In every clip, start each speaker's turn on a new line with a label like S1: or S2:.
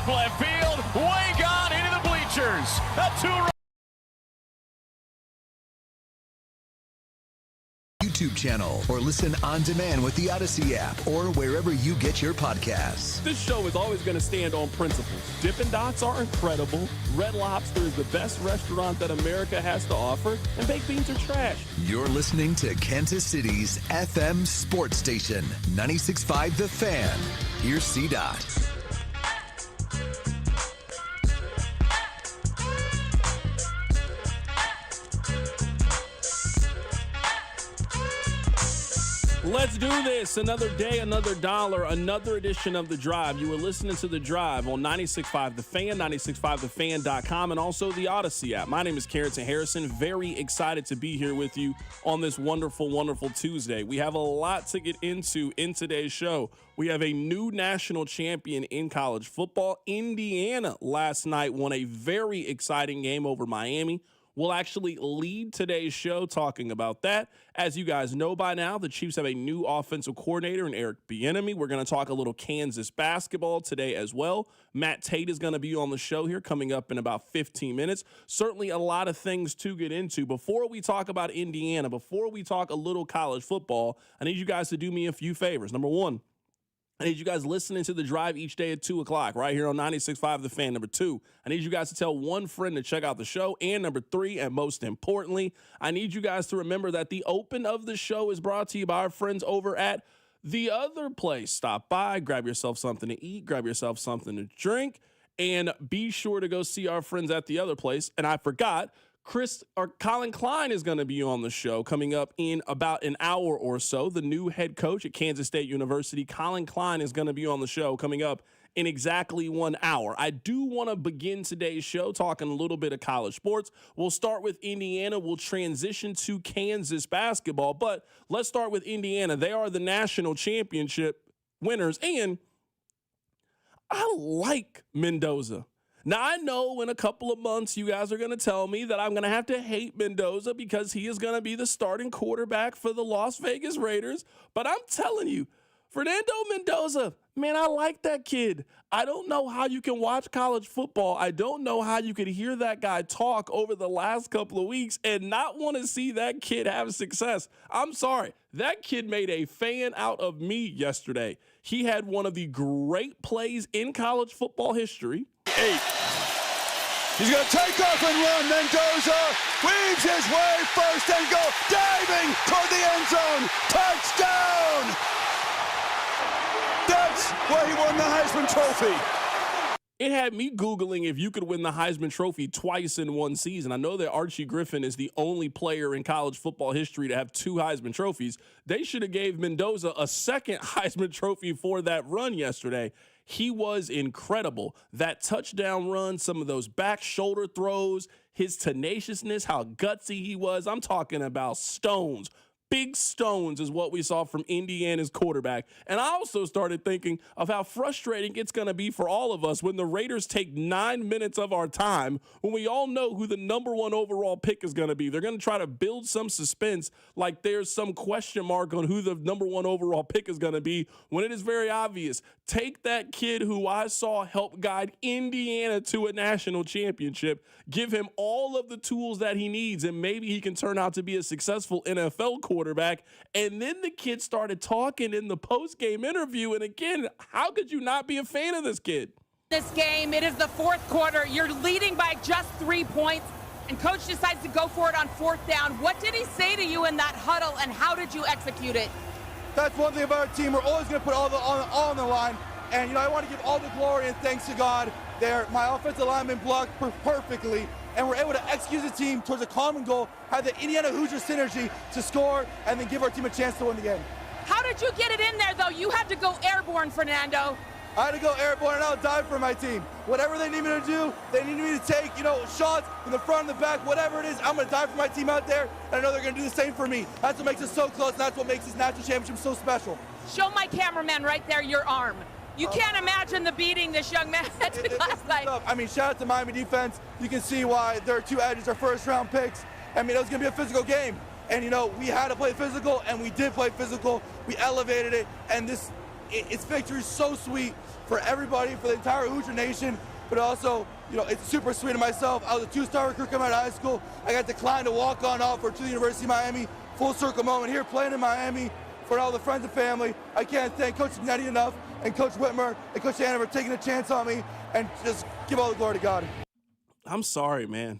S1: deep left field, way gone into the bleachers. A two-run
S2: YouTube channel or listen on demand with the Odyssey app or wherever you get your podcasts.
S3: This show is always going to stand on principles. Dippin' Dots are incredible. Red Lobster is the best restaurant that America has to offer, and baked beans are trash.
S2: You're listening to Kansas City's FM sports station, 96.5 The Fan. Here's C-Dot.
S3: Let's do this. Another day, another dollar, another edition of The Drive. You were listening to The Drive on 96.5 The Fan, 96.5thefan.com, and also the Odyssey app. My name is Carrington Harrison. Very excited to be here with you on this wonderful, wonderful Tuesday. We have a lot to get into in today's show. We have a new national champion in college football. Indiana last night won a very exciting game over Miami. We'll actually lead today's show talking about that. As you guys know by now, the Chiefs have a new offensive coordinator in Bieniemy. We're going to talk a little Kansas basketball today as well. Matt Tate is going to be on the show here coming up in about 15 minutes. Certainly a lot of things to get into. Before we talk about Indiana, before we talk a little college football, I need you guys to do me a few favors. Number one, I need you guys listening to The Drive each day at 2 o'clock right here on 96.5 The Fan. Number two, I need you guys to tell one friend to check out the show. And number three, and most importantly, I need you guys to remember that the open of the show is brought to you by our friends over at The Other Place. Stop by, grab yourself something to eat, grab yourself something to drink, and be sure to go see our friends at The Other Place. And I forgot, Colin Klein is going to be on the show coming up in about an hour or so. The new head coach at Kansas State University, Colin Klein, is going to be on the show coming up in exactly 1 hour. I do want to begin today's show talking a little bit of college sports. We'll start with Indiana. We'll transition to Kansas basketball, but let's start with Indiana. They are the national championship winners, and I like Mendoza. Now, I know in a couple of months you guys are going to tell me that I'm going to have to hate Mendoza because he is going to be the starting quarterback for the Las Vegas Raiders. But I'm telling you, Fernando Mendoza, man, I like that kid. I don't know how you can watch college football. I don't know how you could hear that guy talk over the last couple of weeks and not want to see that kid have success. I'm sorry. That kid made a fan out of me yesterday. He had one of the great plays in college football history.
S4: 8. He's going to take off and run. Mendoza weaves his way first and goal, diving toward the end zone. Touchdown! That's why he won the Heisman Trophy.
S3: It had me Googling if you could win the Heisman Trophy twice in one season. I know that Archie Griffin is the only player in college football history to have 2 Heisman Trophies. They should have gave Mendoza a second Heisman Trophy for that run yesterday. He was incredible. That touchdown run, some of those back shoulder throws, his tenaciousness, how gutsy he was. I'm talking about stones. Big stones is what we saw from Indiana's quarterback. And I also started thinking of how frustrating it's going to be for all of us when the Raiders take 9 minutes of our time when we all know who the number 1 overall pick is going to be. They're going to try to build some suspense like there's some question mark on who the number 1 overall pick is going to be when it is very obvious. Take that kid who I saw help guide Indiana to a national championship, give him all of the tools that he needs, and maybe he can turn out to be a successful NFL quarterback. And then the kid started talking in the post-game interview. And again, how could you not be a fan of this kid?
S5: This game, it is the 4th quarter. You're leading by just 3 points, and coach decides to go for it on 4th down. What did he say to you in that huddle, and how did you execute it?
S4: That's one thing about our team. We're always going to put all on the line. And, I want to give all the glory and thanks to God there. My offensive lineman blocked perfectly, and we're able to execute the team towards a common goal, have the Indiana Hoosier synergy to score, and then give our team a chance to win the game.
S5: How did you get it in there, though? You had to go airborne, Fernando.
S4: I had to go airborne, and I'll die for my team. Whatever they need me to do, they need me to take, shots in the front and the back, whatever it is, I'm going to die for my team out there, and I know they're going to do the same for me. That's what makes us so close, and that's what makes this national championship so special.
S5: Show my cameraman right there your arm. You can't imagine the beating this young man took last night.
S4: Shout out to Miami defense. You can see why their 2 edges are first-round picks. It was going to be a physical game. And, we had to play physical, and we did play physical. We elevated it, and this it's victory so sweet for everybody, for the entire Hoosier Nation, but also, it's super sweet to myself. I was a 2-star recruit coming out of high school. I got declined to walk on offer to the University of Miami. Full circle moment here, playing in Miami for all the friends and family. I can't thank Coach Nettie enough, and Coach Whitmer and Coach Anna for taking a chance on me, and just give all the glory to God.
S3: I'm sorry, man.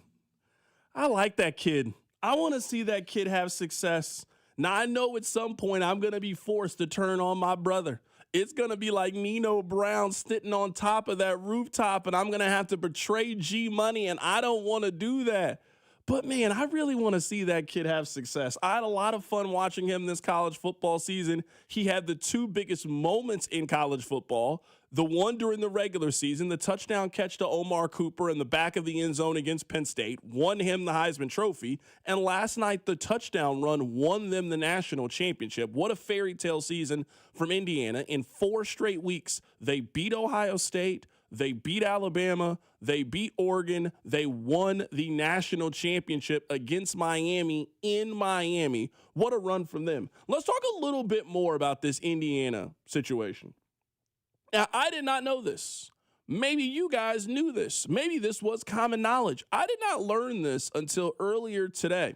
S3: I like that kid. I want to see that kid have success. Now, I know at some point I'm going to be forced to turn on my brother. It's going to be like Nino Brown sitting on top of that rooftop, and I'm going to have to betray G Money, and I don't want to do that. But, man, I really want to see that kid have success. I had a lot of fun watching him this college football season. He had the two biggest moments in college football. The one during the regular season, the touchdown catch to Omar Cooper in the back of the end zone against Penn State, won him the Heisman Trophy. And last night, the touchdown run won them the national championship. What a fairy tale season from Indiana. In 4 straight weeks, they beat Ohio State, they beat Alabama, they beat Oregon, they won the national championship against Miami in Miami. What a run from them. Let's talk a little bit more about this Indiana situation. Now, I did not know this. Maybe you guys knew this. Maybe this was common knowledge. I did not learn this until earlier today.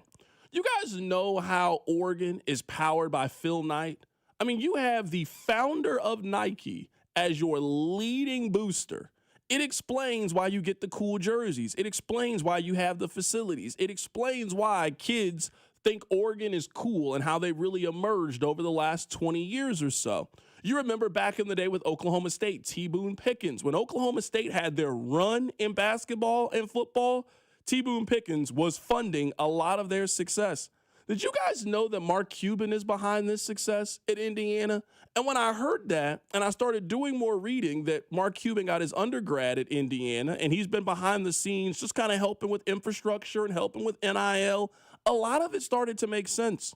S3: You guys know how Oregon is powered by Phil Knight? I mean, you have the founder of Nike as your leading booster. It explains why you get the cool jerseys. It explains why you have the facilities. It explains why kids think Oregon is cool and how they really emerged over the last 20 years or so. You remember back in the day with Oklahoma State, T. Boone Pickens. When Oklahoma State had their run in basketball and football, T. Boone Pickens was funding a lot of their success. Did you guys know that Mark Cuban is behind this success at Indiana? And when I heard that, and I started doing more reading, that Mark Cuban got his undergrad at Indiana, and he's been behind the scenes just kind of helping with infrastructure and helping with NIL, a lot of it started to make sense.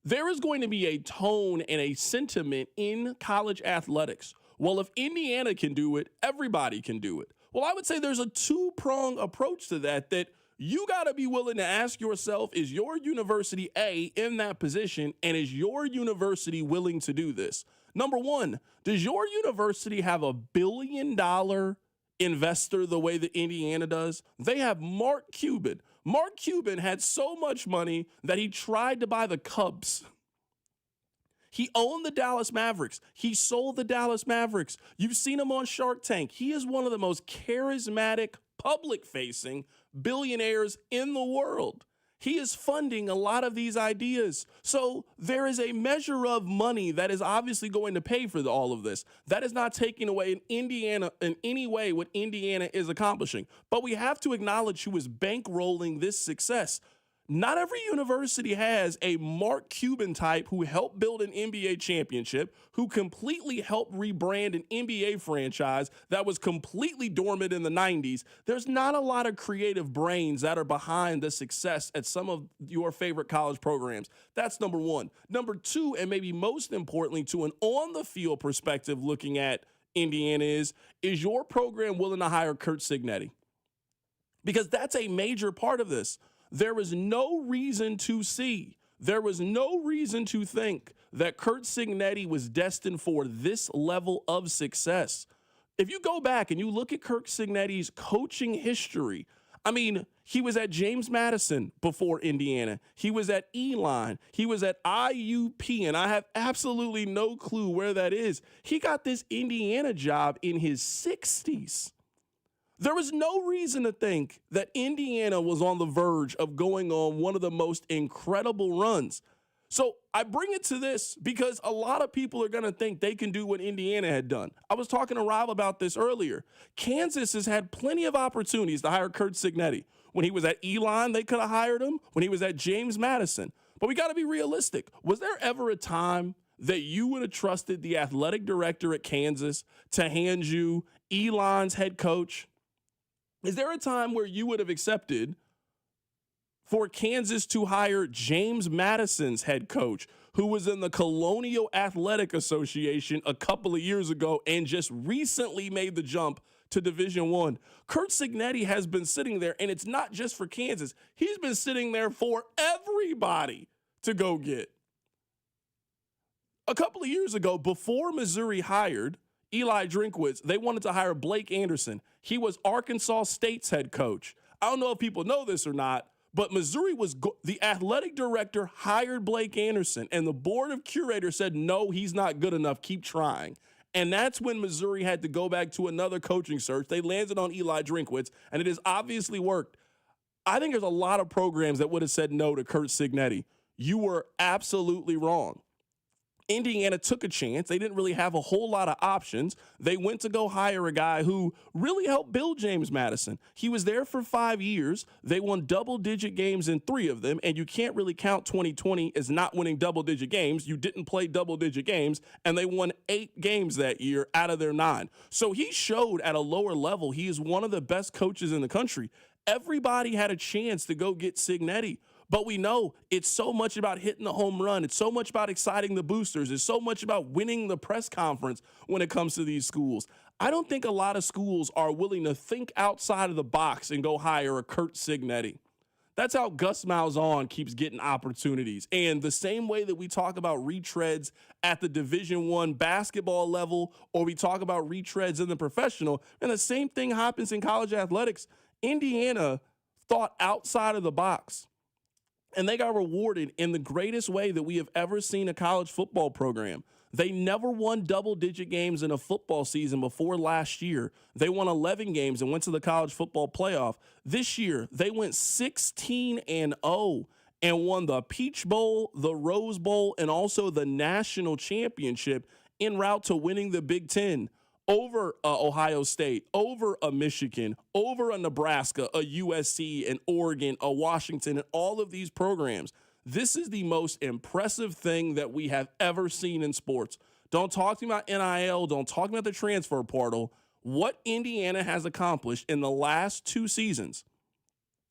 S3: There is going to be a tone and a sentiment in college athletics. Well, if Indiana can do it, everybody can do it. Well, I would say there's a two-pronged approach to that you got to be willing to ask yourself, is your university, A, in that position, and is your university willing to do this? Number one, does your university have a $1 billion investor the way that Indiana does? They have Mark Cuban. Mark Cuban had so much money that he tried to buy the Cubs. He owned the Dallas Mavericks. He sold the Dallas Mavericks. You've seen him on Shark Tank. He is one of the most charismatic, public-facing billionaires in the world. He is funding a lot of these ideas. So there is a measure of money that is obviously going to pay for all of this. That is not taking away in Indiana in any way what Indiana is accomplishing. But we have to acknowledge who is bankrolling this success. Not every university has a Mark Cuban type who helped build an NBA championship, who completely helped rebrand an NBA franchise that was completely dormant in the 90s. There's not a lot of creative brains that are behind the success at some of your favorite college programs. That's number one. Number two, and maybe most importantly, to an on-the-field perspective looking at Indiana is your program willing to hire Curt Cignetti? Because that's a major part of this. There is no reason to think that Curt Cignetti was destined for this level of success. If you go back and you look at Curt Cignetti's coaching history, I mean, he was at James Madison before Indiana. He was at Elon. He was at IUP, and I have absolutely no clue where that is. He got this Indiana job in his 60s. There was no reason to think that Indiana was on the verge of going on one of the most incredible runs. So I bring it to this because a lot of people are going to think they can do what Indiana had done. I was talking to Rob about this earlier. Kansas has had plenty of opportunities to hire Curt Cignetti. When he was at Elon, they could have hired him. When he was at James Madison. But we got to be realistic. Was there ever a time that you would have trusted the athletic director at Kansas to hand you Elon's head coach? Is there a time where you would have accepted for Kansas to hire James Madison's head coach, who was in the Colonial Athletic Association a couple of years ago and just recently made the jump to Division I? Curt Cignetti has been sitting there, and it's not just for Kansas. He's been sitting there for everybody to go get. A couple of years ago, before Missouri hired Eli Drinkwitz, they wanted to hire Blake Anderson. He was Arkansas State's head coach. I don't know if people know this or not, but Missouri the athletic director hired Blake Anderson, and the board of curators said, no, he's not good enough. Keep trying. And that's when Missouri had to go back to another coaching search. They landed on Eli Drinkwitz, and it has obviously worked. I think there's a lot of programs that would have said no to Curt Cignetti. You were absolutely wrong. Indiana took a chance. They didn't really have a whole lot of options. They went to go hire a guy who really helped build James Madison. He was there for 5 years. They won double-digit games in 3 of them, and you can't really count 2020 as not winning double-digit games. You didn't play double-digit games, and they won 8 games that year out of their 9. So he showed at a lower level he is one of the best coaches in the country. Everybody had a chance to go get Cignetti. But we know it's so much about hitting the home run. It's so much about exciting the boosters. It's so much about winning the press conference when it comes to these schools. I don't think a lot of schools are willing to think outside of the box and go hire a Curt Cignetti. That's how Gus Malzahn keeps getting opportunities. And the same way that we talk about retreads at the Division I basketball level, or we talk about retreads in the professional, and the same thing happens in college athletics. Indiana thought outside of the box. And they got rewarded in the greatest way that we have ever seen a college football program. They never won double-digit games in a football season before last year. They won 11 games and went to the college football playoff. This year, they went 16-0 and won the Peach Bowl, the Rose Bowl, and also the national championship en route to winning the Big Ten. Over Ohio State, over a Michigan, over a Nebraska, a USC, an Oregon, a Washington, and all of these programs. This is the most impressive thing that we have ever seen in sports. Don't talk to me about NIL. Don't talk about the transfer portal. What Indiana has accomplished in the last 2 seasons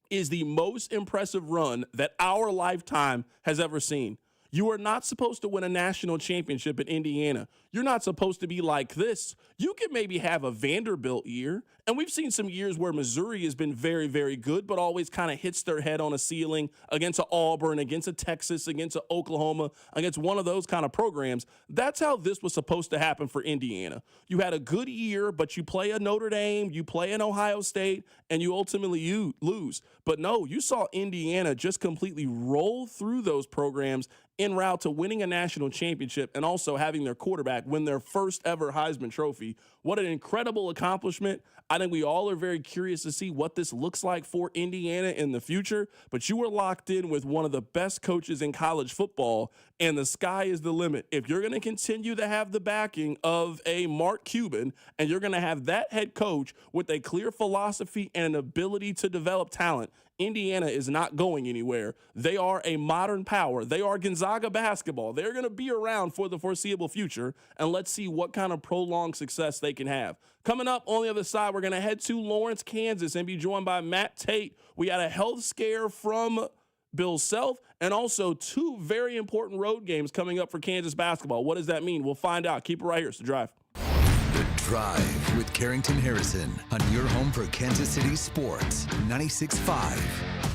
S3: is the most impressive run that our lifetime has ever seen. You are not supposed to win a national championship in Indiana. You're not supposed to be like this. You can maybe have a Vanderbilt year, and we've seen some years where Missouri has been very, very good, but always kind of hits their head on a ceiling against a Auburn, against a Texas, against a Oklahoma, against one of those kind of programs. That's how this was supposed to happen for Indiana. You had a good year, but you play a Notre Dame, you play an Ohio State, and you ultimately lose. But no, you saw Indiana just completely roll through those programs en route to winning a national championship and also having their quarterback win their first ever Heisman Trophy. What an incredible accomplishment. I think we all are very curious to see what this looks like for Indiana in the future, but you were locked in with one of the best coaches in college football, and the sky is the limit. If you're going to continue to have the backing of a Mark Cuban, and you're going to have that head coach with a clear philosophy and an ability to develop talent, Indiana is not going anywhere. They are a modern power. They are Gonzaga basketball. They're going to be around for the foreseeable future, and let's see what kind of prolonged success they can have. Coming up on the other side, we're going to head to Lawrence, Kansas, and be joined by Matt Tate. We had a health scare from Bill Self, and also 2 very important road games coming up for Kansas basketball. What does that mean? We'll find out. Keep it right here. It's The Drive.
S2: The Drive with Carrington Harrison on your home for Kansas City sports. 96.5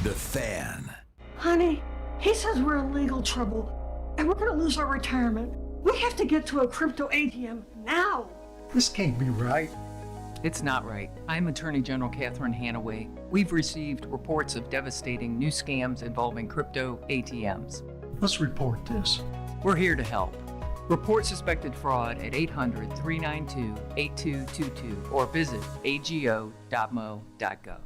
S2: The Fan.
S6: Honey, he says we're in legal trouble, and we're going to lose our retirement. We have to get to a crypto ATM now.
S7: This can't be right.
S8: It's not right. I'm Attorney General Catherine Hanaway. We've received reports of devastating new scams involving crypto ATMs.
S7: Let's report this.
S8: We're here to help. Report suspected fraud at 800-392-8222 or visit ago.mo.gov.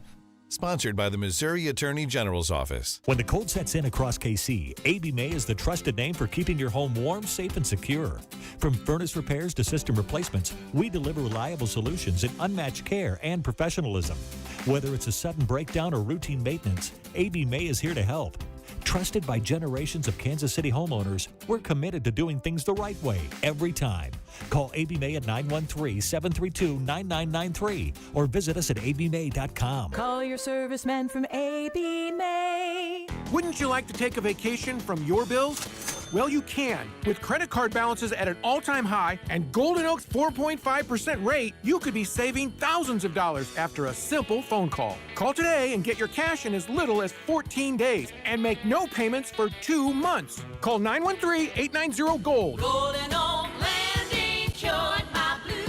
S9: Sponsored by the Missouri Attorney General's Office.
S10: When the cold sets in across KC, AB May is the trusted name for keeping your home warm, safe, and secure. From furnace repairs to system replacements, we deliver reliable solutions in unmatched care and professionalism. Whether it's a sudden breakdown or routine maintenance, AB May is here to help. Trusted by generations of Kansas City homeowners, we're committed to doing things the right way every time. Call AB May at 913-732-9993 or visit us at abmay.com.
S11: Call your serviceman from AB May. Wouldn't you like to take a vacation from your bills? Well, you can. With credit card balances at an all-time high and Golden Oak's 4.5% rate, you could be saving thousands of dollars after a simple phone call. Call today and get your cash in as little as 14 days and make no payments for 2 months. Call 913-890-GOLD.
S12: Golden Oak Landing cured my blues.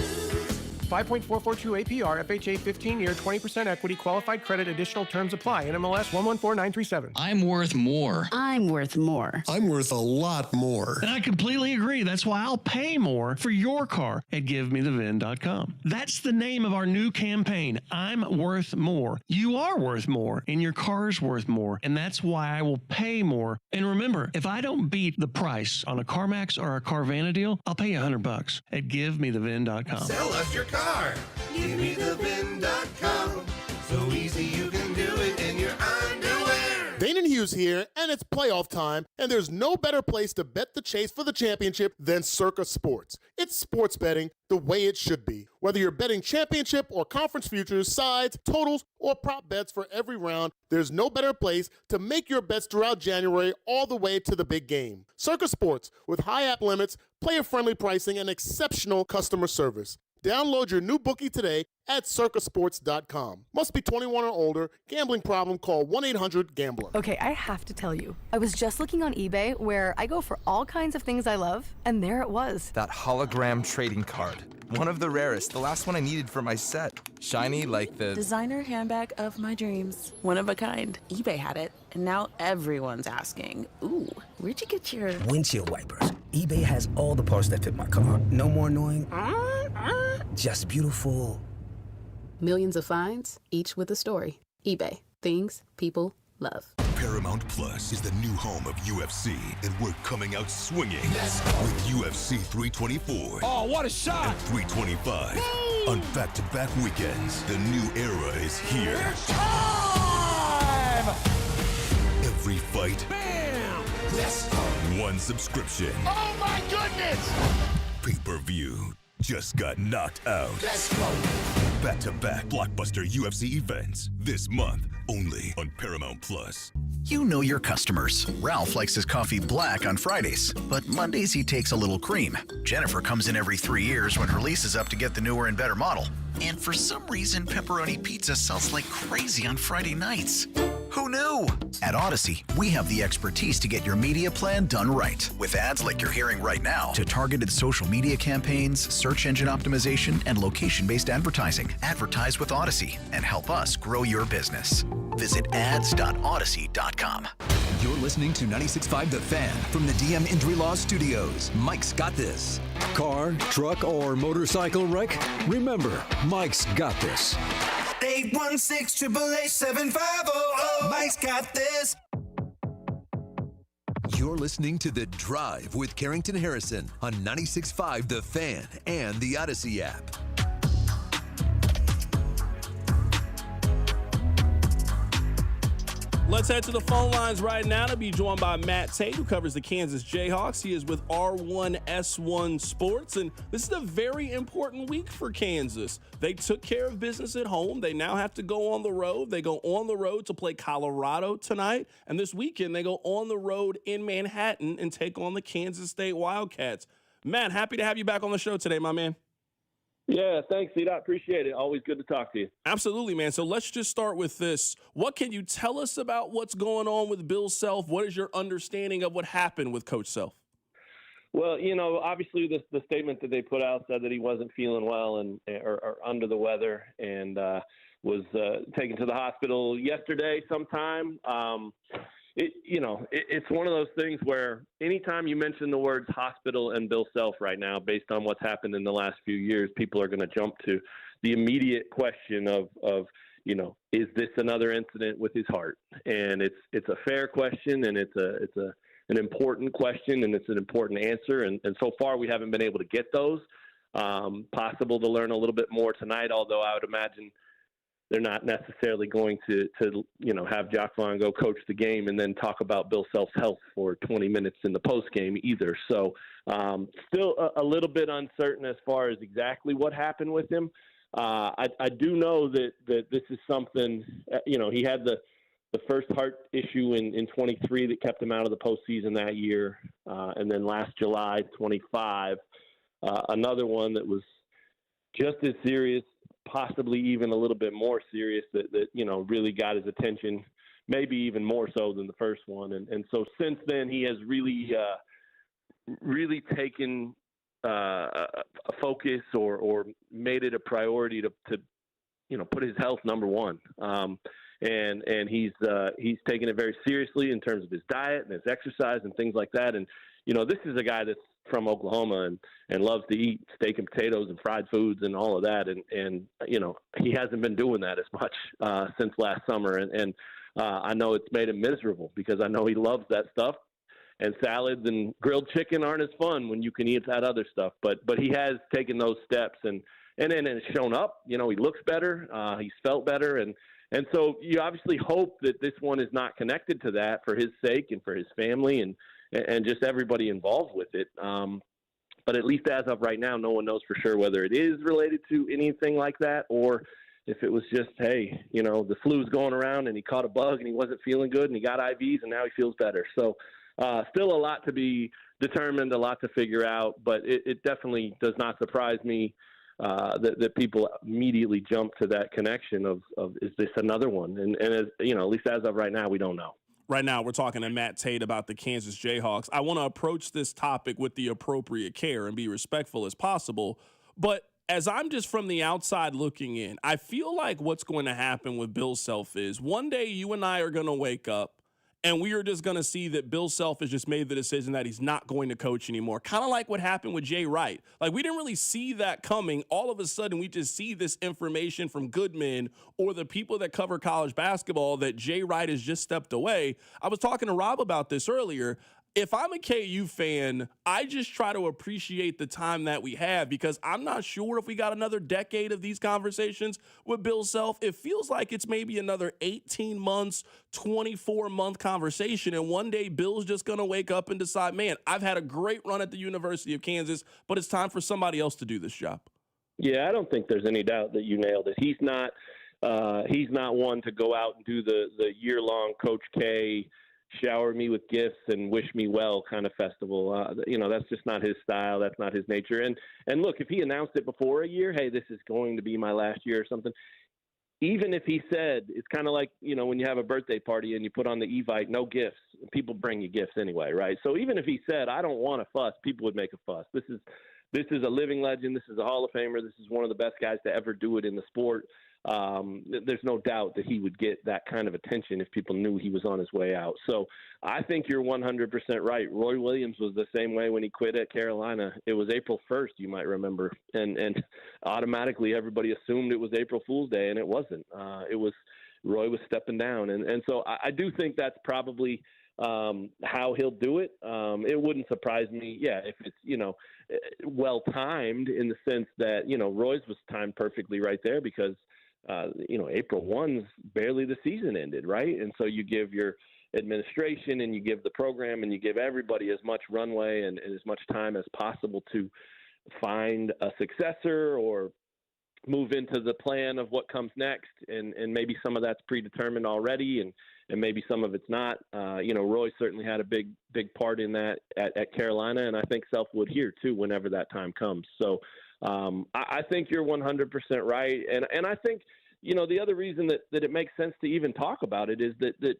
S11: 5.442 APR, FHA 15-year, 20% equity, qualified credit, additional terms apply. NMLS 114937.
S13: I'm worth more.
S14: I'm worth more.
S15: I'm worth a lot more.
S13: And I completely agree. That's why I'll pay more for your car at GiveMeTheVin.com. That's the name of our new campaign. I'm worth more. You are worth more, and your car's worth more. And that's why I will pay more. And remember, if I don't beat the price on a CarMax or a Carvana deal, I'll pay you $100 at GiveMeTheVin.com.
S15: Sell us your car. GiveMeTheVin.com. So easy you can do it in your underwear.
S16: Dane and Hughes here, and it's playoff time, and there's no better place to bet the chase for the championship than Circa Sports. It's sports betting the way it should be. Whether you're betting championship or conference futures, sides, totals, or prop bets for every round, there's no better place to make your bets throughout January all the way to the big game. Circa Sports, with high app limits, player-friendly pricing, and exceptional customer service. Download your new bookie today at circasports.com. Must be 21 or older. Gambling problem? Call 1-800-GAMBLER.
S17: Okay, I have to tell you. I was just looking on eBay where I go for all kinds of things I love, and there it was.
S18: That hologram trading card. One of the rarest. The last one I needed for my set. Shiny like the...
S19: designer handbag of my dreams. One of a kind. eBay had it, and now everyone's asking, ooh, where'd you get your...
S20: windshield wipers. eBay has all the parts that fit my car. No more annoying. Just beautiful.
S19: Millions of finds, each with a story. eBay. Things people love.
S21: Paramount Plus is the new home of UFC, and we're coming out swinging with UFC 324.
S1: Oh, what a shot!
S21: And 325 on back-to-back weekends. The new era is here.
S1: It's time!
S21: Every fight.
S1: Bam!
S21: Yes. One subscription.
S1: Oh my goodness!
S21: Pay-per-view just got knocked out.
S1: Let's go!
S21: Back-to-back blockbuster UFC events this month only on Paramount Plus.
S22: You know your customers. Ralph likes his coffee black on Fridays, but Mondays he takes a little cream. Jennifer comes in every 3 years when her lease is up to get the newer and better model. And for some reason, pepperoni pizza sells like crazy on Friday nights. Who knew? At Odyssey, we have the expertise to get your media plan done right. With ads like you're hearing right now, to targeted social media campaigns, search engine optimization, and location-based advertising. Advertise with Odyssey and help us grow your business. Visit ads.odyssey.com.
S2: You're listening to 96.5 The Fan from the DM Injury Law Studios. Mike's got this.
S23: Car, truck, or motorcycle wreck? Remember, Mike's got this.
S2: 816-888-7500. Mike's got this. You're listening to The Drive with Carrington Harrison on 96.5 The Fan and the Odyssey app.
S3: Let's head to the phone lines right now to be joined by Matt Tate, who covers the Kansas Jayhawks. He is with R1S1 Sports, and this is a very important week for Kansas. They took care of business at home. They now have to go on the road. They go on the road to play Colorado tonight, and this weekend they go on the road in Manhattan and take on the Kansas State Wildcats. Matt, happy to have you back on the show today, my man.
S24: Yeah, thanks, Tate. I appreciate it. Always good to talk to you.
S3: Absolutely, man. So let's just start with this. What can you tell us about what's going on with Bill Self? What is your understanding of what happened with Coach Self?
S24: Well, you know, obviously the statement that they put out said that he wasn't feeling well or under the weather and was taken to the hospital yesterday sometime. It's one of those things where anytime you mention the words hospital and Bill Self right now, based on what's happened in the last few years, people are going to jump to the immediate question of is this another incident with his heart? And it's a fair question, and it's an important question, and it's an important answer. And so far we haven't been able to get those. Possible to learn a little bit more tonight, although I would imagine they're not necessarily going to have Jock Vaughn go coach the game and then talk about Bill Self's health for 20 minutes in the post game either. So still a little bit uncertain as far as exactly what happened with him. I do know that this is something, he had the the first heart issue in 23 that kept him out of the postseason that year. And then last July, 25, another one that was just as serious, possibly even a little bit more serious that really got his attention, maybe even more so than the first one. And so since then, he has really taken a focus or made it a priority to put his health number one. And he's taken it very seriously in terms of his diet and his exercise and things like that. And, this is a guy that's from Oklahoma and loves to eat steak and potatoes and fried foods and all of that. And he hasn't been doing that as much since last summer. And I know it's made him miserable because I know he loves that stuff. And salads and grilled chicken aren't as fun when you can eat that other stuff. But he has taken those steps and it's shown up. He looks better. He's felt better. And so you obviously hope that this one is not connected to that for his sake and for his family and just everybody involved with it. But at least as of right now, no one knows for sure whether it is related to anything like that or if it was just, hey, the flu's going around and he caught a bug and he wasn't feeling good and he got IVs and now he feels better. So still a lot to be determined, a lot to figure out, but it definitely does not surprise me that people immediately jump to that connection of is this another one? And as, at least as of right now, we don't know.
S3: Right now, we're talking to Matt Tate about the Kansas Jayhawks. I want to approach this topic with the appropriate care and be respectful as possible. But as I'm just from the outside looking in, I feel like what's going to happen with Bill Self is one day you and I are going to wake up and we are just going to see that Bill Self has just made the decision that he's not going to coach anymore. Kind of like what happened with Jay Wright. Like, we didn't really see that coming. All of a sudden, we just see this information from Goodman or the people that cover college basketball that Jay Wright has just stepped away. I was talking to Rob about this earlier. If I'm a KU fan, I just try to appreciate the time that we have because I'm not sure if we got another decade of these conversations with Bill Self. It feels like it's maybe another 18 months, 24-month conversation. And one day Bill's just going to wake up and decide, man, I've had a great run at the University of Kansas, but it's time for somebody else to do this job.
S24: Yeah, I don't think there's any doubt that you nailed it. He's not one to go out and do the year-long Coach K shower me with gifts and wish me well kind of festival. That's just not his style. That's not his nature. And look, if he announced it before a year, hey, this is going to be my last year or something, even if he said, it's kind of like, when you have a birthday party and you put on the Evite, no gifts, people bring you gifts anyway, right? So even if he said, I don't want a fuss, people would make a fuss. This is a living legend. This is a Hall of Famer. This is one of the best guys to ever do it in the sport. There's no doubt that he would get that kind of attention if people knew he was on his way out. So I think you're 100% right. Roy Williams was the same way when he quit at Carolina. It was April 1st, you might remember, and automatically everybody assumed it was April Fool's Day, and it wasn't. It was Roy was stepping down, and so I do think that's probably how he'll do it. It wouldn't surprise me, if it's well timed in the sense that Roy's was timed perfectly right there because. April 1's barely the season ended, right? And so you give your administration and you give the program and you give everybody as much runway and as much time as possible to find a successor or move into the plan of what comes next. And maybe some of that's predetermined already and maybe some of it's not. Roy certainly had a big part in that at Carolina, and I think Self would here too whenever that time comes. So I think you're 100% right. And I think, the other reason that it makes sense to even talk about it is that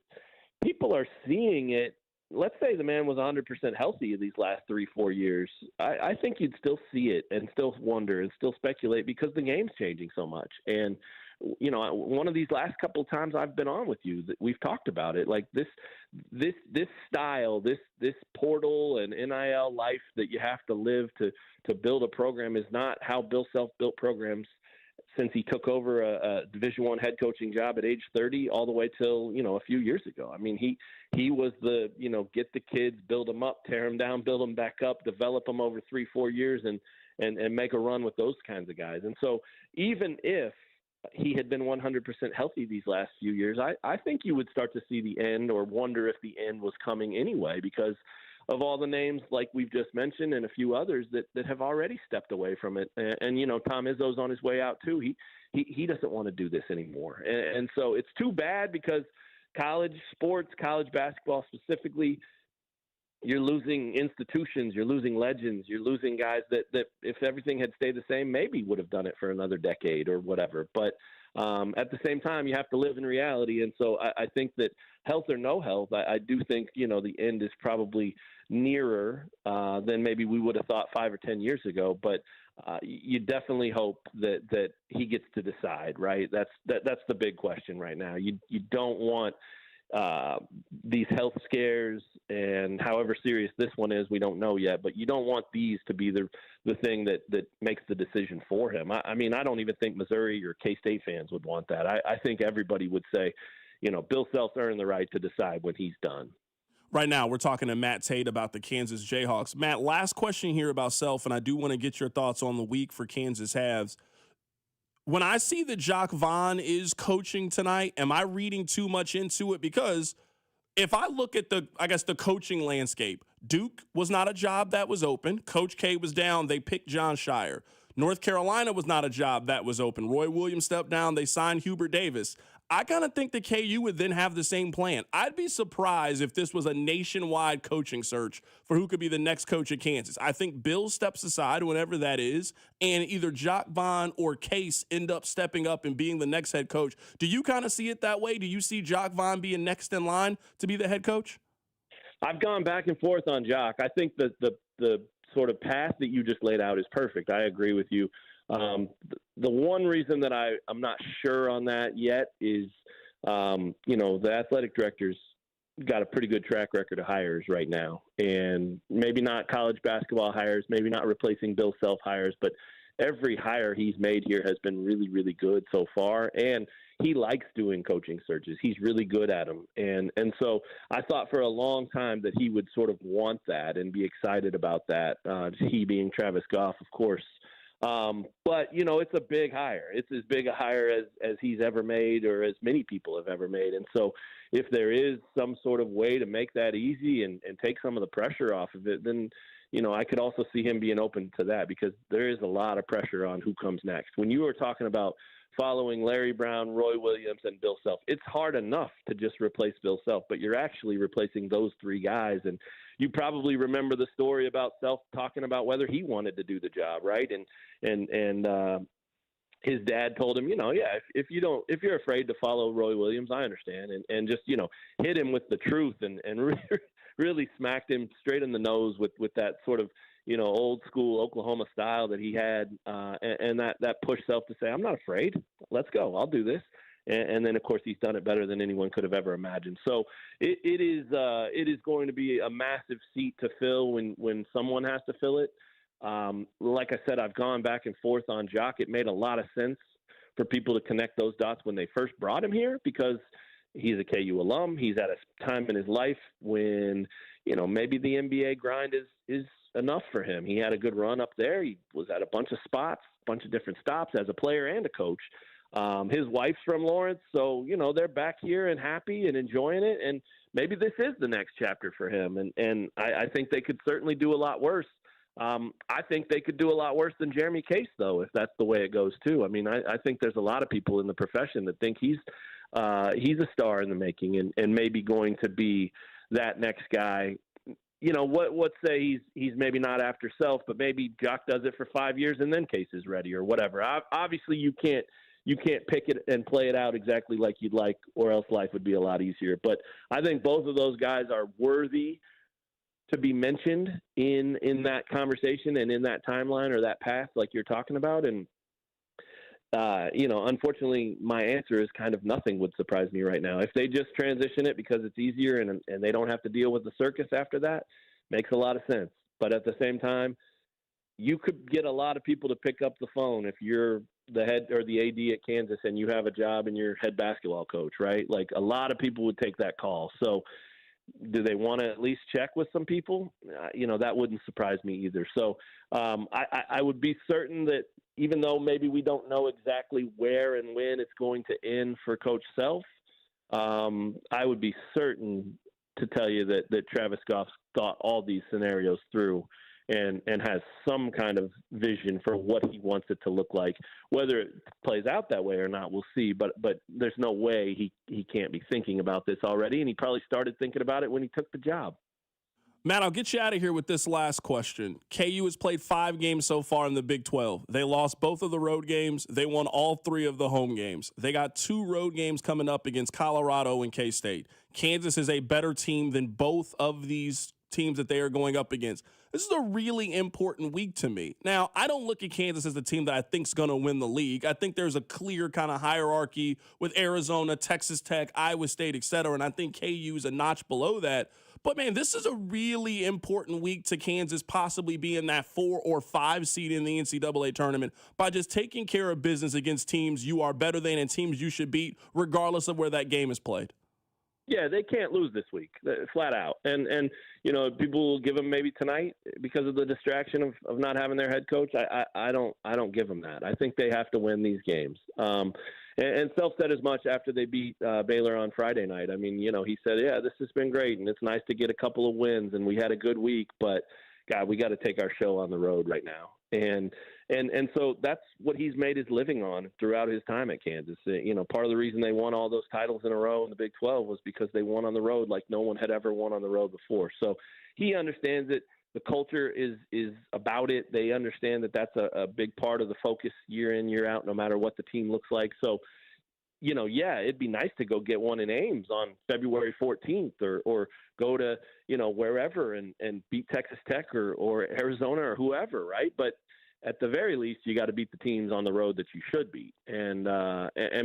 S24: people are seeing it. Let's say the man was 100% healthy these last 3-4 years. I think you'd still see it and still wonder and still speculate because the game's changing so much. And, one of these last couple of times I've been on with you that we've talked about it, like this style, this portal and NIL life that you have to live to build a program is not how Bill Self built programs since he took over a Division I head coaching job at age 30 all the way till, a few years ago. I mean, he was the, get the kids, build them up, tear them down, build them back up, develop them over 3-4 years and make a run with those kinds of guys. And so even if he had been 100% healthy these last few years, I think you would start to see the end or wonder if the end was coming anyway because of all the names like we've just mentioned and a few others that have already stepped away from it. And Tom Izzo's on his way out too. He doesn't want to do this anymore. And so it's too bad because, college sports, college basketball specifically, you're losing institutions, you're losing legends, you're losing guys that if everything had stayed the same, maybe would have done it for another decade or whatever. But at the same time, you have to live in reality. And so I think that health or no health, I do think, the end is probably nearer than maybe we would have thought 5 or 10 years ago. But you definitely hope that he gets to decide, right? That's the big question right now. You don't want these health scares, and however serious this one is, we don't know yet, but you don't want these to be the thing that makes the decision for him. I mean, I don't even think Missouri or K-State fans would want that. I think everybody would say, Bill Self's earned the right to decide when he's done.
S3: Right now, we're talking to Matt Tate about the Kansas Jayhawks. Matt, last question here about Self, and I do want to get your thoughts on the week for Kansas Halves. When I see that Jacques Vaughn is coaching tonight, am I reading too much into it? Because if I look at the coaching landscape, Duke was not a job that was open. Coach K was down. They picked John Shire. North Carolina was not a job that was open. Roy Williams stepped down. They signed Hubert Davis. I kind of think the KU would then have the same plan. I'd be surprised if this was a nationwide coaching search for who could be the next coach at Kansas. I think Bill steps aside, whenever that is, and either Jacques Vaughn or Case end up stepping up and being the next head coach. Do you kind of see it that way? Do you see Jacques Vaughn being next in line to be the head coach?
S24: I've gone back and forth on Jacques. I think that the sort of path that you just laid out is perfect. I agree with you. The one reason that I'm not sure on that yet is, the athletic director's got a pretty good track record of hires right now, and maybe not college basketball hires, maybe not replacing Bill Self hires, but every hire he's made here has been really, really good so far. And he likes doing coaching searches. He's really good at them. And so I thought for a long time that he would sort of want that and be excited about that. He being Travis Goff, of course. But, it's a big hire. It's as big a hire as he's ever made, or as many people have ever made. And so if there is some sort of way to make that easy and take some of the pressure off of it, then, I could also see him being open to that, because there is a lot of pressure on who comes next. When you were talking about following Larry Brown, Roy Williams, and Bill Self, it's hard enough to just replace Bill Self, but you're actually replacing those three guys. And you probably remember the story about Self talking about whether he wanted to do the job, right? And his dad told him, if you're afraid to follow Roy Williams, I understand, and just hit him with the truth and really smacked him straight in the nose with that sort of old school Oklahoma style that he had, and that pushed Self to say, I'm not afraid. Let's go. I'll do this. And then, of course, he's done it better than anyone could have ever imagined. So it is going to be a massive seat to fill when someone has to fill it. Like I said, I've gone back and forth on Jacques. It made a lot of sense for people to connect those dots when they first brought him here, because he's a KU alum. He's at a time in his life when, maybe the NBA grind is enough for him. He had a good run up there. He was at a bunch of spots, a bunch of different stops as a player and a coach. His wife's from Lawrence, so, they're back here and happy and enjoying it. And maybe this is the next chapter for him. And I think they could certainly do a lot worse. I think they could do a lot worse than Jeremy Case, though, if that's the way it goes, too. I mean, I think there's a lot of people in the profession that think he's a star in the making and maybe going to be that next guy. Let's say he's maybe not after Self, but maybe Jacques does it for 5 years and then Case is ready or whatever. Obviously, you can't pick it and play it out exactly like you'd like, or else life would be a lot easier. But I think both of those guys are worthy to be mentioned in that conversation and in that timeline or that path like you're talking about. And, unfortunately, my answer is kind of nothing would surprise me right now. If they just transition it because it's easier and they don't have to deal with the circus after that, makes a lot of sense. But at the same time, you could get a lot of people to pick up the phone if you're the head or the AD at Kansas and you have a job and you're head basketball coach, right? Like, a lot of people would take that call. So do they want to at least check with some people? That wouldn't surprise me either. So I would be certain that, even though maybe we don't know exactly where and when it's going to end for Coach Self, I would be certain to tell you that Travis Goff thought all these scenarios through and has some kind of vision for what he wants it to look like. Whether it plays out that way or not, we'll see. But there's no way he can't be thinking about this already, and he probably started thinking about it when he took the job.
S3: Matt, I'll get you out of here with this last question. KU has played 5 games so far in the Big 12. They lost both of the road games. They won all 3 of the home games. They got 2 road games coming up against Colorado and K-State. Kansas is a better team than both of these teams that they are going up against. This is a really important week to me. Now, I don't look at Kansas as the team that I think is going to win the league. I think there's a clear kind of hierarchy with Arizona, Texas Tech, Iowa State, et cetera, and I think KU is a notch below that. But, man, this is a really important week to Kansas possibly being that 4 or 5 seed in the NCAA tournament by just taking care of business against teams you are better than and teams you should beat regardless of where that game is played.
S24: Yeah, they can't lose this week, flat out. And you know, people will give them maybe tonight because of the distraction of not having their head coach. I don't give them that. I think they have to win these games. And Self said as much after they beat Baylor on Friday night. I mean, you know, he said, yeah, this has been great, and it's nice to get a couple of wins, and we had a good week, but, God, we got to take our show on the road right now. And so that's what he's made his living on throughout his time at Kansas. You know, part of the reason they won all those titles in a row in the Big 12 was because they won on the road like no one had ever won on the road before. So he understands it. The culture is about it. They understand that that's a big part of the focus year in, year out, no matter what the team looks like. So, you know, yeah, it'd be nice to go get one in Ames on February 14th or go to, you know, wherever and beat Texas Tech or Arizona or whoever, right? But at the very least, you got to beat the teams on the road that you should beat. And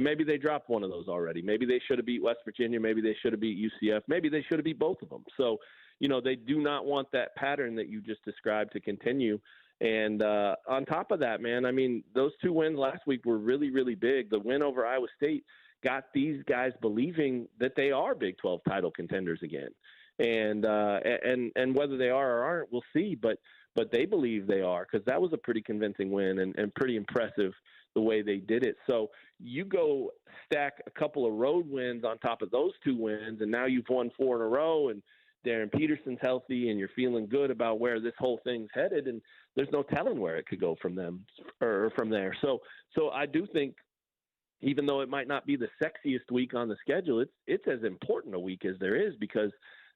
S24: maybe they dropped one of those already. Maybe they should have beat West Virginia. Maybe they should have beat UCF. Maybe they should have beat both of them. So, you know, they do not want that pattern that you just described to continue. And on top of that, man, I mean, those 2 wins last week were really, really big. The win over Iowa State got these guys believing that they are Big 12 title contenders again. And whether they are or aren't, we'll see. But they believe they are, because that was a pretty convincing win and pretty impressive the way they did it. So you go stack a couple of road wins on top of those 2 wins, and now you've won 4 in a row, and Darren Peterson's healthy, and you're feeling good about where this whole thing's headed, and there's no telling where it could go from them or from there. So I do think, even though it might not be the sexiest week on the schedule, it's as important a week as there is, because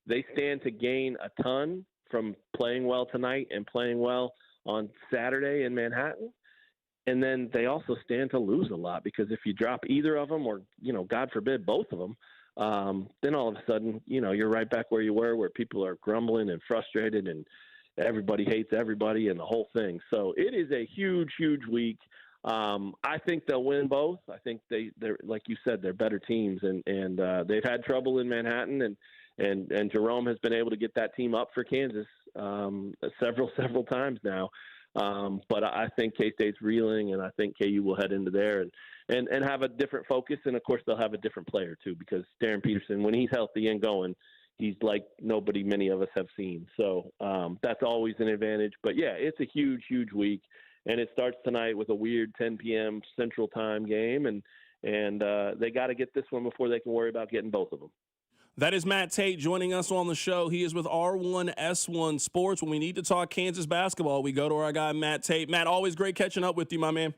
S24: they stand to gain a ton from playing well tonight and playing well on Saturday in Manhattan. And then they also stand to lose a lot, because if you drop either of them, or, you know, God forbid, both of them, then all of a sudden, you know, you're right back where you were, where people are grumbling and frustrated and everybody hates everybody and the whole thing. So it is a huge, huge week. I think they'll win both. I think they're like you said, they're better teams, and they've had trouble in Manhattan, and Jerome has been able to get that team up for Kansas several times now. But I think K-State's reeling, and I think KU will head into there and have a different focus. And, of course, they'll have a different player, too, because Darren Peterson, when he's healthy and going, he's like nobody many of us have seen. So that's always an advantage. But, yeah, it's a huge, huge week. And it starts tonight with a weird 10 p.m. Central Time game. And they got to get this one before they can worry about getting both of them.
S3: That is Matt Tate joining us on the show. He is with R1S1 Sports. When we need to talk Kansas basketball, we go to our guy, Matt Tate. Matt, always great catching up with you, my man.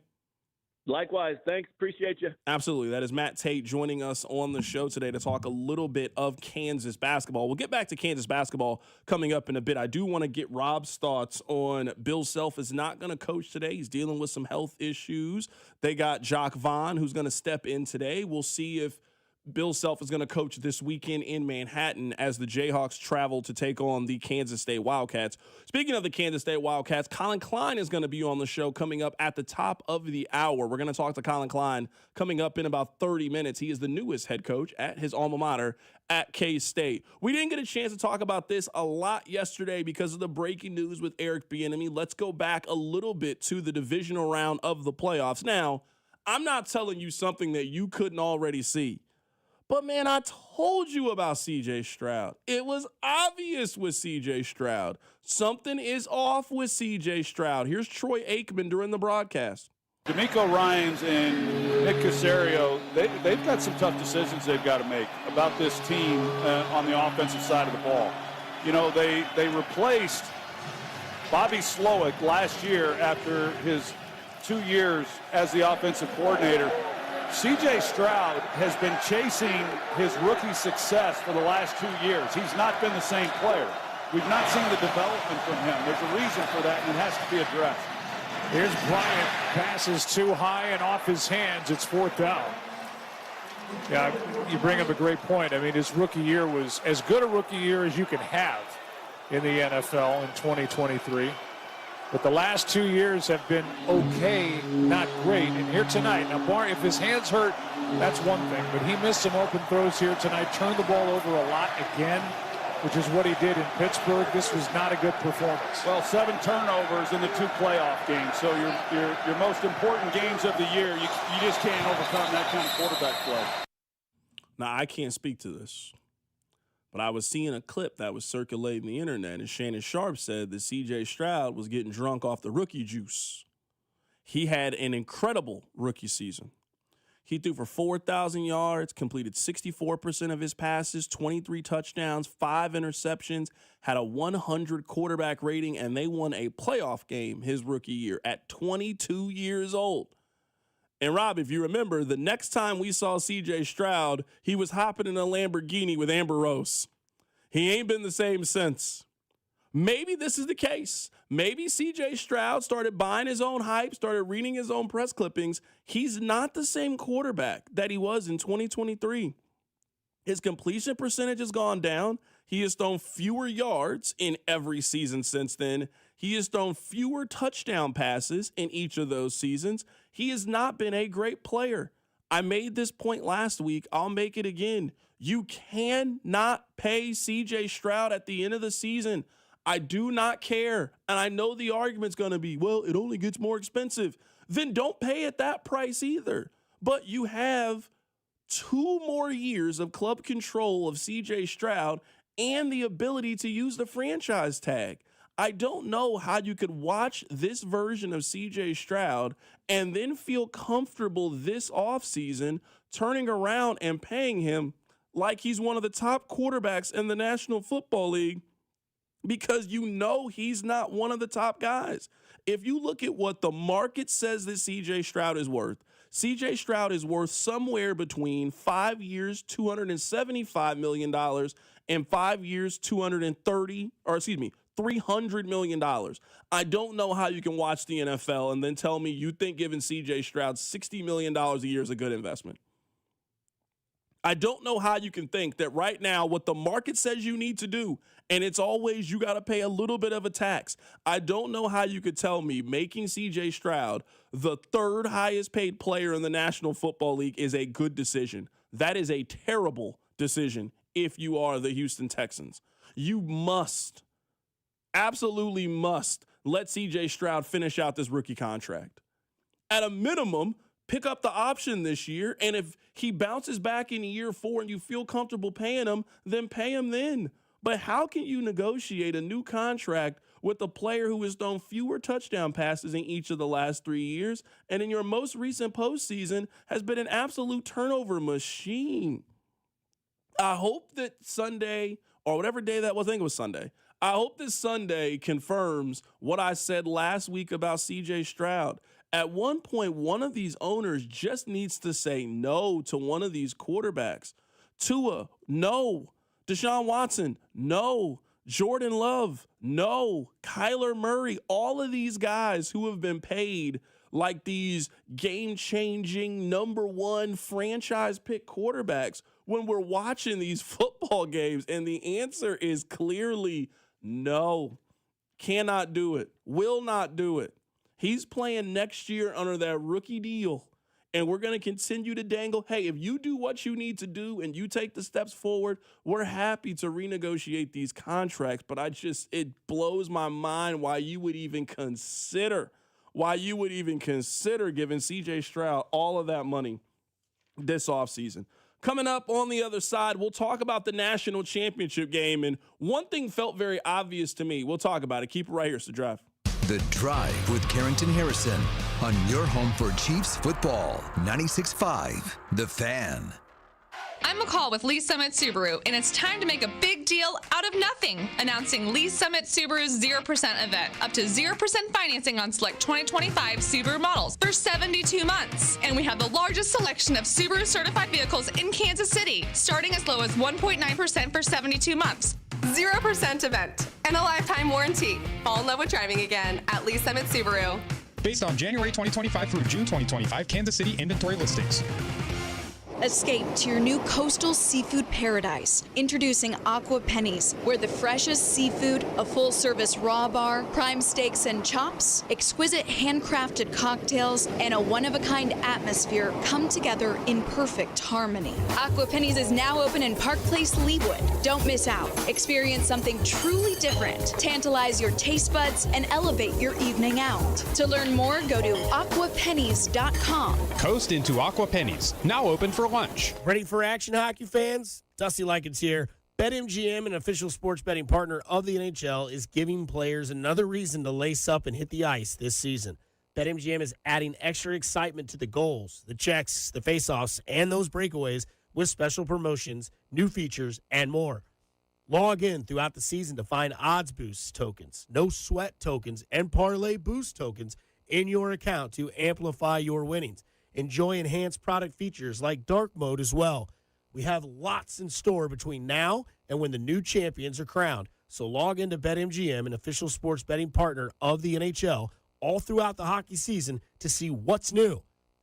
S24: Likewise. Thanks. Appreciate you.
S3: Absolutely. That is Matt Tate joining us on the show today to talk a little bit of Kansas basketball. We'll get back to Kansas basketball coming up in a bit. I do want to get Rob's thoughts on Bill Self is not going to coach today. He's dealing with some health issues. They got Jock Vaughn, who's going to step in today. We'll see if Bill Self is going to coach this weekend in Manhattan as the Jayhawks travel to take on the Kansas State Wildcats. Speaking of the Kansas State Wildcats, Colin Klein is going to be on the show coming up at the top of the hour. We're going to talk to Colin Klein coming up in about 30 minutes. He is the newest head coach at his alma mater at K-State. We didn't get a chance to talk about this a lot yesterday because of the breaking news with Eric Bieniemy. Let's go back a little bit to the divisional round of the playoffs. Now, I'm not telling you something that you couldn't already see. But, man, I told you about C.J. Stroud. It was obvious with C.J. Stroud. Something is off with C.J. Stroud. Here's Troy Aikman during the broadcast.
S4: D'Amico Ryans and Nick Caserio, they've got some tough decisions they've got to make about this team on the offensive side of the ball. You know, they replaced Bobby Slowick last year, after his 2 years as the offensive coordinator, C.J. Stroud has been chasing his rookie success for the last 2 years. He's not been the same player. We've not seen the development from him. There's a reason for that, and it has to be addressed.
S5: Here's Bryant. Passes too high and off his hands. It's 4th down. Yeah, you bring up a great point. I mean, his rookie year was as good a rookie year as you can have in the NFL in 2023. But the last 2 years have been okay, not great. And here tonight, now if his hands hurt, that's one thing. But he missed some open throws here tonight, turned the ball over a lot again, which is what he did in Pittsburgh. This was not a good performance.
S4: Well, 7 turnovers in the 2 playoff games. So your most important games of the year, you just can't overcome that kind of quarterback play.
S3: Now, I can't speak to this, but I was seeing a clip that was circulating the internet, and Shannon Sharp said that C.J. Stroud was getting drunk off the rookie juice. He had an incredible rookie season. He threw for 4,000 yards, completed 64% of his passes, 23 touchdowns, 5 interceptions, had a 100 quarterback rating, and they won a playoff game his rookie year at 22 years old. And Rob, if you remember, the next time we saw C.J. Stroud, he was hopping in a Lamborghini with Amber Rose. He ain't been the same since. Maybe this is the case. Maybe C.J. Stroud started buying his own hype, started reading his own press clippings. He's not the same quarterback that he was in 2023. His completion percentage has gone down. He has thrown fewer yards in every season since then. He has thrown fewer touchdown passes in each of those seasons. He has not been a great player. I made this point last week. I'll make it again. You cannot pay C.J. Stroud at the end of the season. I do not care. And I know the argument's going to be, well, it only gets more expensive. Then don't pay at that price either. But you have 2 more years of club control of C.J. Stroud and the ability to use the franchise tag. I don't know how you could watch this version of C.J. Stroud and then feel comfortable this offseason turning around and paying him like he's one of the top quarterbacks in the National Football League, because you know he's not one of the top guys. If you look at what the market says that C.J. Stroud is worth, C.J. Stroud is worth somewhere between 5 years, $275 million, and 5 years, $300 million. I don't know how you can watch the NFL and then tell me you think giving C.J. Stroud $60 million a year is a good investment. I don't know how you can think that right now what the market says you need to do, and it's always you got to pay a little bit of a tax. I don't know how you could tell me making C.J. Stroud the 3rd highest paid player in the National Football League is a good decision. That is a terrible decision if you are the Houston Texans. You must, absolutely must, let C.J. Stroud finish out this rookie contract. At a minimum, pick up the option this year, and if he bounces back in year 4 and you feel comfortable paying him, then pay him then. But how can you negotiate a new contract with a player who has thrown fewer touchdown passes in each of the last 3 years, and in your most recent postseason has been an absolute turnover machine? I hope that Sunday, or whatever day that was, I think it was Sunday, I hope this Sunday confirms what I said last week about C.J. Stroud. At one point, one of these owners just needs to say no to one of these quarterbacks. Tua, no. Deshaun Watson, no. Jordan Love, no. Kyler Murray, all of these guys who have been paid like these game-changing #1 franchise pick quarterbacks when we're watching these football games, and the answer is clearly no. Cannot do it. Will not do it. He's playing next year under that rookie deal, and we're going to continue to dangle. Hey, if you do what you need to do and you take the steps forward, we're happy to renegotiate these contracts. But it blows my mind why you would even consider giving C.J. Stroud all of that money this offseason. Coming up on the other side, we'll talk about the national championship game, and one thing felt very obvious to me. We'll talk about it. Keep it right here. It's The Drive.
S2: The Drive with Carrington Harrison on your home for Chiefs football, 96.5 The Fan.
S6: I'm McCall with Lee Summit Subaru, and it's time to make a big deal out of nothing. Announcing Lee Summit Subaru's 0% event, up to 0% financing on select 2025 Subaru models for 72 months. And we have the largest selection of Subaru certified vehicles in Kansas City, starting as low as 1.9% for 72 months.
S7: 0% event and a lifetime warranty. Fall in love with driving again at Lee Summit Subaru.
S8: Based on January 2025 through June 2025 Kansas City inventory listings.
S14: Escape to your new coastal seafood paradise. Introducing Aqua Pennies, where the freshest seafood, a full-service raw bar, prime steaks and chops, exquisite handcrafted cocktails, and a one-of-a-kind atmosphere come together in perfect harmony. Aqua Pennies is now open in Park Place, Leawood. Don't miss out. Experience something truly different. Tantalize your taste buds and elevate your evening out. To learn more, go to aquapennies.com.
S8: Coast into Aqua Pennies, now open for lunch.
S25: Ready for action, hockey fans? Dusty Likens here. BetMGM, an official sports betting partner of the NHL, is giving players another reason to lace up and hit the ice this season. BetMGM is adding extra excitement to the goals, the checks, the faceoffs, and those breakaways with special promotions, new features, and more. Log in throughout the season to find odds boost tokens, no sweat tokens, and parlay boost tokens in your account to amplify your winnings. Enjoy enhanced product features like dark mode as well. We have lots in store between now and when the new champions are crowned. So log into BetMGM, an official sports betting partner of the NHL, all throughout the hockey season to see what's new.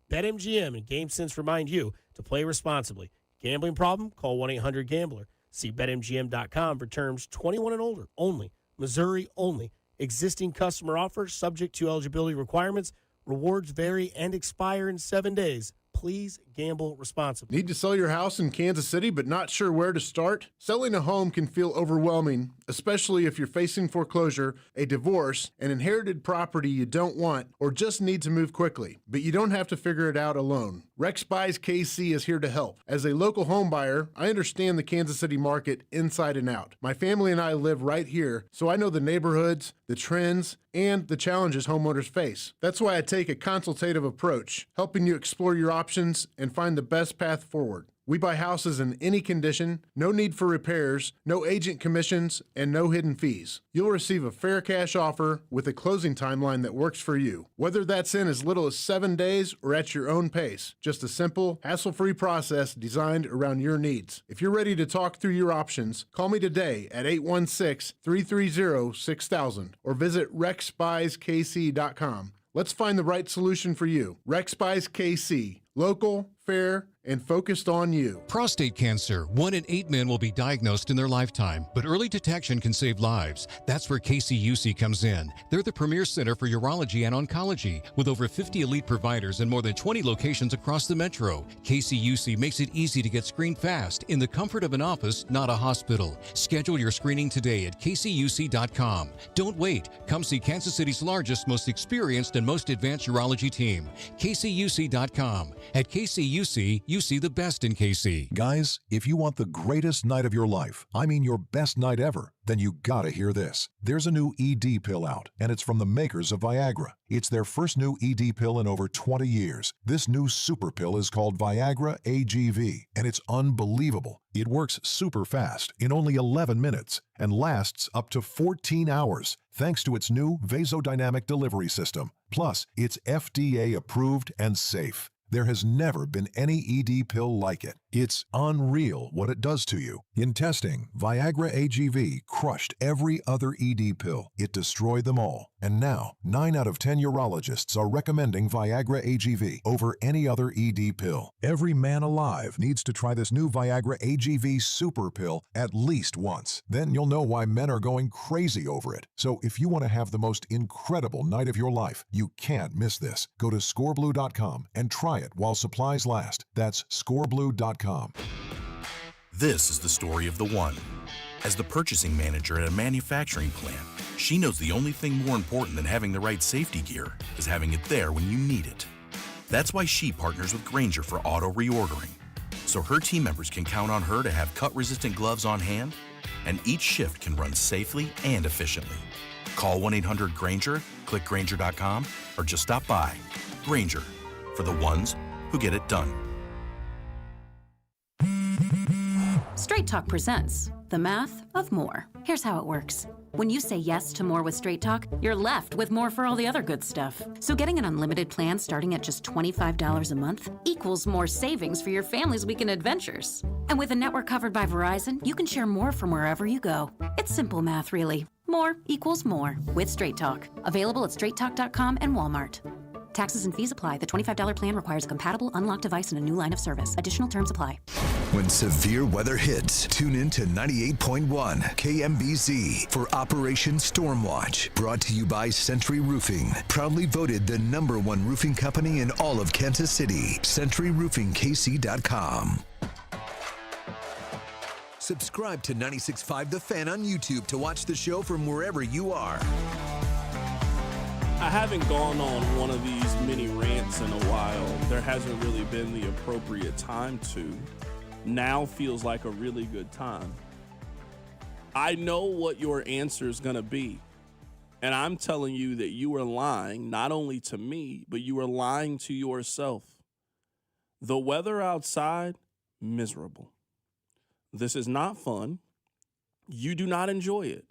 S25: BetMGM and GameSense remind you to play responsibly. Gambling problem? Call 1-800-GAMBLER. See BetMGM.com for terms. 21 and older only. Missouri only. Existing customer offer subject to eligibility requirements. Rewards vary and expire in 7 days. Please gamble responsibly.
S16: Need to sell your house in Kansas City but not sure where to start? Selling a home can feel overwhelming, especially if you're facing foreclosure, a divorce, an inherited property you don't want, or just need to move quickly. But you don't have to figure it out alone. Rex Buys KC is here to help. As a local home buyer, I understand the Kansas City market inside and out. My family and I live right here, so I know the neighborhoods, the trends, and the challenges homeowners face. That's why I take a consultative approach, helping you explore your options and find the best path forward. We buy houses in any condition, no need for repairs, no agent commissions, and no hidden fees. You'll receive a fair cash offer with a closing timeline that works for you. Whether that's in as little as 7 days or at your own pace, just a simple, hassle-free process designed around your needs. If you're ready to talk through your options, call me today at 816-330-6000 or visit rexbuyskc.com. Let's find the right solution for you. Rex Buys KC. Local, fair, and focused on you.
S26: Prostate cancer. 1 in 8 men will be diagnosed in their lifetime, but early detection can save lives. That's where KCUC comes in. They're the premier center for urology and oncology, with over 50 elite providers and more than 20 locations across the metro. KCUC makes it easy to get screened fast in the comfort of an office, not a hospital. Schedule your screening today at kcuc.com. Don't wait. Come see Kansas City's largest, most experienced, and most advanced urology team. kcuc.com. At KCUC, you see the best in KC.
S27: Guys, if you want the greatest night of your life, I mean your best night ever, then you gotta hear this. There's a new ED pill out, and it's from the makers of Viagra. It's their first new ED pill in over 20 years. This new super pill is called Viagra AGV, and it's unbelievable. It works super fast in only 11 minutes and lasts up to 14 hours, thanks to its new vasodynamic delivery system. Plus, it's FDA approved and safe. There has never been any ED pill like it. It's unreal what it does to you. In testing, Viagra AGV crushed every other ED pill. It destroyed them all. And now, 9 out of 10 urologists are recommending Viagra AGV over any other ED pill. Every man alive needs to try this new Viagra AGV super pill at least once. Then you'll know why men are going crazy over it. So if you want to have the most incredible night of your life, you can't miss this. Go to scoreblue.com and try it while supplies last. That's scoreblue.com.
S28: This is the story of the one. As the purchasing manager at a manufacturing plant, she knows the only thing more important than having the right safety gear is having it there when you need it. That's why she partners with Grainger for auto reordering, so her team members can count on her to have cut-resistant gloves on hand, and each shift can run safely and efficiently. Call 1-800-GRAINGER, click Grainger.com, or just stop by. Grainger, for the ones who get it done.
S9: Straight Talk presents the math of more. Here's how it works. When you say yes to more with Straight Talk, you're left with more for all the other good stuff. So getting an unlimited plan starting at just $25 a month equals more savings for your family's weekend adventures. And with a network covered by Verizon, you can share more from wherever you go. It's simple math, really. More equals more with Straight Talk. Available at straighttalk.com and Walmart. Taxes and fees apply. The $25 plan requires a compatible unlocked device and a new line of service. Additional terms apply.
S2: When severe weather hits, tune in to 98.1 KMBZ for Operation Stormwatch. Brought to you by Century Roofing. Proudly voted the #1 roofing company in all of Kansas City. CenturyRoofingKC.com. Subscribe to 96.5 The Fan on YouTube to watch the show from wherever you are.
S3: I haven't gone on one of these mini rants in a while. There hasn't really been the appropriate time to. Now feels like a really good time. I know what your answer is going to be. And I'm telling you that you are lying, not only to me, but you are lying to yourself. The weather outside, miserable. This is not fun. You do not enjoy it.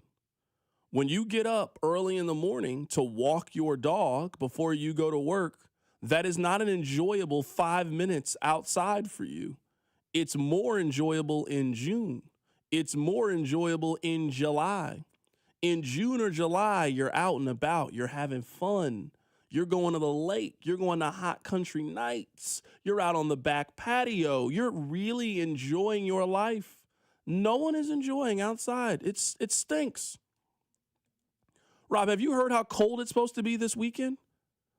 S3: When you get up early in the morning to walk your dog before you go to work, that is not an enjoyable 5 minutes outside for you. It's more enjoyable in June. It's more enjoyable in July. In June or July, you're out and about. You're having fun. You're going to the lake. You're going to hot country nights. You're out on the back patio. You're really enjoying your life. No one is enjoying outside. It stinks. Rob, have you heard how cold it's supposed to be this weekend?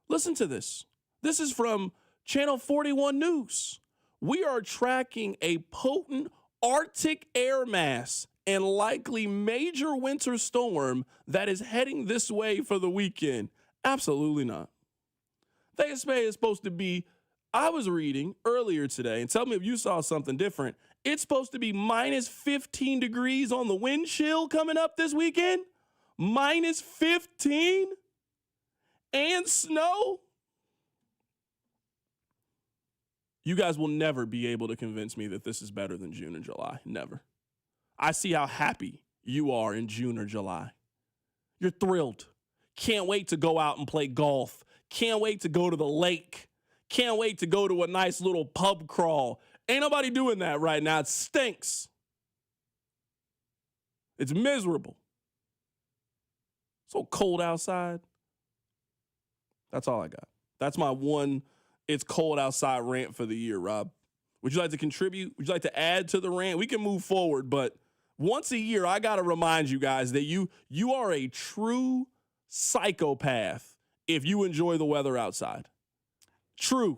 S3: Listen to this. This is from Channel 41 News. We are tracking a potent Arctic air mass and likely major winter storm that is heading this way for the weekend. Absolutely not. They say it's supposed to be, I was reading earlier today, and tell me if you saw something different. It's supposed to be minus 15 degrees on the wind chill coming up this weekend. Minus 15 and snow. You guys will never be able to convince me that this is better than June and July. Never. I see how happy you are in June or July. You're thrilled. Can't wait to go out and play golf. Can't wait to go to the lake. Can't wait to go to a nice little pub crawl. Ain't nobody doing that right now. It stinks. It's miserable. So cold outside. That's all I got. That's my one it's cold outside rant for the year, Rob. Would you like to contribute? Would you like to add to the rant? We can move forward, but once a year, I got to remind you guys that you are a true psychopath if you enjoy the weather outside. True.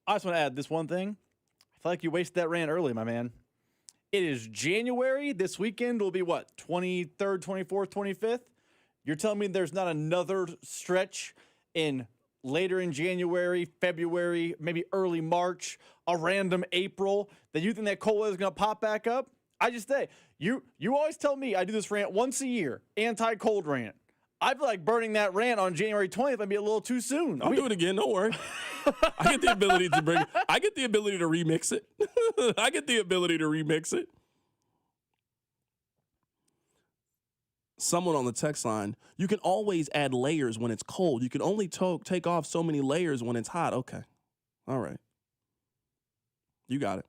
S10: I just want to add this one thing. I feel like you wasted that rant early, my man. It is January. This weekend will be what? 23rd, 24th, 25th? You're telling me there's not another stretch in later in January, February, maybe early March, a random April, that you think that cold weather is going to pop back up? I just say, you always tell me I do this rant once a year, anti-cold rant. I feel like burning that rant on January 20th might be a little too soon.
S3: I'll do it again. Don't worry. I get the ability to remix it. I get the ability to remix it. Someone on the text line, you can always add layers when it's cold. You can only take off so many layers when it's hot. Okay. All right. You got it.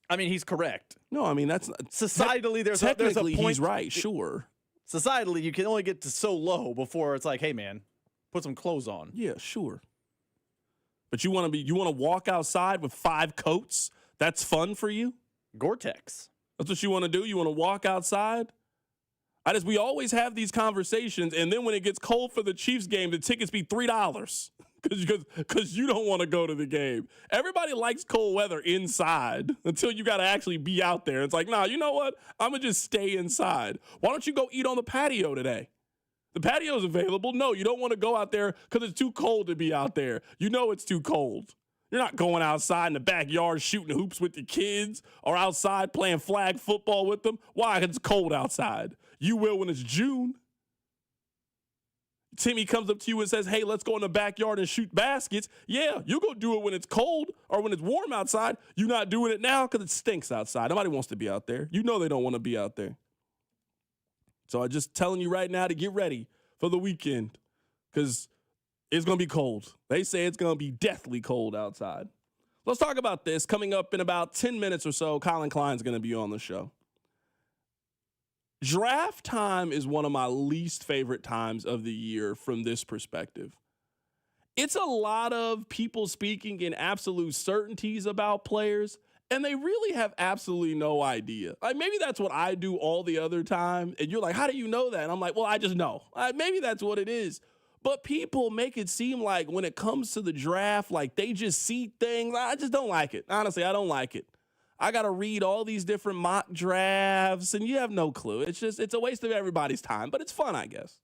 S10: I mean, he's correct.
S3: No, I mean, that's
S10: societally, there's a point.
S3: He's right, sure.
S10: Societally, you can only get to so low before it's like, hey, man, put some clothes on.
S3: Yeah, sure. But you want to walk outside with 5 coats? That's fun for you?
S10: Gore-Tex.
S3: That's what you want to do? You want to walk outside? We always have these conversations, and then when it gets cold for the Chiefs game, the tickets be $3 because you don't want to go to the game. Everybody likes cold weather inside until you got to actually be out there. It's like, nah, you know what? I'm going to just stay inside. Why don't you go eat on the patio today? The patio's available. No, you don't want to go out there because it's too cold to be out there. You know it's too cold. You're not going outside in the backyard shooting hoops with your kids or outside playing flag football with them. Why? Because it's cold outside. You will when it's June. Timmy comes up to you and says, hey, let's go in the backyard and shoot baskets. Yeah, you go do it when it's cold or when it's warm outside. You're not doing it now because it stinks outside. Nobody wants to be out there. You know they don't want to be out there. So I'm just telling you right now to get ready for the weekend because it's going to be cold. They say it's going to be deathly cold outside. Let's talk about this. Coming up in about 10 minutes or so, Colin Klein's going to be on the show. Draft time is one of my least favorite times of the year from this perspective. It's a lot of people speaking in absolute certainties about players, and they really have absolutely no idea. Like, maybe that's what I do all the other time, and you're like, how do you know that? And I'm like, well, I just know. Maybe that's what it is. But people make it seem like when it comes to the draft, like they just see things. I just don't like it. Honestly, I don't like it. I got to read all these different mock drafts, and you have no clue. It's a waste of everybody's time, but it's fun, I guess.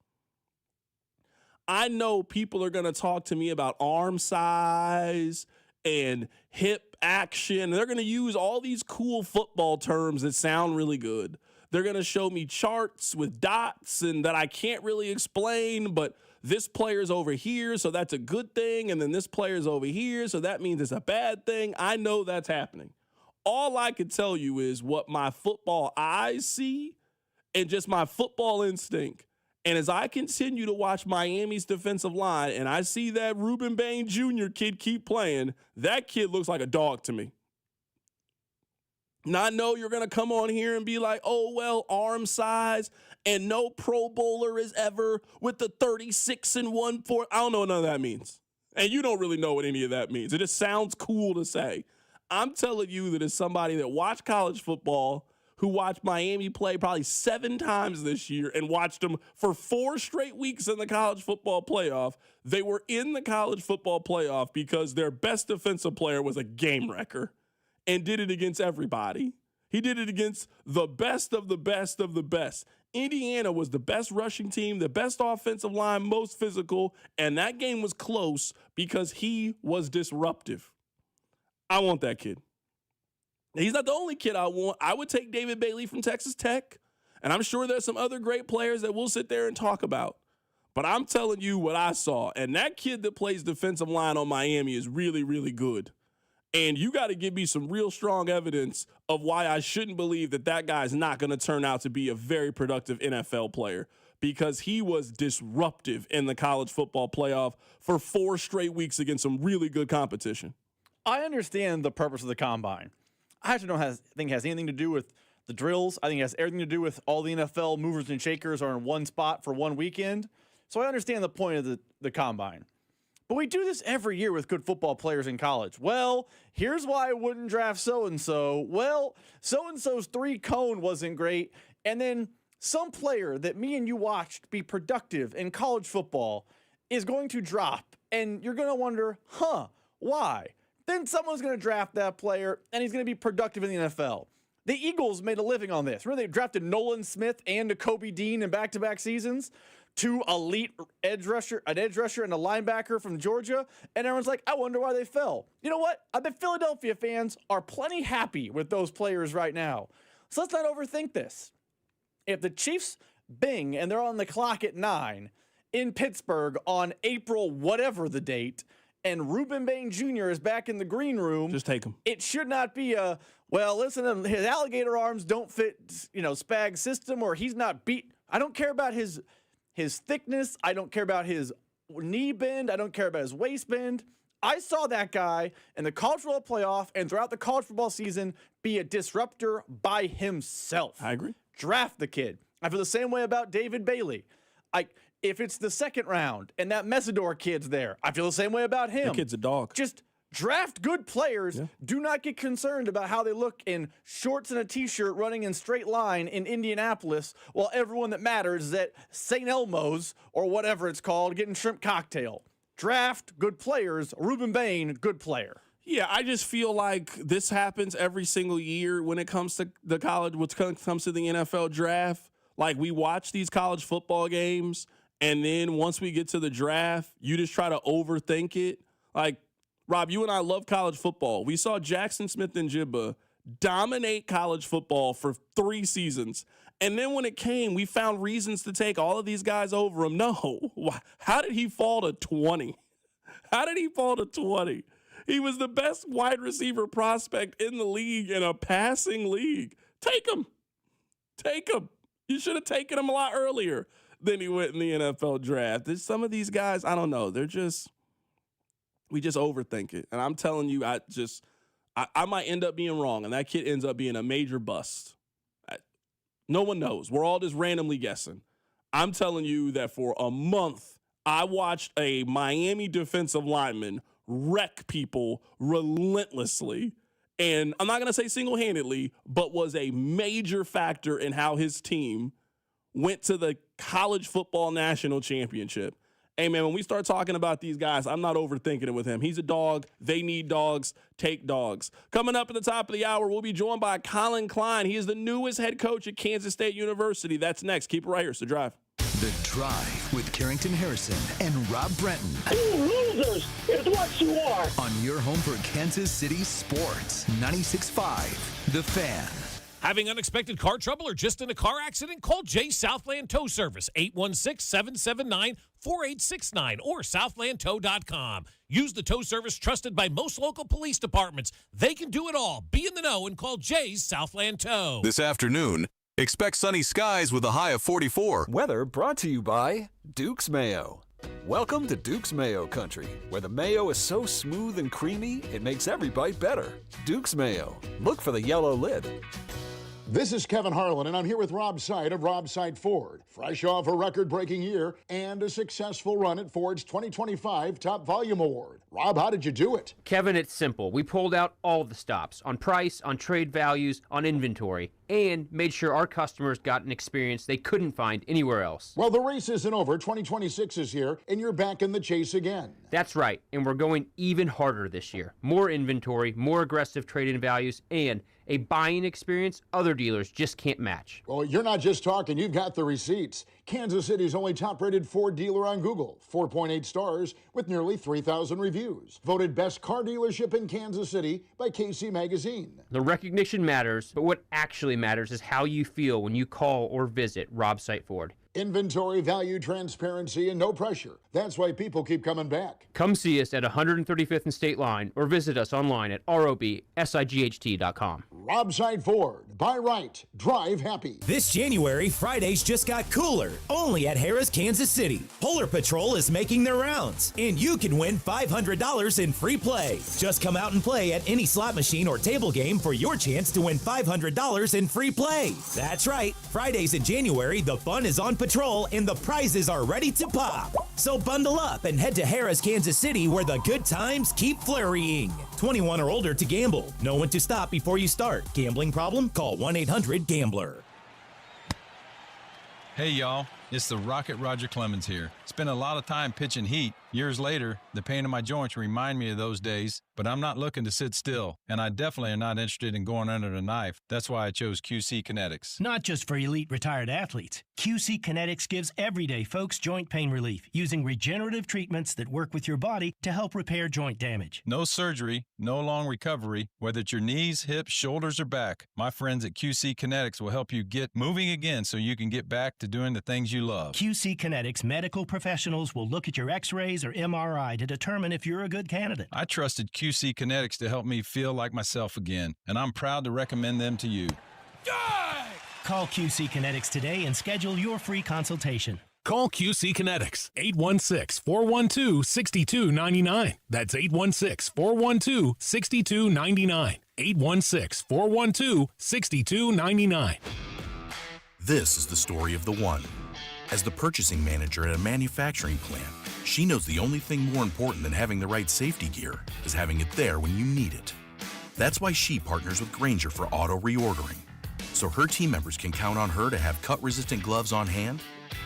S3: I know people are going to talk to me about arm size and hip action. They're going to use all these cool football terms that sound really good. They're going to show me charts with dots and that I can't really explain, but this player's over here, so that's a good thing, and then this player's over here, so that means it's a bad thing. I know that's happening. All I can tell you is what my football eyes see and just my football instinct. And as I continue to watch Miami's defensive line and I see that Ruben Bain Jr. kid keep playing, that kid looks like a dog to me. Now, I know you're going to come on here and be like, oh, well, arm size and no Pro Bowler is ever with the 36 and 1/4. I don't know what none of that means. And you don't really know what any of that means. It just sounds cool to say. I'm telling you that as somebody that watched college football, who watched Miami play probably 7 times this year and watched them for 4 straight weeks in the college football playoff, they were in the college football playoff because their best defensive player was a game wrecker and did it against everybody. He did it against the best of the best of the best. Indiana was the best rushing team, the best offensive line, most physical, and that game was close because he was disruptive. I want that kid. He's not the only kid I want. I would take David Bailey from Texas Tech, and I'm sure there's some other great players that we'll sit there and talk about. But I'm telling you what I saw, and that kid that plays defensive line on Miami is really, really good. And you got to give me some real strong evidence of why I shouldn't believe that that guy's not going to turn out to be a very productive NFL player, because he was disruptive in the college football playoff for 4 straight weeks against some really good competition.
S10: I understand the purpose of the combine. I actually don't think it has anything to do with the drills. I think it has everything to do with all the NFL movers and shakers are in one spot for one weekend. So I understand the point of the combine. But we do this every year with good football players in college. Well, here's why I wouldn't draft so-and-so. Well, so-and-so's 3-cone wasn't great. And then some player that me and you watched be productive in college football is going to drop. And you're going to wonder, why? Then someone's going to draft that player, and he's going to be productive in the NFL. The Eagles made a living on this. Remember, they drafted Nolan Smith and Kobe Dean in back-to-back seasons, 2 elite an edge rusher and a linebacker from Georgia, and everyone's like, I wonder why they fell. You know what? I bet Philadelphia fans are plenty happy with those players right now. So let's not overthink this. If the Chiefs bing and they're on the clock at 9 in Pittsburgh on April whatever the date, and Ruben Bain Jr. is back in the green room,
S3: just take him.
S10: It should not be a, well, listen, his alligator arms don't fit, Spag's system, or he's not beat. I don't care about his thickness. I don't care about his knee bend. I don't care about his waist bend. I saw that guy in the college football playoff and throughout the college football season be a disruptor by himself.
S3: I agree.
S10: Draft the kid. I feel the same way about David Bailey. If it's the 2nd round and that Mesidor kid's there, I feel the same way about him.
S3: The kid's a dog.
S10: Just draft good players. Yeah. Do not get concerned about how they look in shorts and a T-shirt running in straight line in Indianapolis while everyone that matters is at St. Elmo's or whatever it's called getting shrimp cocktail. Draft good players. Ruben Bain, good player.
S3: Yeah, I just feel like this happens every single year when it comes to the college, when it comes to the NFL draft. Like, we watch these college football games, and then once we get to the draft, you just try to overthink it. Like, Rob, you and I love college football. We saw Jackson Smith and Jibba dominate college football for 3 seasons. And then when it came, we found reasons to take all of these guys over him. No. How did he fall to 20? How did he fall to 20? He was the best wide receiver prospect in the league, in a passing league. Take him. Take him. You should have taken him a lot earlier than he went in the NFL draft. There's some of these guys, I don't know. We just overthink it. And I'm telling you, I might end up being wrong, and that kid ends up being a major bust. No one knows. We're all just randomly guessing. I'm telling you that for a month, I watched a Miami defensive lineman wreck people relentlessly. And I'm not going to say single-handedly, but was a major factor in how his team went to the college football national championship. Hey, man, when we start talking about these guys, I'm not overthinking it with him. He's a dog. They need dogs. Take dogs. Coming up at the top of the hour, we'll be joined by Colin Klein. He is the newest head coach at Kansas State University. That's next. Keep it right here. It's The Drive.
S2: The Drive with Carrington Harrison and Rob Brenton.
S11: You losers is what you are.
S2: On your home for Kansas City sports. 96.5 The Fan.
S12: Having unexpected car trouble or just in a car accident? Call Jay Southland Tow Service, 816-779-4869 or southlandtow.com. Use the tow service trusted by most local police departments. They can do it all. Be in the know and call Jay's Southland Tow.
S13: This afternoon, expect sunny skies with a high of 44.
S23: Weather brought to you by Duke's Mayo. Welcome to Duke's Mayo Country, where the mayo is so smooth and creamy, it makes every bite better. Duke's Mayo. Look for the yellow lid.
S15: This is Kevin Harlan, and I'm here with Rob Seid of Rob Seid Ford. Fresh off a record-breaking year and a successful run at Ford's 2025 Top Volume Award. Rob, how did you do it?
S17: Kevin, it's simple. We pulled out all the stops on price, on trade values, on inventory, and made sure our customers got an experience they couldn't find anywhere else.
S15: Well, the race isn't over. 2026 is here, and you're back in the chase again.
S17: That's right, and we're going even harder this year. More inventory, more aggressive trade-in values, and a buying experience other dealers just can't match.
S15: Well, you're not just talking, you've got the receipts. Kansas City's only top-rated Ford dealer on Google, 4.8 stars with nearly 3,000 reviews. Voted best car dealership in Kansas City by KC Magazine.
S17: The recognition matters, but what actually matters is how you feel when you call or visit Rob Seid Ford.
S15: Inventory, value, transparency, and no pressure. That's why people keep coming back.
S17: Come see us at 135th and State Line or visit us online at robsight.com.
S15: Rob Seid Ford. Buy right. Drive happy.
S18: This January, Fridays just got cooler. Only at Harrah's Kansas City. Polar Patrol is making their rounds, and you can win $500 in free play. Just come out and play at any slot machine or table game for your chance to win $500 in free play. That's right. Fridays in January, the fun is on Patrol, and the prizes are ready to pop. So bundle up and head to Harrah's Kansas City, where the good times keep flurrying. 21 or older to gamble. Know when to stop before you start. Gambling problem? Call 1-800-GAMBLER.
S19: Hey, y'all. It's the Rocket Roger Clemens here. Spent a lot of time pitching heat. Years later, the pain in my joints remind me of those days, but I'm not looking to sit still, and I definitely am not interested in going under the knife. That's why I chose QC Kinetics.
S20: Not just for elite retired athletes. QC Kinetics gives everyday folks joint pain relief using regenerative treatments that work with your body to help repair joint damage.
S19: No surgery, no long recovery, whether it's your knees, hips, shoulders, or back. My friends at QC Kinetics will help you get moving again so you can get back to doing the things you love.
S20: QC Kinetics medical professionals will look at your x-rays or MRI to determine if you're a good candidate.
S19: I trusted QC Kinetics to help me feel like myself again, and I'm proud to recommend them to you.
S20: Call QC Kinetics today and schedule your free consultation.
S29: Call QC Kinetics, 816-412-6299. That's 816-412-6299. 816-412-6299.
S28: This is the story of the one. As the purchasing manager at a manufacturing plant, she knows the only thing more important than having the right safety gear is having it there when you need it. That's why she partners with Grainger for auto reordering, so her team members can count on her to have cut-resistant gloves on hand,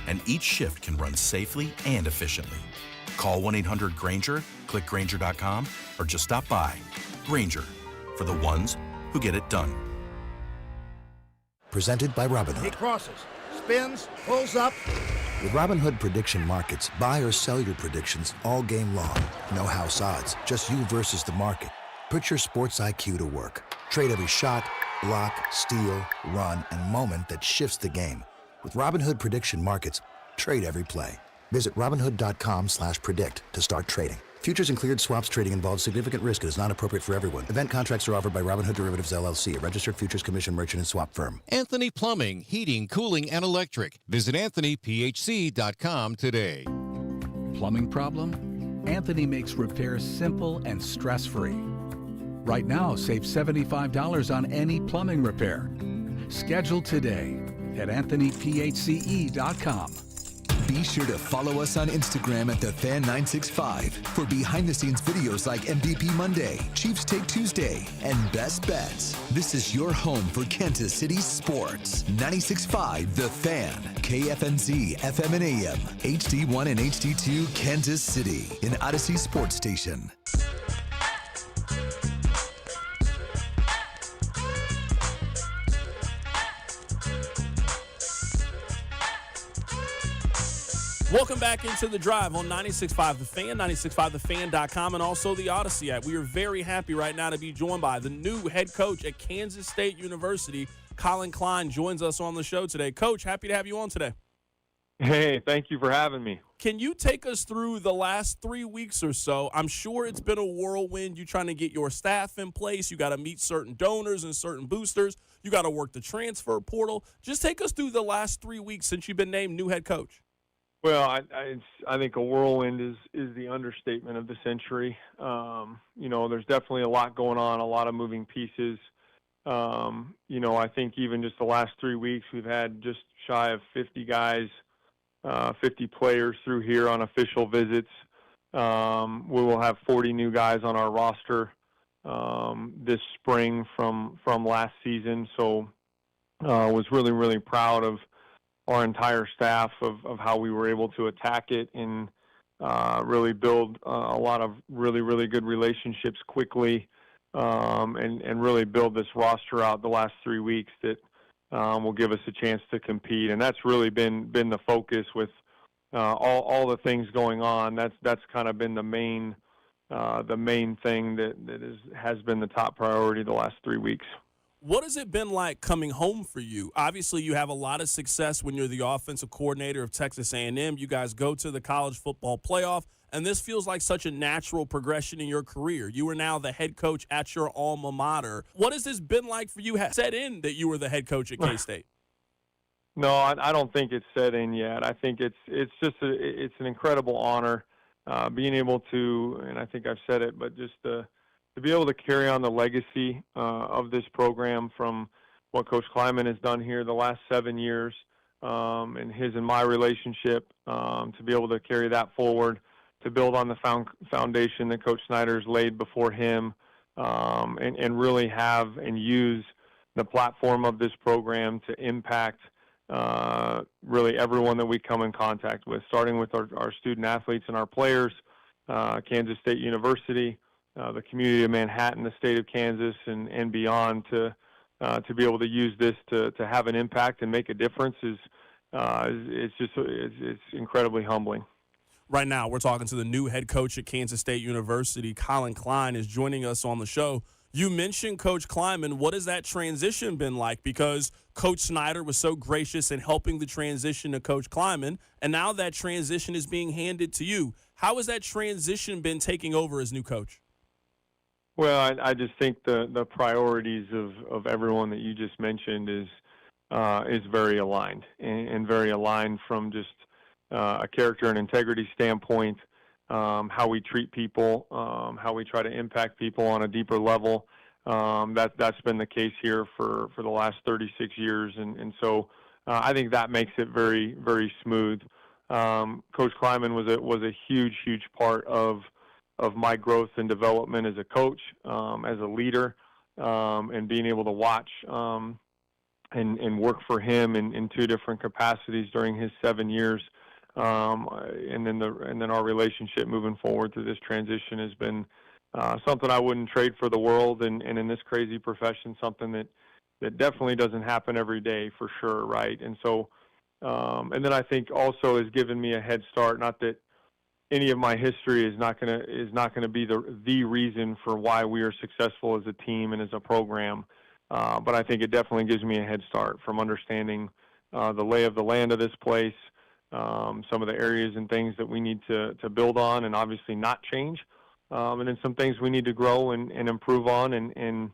S28: and each shift can run safely and efficiently. Call 1-800-GRAINGER, click Grainger.com, or just stop by. Grainger, for the ones who get it done.
S30: Presented by Robinhood.
S31: He crosses, spins, pulls up.
S30: With Robinhood Prediction Markets, buy or sell your predictions all game long. No house odds, just you versus the market. Put your sports IQ to work. Trade every shot, block, steal, run, and moment that shifts the game. With Robinhood Prediction Markets, trade every play. Visit Robinhood.com/predict to start trading. Futures and cleared swaps trading involves significant risk and is not appropriate for everyone. Event contracts are offered by Robinhood Derivatives LLC, a registered futures commission merchant and swap firm.
S26: Anthony Plumbing, Heating, Cooling, and Electric. Visit AnthonyPHC.com today.
S1: Plumbing problem? Anthony makes repairs simple and stress-free. Right now, save $75 on any plumbing repair. Schedule today at AnthonyPHCE.com.
S2: Be sure to follow us on Instagram at TheFan965 for behind-the-scenes videos like MVP Monday, Chiefs Take Tuesday, and Best Bets. This is your home for Kansas City sports. 96.5 The Fan, KFNZ, FM and AM, HD1 and HD2, Kansas City, an Odyssey sports station.
S3: Welcome back into the drive on 96.5 The Fan, 96.5thefan.com, and also the Odyssey app. We are very happy right now to be joined by the new head coach at Kansas State University. Colin Klein joins us on the show today. Coach, happy to have you on today.
S4: Hey, thank you for having me.
S3: Can you take us through the last 3 weeks or so? I'm sure it's been a whirlwind. You're trying to get your staff in place. You got to meet certain donors and certain boosters. You got to work the transfer portal. Just take us through the last 3 weeks since you've been named new head coach.
S4: Well, I think a whirlwind is the understatement of the century. There's definitely a lot going on, a lot of moving pieces. I think even just the last 3 weeks, we've had just shy of 50 guys, 50 players through here on official visits. We will have 40 new guys on our roster this spring from last season. So I was really, really proud of our entire staff of how we were able to attack it and really build a lot of really, really good relationships quickly and really build this roster out the last 3 weeks that will give us a chance to compete. And that's really been the focus with all the things going on. That's kind of been the main thing that has been the top priority the last 3 weeks.
S3: What has it been like coming home for you? Obviously, you have a lot of success when you're the offensive coordinator of Texas A&M. You guys go to the college football playoff, and this feels like such a natural progression in your career. You are now the head coach at your alma mater. What has this been like for you? Set in that you were the head coach at K-State.
S4: No, I don't think it's set in yet. I think it's just it's an incredible honor being able to, and I think I've said it, but just to be able to carry on the legacy of this program from what Coach Kleiman has done here the last 7 years and his and my relationship, to be able to carry that forward, to build on the foundation that Coach Snyder's laid before him, and really have and use the platform of this program to impact really everyone that we come in contact with, starting with our student athletes and our players, Kansas State University, the community of Manhattan, the state of Kansas, and beyond, to be able to use this to have an impact and make a difference it's incredibly humbling.
S3: Right now, we're talking to the new head coach at Kansas State University. Colin Klein is joining us on the show. You mentioned Coach Kleiman. What has that transition been like? Because Coach Snyder was so gracious in helping the transition to Coach Kleiman, and now that transition is being handed to you. How has that transition been taking over as new coach?
S4: Well, I just think the priorities of everyone that you just mentioned is very aligned and very aligned from just a character and integrity standpoint, how we treat people, how we try to impact people on a deeper level. That's been the case here for the last 36 years, and so I think that makes it very, very smooth. Coach Kleiman was a huge part of my growth and development as a coach, as a leader, and being able to watch and work for him in two different capacities during his 7 years, and then our relationship moving forward through this transition has been something I wouldn't trade for the world, and in this crazy profession, something that definitely doesn't happen every day for sure, right? And so, and then I think also has given me a head start. Not that any of my history is not gonna be the reason for why we are successful as a team and as a program. but I think it definitely gives me a head start from understanding the lay of the land of this place, some of the areas and things that we need to build on and obviously not change, and then some things we need to grow and improve on and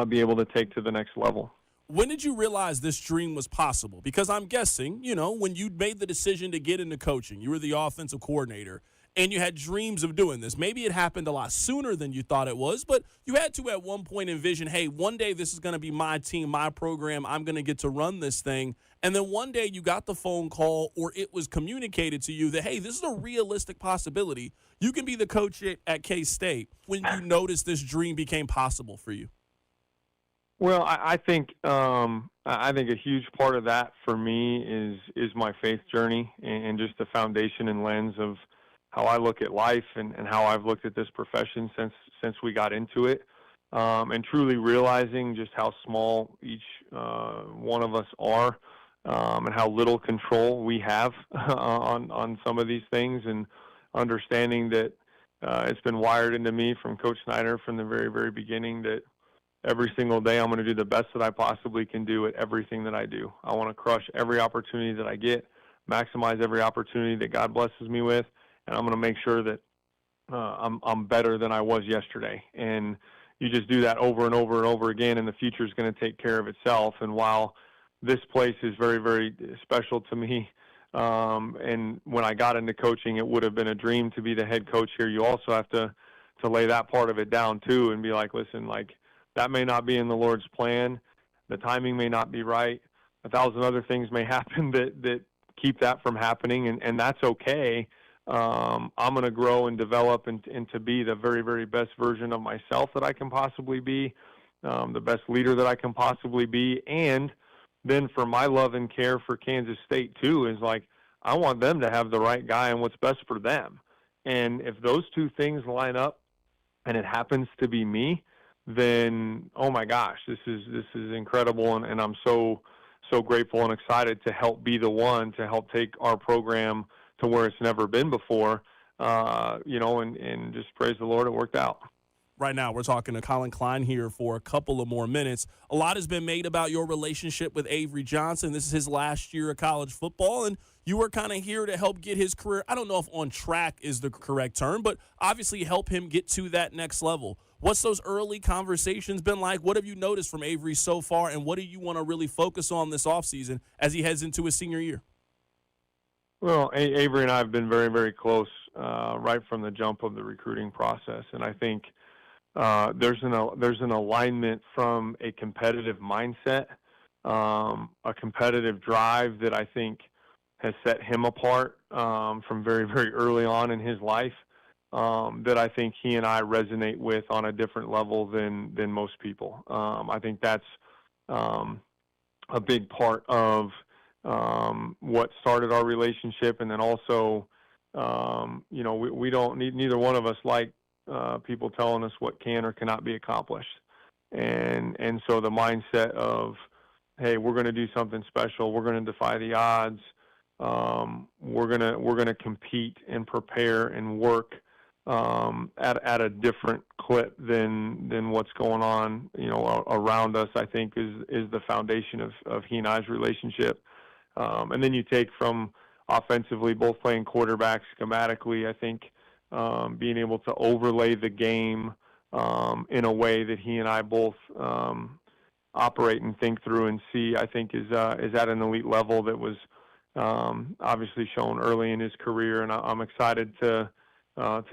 S4: be able to take to the next level.
S3: When did you realize this dream was possible? Because I'm guessing, when you made the decision to get into coaching, you were the offensive coordinator, and you had dreams of doing this. Maybe it happened a lot sooner than you thought it was, but you had to at one point envision, hey, one day this is going to be my team, my program. I'm going to get to run this thing. And then one day you got the phone call or it was communicated to you that, hey, this is a realistic possibility. You can be the coach at K-State. When you noticed this dream became possible for you?
S4: Well, I think a huge part of that for me is my faith journey and just the foundation and lens of how I look at life and how I've looked at this profession since we got into it, and truly realizing just how small each one of us are, and how little control we have on some of these things, and understanding that it's been wired into me from Coach Snyder from the very, very beginning that every single day I'm going to do the best that I possibly can do at everything that I do. I want to crush every opportunity that I get, maximize every opportunity that God blesses me with, and I'm going to make sure that I'm better than I was yesterday. And you just do that over and over and over again, and the future is going to take care of itself. And while this place is very, very special to me, and when I got into coaching, it would have been a dream to be the head coach here. You also have to lay that part of it down too and be like, listen, like, that may not be in the Lord's plan. The timing may not be right. 1,000 other things may happen that keep that from happening, and that's okay. I'm going to grow and develop and to be the very, very best version of myself that I can possibly be, the best leader that I can possibly be. And then for my love and care for Kansas State, too, is like I want them to have the right guy and what's best for them. And if those two things line up and it happens to be me, then, oh my gosh, this is incredible, and I'm so grateful and excited to help be the one to help take our program to where it's never been before, and just praise the Lord, it worked out.
S3: Right now, we're talking to Colin Klein here for a couple of more minutes. A lot has been made about your relationship with Avery Johnson. This is his last year of college football, and you were kind of here to help get his career, I don't know if on track is the correct term, but obviously help him get to that next level. What's those early conversations been like? What have you noticed from Avery so far, and what do you want to really focus on this offseason as he heads into his senior year?
S4: Well, Avery and I have been very, very close right from the jump of the recruiting process, and I think there's an alignment from a competitive mindset, a competitive drive that I think has set him apart from very, very early on in his life. That I think he and I resonate with on a different level than most people. I think that's a big part of what started our relationship, and then also, we don't need, neither one of us like people telling us what can or cannot be accomplished, and so the mindset of, hey, we're going to do something special, we're going to defy the odds, we're gonna compete and prepare and work at a different clip than what's going on, around us, I think is the foundation of he and I's relationship. And then you take from offensively, both playing quarterback schematically, I think being able to overlay the game in a way that he and I both operate and think through and see, I think is at an elite level that was obviously shown early in his career, and I'm excited to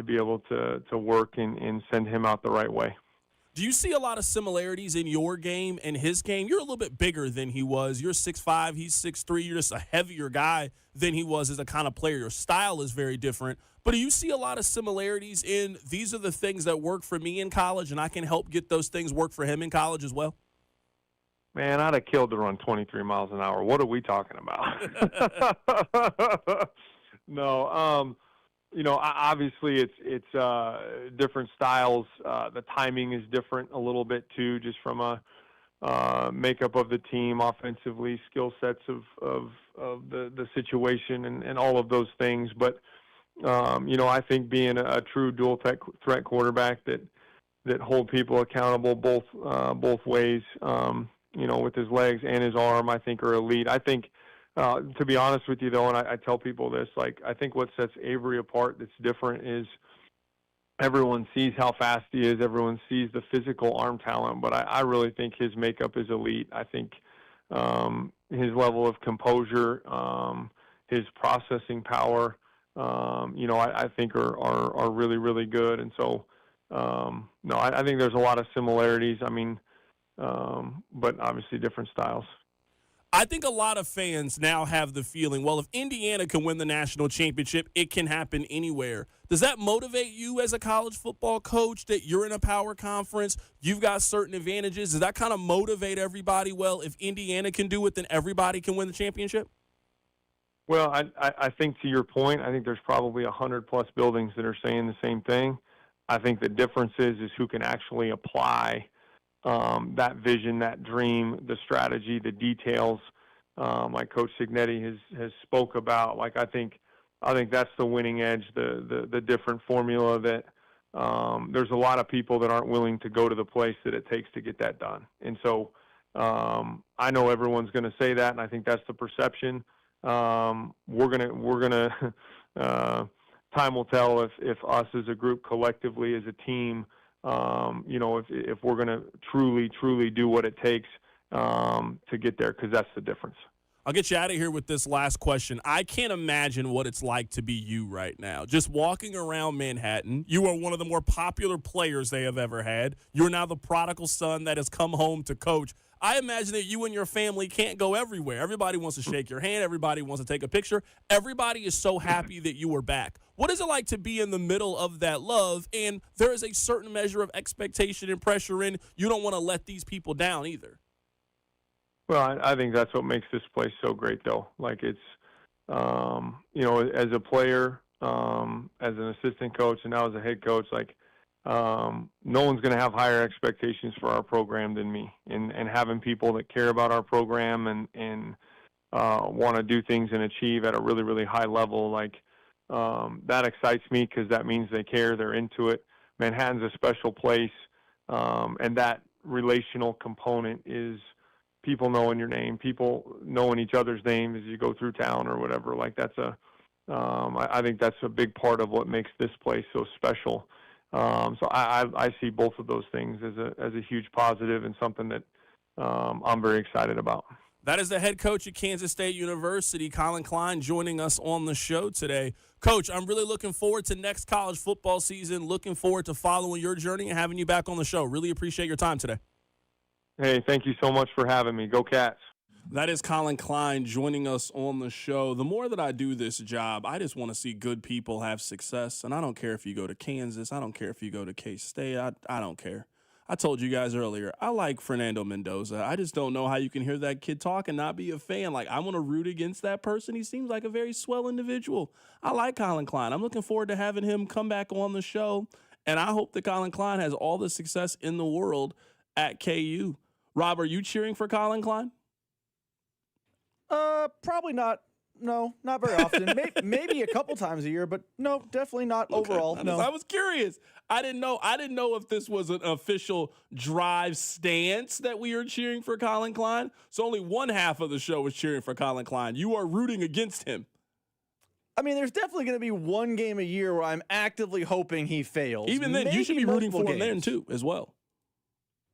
S4: be able to work and send him out the right way.
S3: Do you see a lot of similarities in your game and his game? You're a little bit bigger than he was. You're 6'5", he's 6'3". You're just a heavier guy than he was as a kind of player. Your style is very different. But do you see a lot of similarities in these are the things that work for me in college, and I can help get those things work for him in college as well?
S4: Man, I'd have killed to run 23 miles an hour. What are we talking about? No, obviously it's different styles. The timing is different a little bit too, just from a makeup of the team, offensively, skill sets of the situation and all of those things. But I think being a true dual threat quarterback that that hold people accountable both ways. With his legs and his arm, I think are elite. I think, to be honest with you, though, and I tell people this, like, I think what sets Avery apart that's different is everyone sees how fast he is. Everyone sees the physical arm talent, but I really think his makeup is elite. I think his level of composure, his processing power, I think are really, really good. And so, I think there's a lot of similarities. I mean, but obviously different styles.
S3: I think a lot of fans now have the feeling, well, if Indiana can win the national championship, it can happen anywhere. Does that motivate you as a college football coach that you're in a power conference, you've got certain advantages? Does that kind of motivate everybody? Well, if Indiana can do it, then everybody can win the championship?
S4: Well, I think to your point, I think there's probably 100-plus buildings that are saying the same thing. I think the difference is who can actually apply that vision, that dream, the strategy, the details, like Coach Cignetti has spoke about. Like I think that's the winning edge, the different formula that there's a lot of people that aren't willing to go to the place that it takes to get that done. And so I know everyone's going to say that, and I think that's the perception. We're gonna time will tell if us as a group collectively as a team. If we're going to truly do what it takes to get there, because that's the difference.
S3: I'll get you out of here with this last question. I can't imagine what it's like to be you right now. Just walking around Manhattan, you are one of the more popular players they have ever had. You're now the prodigal son that has come home to coach. I imagine that you and your family can't go everywhere. Everybody wants to shake your hand. Everybody wants to take a picture. Everybody is so happy that you are back. What is it like to be in the middle of that love? And there is a certain measure of expectation and pressure in. You don't want to let these people down either.
S4: Well, I think that's what makes this place so great, though. Like it's, as a player, as an assistant coach, and now as a head coach, like, no one's going to have higher expectations for our program than me, and having people that care about our program and want to do things and achieve at a really, really high level, like that excites me because that means they care, they're into it. Manhattan's a special place, and that relational component is people knowing your name, people knowing each other's name as you go through town or whatever. Like that's I think that's a big part of what makes this place so special. So I see both of those things as a huge positive and something that I'm very excited about.
S3: That is the head coach at Kansas State University, Colin Klein, joining us on the show today. Coach, I'm really looking forward to next college football season, looking forward to following your journey and having you back on the show. Really appreciate your time today.
S4: Hey, thank you so much for having me. Go Cats.
S3: That is Colin Klein joining us on the show. The more that I do this job, I just want to see good people have success. And I don't care if you go to Kansas. I don't care if you go to K-State. I don't care. I told you guys earlier, I like Fernando Mendoza. I just don't know how you can hear that kid talk and not be a fan. Like, I want to root against that person. He seems like a very swell individual. I like Colin Klein. I'm looking forward to having him come back on the show. And I hope that Colin Klein has all the success in the world at KU. Rob, are you cheering for Colin Klein?
S10: Probably not. No, not very often. Maybe a couple times a year, but no, definitely not overall. No.
S3: I was curious. I didn't know if this was an official Drive stance that we are cheering for Colin Klein. So only one half of the show is cheering for Colin Klein. You are rooting against him.
S10: I mean, there's definitely going to be one game a year where I'm actively hoping he fails.
S3: Even then, you should be rooting for him then too, as well.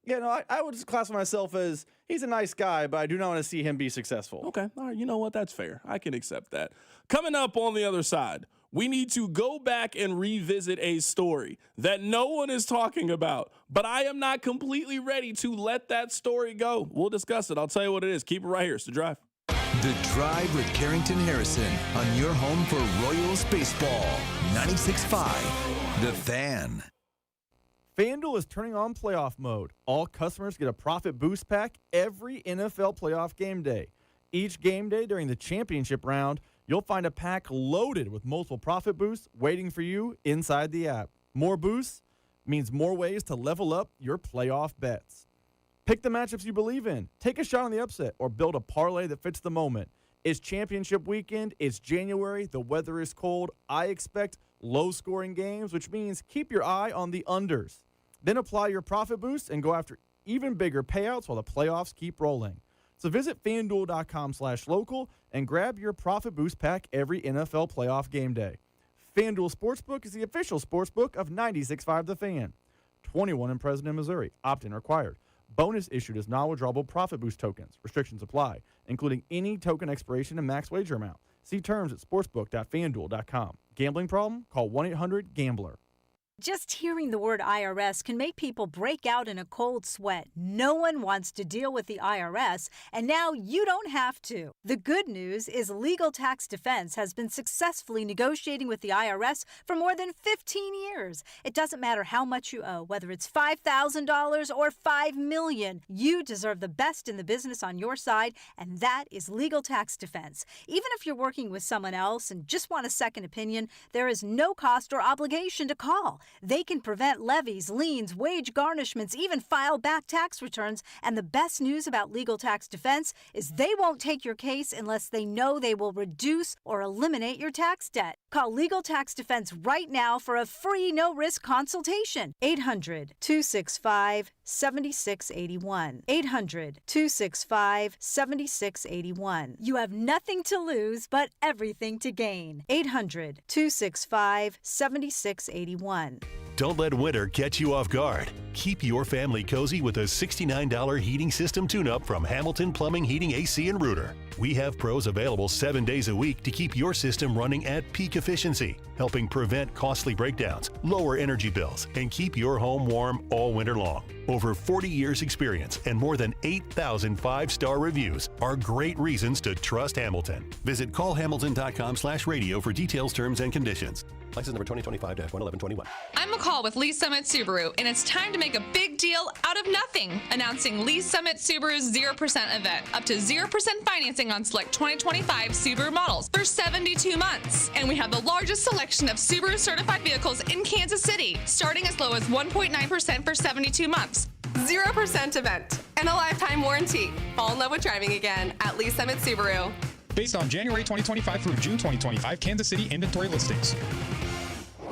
S10: Yeah, no, I would just classify myself as he's a nice guy, but I do not want to see him be successful.
S3: Okay, all right, you know what? That's fair. I can accept that. Coming up on the other side, we need to go back and revisit a story that no one is talking about, but I am not completely ready to let that story go. We'll discuss it. I'll tell you what it is. Keep it right here. It's The Drive.
S2: The Drive with Carrington Harrison on your home for Royals baseball. 96.5, The Fan.
S10: FanDuel is turning on playoff mode. All customers get a profit boost pack every NFL playoff game day. Each game day during the championship round, you'll find a pack loaded with multiple profit boosts waiting for you inside the app. More boosts means more ways to level up your playoff bets. Pick the matchups you believe in, take a shot on the upset, or build a parlay that fits the moment. It's championship weekend. It's January. The weather is cold. I expect low-scoring games, which means keep your eye on the unders. Then apply your profit boost and go after even bigger payouts while the playoffs keep rolling. So visit FanDuel.com/local and grab your profit boost pack every NFL playoff game day. FanDuel Sportsbook is the official sportsbook of 96.5 The Fan. 21 and present in Missouri. Opt-in required. Bonus issued as non-withdrawable profit boost tokens. Restrictions apply, including any token expiration and max wager amount. See terms at sportsbook.fanduel.com. Gambling problem? Call 1-800-GAMBLER.
S5: Just hearing the word IRS can make people break out in a cold sweat. No one wants to deal with the IRS, and now you don't have to. The good news is Legal Tax Defense has been successfully negotiating with the IRS for more than 15 years. It doesn't matter how much you owe, whether it's $5,000 or $5 million. You deserve the best in the business on your side, and that is Legal Tax Defense. Even if you're working with someone else and just want a second opinion, there is no cost or obligation to call. They can prevent levies, liens, wage garnishments, even file back tax returns. And the best news about Legal Tax Defense is they won't take your case unless they know they will reduce or eliminate your tax debt. Call Legal Tax Defense right now for a free, no-risk consultation. 800-265-7681. 800-265-7681. You have nothing to lose but everything to gain. 800-265-7681.
S6: Don't let winter catch you off guard. Keep your family cozy with a $69 heating system tune-up from Hamilton Plumbing, Heating, AC, and Rooter. We have pros available 7 days a week to keep your system running at peak efficiency, helping prevent costly breakdowns, lower energy bills, and keep your home warm all winter long. Over 40 years experience and more than 8,000 5-star reviews are great reasons to trust Hamilton. Visit callhamilton.com/radio for details, terms, and conditions. License number 2025-11121.
S7: I'm McCall with Lee Summit Subaru, and it's time to make a big deal out of nothing. Announcing Lee Summit Subaru's 0% event. Up to 0% financing on select 2025 Subaru models for 72 months. And we have the largest selection of Subaru certified vehicles in Kansas City, starting as low as 1.9% for 72 months.
S8: 0% event and a lifetime warranty. Fall in love with driving again at Lee Summit Subaru.
S14: Based on January 2025 through June 2025 Kansas City inventory listings.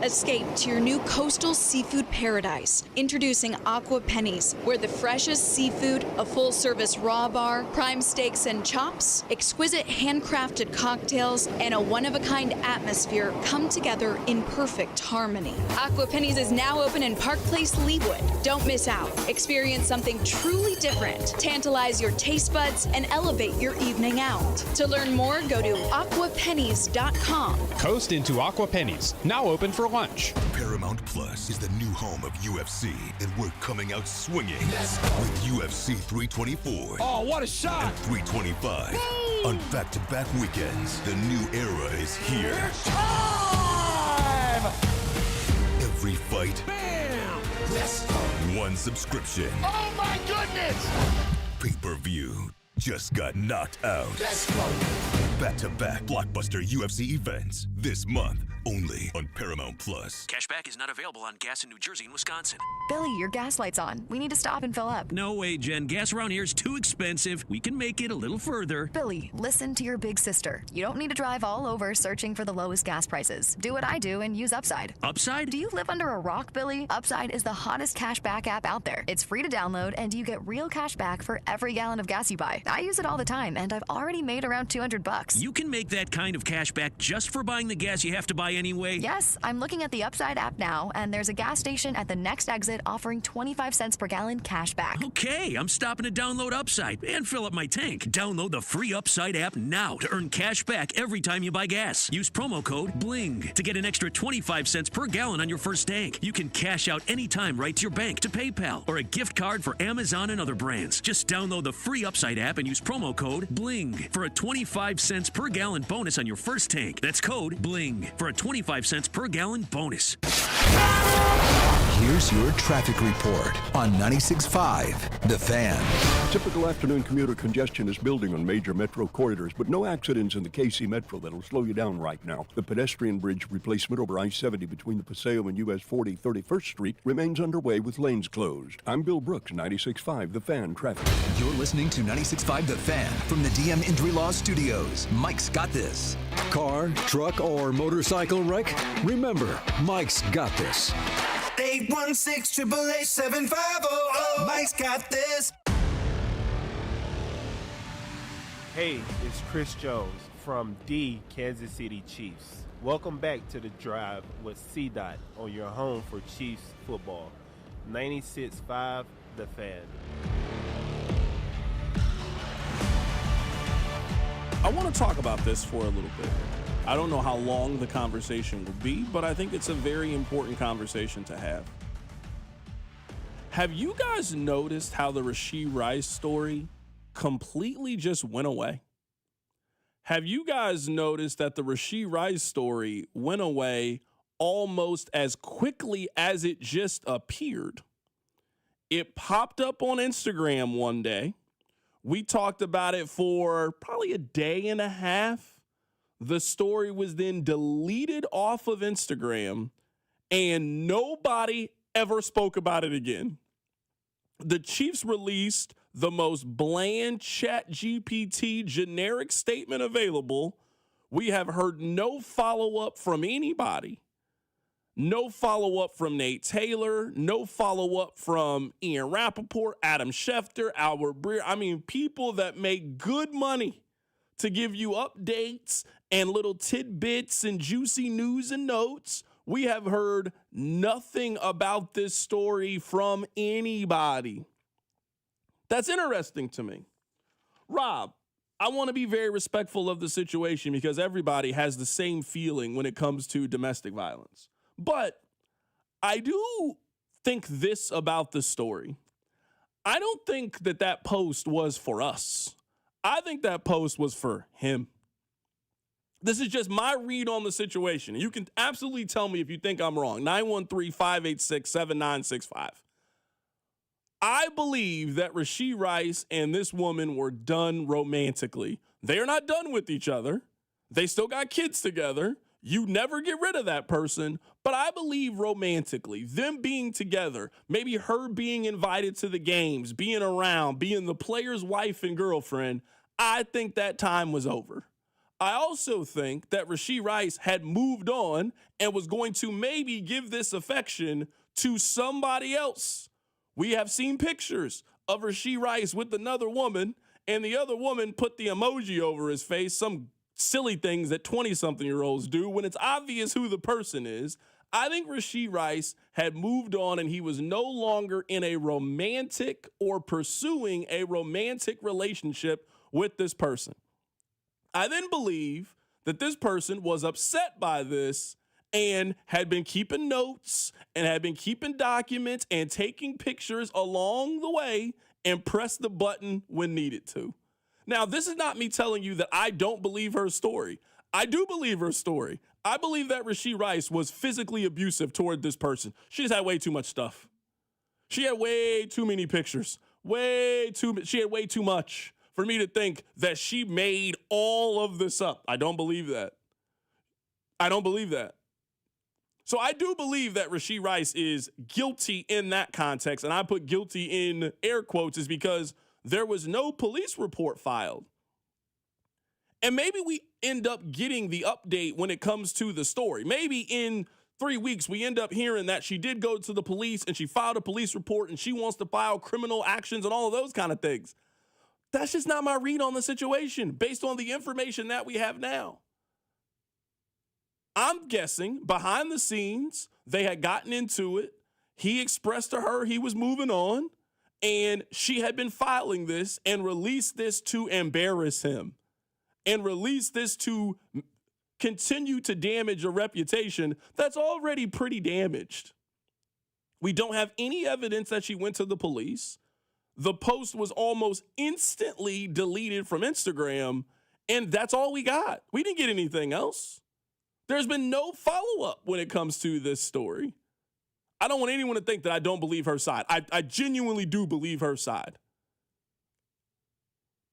S16: Escape to your new coastal seafood paradise. Introducing Aqua Pennies, where the freshest seafood, a full-service raw bar, prime steaks and chops, exquisite handcrafted cocktails, and a one-of-a-kind atmosphere come together in perfect harmony. Aqua Pennies is now open in Park Place, Leawood. Don't miss out. Experience something truly different. Tantalize your taste buds and elevate your evening out. To learn more, go to aquapennies.com.
S14: Coast into Aqua Pennies, now open for lunch.
S21: Paramount Plus is the new home of UFC, and we're coming out swinging with UFC 324.
S22: Oh, what a shot!
S21: And 325 on back-to-back weekends. The new era is here.
S22: It's time!
S21: Every fight.
S22: Bam! Let's go.
S21: One subscription.
S22: Oh my goodness!
S21: Pay-per-view just got knocked out.
S22: Let's go.
S21: Back-to-back blockbuster UFC events this month. Only on Paramount Plus.
S24: Cashback is not available on gas in New Jersey and Wisconsin.
S25: Billy, your gas light's on. We need to stop and fill up.
S24: No way, Jen. Gas around here is too expensive. We can make it a little further.
S25: Billy, listen to your big sister. You don't need to drive all over searching for the lowest gas prices. Do what I do and use Upside.
S24: Upside?
S25: Do you live under a rock, Billy? Upside is the hottest cashback app out there. It's free to download, and you get real cash back for every gallon of gas you buy. I use it all the time, and I've already made around $200.
S24: You can make that kind of cash back just for buying the gas you have to buy anyway?
S25: Yes. I'm looking at the Upside app now, and there's a gas station at the next exit offering 25 cents per gallon cash back.
S24: Okay, I'm stopping to download Upside and fill up my tank. Download the free Upside app now to earn cash back every time you buy gas. Use promo code BLING to get an extra 25 cents per gallon on your first tank. You can cash out anytime right to your bank, to PayPal, or a gift card for Amazon and other brands. Just download the free Upside app and use promo code BLING for a 25 cents per gallon bonus on your first tank. That's code BLING for a 25 cents per gallon bonus.
S2: Here's your traffic report on 96.5 The Fan.
S27: Typical afternoon commuter congestion is building on major metro corridors, but no accidents in the KC Metro that'll slow you down right now. The pedestrian bridge replacement over I-70 between the Paseo and US 40 31st Street remains underway with lanes closed. I'm Bill Brooks, 96.5 The Fan Traffic.
S2: You're listening to 96.5 The Fan from the DM Injury Law Studios. Mike's got this.
S32: Car, truck, or motorcycle wreck? Remember, Mike's got this.
S22: 816-888-7500. Mike's got this.
S9: Hey, it's Chris Jones from the Kansas City Chiefs. Welcome back to The Drive with C-Dot on your home for Chiefs football. 96.5 The Fan.
S3: I want to talk about this for a little bit. I don't know how long the conversation will be, but I think it's a very important conversation to have. Have you guys noticed how the Rasheed Rice story completely just went away? Have you guys noticed that the Rasheed Rice story went away almost as quickly as it just appeared? It popped up on Instagram one day. We talked about it for probably a day and a half. The story was then deleted off of Instagram, and nobody ever spoke about it again. The Chiefs released the most bland ChatGPT generic statement available. We have heard no follow-up from anybody. No follow-up from Nate Taylor. No follow-up from Ian Rappaport, Adam Schefter, Albert Breer. I mean, people that make good money to give you updates and little tidbits and juicy news and notes. We have heard nothing about this story from anybody. That's interesting to me. Rob, I want to be very respectful of the situation because everybody has the same feeling when it comes to domestic violence. But I do think this about the story. I don't think that post was for us. I think that post was for him. This is just my read on the situation. You can absolutely tell me if you think I'm wrong. 913-586-7965. I believe that Rasheed Rice and this woman were done romantically. They are not done with each other. They still got kids together. You never get rid of that person. But I believe romantically, them being together, maybe her being invited to the games, being around, being the player's wife and girlfriend, I think that time was over. I also think that Rasheed Rice had moved on and was going to maybe give this affection to somebody else. We have seen pictures of Rasheed Rice with another woman, and the other woman put the emoji over his face, some silly things that 20-something-year-olds do when it's obvious who the person is. I think Rasheed Rice had moved on and he was no longer in a romantic or pursuing a romantic relationship with this person. I then believe that this person was upset by this and had been keeping notes and had been keeping documents and taking pictures along the way and pressed the button when needed to. Now, this is not me telling you that I don't believe her story. I do believe her story. I believe that Rasheed Rice was physically abusive toward this person. She just had way too much stuff. She had way too many pictures. She had way too much for me to think that she made all of this up. I don't believe that. I don't believe that. So I do believe that Rasheed Rice is guilty in that context, and I put guilty in air quotes is because there was no police report filed. And maybe we end up getting the update when it comes to the story. Maybe in 3 weeks, we end up hearing that she did go to the police and she filed a police report and she wants to file criminal actions and all of those kind of things. That's just not my read on the situation based on the information that we have now. I'm guessing behind the scenes, they had gotten into it. He expressed to her he was moving on, and she had been filing this and released this to embarrass him and released this to continue to damage a reputation that's already pretty damaged. We don't have any evidence that she went to the police. The post was almost instantly deleted from Instagram, and that's all we got. We didn't get anything else. There's been no follow-up when it comes to this story. I don't want anyone to think that I don't believe her side. I genuinely do believe her side.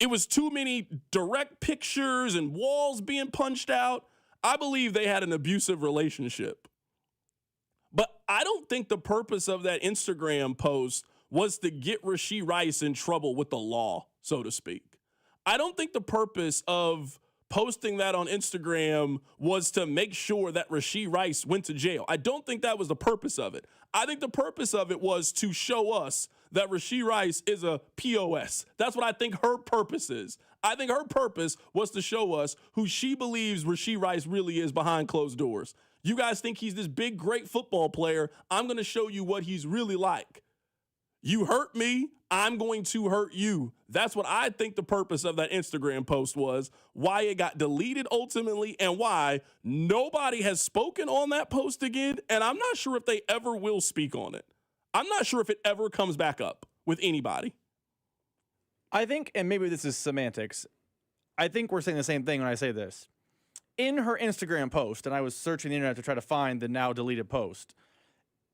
S3: It was too many direct pictures and walls being punched out. I believe they had an abusive relationship. But I don't think the purpose of that Instagram post was to get Rasheed Rice in trouble with the law, so to speak. I don't think the purpose of posting that on Instagram was to make sure that Rasheed Rice went to jail. I don't think that was the purpose of it. I think the purpose of it was to show us that Rasheed Rice is a POS. That's what I think her purpose is. I think her purpose was to show us who she believes Rasheed Rice really is behind closed doors. You guys think he's this big, great football player. I'm going to show you what he's really like. You hurt me, I'm going to hurt you. That's what I think the purpose of that Instagram post was, why it got deleted ultimately, and why nobody has spoken on that post again, and I'm not sure if they ever will speak on it. I'm not sure if it ever comes back up with anybody.
S10: I think, and maybe this is semantics, I think we're saying the same thing when I say this. In her Instagram post, and I was searching the internet to try to find the now deleted post,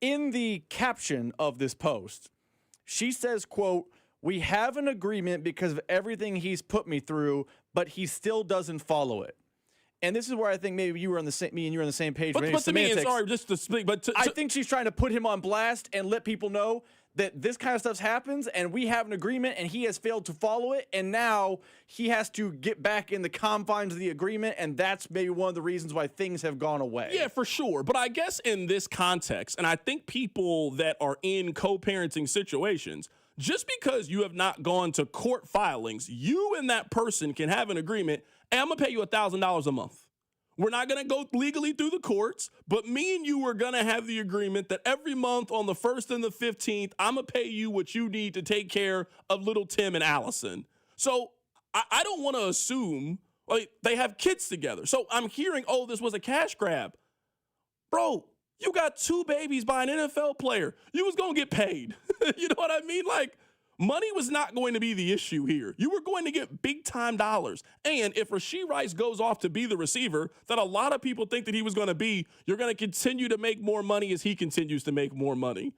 S10: in the caption of this post, she says, quote, "We have an agreement because of everything he's put me through, but he still doesn't follow it." And this is where I think maybe you were on the same, me and you were on the same page.
S3: But to me, and sorry, just to speak, but
S10: I think she's trying to put him on blast and let people know that this kind of stuff happens, and we have an agreement, and he has failed to follow it, and now he has to get back in the confines of the agreement, and that's maybe one of the reasons why things have gone away.
S3: Yeah, for sure. But I guess in this context, and I think people that are in co-parenting situations, just because you have not gone to court filings, you and that person can have an agreement, and I'm going to pay you $1,000 a month. We're not going to go legally through the courts, but me and you are going to have the agreement that every month on the 1st and the 15th, I'm going to pay you what you need to take care of little Tim and Allison. So I don't want to assume like they have kids together. So I'm hearing, oh, this was a cash grab. Bro, you got 2 babies by an NFL player. You was going to get paid. You know what I mean? Like, money was not going to be the issue here. You were going to get big-time dollars. And if Rasheed Rice goes off to be the receiver that a lot of people think that he was going to be, you're going to continue to make more money as he continues to make more money.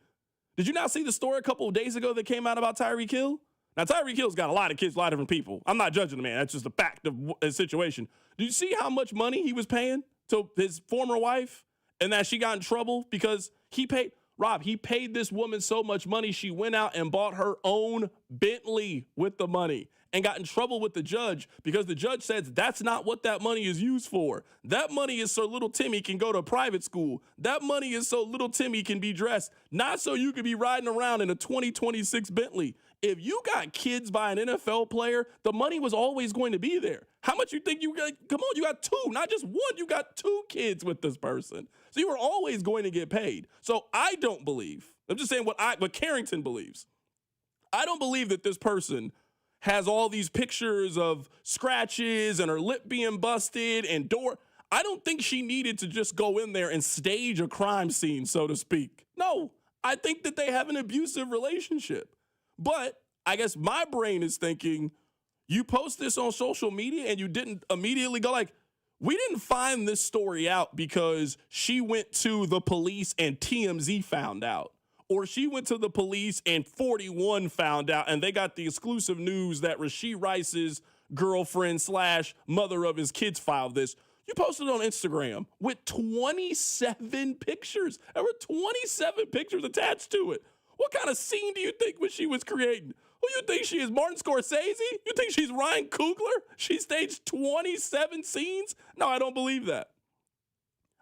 S3: Did you not see the story a couple of days ago that came out about Tyreek Hill? Now, Tyreek Hill's got a lot of kids, a lot of different people. I'm not judging the man. That's just a fact of his situation. Do you see how much money he was paying to his former wife and that she got in trouble because he paid – Rob, he paid this woman so much money, she went out and bought her own Bentley with the money and got in trouble with the judge because the judge says that's not what that money is used for. That money is so little Timmy can go to private school. That money is so little Timmy can be dressed, not so you can be riding around in a 2026 Bentley. If you got kids by an NFL player, the money was always going to be there. How much you think you got? Come on, you got 2, not just 1. You got 2 kids with this person. So you were always going to get paid. So I don't believe, I'm just saying what Carrington believes. I don't believe that this person has all these pictures of scratches and her lip being busted and door. I don't think she needed to just go in there and stage a crime scene, so to speak. No, I think that they have an abusive relationship. But I guess my brain is thinking, you post this on social media and you didn't immediately go like, we didn't find this story out because she went to the police and TMZ found out. Or she went to the police and 41 found out and they got the exclusive news that Rasheed Rice's girlfriend / mother of his kids filed this. You posted it on Instagram with 27 pictures. There were 27 pictures attached to it. What kind of scene do you think she was creating? Who you think she is, Martin Scorsese? You think she's Ryan Coogler? She staged 27 scenes? No, I don't believe that.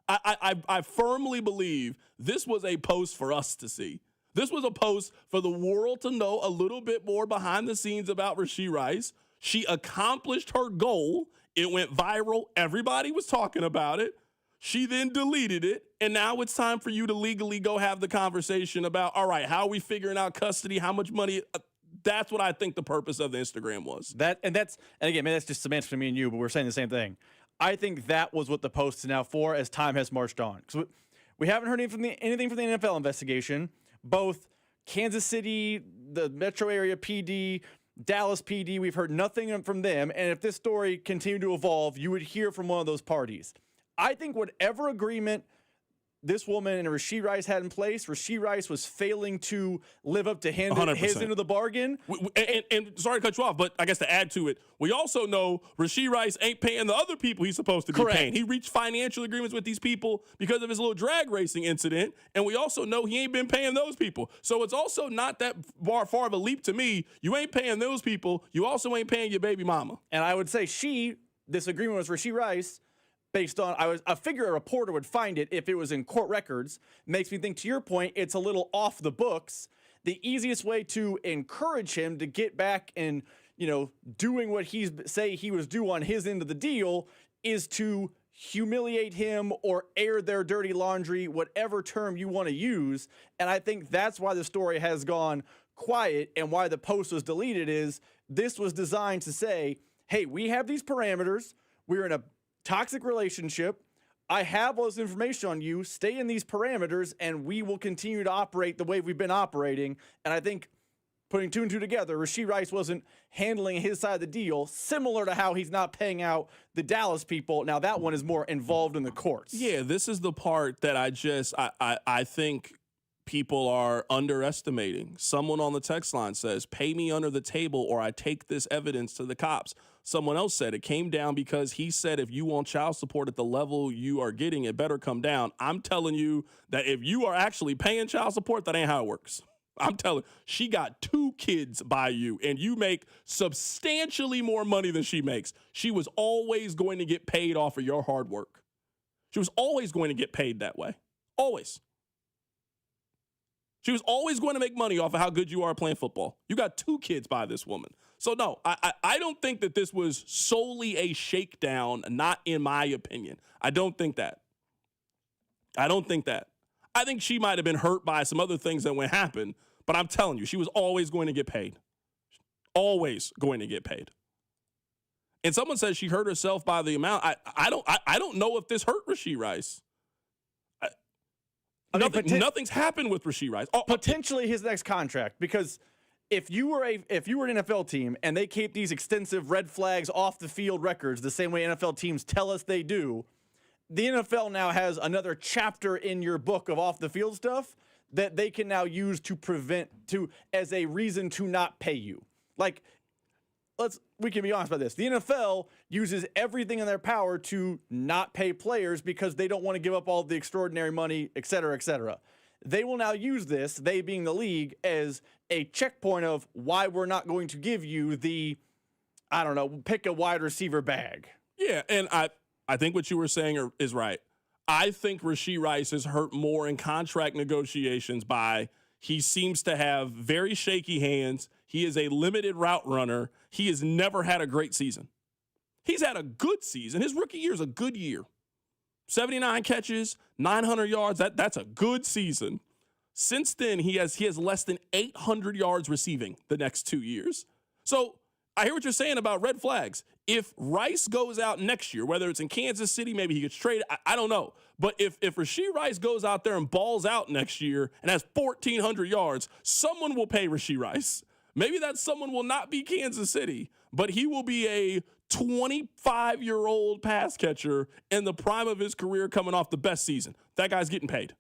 S3: I firmly believe this was a post for us to see. This was a post for the world to know a little bit more behind the scenes about Rasheed Rice. She accomplished her goal. It went viral. Everybody was talking about it. She then deleted it, and now it's time for you to legally go have the conversation about, all right, how are we figuring out custody, how much money? That's what I think the purpose of the Instagram was.
S10: And again, man, that's just semantics for me and you, but we're saying the same thing. I think that was what the post is now for as time has marched on. So we haven't heard anything from the NFL investigation. Both Kansas City, the metro area PD, Dallas PD, we've heard nothing from them. And if this story continued to evolve, you would hear from one of those parties. I think whatever agreement this woman and Rasheed Rice had in place, Rasheed Rice was failing to live up to his end of the bargain.
S3: And sorry to cut you off, but I guess to add to it, we also know Rasheed Rice ain't paying the other people he's supposed to be paying. He reached financial agreements with these people because of his little drag racing incident, and we also know he ain't been paying those people. So it's also not that far of a leap to me. You ain't paying those people. You also ain't paying your baby mama.
S10: And I would say she this agreement with Rasheed Rice, based on, I figure a reporter would find it if it was in court records, makes me think, to your point, it's a little off the books. The easiest way to encourage him to get back and, doing what he was due on his end of the deal is to humiliate him or air their dirty laundry, whatever term you want to use. And I think that's why the story has gone quiet and why the post was deleted is this was designed to say, hey, we have these parameters. We're in a toxic relationship. I have all this information on you. Stay in these parameters and we will continue to operate the way we've been operating. And I think putting two and two together, Rasheed Rice wasn't handling his side of the deal, similar to how he's not paying out the Dallas people. Now that one is more involved in the courts.
S3: Yeah, this is the part that I think people are underestimating. Someone on the text line says, pay me under the table or I take this evidence to the cops. Someone else said it came down because he said if you want child support at the level you are getting, it better come down. I'm telling you that if you are actually paying child support, that ain't how it works. I'm telling you, she got 2 kids by you, and you make substantially more money than she makes. She was always going to get paid off of your hard work. She was always going to get paid that way. Always. She was always going to make money off of how good you are playing football. You got 2 kids by this woman. So, no, I don't think that this was solely a shakedown, not in my opinion. I don't think that. I think she might have been hurt by some other things that went happen, but I'm telling you, she was always going to get paid. Always going to get paid. And someone says she hurt herself by the amount. I don't know if this hurt Rasheed Rice. Nothing's happened with Rasheed Rice.
S10: Potentially his next contract, because if you were an NFL team and they keep these extensive red flags off the field records the same way NFL teams tell us they do, the NFL now has another chapter in your book of off the field stuff that they can now use as a reason to not pay you. Like, we can be honest about this. The NFL uses everything in their power to not pay players because they don't want to give up all the extraordinary money, et cetera, et cetera. They will now use this, they being the league, as a checkpoint of why we're not going to give you the, pick a wide receiver bag.
S3: Yeah, and I think what you were saying is right. I think Rasheed Rice is hurt more in contract negotiations by he seems to have very shaky hands. He is a limited route runner. He has never had a great season. He's had a good season. His rookie year is a good year. 79 catches, 900 yards. That's a good season. Since then, he has less than 800 yards receiving the next 2 years. So I hear what you're saying about red flags. If Rice goes out next year, whether it's in Kansas City, maybe he gets traded, I don't know. But if Rasheed Rice goes out there and balls out next year and has 1,400 yards, someone will pay Rasheed Rice. Maybe that someone will not be Kansas City, but he will be a 25-year-old pass catcher in the prime of his career coming off the best season. That guy's getting paid.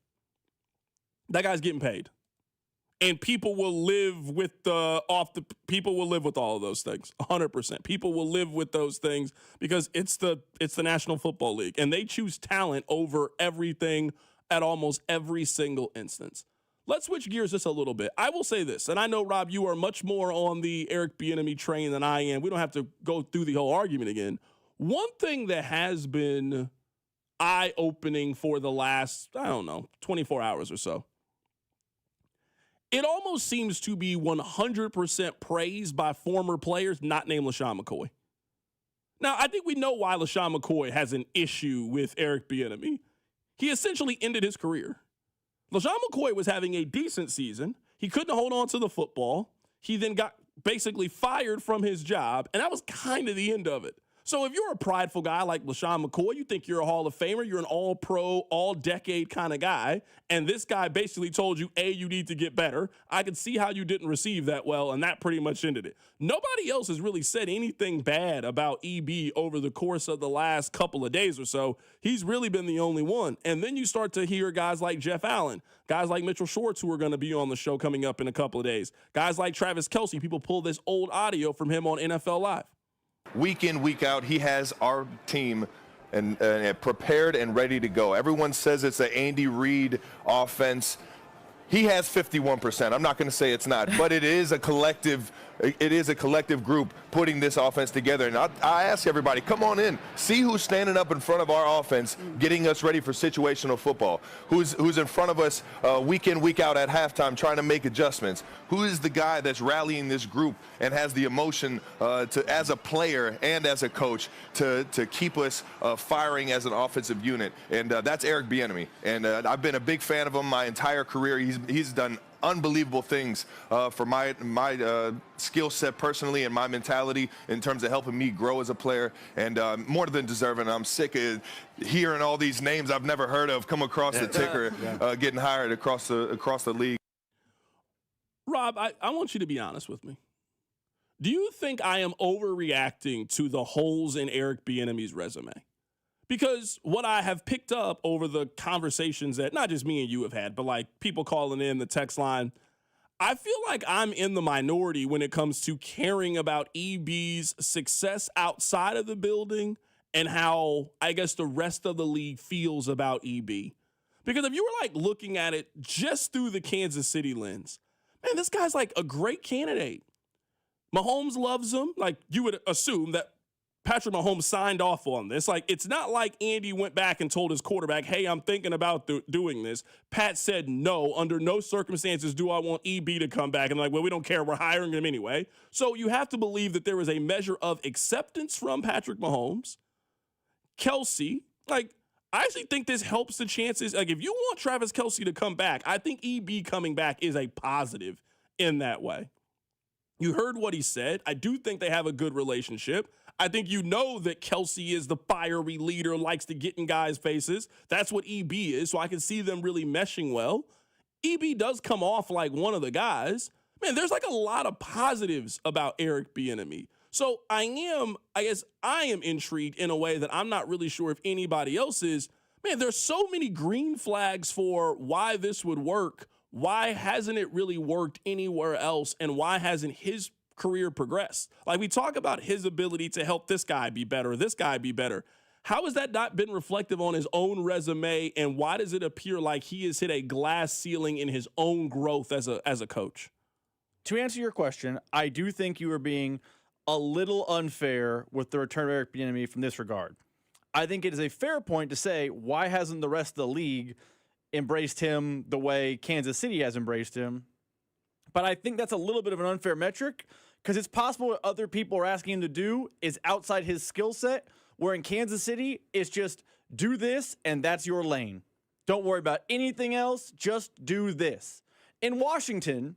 S3: And people will live with people will live with all of those things. 100%. People will live with those things because it's the National Football League, and they choose talent over everything at almost every single instance. Let's switch gears just a little bit. I will say this, and I know, Rob, you are much more on the Eric Bieniemy train than I am. We don't have to go through the whole argument again. One thing that has been eye-opening for the last, 24 hours or so, it almost seems to be 100% praised by former players not named LaShawn McCoy. Now, I think we know why LaShawn McCoy has an issue with Eric Bieniemy. He essentially ended his career. LaShawn McCoy was having a decent season. He couldn't hold on to the football. He then got basically fired from his job, and that was kind of the end of it. So if you're a prideful guy like LaShawn McCoy, you think you're a Hall of Famer, you're an all-pro, all-decade kind of guy, and this guy basically told you, A, you need to get better. I could see how you didn't receive that well, and that pretty much ended it. Nobody else has really said anything bad about EB over the course of the last couple of days or so. He's really been the only one. And then you start to hear guys like Jeff Allen, guys like Mitchell Schwartz, who are going to be on the show coming up in a couple of days, guys like Travis Kelce. People pull this old audio from him on NFL Live.
S11: Week in, week out, he has our team and prepared and ready to go. Everyone says it's an Andy Reid offense. He has 51%. I'm not going to say it's not, but it is a collective it is a collective group putting this offense together. And I ask everybody, come on in, see who's standing up in front of our offense, getting us ready for situational football. Who's in front of us week in, week out at halftime trying to make adjustments. Who is the guy that's rallying this group and has the emotion as a player and as a coach to keep us firing as an offensive unit. And that's Eric Bieniemy. And I've been a big fan of him my entire career. He's done unbelievable things for my skill set personally and my mentality in terms of helping me grow as a player, and more than deserving. I'm sick of hearing all these names I've never heard of come across the ticker, getting hired across the league.
S3: Rob, I want you to be honest with me. Do you think I am overreacting to the holes in Eric Bieniemy's resume? Because what I have picked up over the conversations that not just me and you have had, but like people calling in the text line, I feel like I'm in the minority when it comes to caring about EB's success outside of the building and how I guess the rest of the league feels about EB. Because if you were like looking at it just through the Kansas City lens, man, this guy's like a great candidate. Mahomes loves him. Like you would assume that Patrick Mahomes signed off on this. Like, it's not like Andy went back and told his quarterback, hey, I'm thinking about doing this. Pat said, no, under no circumstances do I want EB to come back. And like, well, we don't care. We're hiring him anyway. So you have to believe that there is a measure of acceptance from Patrick Mahomes. Kelsey, like, I actually think this helps the chances. Like, if you want Travis Kelsey to come back, I think EB coming back is a positive in that way. You heard what he said. I do think they have a good relationship. I think you know that Kelsey is the fiery leader, likes to get in guys' faces. That's what EB is, so I can see them really meshing well. EB does come off like one of the guys. Man, there's like a lot of positives about Eric Bieniemy. So I am intrigued in a way that I'm not really sure if anybody else is. Man, there's so many green flags for why this would work. Why hasn't it really worked anywhere else? And why hasn't his career progressed? Like, we talk about his ability to help this guy be better, this guy be better. How has that not been reflective on his own resume? And why does it appear like he has hit a glass ceiling in his own growth as a coach?
S10: To answer your question, I do think you are being a little unfair with the return of Eric Bieniemy from this regard. I think it is a fair point to say, why hasn't the rest of the league embraced him the way Kansas City has embraced him? But I think that's a little bit of an unfair metric because it's possible what other people are asking him to do is outside his skill set, where in Kansas City, it's just do this and that's your lane. Don't worry about anything else. Just do this. In Washington,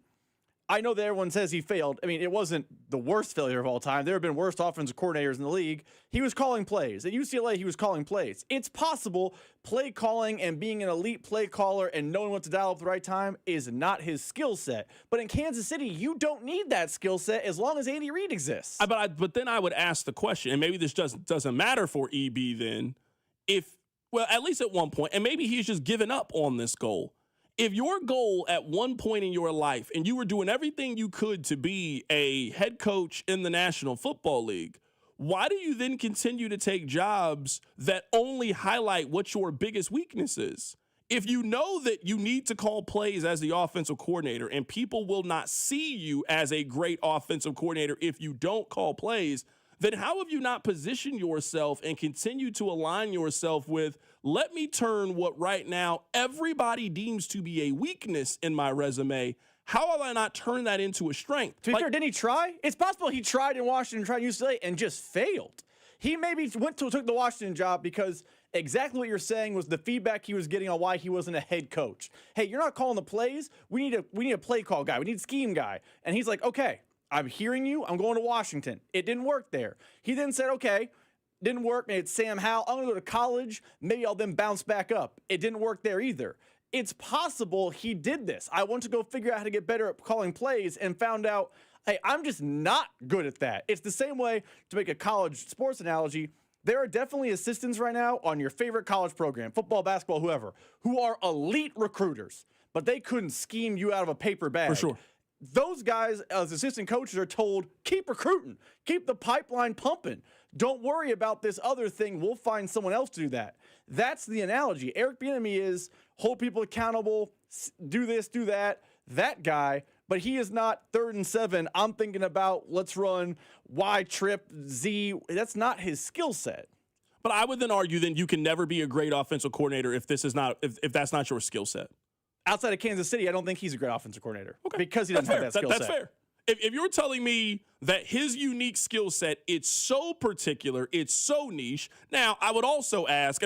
S10: I know that everyone says he failed. I mean, it wasn't the worst failure of all time. There have been worse offensive coordinators in the league. He was calling plays. At UCLA, he was calling plays. It's possible play calling and being an elite play caller and knowing what to dial up at the right time is not his skill set. But in Kansas City, you don't need that skill set as long as Andy Reid exists.
S3: But then I would ask the question, and maybe this doesn't matter for EB then, at least at one point, and maybe he's just given up on this goal. If your goal at one point in your life and you were doing everything you could to be a head coach in the National Football League, why do you then continue to take jobs that only highlight what your biggest weakness is? If you know that you need to call plays as the offensive coordinator and people will not see you as a great offensive coordinator if you don't call plays, then how have you not positioned yourself and continue to align yourself with, let me turn what right now everybody deems to be a weakness in my resume. How have I not turned that into a strength?
S10: To be fair, didn't he try? It's possible he tried in Washington, tried in UCLA, and just failed. He maybe took the Washington job because exactly what you're saying was the feedback he was getting on why he wasn't a head coach. Hey, you're not calling the plays. We need a play call guy. We need a scheme guy. And he's like, okay, I'm hearing you. I'm going to Washington. It didn't work there. He then said, okay, didn't work. Maybe it's Sam Howell. I'm going to go to college. Maybe I'll then bounce back up. It didn't work there either. It's possible he did this. I want to go figure out how to get better at calling plays and found out, hey, I'm just not good at that. It's the same way, to make a college sports analogy, there are definitely assistants right now on your favorite college program, football, basketball, whoever, who are elite recruiters, but they couldn't scheme you out of a paper bag.
S3: For sure.
S10: Those guys, as assistant coaches, are told, keep recruiting, keep the pipeline pumping. Don't worry about this other thing. We'll find someone else to do that. That's the analogy. Eric Bieniemy is hold people accountable, do this, do that. That guy, but he is not 3rd and 7. I'm thinking about let's run Y trip Z. That's not his skill set.
S3: But I would then argue then you can never be a great offensive coordinator if that's not your skill set.
S10: Outside of Kansas City, I don't think he's a great offensive coordinator because he doesn't have that skill set.
S3: That's fair. If you're telling me that his unique skill set, it's so particular, it's so niche. Now, I would also ask,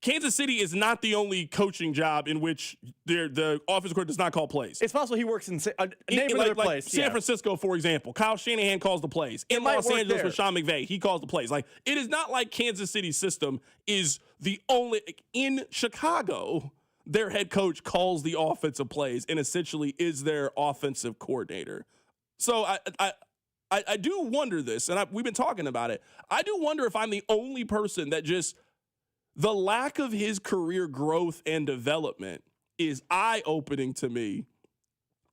S3: Kansas City is not the only coaching job in which the offensive coordinator does not call plays.
S10: It's possible he works in another place.
S3: San Francisco, for example. Kyle Shanahan calls the plays. In Los Angeles with Sean McVay, he calls the plays. It is not like Kansas City's system is the only – in Chicago – their head coach calls the offensive plays and essentially is their offensive coordinator. So I do wonder this, and we've been talking about it. I do wonder if I'm the only person that just the lack of his career growth and development is eye-opening to me.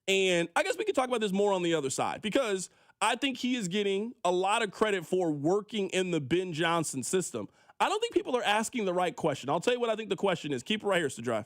S3: And I guess we could talk about this more on the other side because I think he is getting a lot of credit for working in the Ben Johnson system. I don't think people are asking the right question. I'll tell you what I think the question is. Keep it right here. It's The Drive.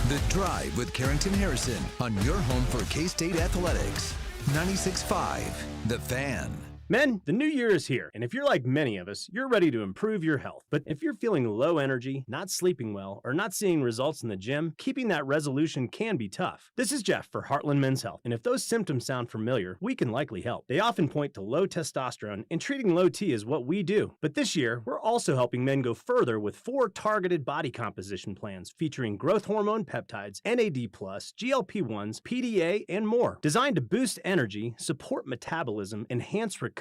S2: The Drive with Carrington Harrison on your home for K-State Athletics. 96.5, The Fan.
S12: Men, the new year is here, and if you're like many of us, you're ready to improve your health. But if you're feeling low energy, not sleeping well, or not seeing results in the gym, keeping that resolution can be tough. This is Jeff for Heartland Men's Health, and if those symptoms sound familiar, we can likely help. They often point to low testosterone, and treating low T is what we do. But this year, we're also helping men go further with 4 targeted body composition plans featuring growth hormone peptides, NAD+, GLP-1s, PDA, and more. Designed to boost energy, support metabolism, enhance recovery,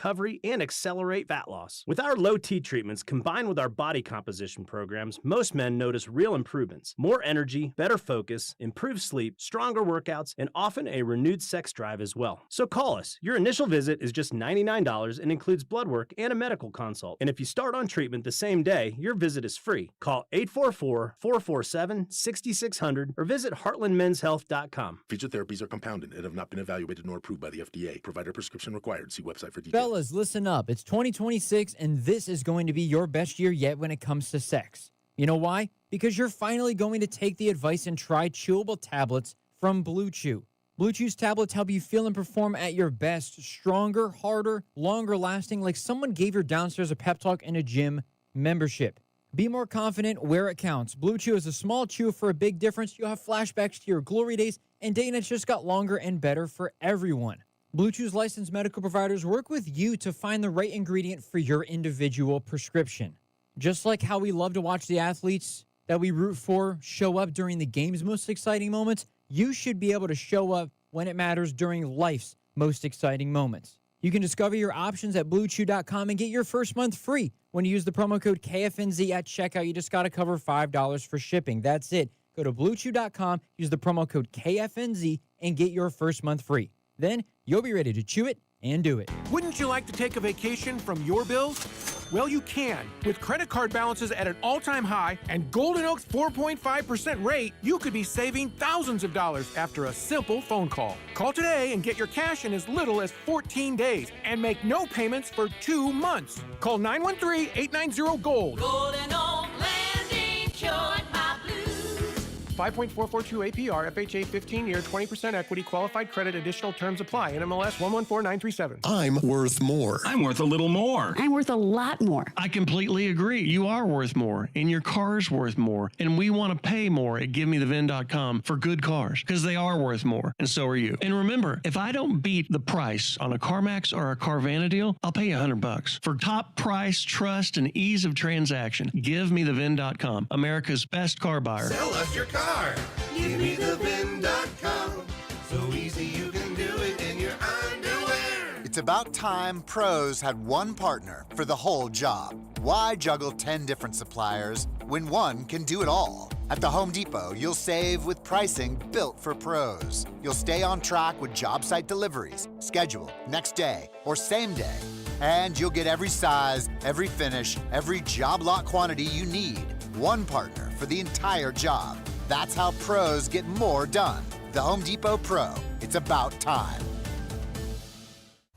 S12: and accelerate fat loss. With our low T treatments combined with our body composition programs, most men notice real improvements. More energy, better focus, improved sleep, stronger workouts, and often a renewed sex drive as well. So call us. Your initial visit is just $99 and includes blood work and a medical consult. And if you start on treatment the same day, your visit is free. Call 844-447-6600 or visit heartlandmenshealth.com.
S13: Featured therapies are compounded and have not been evaluated nor approved by the FDA. Provider prescription required. See website for details.
S15: Fellas, listen up. It's 2026, and this is going to be your best year yet when it comes to sex. You know why? Because you're finally going to take the advice and try chewable tablets from Blue Chew. Blue Chew's tablets help you feel and perform at your best, stronger, harder, longer lasting, like someone gave your downstairs a pep talk in a gym membership. Be more confident where it counts. Blue Chew is a small chew for a big difference. You'll have flashbacks to your glory days, and dating has just got longer and better for everyone. Blue Chew's licensed medical providers work with you to find the right ingredient for your individual prescription. Just like how we love to watch the athletes that we root for show up during the game's most exciting moments, you should be able to show up when it matters during life's most exciting moments. You can discover your options at BlueChew.com and get your first month free when you use the promo code KFNZ at checkout. You just got to cover $5 for shipping. That's it. Go to BlueChew.com, use the promo code KFNZ, and get your first month free. Then you'll be ready to chew it and do it.
S17: Wouldn't you like to take a vacation from your bills? Well, you can. With credit card balances at an all-time high and Golden Oak's 4.5% rate, you could be saving thousands of dollars after a simple phone call. Call today and get your cash in as little as 14 days and make no payments for 2 months. Call 913-890-GOLD.
S22: Golden Oak Landing, cured my blues.
S17: 5.442 APR, FHA 15-year, 20% equity, qualified credit, additional terms apply. NMLS 114937.
S18: I'm worth more.
S19: I'm worth a little more.
S20: I'm worth a lot more.
S19: I completely agree. You are worth more, and your car's worth more, and we want to pay more at GiveMeTheVin.com for good cars, because they are worth more, and so are you. And remember, if I don't beat the price on a CarMax or a Carvana deal, I'll pay you $100. For top price, trust, and ease of transaction, GiveMeTheVin.com, America's best car buyer.
S22: Sell us your car. GiveMeTheVin.com. So easy you can do it in your underwear.
S23: It's about time pros had one partner for the whole job. Why juggle 10 different suppliers when one can do it all? At the Home Depot, you'll save with pricing built for pros. You'll stay on track with job site deliveries, schedule, next day, or same day. And you'll get every size, every finish, every job lot quantity you need. One partner for the entire job. That's how pros get more done. The Home Depot Pro. It's about time.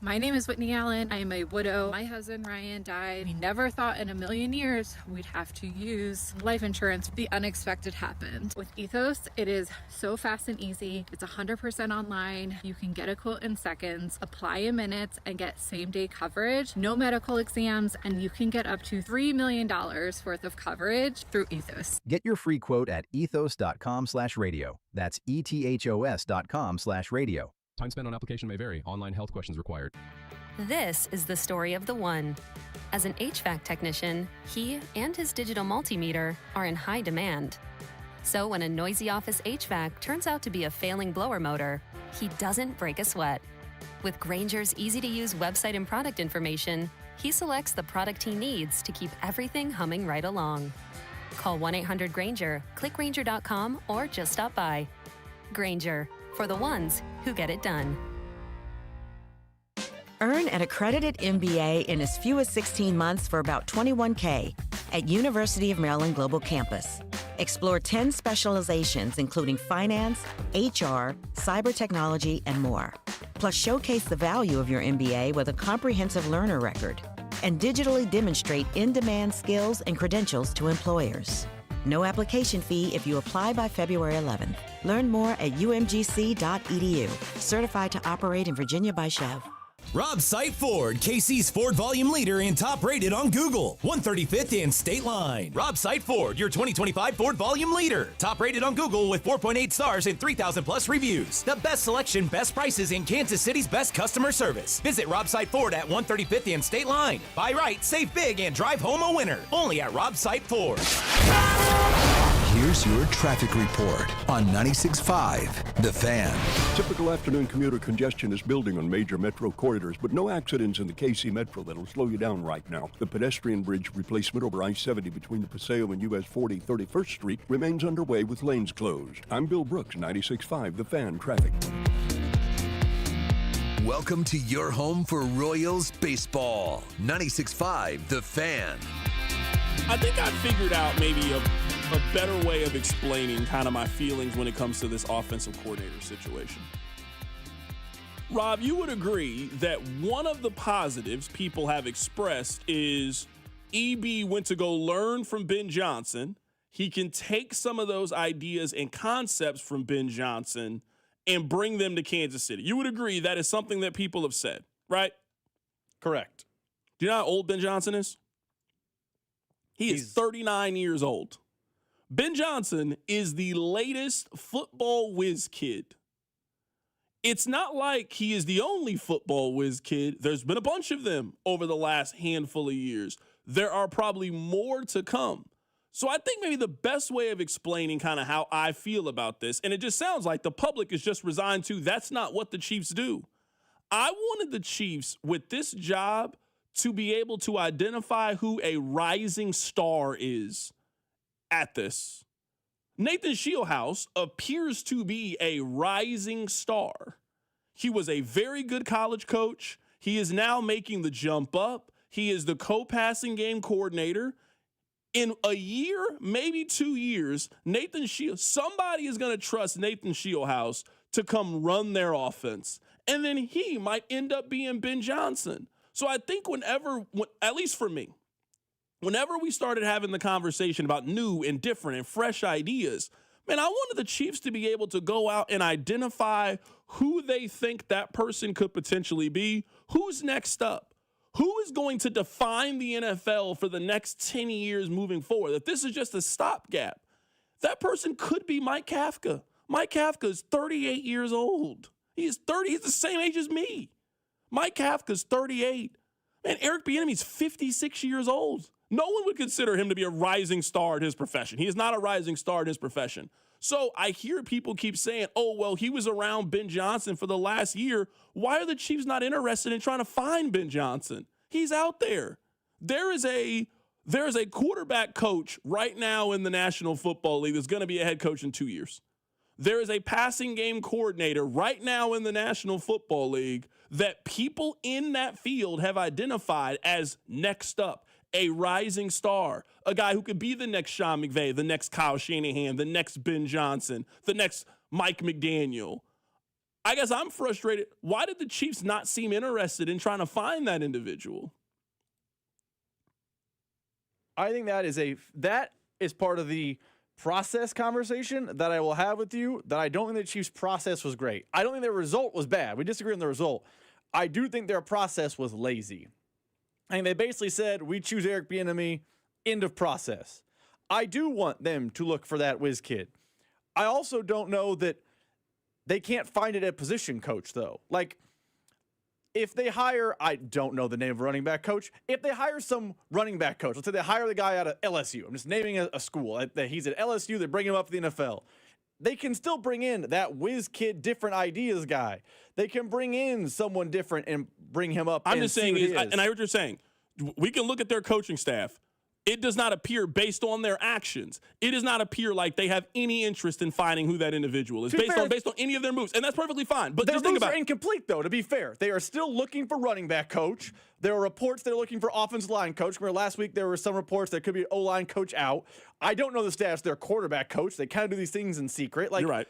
S1: My name is Whitney Allen. I am a widow. My husband Ryan died. We never thought in a million years we'd have to use life insurance. The unexpected happened. With Ethos, it is so fast and easy. It's 100% online. You can get a quote in seconds, apply in minutes, and get same-day coverage. No medical exams, and you can get up to $3 million worth of coverage through Ethos.
S4: Get your free quote at ethos.com/radio. That's ethos.com/radio.
S5: Time spent on application may vary. Online health questions required.
S6: This is the story of the one. As an HVAC technician, he and his digital multimeter are in high demand. So when a noisy office HVAC turns out to be a failing blower motor, he doesn't break a sweat. With Grainger's easy-to-use website and product information, he selects the product he needs to keep everything humming right along. Call 1-800-GRAINGER, click Grainger.com, or just stop by. Grainger, for the ones who get it done.
S18: Earn an accredited MBA in as few as 16 months for about $21K at University of Maryland Global Campus. Explore 10 specializations, including finance, HR, cyber technology, and more. Plus, showcase the value of your MBA with a comprehensive learner record and digitally demonstrate in-demand skills and credentials to employers. No application fee if you apply by February 11th. Learn more at umgc.edu. Certified to operate in Virginia by Chev.
S20: Rob Sight Ford, KC's Ford volume leader and top rated on Google. 135th and State Line. Rob Sight Ford, your 2025 Ford volume leader. Top rated on Google with 4.8 stars and 3,000 plus reviews. The best selection, best prices, and Kansas City's best customer service. Visit Rob Sight Ford at 135th and State Line. Buy right, save big, and drive home a winner. Only at Rob Sight Ford.
S2: Here's your traffic report on 96.5 The Fan.
S27: Typical afternoon commuter congestion is building on major metro corridors, but no accidents in the KC Metro that'll slow you down right now. The pedestrian bridge replacement over I-70 between the Paseo and US 40 31st Street remains underway with lanes closed. I'm Bill Brooks, 96.5 The Fan Traffic.
S2: Welcome to your home for Royals baseball. 96.5 The Fan.
S3: I think I figured out maybe a better way of explaining kind of my feelings when it comes to this offensive coordinator situation. Rob, you would agree that one of the positives people have expressed is EB went to go learn from Ben Johnson. He can take some of those ideas and concepts from Ben Johnson and bring them to Kansas City. You would agree that is something that people have said, right?
S10: Correct.
S3: Do you know how old Ben Johnson is? He's 39 years old. Ben Johnson is the latest football whiz kid. It's not like he is the only football whiz kid. There's been a bunch of them over the last handful of years. There are probably more to come. So I think maybe the best way of explaining kind of how I feel about this, and it just sounds like the public is just resigned to that's not what the Chiefs do. I wanted the Chiefs with this job to be able to identify who a rising star is at this. Nathan Shieldhouse appears to be a rising star. He was a very good college coach. He is now making the jump up. He is the co-passing game coordinator. In a year, maybe 2 years, somebody is going to trust Nathan Shieldhouse to come run their offense. And then he might end up being Ben Johnson. So I think at least for me, whenever we started having the conversation about new and different and fresh ideas, man, I wanted the Chiefs to be able to go out and identify who they think that person could potentially be, who's next up, who is going to define the NFL for the next 10 years moving forward, that this is just a stopgap. That person could be Mike Kafka. Mike Kafka is 38 years old. He's the same age as me. Mike Kafka's 38. Man, Eric Bieniemy's 56 years old. No one would consider him to be a rising star in his profession. He is not a rising star in his profession. So I hear people keep saying, oh, well, he was around Ben Johnson for the last year. Why are the Chiefs not interested in trying to find Ben Johnson? He's out there. There is a quarterback coach right now in the National Football League that's going to be a head coach in 2 years. There is a passing game coordinator right now in the National Football League that people in that field have identified as next up, a rising star, a guy who could be the next Sean McVay, the next Kyle Shanahan, the next Ben Johnson, the next Mike McDaniel. I guess I'm frustrated. Why did the Chiefs not seem interested in trying to find that individual?
S10: I think that is part of the process conversation that I will have with you, that I don't think the Chiefs' process was great. I don't think their result was bad. We disagree on the result. I do think their process was lazy. I think they basically said, we choose Eric Bieniemy, end of process. I do want them to look for that whiz kid. I also don't know that they can't find it at position coach, though. Like, if they hire, I don't know the name of a running back coach. If they hire some running back coach, let's say they hire the guy out of LSU. I'm just naming a school. He's at LSU. They bring him up to the NFL. They can still bring in that whiz kid, different ideas guy. They can bring in someone different and bring him up.
S3: I'm just saying, and I heard what you're saying. We can look at their coaching staff. It does not appear, based on their actions, it does not appear like they have any interest in finding who that individual is based on any of their moves. And that's perfectly fine. But
S10: their
S3: just think
S10: moves
S3: about
S10: are incomplete, though, to be fair. They are still looking for running back coach. There are reports they're looking for offensive line coach. Remember last week there were some reports there could be an O-line coach out. I don't know the status of their quarterback coach. They kind of do these things in secret. Like,
S3: you're right.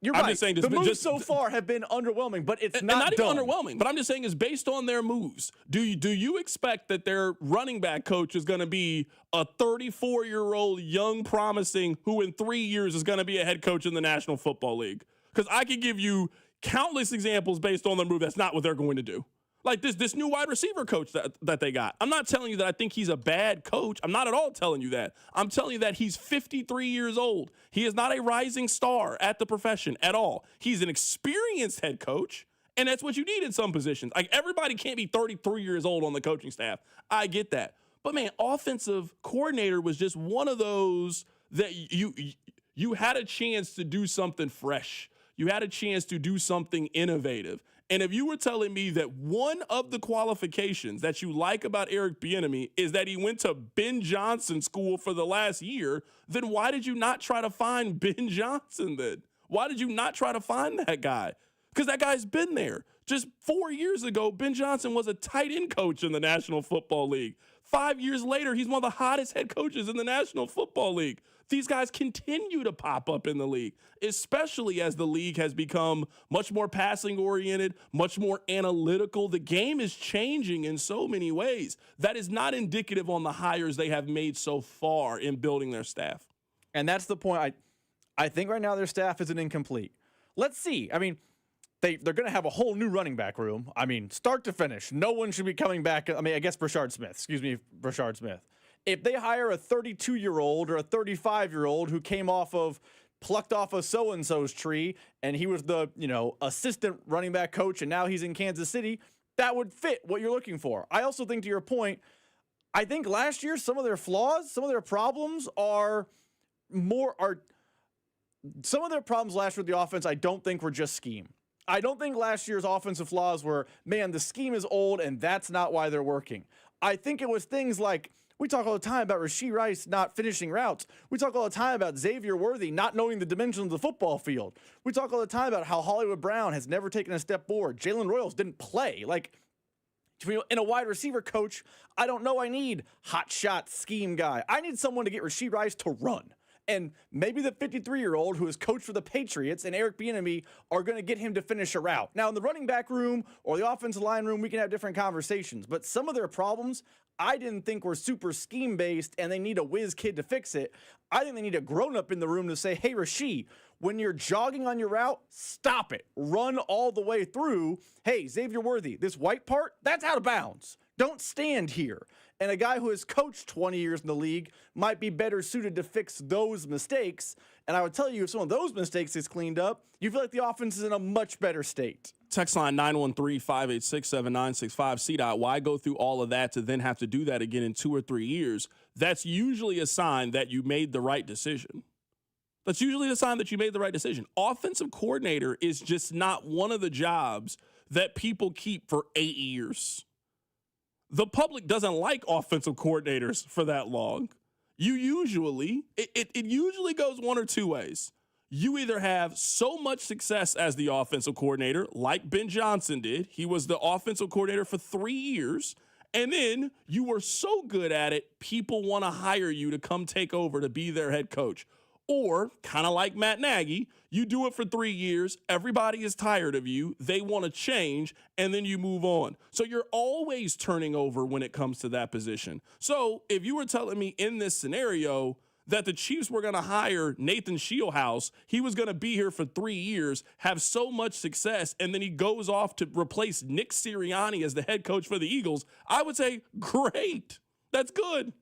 S10: You're
S3: I'm
S10: right.
S3: just saying
S10: the moves so far have been underwhelming, but it's not
S3: even
S10: done.
S3: underwhelming. But I'm just saying, is based on their moves. Do you expect that their running back coach is going to be a 34-year-old young promising who in 3 years is going to be a head coach in the National Football League? Because I could give you countless examples based on their move. That's not what they're going to do. Like this new wide receiver coach that they got. I'm not telling you that I think he's a bad coach. I'm not at all telling you that. I'm telling you that he's 53 years old. He is not a rising star at the profession at all. He's an experienced head coach, and that's what you need in some positions. Like, everybody can't be 33 years old on the coaching staff. I get that. But, man, offensive coordinator was just one of those that you had a chance to do something fresh. You had a chance to do something innovative. And if you were telling me that one of the qualifications that you like about Eric Bieniemy is that he went to Ben Johnson school for the last year, then why did you not try to find Ben Johnson then? Why did you not try to find that guy? Because that guy's been there. Just 4 years ago, Ben Johnson was a tight end coach in the National Football League. 5 years later, he's one of the hottest head coaches in the National Football League. These guys continue to pop up in the league, especially as the league has become much more passing-oriented, much more analytical. The game is changing in so many ways. That is not indicative on the hires they have made so far in building their staff.
S10: And that's the point. I think right now their staff isn't incomplete. Let's see. I mean, they're going to have a whole new running back room. I mean, start to finish. No one should be coming back. I mean, I guess Rasheed Smith. If they hire a 32-year-old or a 35-year-old who plucked off of so-and-so's tree and he was the, assistant running back coach and now he's in Kansas City, that would fit what you're looking for. I also think, to your point, I think last year some of their flaws, some of their problems some of their problems last year with the offense I don't think were just scheme. I don't think last year's offensive flaws were, man, the scheme is old and that's not why they're working. I think it was things like, we talk all the time about Rasheed Rice not finishing routes. We talk all the time about Xavier Worthy not knowing the dimensions of the football field. We talk all the time about how Hollywood Brown has never taken a step forward. Jalen Royals didn't play. Like, in a wide receiver coach, I don't know I need hot shot scheme guy. I need someone to get Rasheed Rice to run. And maybe the 53-year-old who is coached for the Patriots and Eric Bieniemy are going to get him to finish a route. Now, in the running back room or the offensive line room, we can have different conversations. But some of their problems, I didn't think were super scheme-based and they need a whiz kid to fix it. I think they need a grown-up in the room to say, hey, Rasheed, when you're jogging on your route, stop it. Run all the way through. Hey, Xavier Worthy, this white part, that's out of bounds. Don't stand here. And a guy who has coached 20 years in the league might be better suited to fix those mistakes. And I would tell you, if some of those mistakes is cleaned up, you feel like the offense is in a much better state.
S3: Text line 913-586-7965. CDOT, why go through all of that to then have to do that again in 2 or 3 years? That's usually a sign that you made the right decision. That's usually a sign that you made the right decision. Offensive coordinator is just not one of the jobs that people keep for 8 years. The public doesn't like offensive coordinators for that long. It usually goes one or two ways. You either have so much success as the offensive coordinator, like Ben Johnson did. He was the offensive coordinator for 3 years. And then you were so good at it, people want to hire you to come take over to be their head coach. Or, kind of like Matt Nagy, you do it for 3 years, everybody is tired of you, they want to change, and then you move on. So you're always turning over when it comes to that position. So if you were telling me in this scenario that the Chiefs were going to hire Nathan Shieldhouse, he was going to be here for 3 years, have so much success, and then he goes off to replace Nick Sirianni as the head coach for the Eagles, I would say, great. That's good.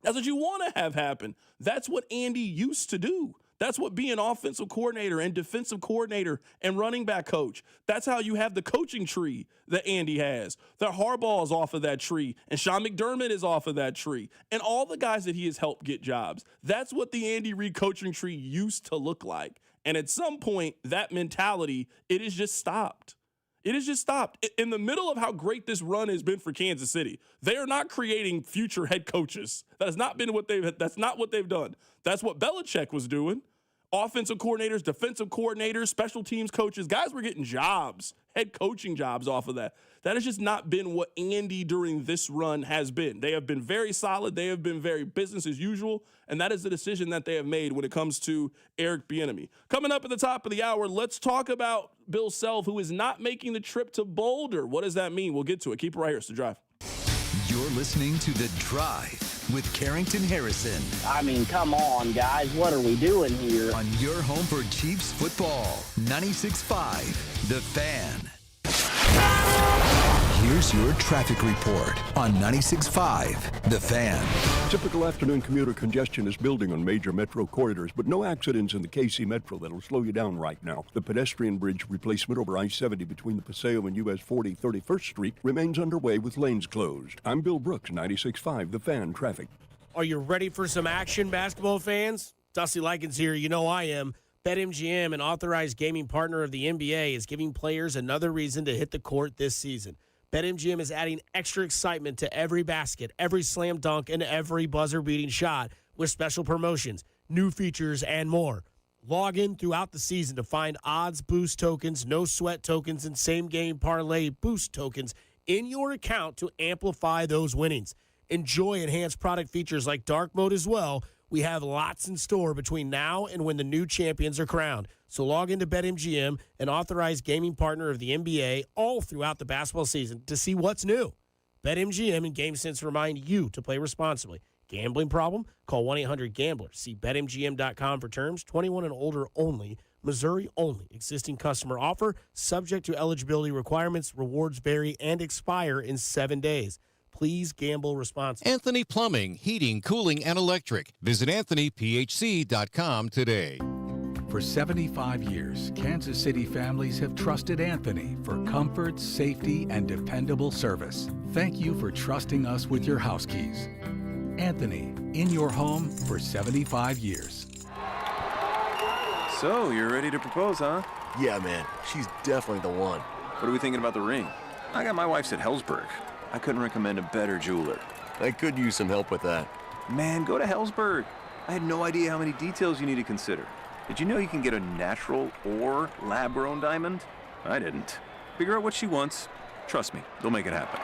S3: That's what you want to have happen. That's what Andy used to do. That's what being offensive coordinator and defensive coordinator and running back coach. That's how you have the coaching tree that Andy has. That Harbaugh is off of that tree, and Sean McDermott is off of that tree, and all the guys that he has helped get jobs. That's what the Andy Reid coaching tree used to look like. And at some point, that mentality, it has just stopped. It has just stopped. In the middle of how great this run has been for Kansas City, they are not creating future head coaches. That has not been that's not what they've done. That's what Belichick was doing. Offensive coordinators, defensive coordinators, special teams coaches, guys were getting jobs, head coaching jobs off of that. That has just not been what Andy during this run has been. They have been very solid. They have been very business as usual, and that is the decision that they have made when it comes to Eric Bieniemy. Coming up at the top of the hour, let's talk about Bill Self, who is not making the trip to Boulder. What does that mean? We'll get to it. Keep it right here. It's The Drive.
S2: You're listening to The Drive with Carrington Harrison.
S7: I mean, come on, guys. What are we doing here?
S2: On your home for Chiefs football, 96.5, The Fan. Here's your traffic report on 96.5, The Fan.
S27: Typical afternoon commuter congestion is building on major metro corridors, but no accidents in the KC Metro that'll slow you down right now. The pedestrian bridge replacement over I-70 between the Paseo and US 40 31st Street remains underway with lanes closed. I'm Bill Brooks, 96.5, The Fan Traffic.
S8: Are you ready for some action, basketball fans? Dusty Likens here. You know I am. BetMGM, an authorized gaming partner of the NBA, is giving players another reason to hit the court this season. BetMGM is adding extra excitement to every basket, every slam dunk, and every buzzer-beating shot with special promotions, new features, and more. Log in throughout the season to find odds boost tokens, no sweat tokens, and same-game parlay boost tokens in your account to amplify those winnings. Enjoy enhanced product features like dark mode as well. We have lots in store between now and when the new champions are crowned. So log into BetMGM, an authorized gaming partner of the NBA, all throughout the basketball season to see what's new. BetMGM and GameSense remind you to play responsibly. Gambling problem? Call 1-800-GAMBLER. See BetMGM.com for terms. 21 and older only. Missouri only. Existing customer offer. Subject to eligibility requirements. Rewards vary and expire in 7 days. Please gamble responsibly.
S14: Anthony Plumbing, Heating, Cooling, and Electric. Visit AnthonyPHC.com today.
S16: For 75 years, Kansas City families have trusted Anthony for comfort, safety, and dependable service. Thank you for trusting us with your house keys. Anthony, in your home for 75 years.
S21: So, you're ready to propose, huh?
S25: Yeah, man. She's definitely the one.
S21: What are we thinking about the ring? I got my wife's at Hellsberg. I couldn't recommend a better jeweler.
S25: I could use some help with that.
S21: Man, go to Hellsberg. I had no idea how many details you need to consider. Did you know you can get a natural or lab-grown diamond? I didn't. Figure out what she wants. Trust me, they'll make it happen.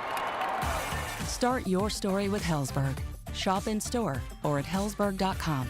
S26: Start your story with Hellsberg. Shop in store or at hellsberg.com.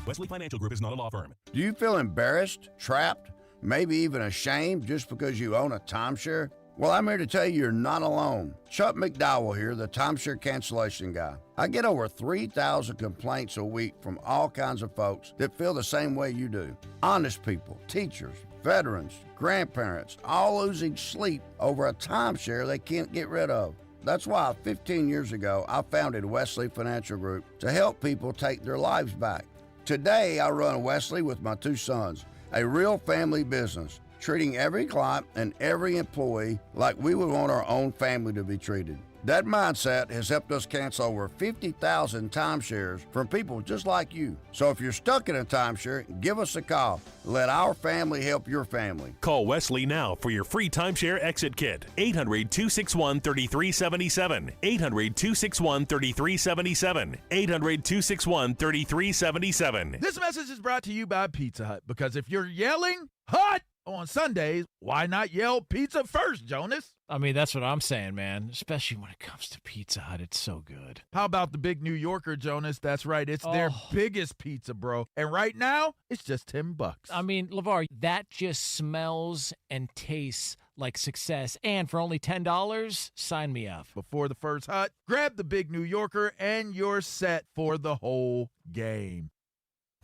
S28: Wesley Financial Group is not a law firm.
S29: Do you feel embarrassed, trapped, maybe even ashamed just because you own a timeshare? Well, I'm here to tell you you're not alone. Chuck McDowell here, the timeshare cancellation guy. I get over 3,000 complaints a week from all kinds of folks that feel the same way you do. Honest people, teachers, veterans, grandparents, all losing sleep over a timeshare they can't get rid of. That's why 15 years ago, I founded Wesley Financial Group to help people take their lives back. Today, I run Wesley with my 2 sons, a real family business, treating every client and every employee like we would want our own family to be treated. That mindset has helped us cancel over 50,000 timeshares from people just like you. So if you're stuck in a timeshare, give us a call. Let our family help your family.
S28: Call Wesley now for your free timeshare exit kit. 800-261-3377. 800-261-3377. 800-261-3377.
S30: This message is brought to you by Pizza Hut, because if you're yelling, hot,
S9: On Sundays, why not yell pizza first, Jonas?
S11: I mean, that's what I'm saying, man. Especially when it comes to Pizza Hut. It's so good.
S9: How about the Big New Yorker, Jonas? That's right. It's their biggest pizza, bro. And right now, it's just $10.
S11: I mean, LeVar, that just smells and tastes like success. And for only $10, sign me up.
S9: Before the first hut, grab the Big New Yorker and you're set for the whole game.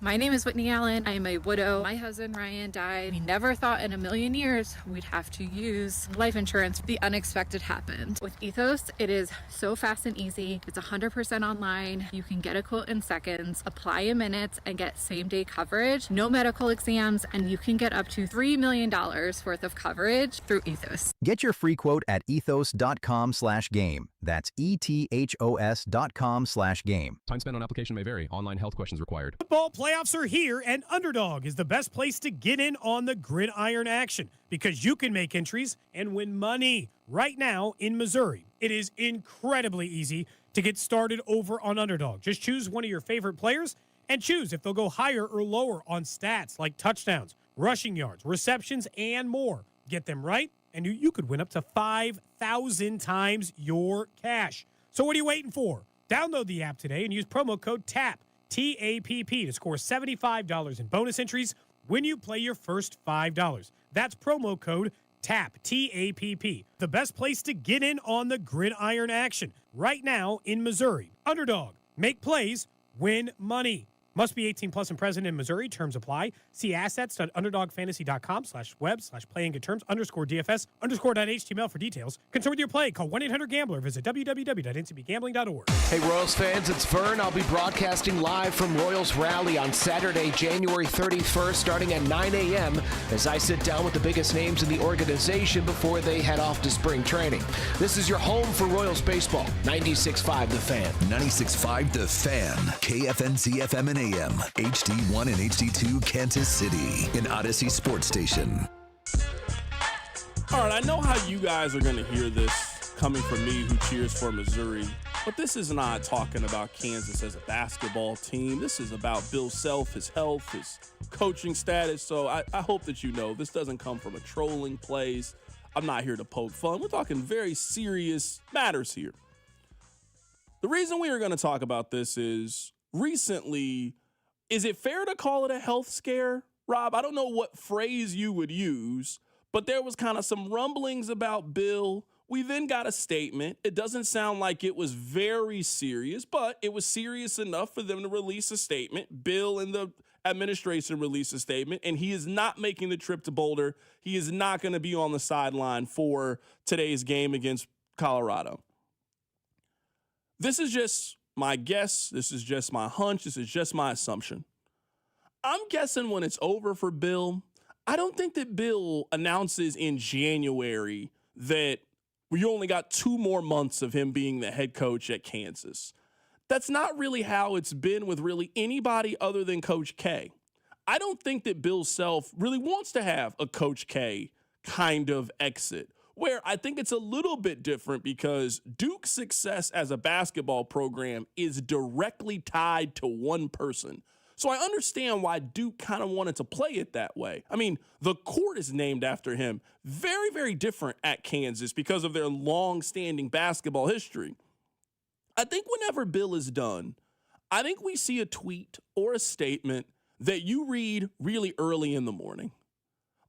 S1: My name is Whitney Allen. I am a widow. My husband, Ryan, died. We never thought in a million years we'd have to use life insurance. The unexpected happened. With Ethos, it is so fast and easy. It's 100% online. You can get a quote in seconds, apply in minutes, and get same-day coverage. No medical exams, and you can get up to $3 million worth of coverage through Ethos.
S4: Get your free quote at ethos.com/game. That's ethos.com/game.
S5: Time spent on application may vary. Online health questions required.
S12: Football playoffs are here, and Underdog is the best place to get in on the gridiron action because you can make entries and win money. Right now in Missouri, it is incredibly easy to get started over on Underdog. Just choose one of your favorite players and choose if they'll go higher or lower on stats like touchdowns, rushing yards, receptions, and more. Get them right, and you could win up to 5,000 times your cash. So what are you waiting for? Download the app today and use promo code TAPP, T-A-P-P, to score $75 in bonus entries when you play your first $5. That's promo code TAPP, T-A-P-P. The best place to get in on the gridiron action right now in Missouri. Underdog. Make plays, win money. Must be 18 plus and present in Missouri. Terms apply. See assets.underdogfantasy.com/webs/playing good terms_DFS_.html for details. Concerned with your play, call 1-800-GAMBLER. Visit www.ncbgambling.org.
S13: Hey, Royals fans, it's Vern. I'll be broadcasting live from Royals Rally on Saturday, January 31st, starting at 9 a.m. as I sit down with the biggest names in the organization before they head off to spring training. This is your home for Royals baseball. 96.5 The Fan.
S2: 96.5 The Fan. KFNC-FM and AM. HD1 and HD2 Kansas City. An Odyssey Sports Station.
S3: All right, I know how you guys are going to hear this coming from me who cheers for Missouri, but this is not talking about Kansas as a basketball team. This is about Bill Self, his health, his coaching status. So I hope that you know this doesn't come from a trolling place. I'm not here to poke fun. We're talking very serious matters here. The reason we are going to talk about this is recently, is it fair to call it a health scare, Rob? I don't know what phrase you would use, but there was kind of some rumblings about Bill. We then got a statement. It doesn't sound like it was very serious, but it was serious enough for them to release a statement. Bill and the administration released a statement, and he is not making the trip to Boulder. He is not going to be on the sideline for today's game against Colorado. This is just my guess. This is just my hunch. This is just my assumption. I'm guessing when it's over for Bill, I don't think that Bill announces in January that we only got 2 more months of him being the head coach at Kansas. That's not really how it's been with really anybody other than Coach K. I don't think that Bill Self really wants to have a Coach K kind of exit, where I think it's a little bit different because Duke's success as a basketball program is directly tied to one person. So I understand why Duke kind of wanted to play it that way. I mean, the court is named after him. Very, very different at Kansas because of their long-standing basketball history. I think whenever Bill is done, I think we see a tweet or a statement that you read really early in the morning.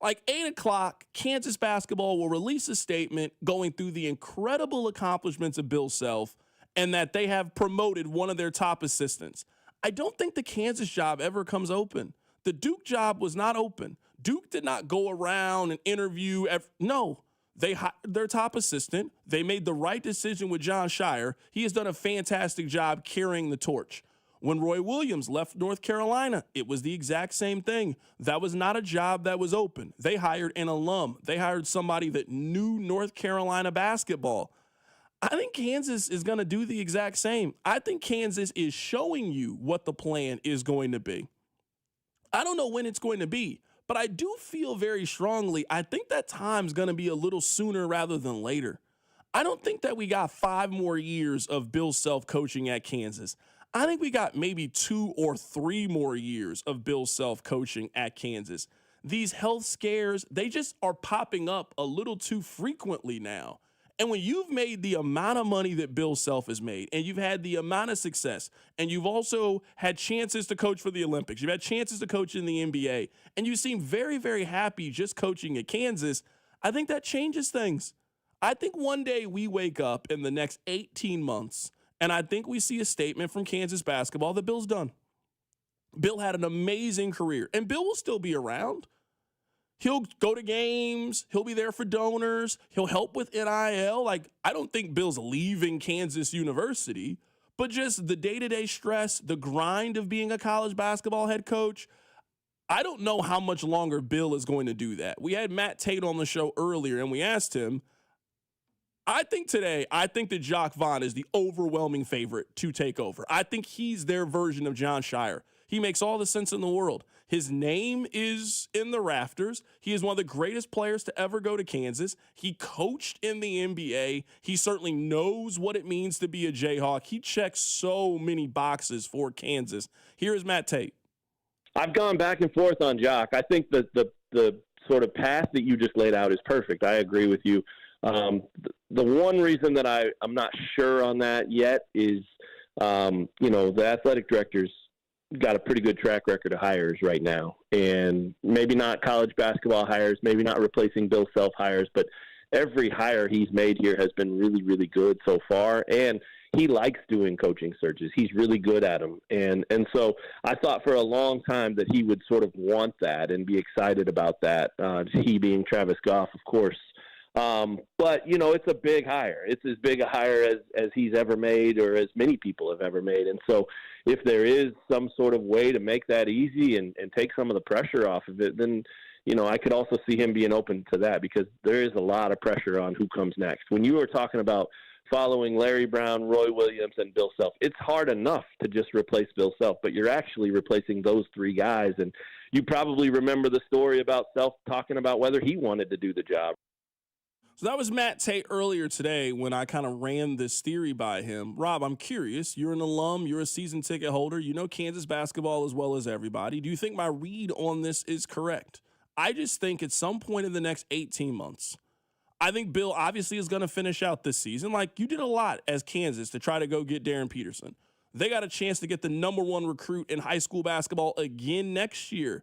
S3: Like 8 o'clock, Kansas basketball will release a statement going through the incredible accomplishments of Bill Self and that they have promoted one of their top assistants. I don't think the Kansas job ever comes open. The Duke job was not open. Duke did not go around and interview. No, they hired their top assistant. They made the right decision with John Shire. He has done a fantastic job carrying the torch. When Roy Williams left North Carolina, it was the exact same thing. That was not a job that was open. They hired an alum. They hired somebody that knew North Carolina basketball. I think Kansas is going to do the exact same. I think Kansas is showing you what the plan is going to be. I don't know when it's going to be, but I do feel very strongly, I think that time's going to be a little sooner rather than later. I don't think that we got 5 more years of Bill Self coaching at Kansas. I think we got maybe 2 or 3 more years of Bill Self coaching at Kansas. these health scares, they just are popping up a little too frequently now. And when you've made the amount of money that Bill Self has made, and you've had the amount of success, and you've also had chances to coach for the Olympics, you've had chances to coach in the NBA, and you seem very, very happy just coaching at Kansas, I think that changes things. I think one day we wake up in the next 18 months, and I think we see a statement from Kansas basketball that Bill's done. Bill had an amazing career, and Bill will still be around. He'll go to games. He'll be there for donors. He'll help with NIL. Like, I don't think Bill's leaving Kansas University, but just the day-to-day stress, the grind of being a college basketball head coach, I don't know how much longer Bill is going to do that. We had Matt Tate on the show earlier, and we asked him, I think that Jacques Vaughn is the overwhelming favorite to take over. I think he's their version of John Shire. He makes all the sense in the world. His name is in the rafters. He is one of the greatest players to ever go to Kansas. He coached in the NBA. He certainly knows what it means to be a Jayhawk. He checks so many boxes for Kansas. Here is Matt Tate.
S6: I've gone back and forth on Jock. I think that the sort of path that you just laid out is perfect. I agree with you. The one reason that I'm not sure on that yet is, the athletic director's got a pretty good track record of hires right now, and maybe not college basketball hires, maybe not replacing Bill Self hires, but every hire he's made here has been really, really good so far. And he likes doing coaching searches. He's really good at them. And so I thought for a long time that he would sort of want that and be excited about that. He being Travis Goff, of course. But, it's a big hire. It's as big a hire as he's ever made, or as many people have ever made. And so if there is some sort of way to make that easy and take some of the pressure off of it, then, I could also see him being open to that, because there is a lot of pressure on who comes next. When you were talking about following Larry Brown, Roy Williams, and Bill Self, it's hard enough to just replace Bill Self, but you're actually replacing those three guys. And you probably remember the story about Self talking about whether he wanted to do the job.
S3: So that was Matt Tate earlier today when I kind of ran this theory by him. Rob, I'm curious. You're an alum. You're a season ticket holder. You know Kansas basketball as well as everybody. Do you think my read on this is correct? I just think at some point in the next 18 months, I think Bill obviously is going to finish out this season. Like, you did a lot as Kansas to try to go get Darren Peterson. They got a chance to get the #1 recruit in high school basketball again next year.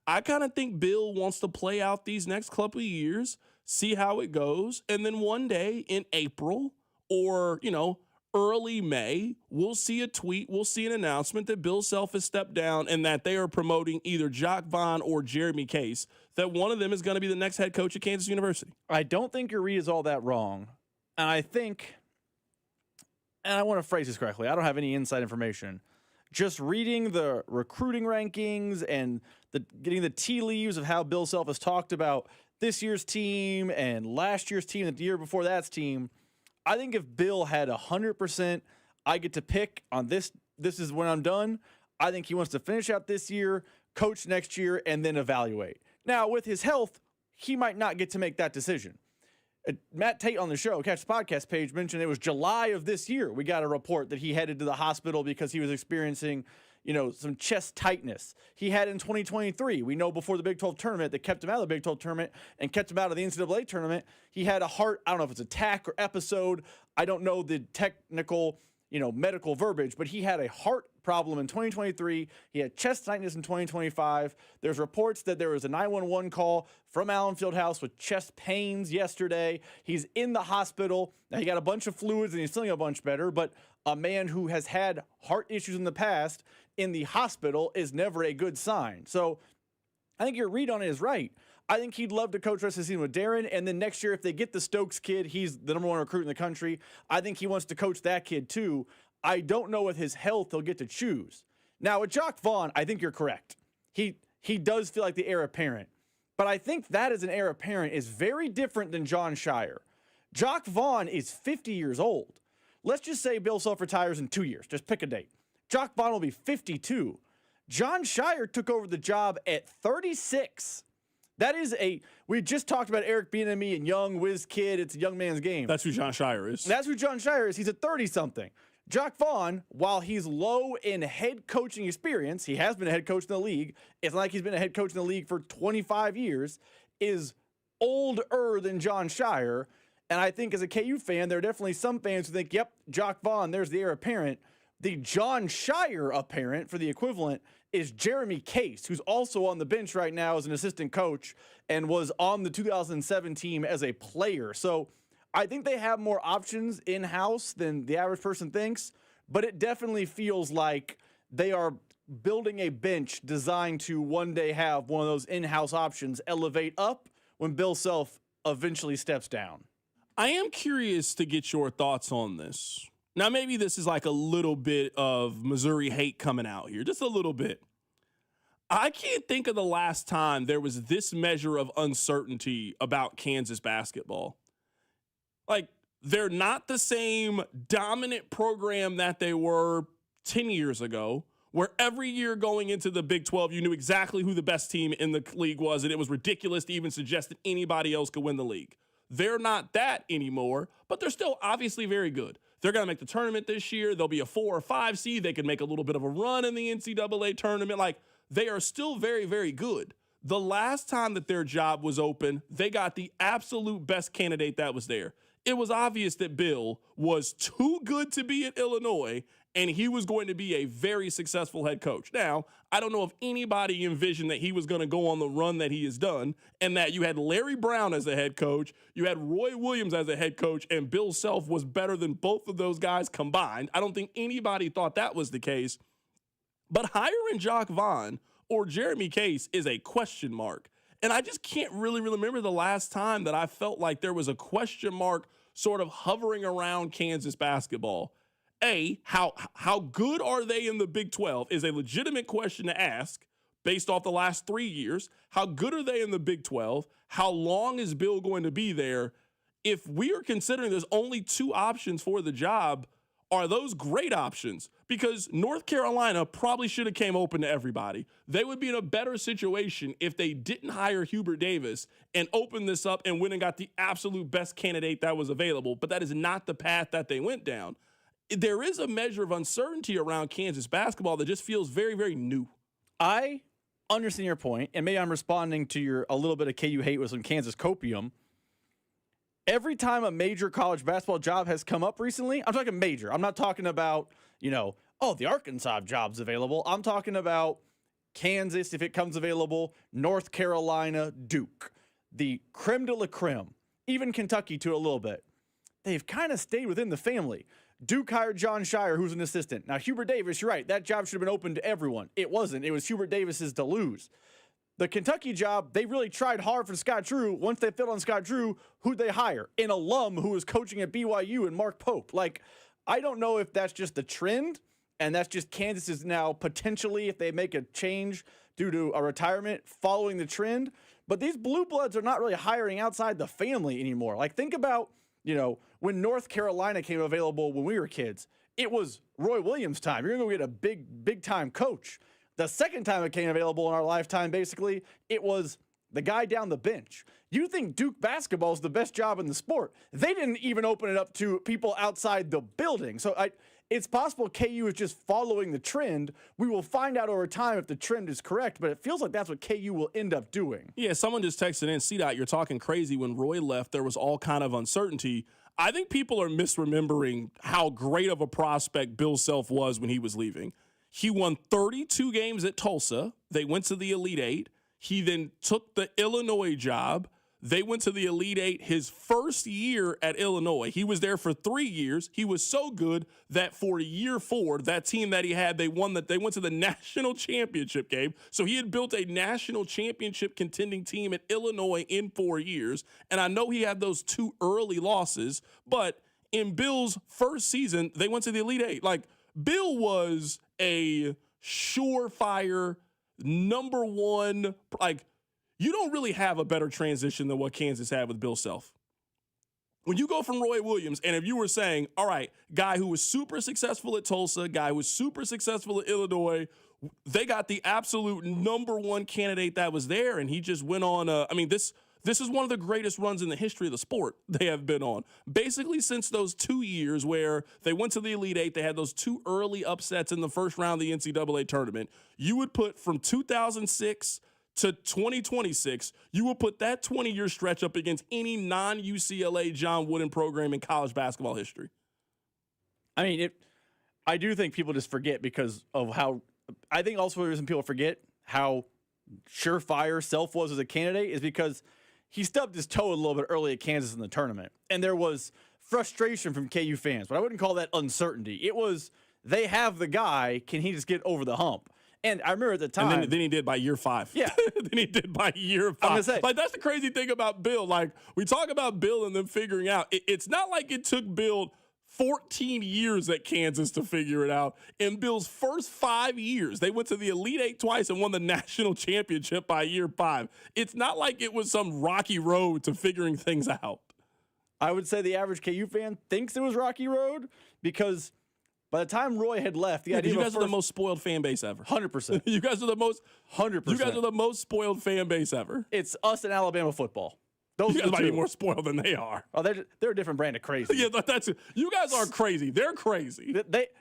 S3: I kind of think Bill wants to play out these next couple of years, see how it goes, and then one day in April or, early May, we'll see a tweet, we'll see an announcement that Bill Self has stepped down and that they are promoting either Jacques Vaughn or Jeremy Case, that one of them is going to be the next head coach at Kansas University.
S10: I don't think your read is all that wrong. And I think, and I want to phrase this correctly, I don't have any inside information. Just reading the recruiting rankings and getting the tea leaves of how Bill Self has talked about this year's team and last year's team and the year before that's team, I think if Bill had 100%, I get to pick on this is when I'm done, I think he wants to finish out this year, coach next year, and then evaluate. Now, with his health, he might not get to make that decision. Matt Tate on the show, Catch the Podcast page, mentioned it was July of this year. We got a report that he headed to the hospital because he was experiencing, some chest tightness. He had in 2023. We know before the Big 12 tournament that kept him out of the Big 12 tournament and kept him out of the NCAA tournament. He had a heart, I don't know if it's attack or episode. I don't know the technical, medical verbiage, but he had a heart problem in 2023. He had chest tightness in 2025. There's reports that there was a 911 call from Allen Fieldhouse with chest pains yesterday. He's in the hospital. Now, he got a bunch of fluids and he's feeling a bunch better, but a man who has had heart issues in the past in the hospital is never a good sign. So I think your read on it is right. I think he'd love to coach the rest of the season with Darren, and then next year, if they get the Stokes kid, he's the #1 recruit in the country. I think he wants to coach that kid too. I don't know with his health he'll get to choose. Now, with Jacques Vaughn, I think you're correct. He does feel like the heir apparent. But I think that as an heir apparent is very different than John Shire. Jacques Vaughn is 50 years old. Let's just say Bill Self retires in 2 years. Just pick a date. Jacques Vaughn will be 52. John Shire took over the job at 36. That is we just talked about Eric Bieniemy and young whiz kid. It's a young man's game.
S3: That's who John Shire is.
S10: That's who John Shire is. He's a 30-something. Jock Vaughn, while he's low in head coaching experience, he has been a head coach in the league. It's not like he's been a head coach in the league for 25 years, is older than John Shire. And I think as a KU fan, there are definitely some fans who think, yep, Jock Vaughn, there's the heir apparent. The John Shire apparent for the equivalent is Jeremy Case, who's also on the bench right now as an assistant coach and was on the 2007 team as a player. So I think they have more options in-house than the average person thinks, but it definitely feels like they are building a bench designed to one day have one of those in-house options elevate up when Bill Self eventually steps down.
S3: I am curious to get your thoughts on this. Now, maybe this is like a little bit of Missouri hate coming out here, just a little bit. I can't think of the last time there was this measure of uncertainty about Kansas basketball. Like, they're not the same dominant program that they were 10 years ago, where every year going into the Big 12, you knew exactly who the best team in the league was, and it was ridiculous to even suggest that anybody else could win the league. They're not that anymore, but they're still obviously very good. They're going to make the tournament this year. They'll be a 4 or 5 seed. They can make a little bit of a run in the NCAA tournament. Like, they are still very, very good. The last time that their job was open, they got the absolute best candidate that was there. It was obvious that Bill was too good to be at Illinois, and he was going to be a very successful head coach. Now, I don't know if anybody envisioned that he was going to go on the run that he has done, and that you had Larry Brown as a head coach, you had Roy Williams as a head coach, and Bill Self was better than both of those guys combined. I don't think anybody thought that was the case. But hiring Jock Vaughn or Jeremy Case is a question mark. And I just can't really remember the last time that I felt like there was a question mark sort of hovering around Kansas basketball. How good are they in the Big 12 is a legitimate question to ask based off the last 3 years. How good are they in the Big 12? How long is Bill going to be there? If we are considering there's only 2 options for the job, are those great options? Because North Carolina probably should have came open to everybody. They would be in a better situation if they didn't hire Hubert Davis and open this up and went and got the absolute best candidate that was available. But that is not the path that they went down. There is a measure of uncertainty around Kansas basketball that just feels very, very new.
S10: I understand your point, and maybe I'm responding to a little bit of KU hate with some Kansas copium. Every time a major college basketball job has come up recently, I'm talking major. I'm not talking about, the Arkansas job's available. I'm talking about Kansas, if it comes available, North Carolina, Duke, the creme de la creme, even Kentucky to a little bit. They've kind of stayed within the family. Duke hired John Shire, who's an assistant. Now, Hubert Davis, you're right, that job should have been open to everyone. It wasn't. It was Hubert Davis's to lose. The Kentucky job, they really tried hard for Scott Drew. Once they filled on Scott Drew, who'd they hire? An alum who was coaching at BYU and Mark Pope. Like, I don't know if that's just the trend, and that's just Kansas is now potentially, if they make a change due to a retirement, following the trend. But these blue bloods are not really hiring outside the family anymore. Like, think about, when North Carolina came available when we were kids. It was Roy Williams' time. You're going to go get a big-time coach. The second time it came available in our lifetime, basically, it was the guy down the bench. You think Duke basketball is the best job in the sport. They didn't even open it up to people outside the building. So it's possible KU is just following the trend. We will find out over time if the trend is correct, but it feels like that's what KU will end up doing.
S3: Yeah, someone just texted in, CDOT, you're talking crazy. When Roy left, there was all kind of uncertainty. I think people are misremembering how great of a prospect Bill Self was when he was leaving. He won 32 games at Tulsa. They went to the Elite Eight. He then took the Illinois job. They went to the Elite Eight his first year at Illinois. He was there for 3 years. He was so good that for year 4, that team that he had, they went to the national championship game. So he had built a national championship contending team at Illinois in 4 years. And I know he had those 2 early losses, but in Bill's first season, they went to the Elite Eight. Like, Bill was a surefire number one. Like, you don't really have a better transition than what Kansas had with Bill Self. When you go from Roy Williams, and if you were saying, all right, guy who was super successful at Tulsa, guy who was super successful at Illinois, they got the absolute number one candidate that was there, and he just went on. this is one of the greatest runs in the history of the sport they have been on. Basically, since those 2 years where they went to the Elite Eight, they had those 2 early upsets in the first round of the NCAA tournament. You would put from 2006 to 2026, you will put that 20-year stretch up against any non-UCLA John Wooden program in college basketball history.
S10: I mean, I do think people just forget because of how – I think also the reason people forget how surefire Self was as a candidate is because he stubbed his toe a little bit early at Kansas in the tournament. And there was frustration from KU fans, but I wouldn't call that uncertainty. It was they have the guy. Can he just get over the hump? And I remember at the time.
S3: And then he did by year 5.
S10: Yeah.
S3: Then he did by year 5.
S10: I'm gonna say.
S3: Like, that's the crazy thing about Bill. Like, we talk about Bill and them figuring out. It's not like it took Bill 14 years at Kansas to figure it out. In Bill's first 5 years, they went to the Elite Eight twice and won the national championship by year 5. It's not like it was some rocky road to figuring things out.
S10: I would say the average KU fan thinks it was rocky road because by the time Roy had left, the idea
S3: you guys are the most spoiled fan base ever.
S10: 100%.
S3: You guys are the most
S10: 100%.
S3: You guys are the most spoiled fan base ever.
S10: It's us and Alabama football. Those
S3: you guys might be
S10: two.
S3: more spoiled than they are.
S10: Oh, they're a different brand of crazy.
S3: Yeah, that's you guys are crazy. They're crazy.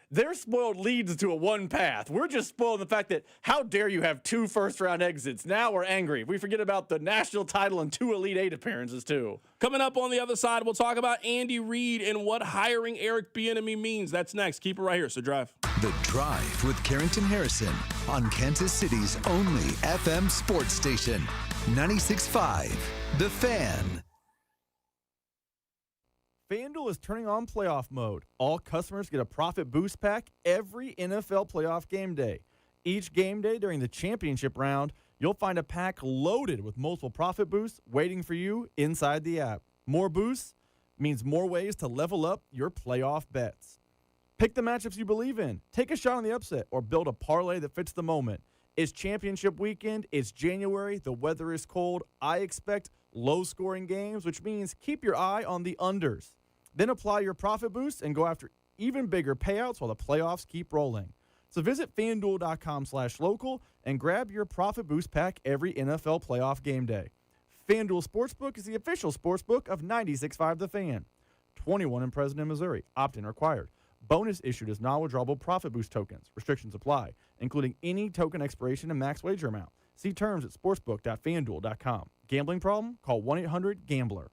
S10: Their spoiled leads to a one path. We're just spoiled in the fact that how dare you have 2 first-round exits. Now we're angry. We forget about the national title and 2 Elite Eight appearances, too.
S3: Coming up on the other side, we'll talk about Andy Reid and what hiring Eric Bieniemy means. That's next. Keep it right here, so drive.
S2: The Drive with Carrington Harrison on Kansas City's only FM sports station, 96.5, The Fan.
S10: FanDuel is turning on playoff mode. All customers get a profit boost pack every NFL playoff game day. Each game day during the championship round, you'll find a pack loaded with multiple profit boosts waiting for you inside the app. More boosts means more ways to level up your playoff bets. Pick the matchups you believe in, take a shot on the upset, or build a parlay that fits the moment. It's championship weekend. It's January. The weather is cold. I expect low-scoring games, which means keep your eye on the unders. Then apply your profit boost and go after even bigger payouts while the playoffs keep rolling. So visit FanDuel.com/local and grab your profit boost pack every NFL playoff game day. FanDuel Sportsbook is the official sportsbook of 96.5 The Fan. 21 and present in Missouri. Opt-in required. Bonus issued as non-withdrawable profit boost tokens. Restrictions apply, including any token expiration and max wager amount. See terms at sportsbook.fanduel.com. Gambling problem? Call 1-800-GAMBLER.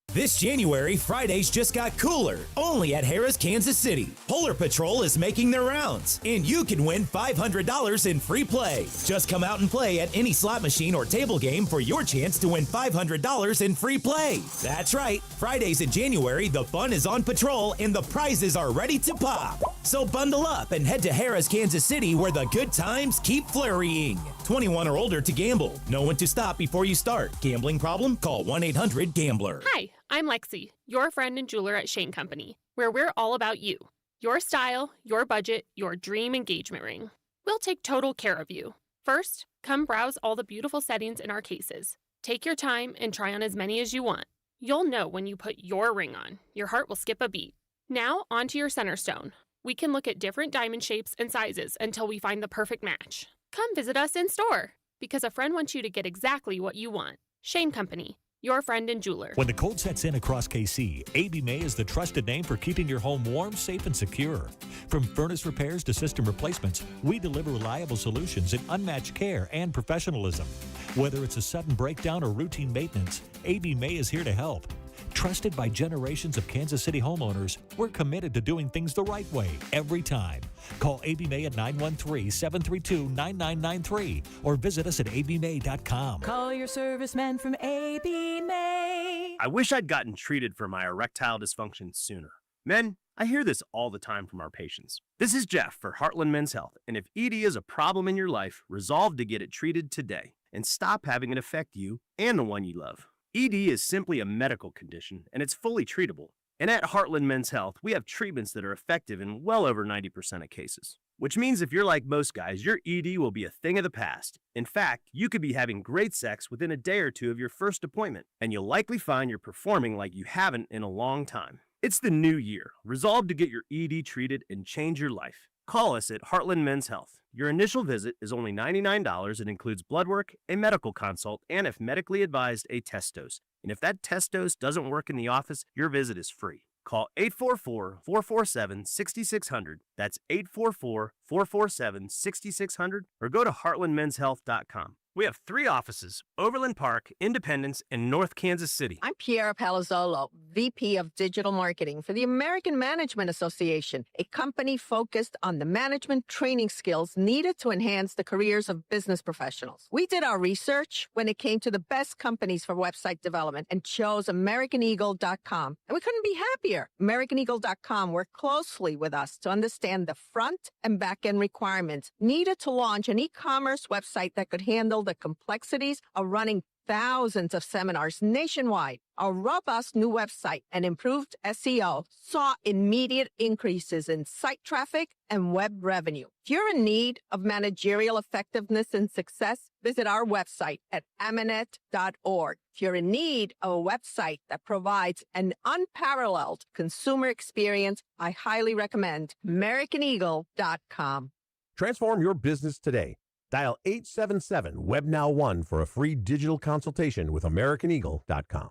S7: This January, Fridays just got cooler, only at Harrah's Kansas City. Polar Patrol is making their rounds, and you can win $500 in free play. Just come out and play at any slot machine or table game for your chance to win $500 in free play. That's right, Fridays in January, the fun is on patrol and the prizes are ready to pop. So bundle up and head to Harrah's Kansas City where the good times keep flurrying. 21 or older to gamble. Know when to stop before you start. Gambling problem? Call 1-800-GAMBLER.
S15: Hi, I'm Lexi, your friend and jeweler at Shane Company, where we're all about you. Your style, your budget, your dream engagement ring. We'll take total care of you. First, come browse all the beautiful settings in our cases. Take your time and try on as many as you want. You'll know when you put your ring on. Your heart will skip a beat. Now, onto your center stone. We can look at different diamond shapes and sizes until we find the perfect match. Come visit us in store, because a friend wants you to get exactly what you want. Shane Company, your friend and jeweler.
S17: When the cold sets in across KC, AB May is the trusted name for keeping your home warm, safe, and secure. From furnace repairs to system replacements, we deliver reliable solutions and unmatched care and professionalism. Whether it's a sudden breakdown or routine maintenance, AB May is here to help. Trusted by generations of Kansas City homeowners, we're committed to doing things the right way every time. Call AB May at 913-732-9993 or visit us at abmay.com.
S26: Call your serviceman from AB May.
S18: I wish I'd gotten treated for my erectile dysfunction sooner. Men, I hear this all the time from our patients. This is Jeff for Heartland Men's Health, and if ED is a problem in your life, resolve to get it treated today and stop having it affect you and the one you love. ED is simply a medical condition, and it's fully treatable. And at Heartland Men's Health, we have treatments that are effective in well over 90% of cases. Which means if you're like most guys, your ED will be a thing of the past. In fact, you could be having great sex within a day or two of your first appointment, and you'll likely find you're performing like you haven't in a long time. It's the new year. Resolve to get your ED treated and change your life. Call us at Heartland Men's Health. Your initial visit is only $99 and includes blood work, a medical consult, and if medically advised, a test dose. And if that test dose doesn't work in the office, your visit is free. Call 844-447-6600. That's 844-447-6600 or go to heartlandmenshealth.com. We have 3 offices, Overland Park, Independence, and North Kansas City.
S8: I'm Piera Palazzolo, VP of Digital Marketing for the American Management Association, a company focused on the management training skills needed to enhance the careers of business professionals. We did our research when it came to the best companies for website development and chose AmericanEagle.com. And we couldn't be happier. AmericanEagle.com worked closely with us to understand the front and back end requirements needed to launch an e-commerce website that could handle the complexities of running thousands of seminars nationwide. Our robust new website and improved SEO saw immediate increases in site traffic and web revenue. If you're in need of managerial effectiveness and success, visit our website at amanet.org. If you're in need of a website that provides an unparalleled consumer experience, I highly recommend AmericanEagle.com.
S14: Transform your business today. Dial 877-WebNow1 for a free digital consultation with AmericanEagle.com.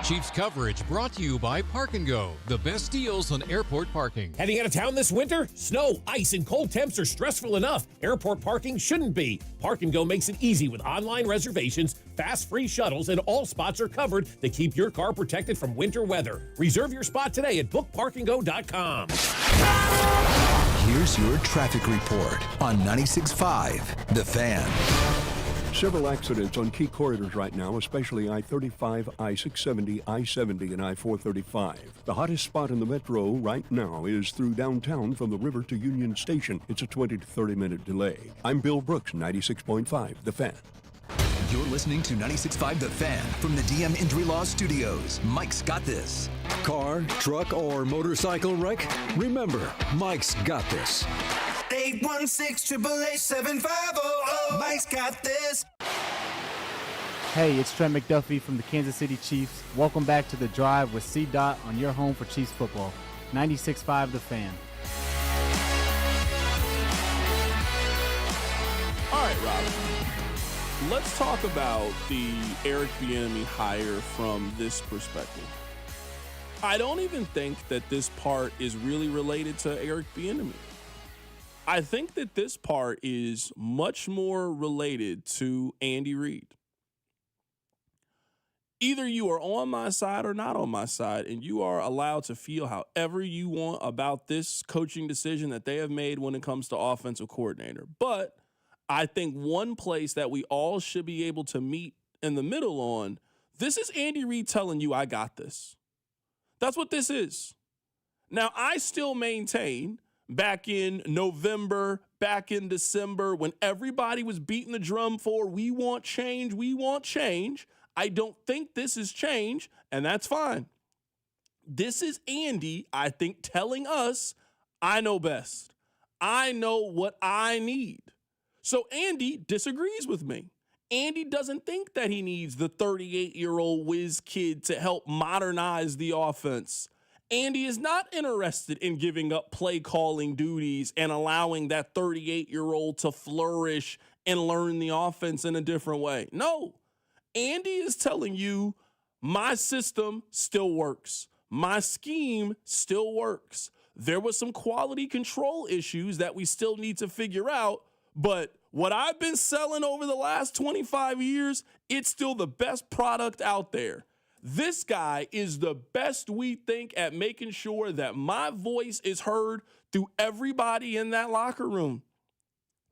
S16: Chiefs coverage brought to you by Park & Go, the best deals on airport parking.
S19: Heading out of town this winter? Snow, ice, and cold temps are stressful enough. Airport parking shouldn't be. Park & Go makes it easy with online reservations, fast free shuttles, and all spots are covered to keep your car protected from winter weather. Reserve your spot today at bookparkandgo.com.
S2: Here's your traffic report on 96.5 The Fan.
S20: Several accidents on key corridors right now, especially I-35, I-670, I-70, and I-435. The hottest spot in the metro right now is through downtown from the river to Union Station. It's a 20 to 30-minute delay. I'm Bill Brooks, 96.5 The Fan.
S2: You're listening to 96.5 The Fan from the DM Injury Law Studios. Mike's got this.
S22: Car, truck, or motorcycle wreck? Remember, Mike's got this.
S23: 816-888-7500. Mike's got this.
S24: Hey, it's Trent McDuffie from the Kansas City Chiefs. Welcome back to The Drive with C-Dot on your home for Chiefs football. 96.5 The Fan.
S3: All right, Rob. Let's talk about the Eric Bieniemy hire from this perspective. I don't even think that this part is really related to Eric Bieniemy. I think that this part is much more related to Andy Reid. Either you are on my side or not on my side, and you are allowed to feel however you want about this coaching decision that they have made when it comes to offensive coordinator. But I think one place that we all should be able to meet in the middle on, this is Andy Reid telling you, I got this. That's what this is. Now, I still maintain back in November, back in December, when everybody was beating the drum for we want change, I don't think this is change, and that's fine. This is Andy, I think, telling us, I know best. I know what I need. So Andy disagrees with me. Andy doesn't think that he needs the 38-year-old whiz kid to help modernize the offense. Andy is not interested in giving up play calling duties and allowing that 38-year-old to flourish and learn the offense in a different way. No, Andy is telling you my system still works. My scheme still works. There was some quality control issues that we still need to figure out, but what I've been selling over the last 25 years, it's still the best product out there. This guy is the best, we think, at making sure that my voice is heard through everybody in that locker room.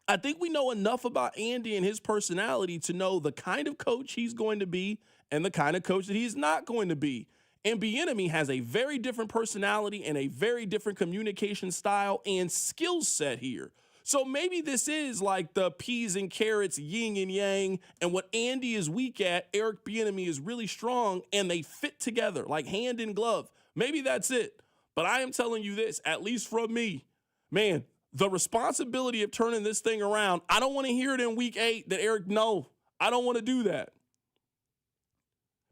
S3: I think we know enough about Andy and his personality to know the kind of coach he's going to be and the kind of coach that he's not going to be. And Bieniemy has a very different personality and a very different communication style and skill set here. So maybe this is like the peas and carrots, yin and yang, and what Andy is weak at, Eric Bieniemy is really strong, and they fit together like hand in glove. Maybe that's it. But I am telling you this, at least from me, man, the responsibility of turning this thing around, I don't want to hear it in week 8 that Eric, no, I don't want to do that.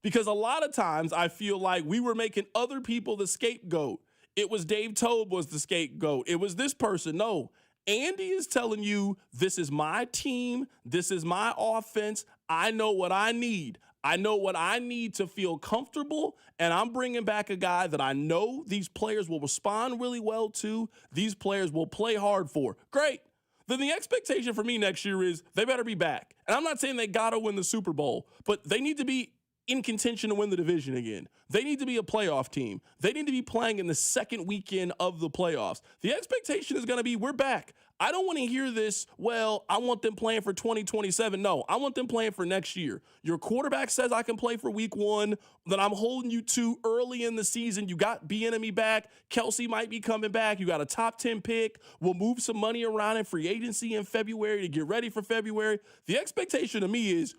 S3: Because a lot of times I feel like we were making other people the scapegoat. it was Dave Tobe was the scapegoat. It was this person. No, Andy is telling you, this is my team. This is my offense. I know what I need. I know what I need to feel comfortable, and I'm bringing back a guy that I know these players will respond really well to. These players will play hard for. Great. Then the expectation for me next year is they better be back. And I'm not saying they got to win the Super Bowl, but they need to be in contention to win the division again. They need to be a playoff team. They need to be playing in the second weekend of the playoffs. The expectation is going to be, we're back. I don't want to hear this, well, I want them playing for 2027. No, I want them playing for next year. Your quarterback says I can play for week 1, then I'm holding you to early in the season. You got Bieniemy back. Kelsey might be coming back. You got a top 10 pick. We'll move some money around in free agency in February to get ready for February. The expectation to me is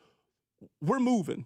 S3: we're moving.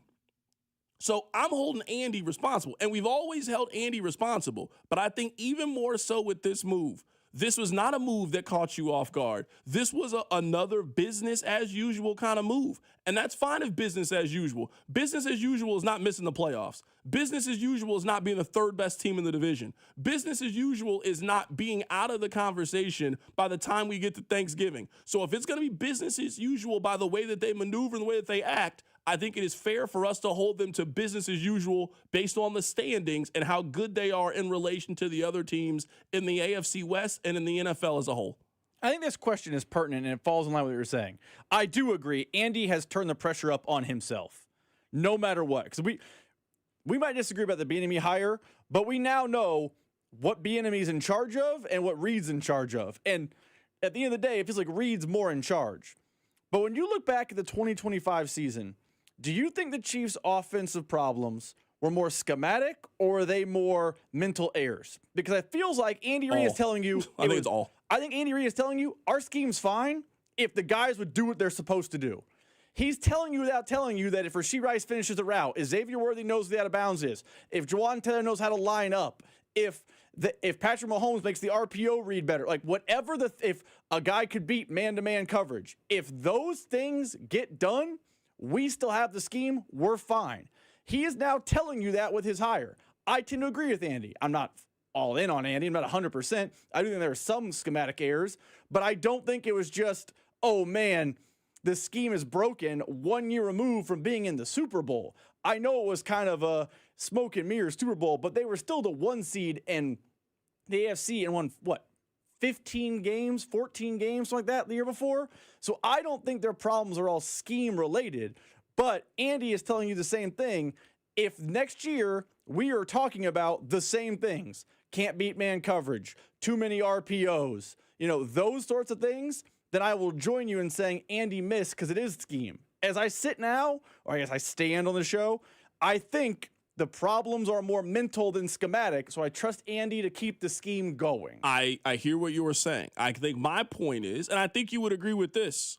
S3: So I'm holding Andy responsible, and we've always held Andy responsible, but I think even more so with this move. This was not a move that caught you off guard. This was another business as usual kind of move. And that's fine if business as usual. Business as usual is not missing the playoffs. Business as usual is not being the third best team in the division. Business as usual is not being out of the conversation by the time we get to Thanksgiving. So if it's going to be business as usual by the way that they maneuver and the way that they act, I think it is fair for us to hold them to business as usual based on the standings and how good they are in relation to the other teams in the AFC West and in the NFL as a whole.
S10: I think this question is pertinent, and it falls in line with what you're saying. I do agree. Andy has turned the pressure up on himself, no matter what. Because we might disagree about the Bieniemy hire, but we now know what Bieniemy's in charge of and what Reid's in charge of. And at the end of the day, it feels like Reid's more in charge. But when you look back at the 2025 season, do you think the Chiefs' offensive problems were more schematic, or are they more mental errors? Because it feels like Andy Reid is telling you.
S3: I think it's all.
S10: I think Andy Reid is telling you our scheme's fine if the guys would do what they're supposed to do. He's telling you without telling you that if Rasheed Rice finishes the route, if Xavier Worthy knows where the out of bounds is, if Jawan Taylor knows how to line up, if Patrick Mahomes makes the RPO read better, like whatever if a guy could beat man-to-man coverage, if those things get done, we still have the scheme, we're fine. He is now telling you that with his hire. I tend to agree with Andy. I'm not all in on Andy. I'm not 100%. I do think there are some schematic errors, but I don't think it was just, oh man, the scheme is broken 1 year removed from being in the Super Bowl. I know it was kind of a smoke and mirrors Super Bowl, but they were still the 1 seed in the AFC and won, 15 games, 14 games, something like that the year before. So I don't think their problems are all scheme related, but Andy is telling you the same thing. If next year we are talking about the same things, can't beat man coverage, too many RPOs, those sorts of things, then I will join you in saying Andy missed because it is scheme. As I sit now, or I guess I stand on the show, I think the problems are more mental than schematic, so I trust Andy to keep the scheme going.
S3: I hear what you were saying. I think my point is, and I think you would agree with this,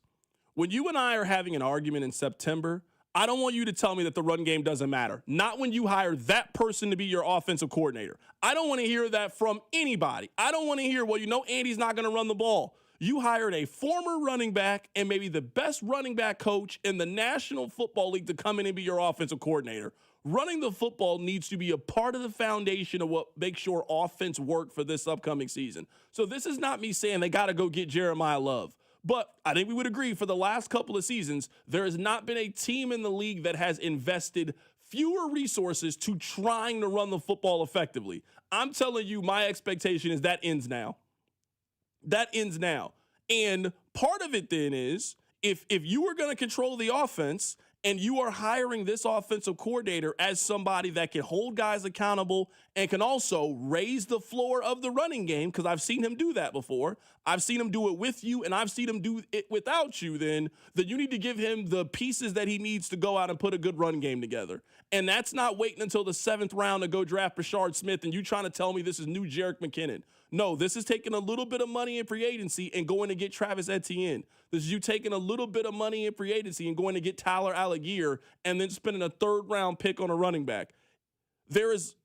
S3: when you and I are having an argument in September, I don't want you to tell me that the run game doesn't matter. Not when you hire that person to be your offensive coordinator. I don't want to hear that from anybody. I don't want to hear, Andy's not going to run the ball. You hired a former running back and maybe the best running back coach in the National Football League to come in and be your offensive coordinator. Running the football needs to be a part of the foundation of what makes your offense work for this upcoming season. So this is not me saying they got to go get Jeremiah Love. But I think we would agree for the last couple of seasons, there has not been a team in the league that has invested fewer resources to trying to run the football effectively. I'm telling you, my expectation is that ends now. That ends now. And part of it then is if you are going to control the offense and you are hiring this offensive coordinator as somebody that can hold guys accountable and can also raise the floor of the running game, because I've seen him do that before. I've seen him do it with you, and I've seen him do it without you, then you need to give him the pieces that he needs to go out and put a good run game together. And that's not waiting until the 7th round to go draft Brashard Smith and you trying to tell me this is new Jerick McKinnon. No, this is taking a little bit of money in free agency and going to get Travis Etienne. This is you taking a little bit of money in free agency and going to get Tyler Algier and then spending a 3rd round pick on a running back. There is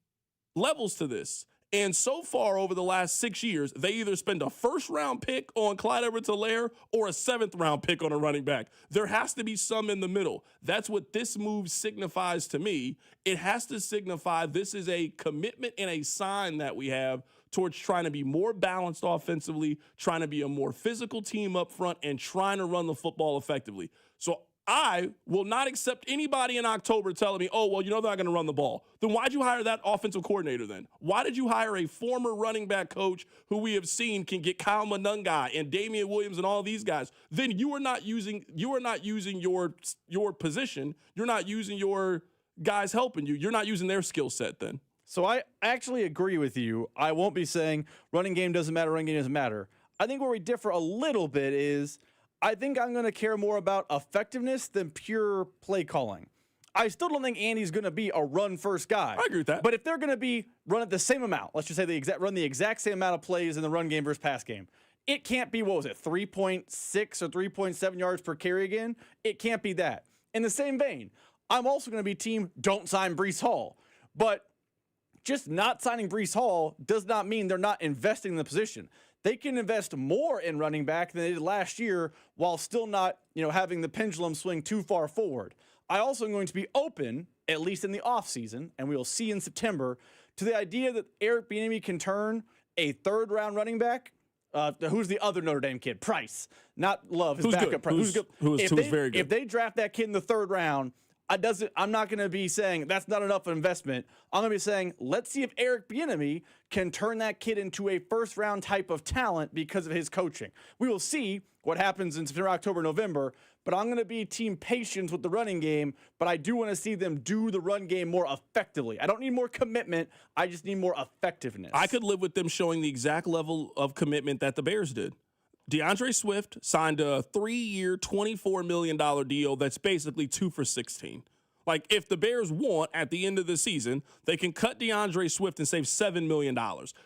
S3: levels to this. And so far over the last 6 years, they either spend a 1st round pick on Clyde Edwards-Helaire or a 7th round pick on a running back. There has to be some in the middle. That's what this move signifies to me. It has to signify this is a commitment and a sign that we have towards trying to be more balanced offensively, trying to be a more physical team up front, and trying to run the football effectively. So I will not accept anybody in October telling me, oh, well, they're not going to run the ball. Then why'd you hire that offensive coordinator then? Why did you hire a former running back coach who we have seen can get Kyle Monungai and Damian Williams and all these guys? Then you are not using your position. You're not using your guys helping you. You're not using their skill set then.
S10: So I actually agree with you. I won't be saying running game doesn't matter, running game doesn't matter. I think where we differ a little bit is I think I'm going to care more about effectiveness than pure play calling. I still don't think Andy's going to be a run-first guy.
S3: I agree with that.
S10: But if they're going to be run at the same amount, let's just say run the exact same amount of plays in the run game versus pass game, it can't be, 3.6 or 3.7 yards per carry again? It can't be that. In the same vein, I'm also going to be team don't sign Breece Hall. But just not signing Breece Hall does not mean they're not investing in the position. They can invest more in running back than they did last year while still not, having the pendulum swing too far forward. I also am going to be open, at least in the offseason, and we will see in September, to the idea that Eric Bieniemy can turn a third-round running back. Who's the other Notre Dame kid? Price. Not Love, his backup. Who's good? Who's very good. If they draft that kid in the third round, I'm not going to be saying that's not enough investment. I'm going to be saying, let's see if Eric Bieniemy can turn that kid into a first-round type of talent because of his coaching. We will see what happens in September, October, November, but I'm going to be team patience with the running game, but I do want to see them do the run game more effectively. I don't need more commitment. I just need more effectiveness.
S3: I could live with them showing the exact level of commitment that the Bears did. DeAndre Swift signed a 3-year, $24 million deal that's basically 2 for $16. Like, if the Bears want, at the end of the season, they can cut DeAndre Swift and save $7 million.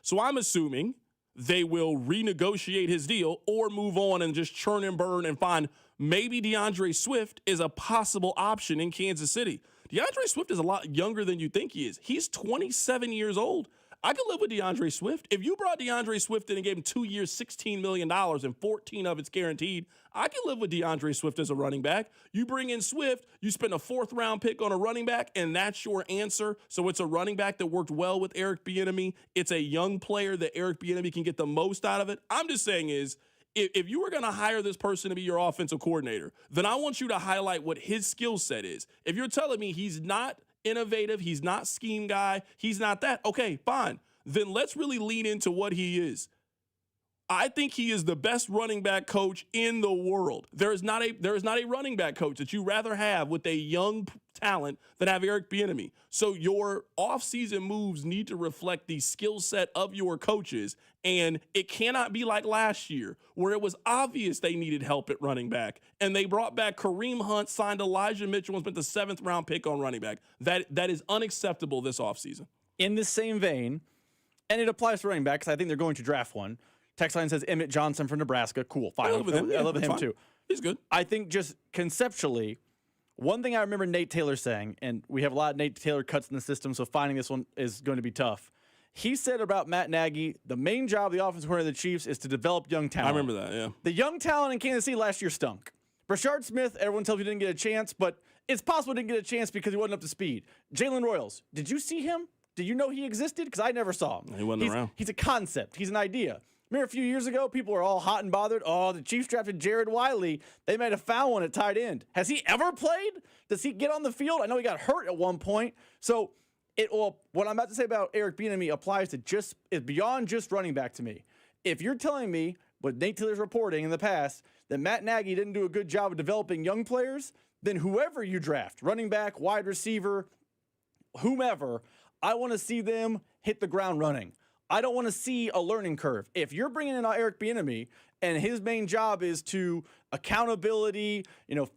S3: So I'm assuming they will renegotiate his deal or move on and just churn and burn and find maybe DeAndre Swift is a possible option in Kansas City. DeAndre Swift is a lot younger than you think he is. He's 27 years old. I could live with DeAndre Swift. If you brought DeAndre Swift in and gave him 2 years, $16 million, and 14 of it's guaranteed, I could live with DeAndre Swift as a running back. You bring in Swift, you spend a 4th-round pick on a running back, and that's your answer. So it's a running back that worked well with Eric Bieniemy. It's a young player that Eric Bieniemy can get the most out of it. I'm just saying is, if you were going to hire this person to be your offensive coordinator, then I want you to highlight what his skill set is. If you're telling me he's not innovative, he's not scheme guy, he's not that, okay, fine. Then let's really lean into what he is. I think he is the best running back coach in the world. There is not a running back coach that you rather have with a young talent than have Eric Bieniemy. So your offseason moves need to reflect the skill set of your coaches, and it cannot be like last year where it was obvious they needed help at running back, and they brought back Kareem Hunt, signed Elijah Mitchell, and spent the 7th-round pick on running back. That is unacceptable this offseason.
S10: In the same vein, and it applies to running back because I think they're going to draft one. Text line says Emmett Johnson from Nebraska. Cool. Fine. I love him too.
S3: He's good.
S10: I think just conceptually, one thing I remember Nate Taylor saying, and we have a lot of Nate Taylor cuts in the system, so finding this one is going to be tough. He said about Matt Nagy, the main job of the offensive coordinator of the Chiefs is to develop young talent.
S3: I remember that, yeah.
S10: The young talent in Kansas City last year stunk. Brashard Smith, everyone tells me didn't get a chance, but it's possible he didn't get a chance because he wasn't up to speed. Jalen Royals, did you see him? Did you know he existed? Because I never saw him.
S3: He wasn't around.
S10: He's a concept. He's an idea. Remember a few years ago, people were all hot and bothered. Oh, the Chiefs drafted Jared Wiley. They made a foul one at tight end. Has he ever played? Does he get on the field? I know he got hurt at one point. So what I'm about to say about Eric Bieniemy applies to is beyond just running back to me. If you're telling me what Nate Taylor's reporting in the past that Matt Nagy didn't do a good job of developing young players, then whoever you draft, running back, wide receiver, whomever, I want to see them hit the ground running. I don't want to see a learning curve. If you're bringing in Eric Bieniemy and his main job is to accountability,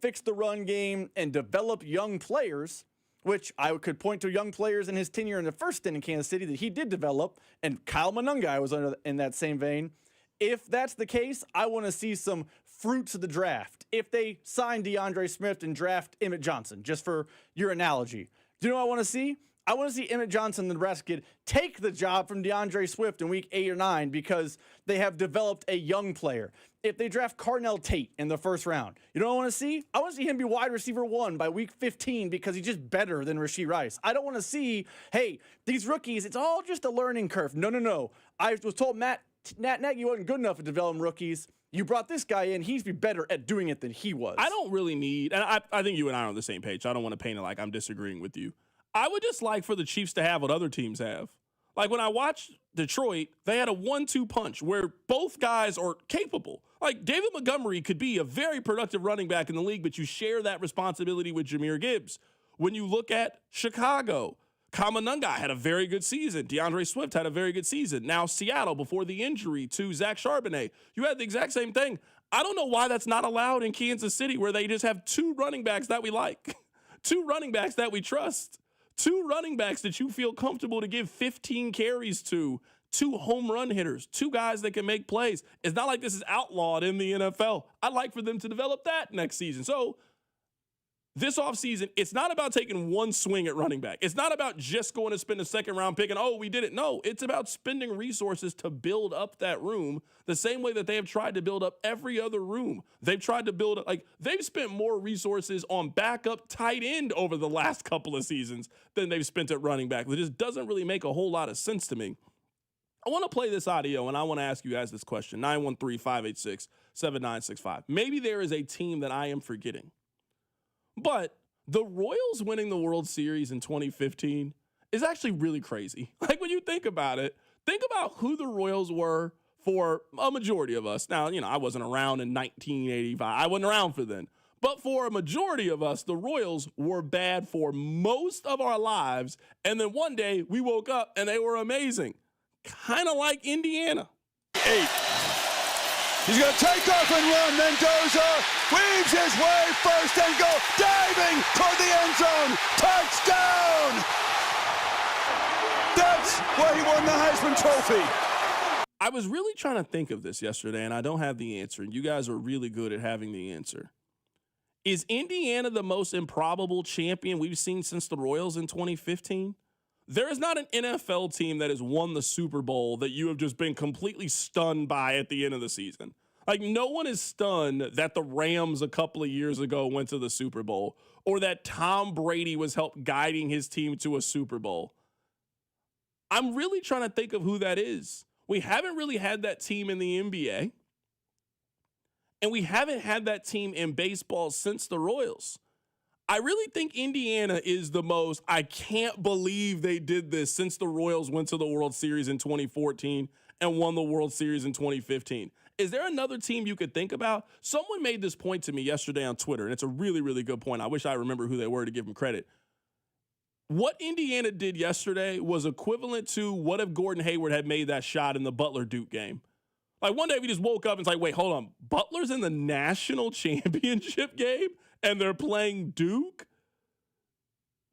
S10: fix the run game and develop young players, which I could point to young players in his tenure in the first stint in Kansas City that he did develop, and Kyle Monungai was in that same vein. If that's the case, I want to see some fruits of the draft. If they sign DeAndre Swift and draft Emmett Johnson, just for your analogy, do you know what I want to see? I want to see Emmett Johnson, the Nebraska kid, take the job from DeAndre Swift in week 8 or 9 because they have developed a young player. If they draft Carnell Tate in the first round, you know what I want to see? I want to see him be wide receiver 1 by week 15 because he's just better than Rasheed Rice. I don't want to see, hey, these rookies, it's all just a learning curve. No. I was told Matt Nagy wasn't good enough at developing rookies. You brought this guy in, he's be better at doing it than he was.
S3: I don't really need, and I think you and I are on the same page. I don't want to paint it like I'm disagreeing with you. I would just like for the Chiefs to have what other teams have. Like when I watched Detroit, they had a 1-2 punch where both guys are capable. Like David Montgomery could be a very productive running back in the league, but you share that responsibility with Jahmyr Gibbs. When you look at Chicago, Kamanunga had a very good season. DeAndre Swift had a very good season. Now Seattle, before the injury to Zach Charbonnet, you had the exact same thing. I don't know why that's not allowed in Kansas City, where they just have 2 running backs that we like, 2 running backs that we trust. 2 running backs that you feel comfortable to give 15 carries to, 2 home run hitters, 2 guys that can make plays. It's not like this is outlawed in the NFL. I'd like for them to develop that next season. So this offseason, it's not about taking one swing at running back. It's not about just going to spend a second-round pick and, oh, we did it. No, it's about spending resources to build up that room the same way that they have tried to build up every other room. They've tried to build up, like, they've spent more resources on backup tight end over the last couple of seasons than they've spent at running back. It just doesn't really make a whole lot of sense to me. I want to play this audio, and I want to ask you guys this question, 913-586-7965. Maybe there is a team that I am forgetting. But the Royals winning the World Series in 2015 is actually really crazy. Like when you think about it, think about who the Royals were for a majority of us. Now, I wasn't around in 1985. I wasn't around for then. But for a majority of us, the Royals were bad for most of our lives. And then one day we woke up and they were amazing. Kind of like Indiana.
S23: 8. He's going to take off and run. Mendoza weaves his way first and goal. Diving toward the end zone. Touchdown! That's why he won the Heisman Trophy.
S3: I was really trying to think of this yesterday, and I don't have the answer. And you guys are really good at having the answer. Is Indiana the most improbable champion we've seen since the Royals in 2015? There is not an NFL team that has won the Super Bowl that you have just been completely stunned by at the end of the season. Like, no one is stunned that the Rams a couple of years ago went to the Super Bowl or that Tom Brady was guiding his team to a Super Bowl. I'm really trying to think of who that is. We haven't really had that team in the NBA, and we haven't had that team in baseball since the Royals. I really think Indiana is the most, I can't believe they did this since the Royals went to the World Series in 2014 and won the World Series in 2015. Is there another team you could think about? Someone made this point to me yesterday on Twitter, and it's a really, really good point. I wish I remember who they were to give them credit. What Indiana did yesterday was equivalent to what if Gordon Hayward had made that shot in the Butler-Duke game. Like one day we just woke up and it's like, wait, hold on. Butler's in the national championship game? And they're playing Duke?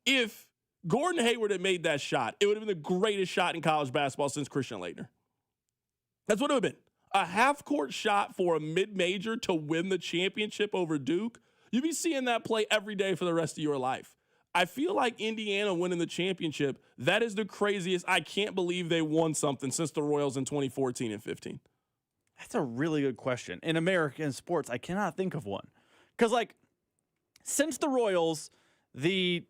S3: If Gordon Hayward had made that shot, it would have been the greatest shot in college basketball since Christian Laettner. That's what it would have been. A half-court shot for a mid-major to win the championship over Duke. You'd be seeing that play every day for the rest of your life. I feel like Indiana winning the championship, that is the craziest. I can't believe they won something since the Royals in 2014 and 15.
S10: That's a really good question. In American sports, I cannot think of one. Because, since the Royals, the,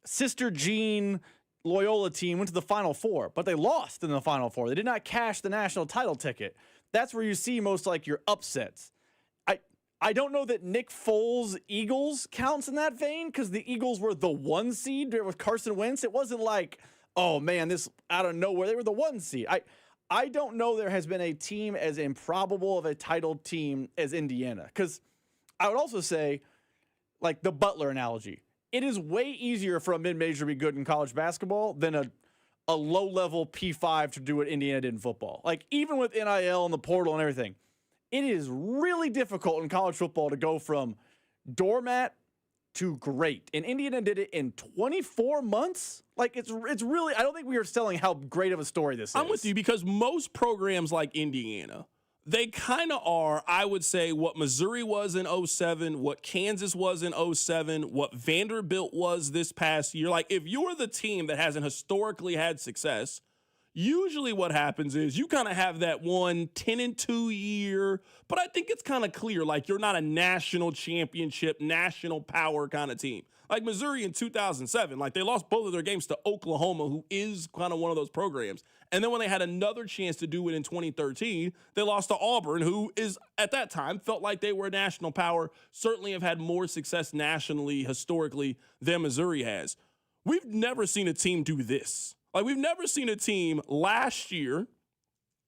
S10: Sister Jean Loyola team went to the Final Four, but they lost in the Final Four. They did not cash the national title ticket. That's where you see most your upsets. I don't know that Nick Foles' Eagles counts in that vein because the Eagles were the 1 seed with Carson Wentz. It wasn't like, oh man, this out of nowhere. They were the 1 seed. I don't know there has been a team as improbable of a titled team as Indiana. Because I would also say, the Butler analogy. It is way easier for a mid-major to be good in college basketball than a low-level P5 to do what Indiana did in football. Even with NIL and the portal and everything, it is really difficult in college football to go from doormat to great. And Indiana did it in 24 months. It's really, I don't think we are selling how great of a story this is.
S3: I'm with you because most programs like Indiana, They kind of are, I would say, what Missouri was in 07, what Kansas was in 07, what Vanderbilt was this past year. Like, if you're the team that hasn't historically had success, usually what happens is you kind of have that 10-2 year, but I think it's kind of clear, like, you're not a national championship, national power kind of team. Like Missouri in 2007, like, they lost both of their games to Oklahoma, who is kind of one of those programs. And then when they had another chance to do it in 2013, they lost to Auburn, who is, at that time, felt like they were a national power, certainly have had more success nationally, historically, than Missouri has. We've never seen a team do this. Like, we've never seen a team last year,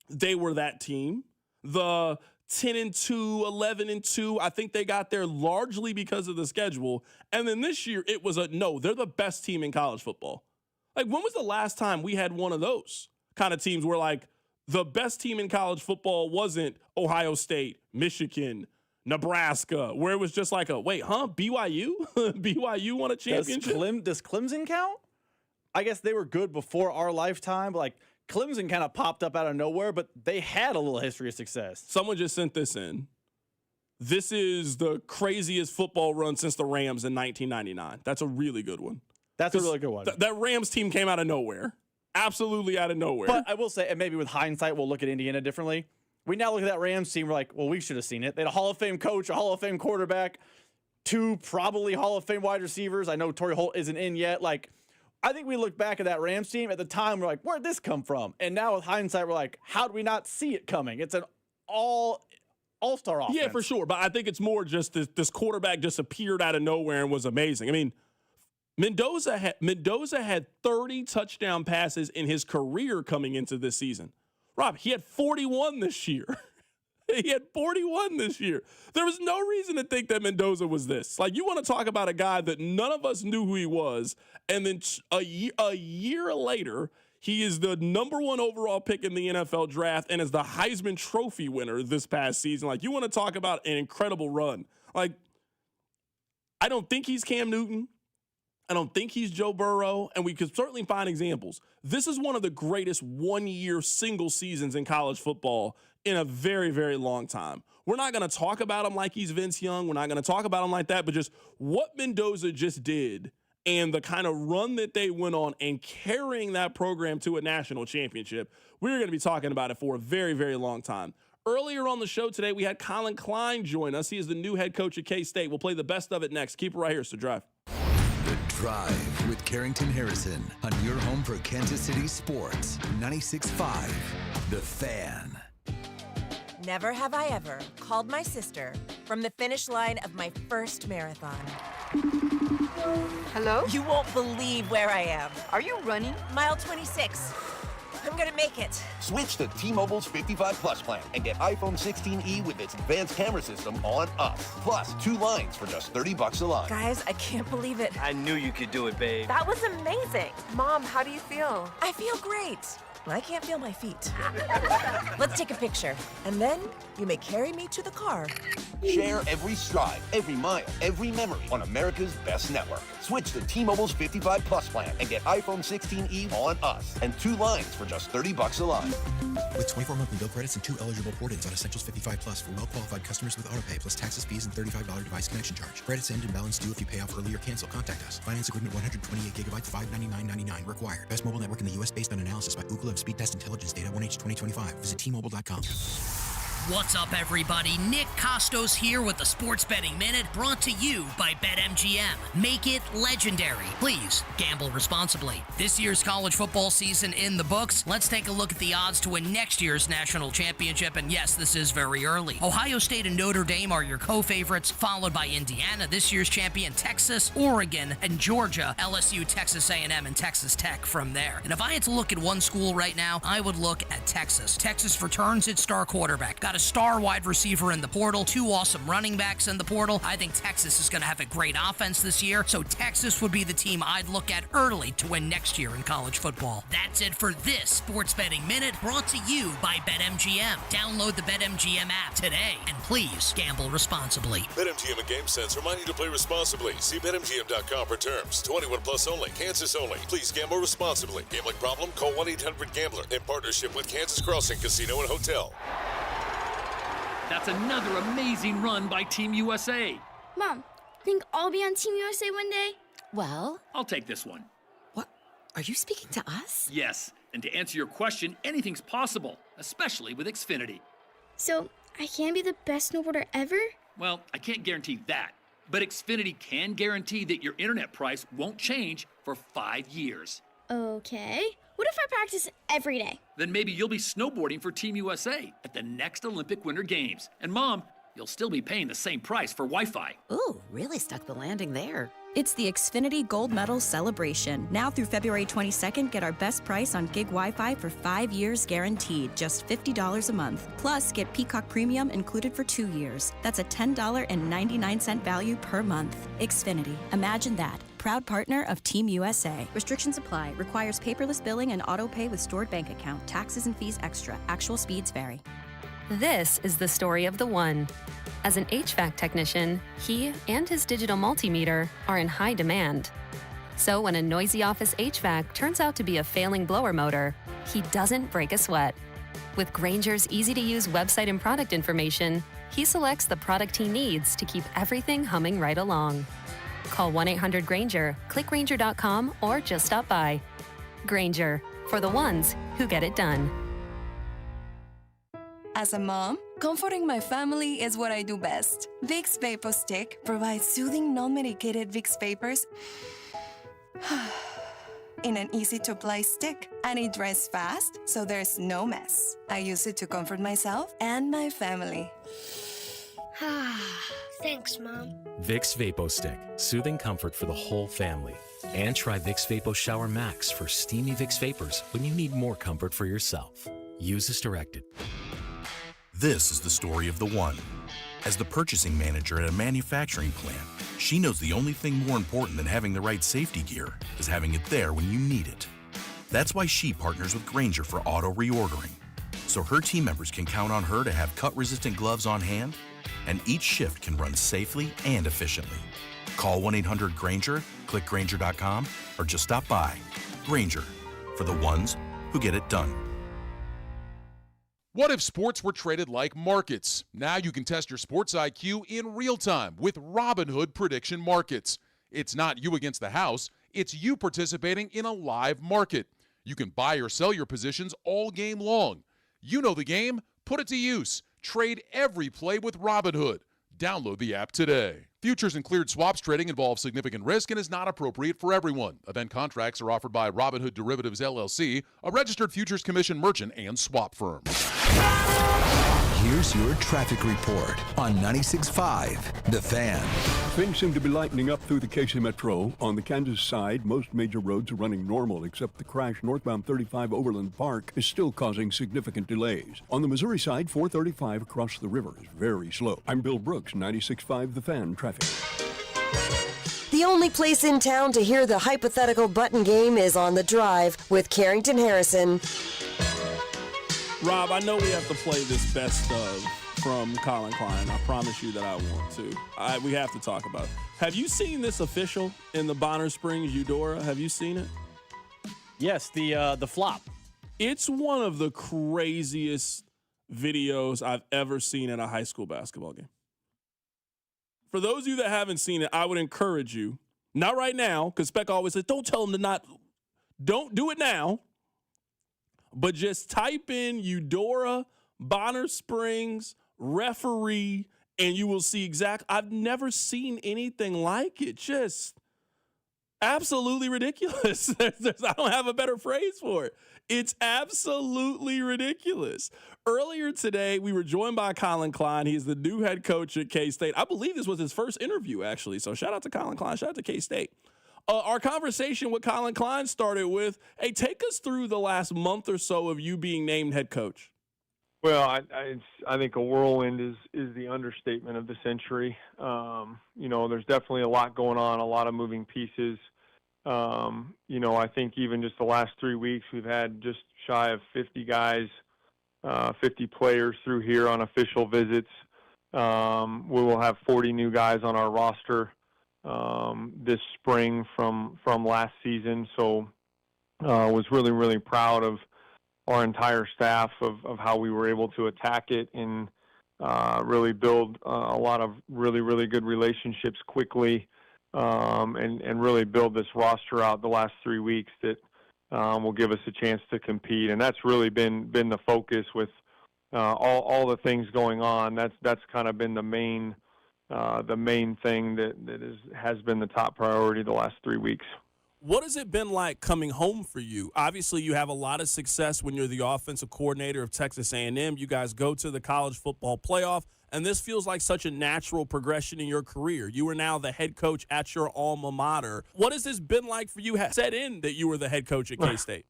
S3: they were that team. The 10-2, 11-2, I think they got there largely because of the schedule. And then this year, it was they're the best team in college football. Like, when was the last time we had one of those kind of teams where, like, the best team in college football wasn't Ohio State, Michigan, Nebraska, where it was just like BYU? BYU won a championship?
S10: Does Clemson count? I guess they were good before our lifetime, but, like, Clemson kind of popped up out of nowhere, but they had a little history of success.
S3: Someone just sent this in. This is the craziest football run since the Rams in 1999. That's a really good one.
S10: That's a really good one.
S3: That Rams team came out of nowhere. Absolutely out of nowhere.
S10: But I will say, and maybe with hindsight, we'll look at Indiana differently. We now look at that Rams team, we're like, well, we should have seen it. They had a Hall of Fame coach, a Hall of Fame quarterback, 2 probably Hall of Fame wide receivers. I know Torrey Holt isn't in yet. Like, I think we look back at that Rams team at the time, we're like, where'd this come from? And now with hindsight, we're like, how did we not see it coming? It's an all-star offense.
S3: Yeah, for sure. But I think it's more just this quarterback just appeared out of nowhere and was amazing. I mean, Mendoza had 30 touchdown passes in his career coming into this season. Rob, he had 41 this year. He had 41 this year. There was no reason to think that Mendoza was this. Like, you want to talk about a guy that none of us knew who he was, and then a year later, he is the number 1 overall pick in the NFL draft and is the Heisman Trophy winner this past season. Like, you want to talk about an incredible run. Like, I don't think he's Cam Newton. I don't think he's Joe Burrow, and we could certainly find examples. This is one of the greatest one-year single seasons in college football in a very, very long time. We're not going to talk about him like he's Vince Young. We're not going to talk about him like that, but just what Mendoza just did and the kind of run that they went on and carrying that program to a national championship, we're going to be talking about it for a very, very long time. Earlier on the show today, we had Colin Klein join us. He is the new head coach at K-State. We'll play the best of it next. Keep it right here, so drive.
S2: The Drive with Carrington Harrison on your home for Kansas City sports. 96.5, The Fan.
S1: Never have I ever called my sister from the finish line of my first marathon.
S4: Hello?
S1: You won't believe where I am.
S4: Are you running?
S1: Mile 26. I'm gonna make it.
S9: Switch to T-Mobile's 55 Plus plan and get iPhone 16e with its advanced camera system on us. Plus, 2 lines for just $30 a line.
S1: Guys, I can't believe it.
S11: I knew you could do it, babe.
S4: That was amazing. Mom, how do you feel?
S1: I feel great. I can't feel my feet. Let's take a picture, and then you may carry me to the car.
S9: Share every stride, every mile, every memory on America's best network. Switch to T-Mobile's 55 Plus plan and get iPhone 16e on us and 2 lines for just $30 a line.
S21: With 24 monthly bill credits and 2 eligible port-ins on Essentials 55 Plus for well-qualified customers with autopay plus taxes, fees, and $35 device connection charge. Credits end and balance due if you pay off early or cancel. Contact us. Finance agreement 128 gigabytes, $599.99 required. Best mobile network in the U.S. based on analysis by Ookla of Speed Test Intelligence Data 1H 2025. Visit T-Mobile.com.
S25: What's up, everybody? Nick Costos here with the Sports Betting Minute, brought to you by BetMGM. Make it legendary. Please gamble responsibly. This year's college football season in the books. Let's take a look at the odds to win next year's national championship. And yes, this is very early. Ohio State and Notre Dame are your co-favorites, followed by Indiana, this year's champion, Texas, Oregon, and Georgia, LSU, Texas A&M, and Texas Tech from there. And if I had to look at one school right now, I would look at Texas. Texas returns its star quarterback. Got a star wide receiver in the portal, 2 awesome running backs in the portal. I think Texas is going to have a great offense this year, so Texas would be the team I'd look at early to win next year in college football. That's it for this Sports Betting Minute, brought to you by BetMGM. Download the BetMGM app today, and please gamble responsibly.
S27: BetMGM and GameSense remind you to play responsibly. See BetMGM.com for terms. 21 plus only. Kansas only. Please gamble responsibly. Gambling problem? Call 1-800-GAMBLER in partnership with Kansas Crossing Casino and Hotel.
S5: That's another amazing run by Team USA.
S6: Mom, think I'll be on Team USA one day?
S7: Well,
S5: I'll take this one.
S7: what? Are you speaking to us?
S5: Yes, and to answer your question, anything's possible, especially with Xfinity.
S6: So, I can be the best snowboarder ever?
S5: Well, I can't guarantee that, but Xfinity can guarantee that your internet price won't change for 5 years.
S6: Okay. What if I practice every day?
S5: Then maybe you'll be snowboarding for Team USA at the next Olympic Winter Games. And Mom, you'll still be paying the same price for Wi-Fi.
S7: Ooh, really stuck the landing there.
S11: It's the Xfinity Gold Medal Celebration. Now through February 22nd, get our best price on gig Wi-Fi for 5 years guaranteed, just $50 a month. Plus, get Peacock Premium included for 2 years. That's a $10.99 value per month. Xfinity. Imagine that. Proud partner of Team USA. Restrictions apply. Requires paperless billing and auto pay with stored bank account. Taxes and fees extra. Actual speeds vary.
S12: This is the story of the one. As an HVAC technician, he and his digital multimeter are in high demand. So when a noisy office HVAC turns out to be a failing blower motor, he doesn't break a sweat. With Grainger's easy-to-use website and product information, he selects the product he needs to keep everything humming right along. Call 1-800-GRAINGER, click Grainger.com, or just stop by. Grainger, for the ones who get it done.
S13: As a mom, comforting my family is what I do best. Vicks Vapor Stick provides soothing, non-medicated Vicks Vapors in an easy-to-apply stick, and it dries fast, so there's no mess. I use it to comfort myself and my family.
S6: Thanks, Mom.
S15: Vicks VapoStick, soothing comfort for the whole family. And try Vicks Vapo Shower Max for steamy Vicks Vapors when you need more comfort for yourself. Use as directed.
S28: This is the story of the one. As the purchasing manager at a manufacturing plant, she knows the only thing more important than having the right safety gear is having it there when you need it. That's why she partners with Grainger for auto reordering, so her team members can count on her to have cut-resistant gloves on hand, and each shift can run safely and efficiently. Call 1-800-GRAINGER, click Grainger.com, or just stop by. Grainger, for the ones who get it done.
S29: What if sports were traded like markets? Now you can test your sports IQ in real time with Robinhood Prediction Markets. It's not you against the house, it's you participating in a live market. You can buy or sell your positions all game long. You know the game, put it to use. Trade every play with Robinhood. Download the app today. Futures and cleared swaps trading involves significant risk and is not appropriate for everyone. Event contracts are offered by Robinhood Derivatives LLC, a registered futures commission merchant and swap firm.
S2: Here's your traffic report on 96.5 The Fan.
S20: Things seem to be lightening up through the KC Metro. On the Kansas side, most major roads are running normal, except the crash northbound 35 Overland Park is still causing significant delays. On the Missouri side, 435 across the river is very slow. I'm Bill Brooks, 96.5 The Fan traffic.
S30: The only place in town to hear the hypothetical button game is on The Drive with Carrington Harrison.
S3: Rob, I know we have to play this best of from Colin Klein. I promise you that I want to. We have to talk about it. Have you seen this official in the Bonner Springs Eudora? Have you seen it?
S10: Yes, the flop.
S3: It's one of the craziest videos I've ever seen at a high school basketball game. For those of you that haven't seen it, I would encourage you, not right now, because Speck always says, don't do it now. But just type in Eudora, Bonner Springs, referee, and you will see I've never seen anything like it. Just absolutely ridiculous. I don't have a better phrase for it. It's absolutely ridiculous. Earlier today, we were joined by Colin Klein. He's the new head coach at K-State. I believe this was his first interview, actually. So shout out to Colin Klein. Shout out to K-State. Our conversation with Colin Klein started with, hey, take us through the last month or so of you being named head coach.
S31: Well, I think a whirlwind is the understatement of the century. There's definitely a lot going on, a lot of moving pieces. I think even just the last 3 weeks, we've had just shy of 50 guys, 50 players through here on official visits. We will have 40 new guys on our roster this spring from last season. So was really, really proud of our entire staff of how we were able to attack it. And, really build a lot of really, really good relationships quickly, and really build this roster out the last 3 weeks that will give us a chance to compete. And that's really been the focus with all the things going on. That's kind of been the main thing that has been the top priority the last 3 weeks.
S3: What has it been like coming home for you? Obviously, you have a lot of success when you're the offensive coordinator of Texas A&M. You guys go to the college football playoff, and this feels like such a natural progression in your career. You are now the head coach at your alma mater. What has this been like for you? Set in that you were the head coach at K-State.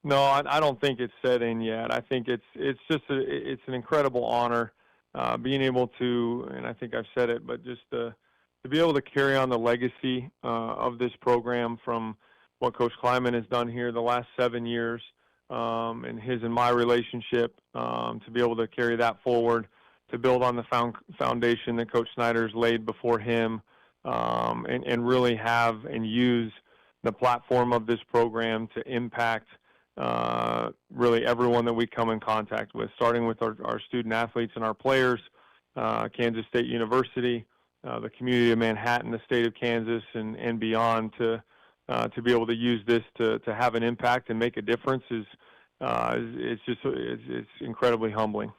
S31: No, I don't think it's set in yet. I think it's just it's an incredible honor being able to, and I think I've said it, but just to be able to carry on the legacy of this program from what Coach Kleiman has done here the last 7 years, and his and my relationship, to be able to carry that forward, to build on the foundation that Coach Snyder's laid before him, and really have and use the platform of this program to impact really everyone that we come in contact with, starting with our student athletes and our players, Kansas State University, the community of Manhattan, the state of Kansas, and beyond, to be able to use this to have an impact and make a difference it's incredibly humbling.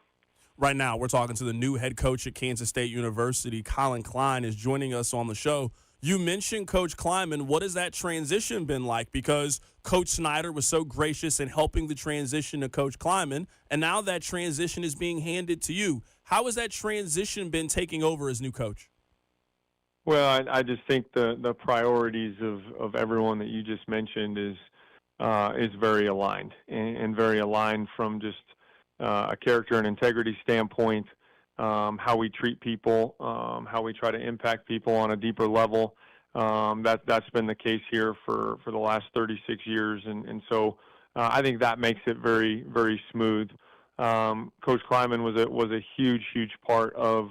S3: Right now, we're talking to the new head coach at Kansas State University. Colin Klein is joining us on the show. You mentioned Coach Kleiman. What has that transition been like? Because Coach Snyder was so gracious in helping the transition to Coach Kleiman, and now that transition is being handed to you. How has that transition been taking over as new coach?
S31: Well, I just think the priorities of everyone that you just mentioned is very aligned, and very aligned from just a character and integrity standpoint, how we treat people, how we try to impact people on a deeper level. That's been the case here for the last 36 years, and so I think that makes it very, very smooth. Coach Kleiman was a huge part of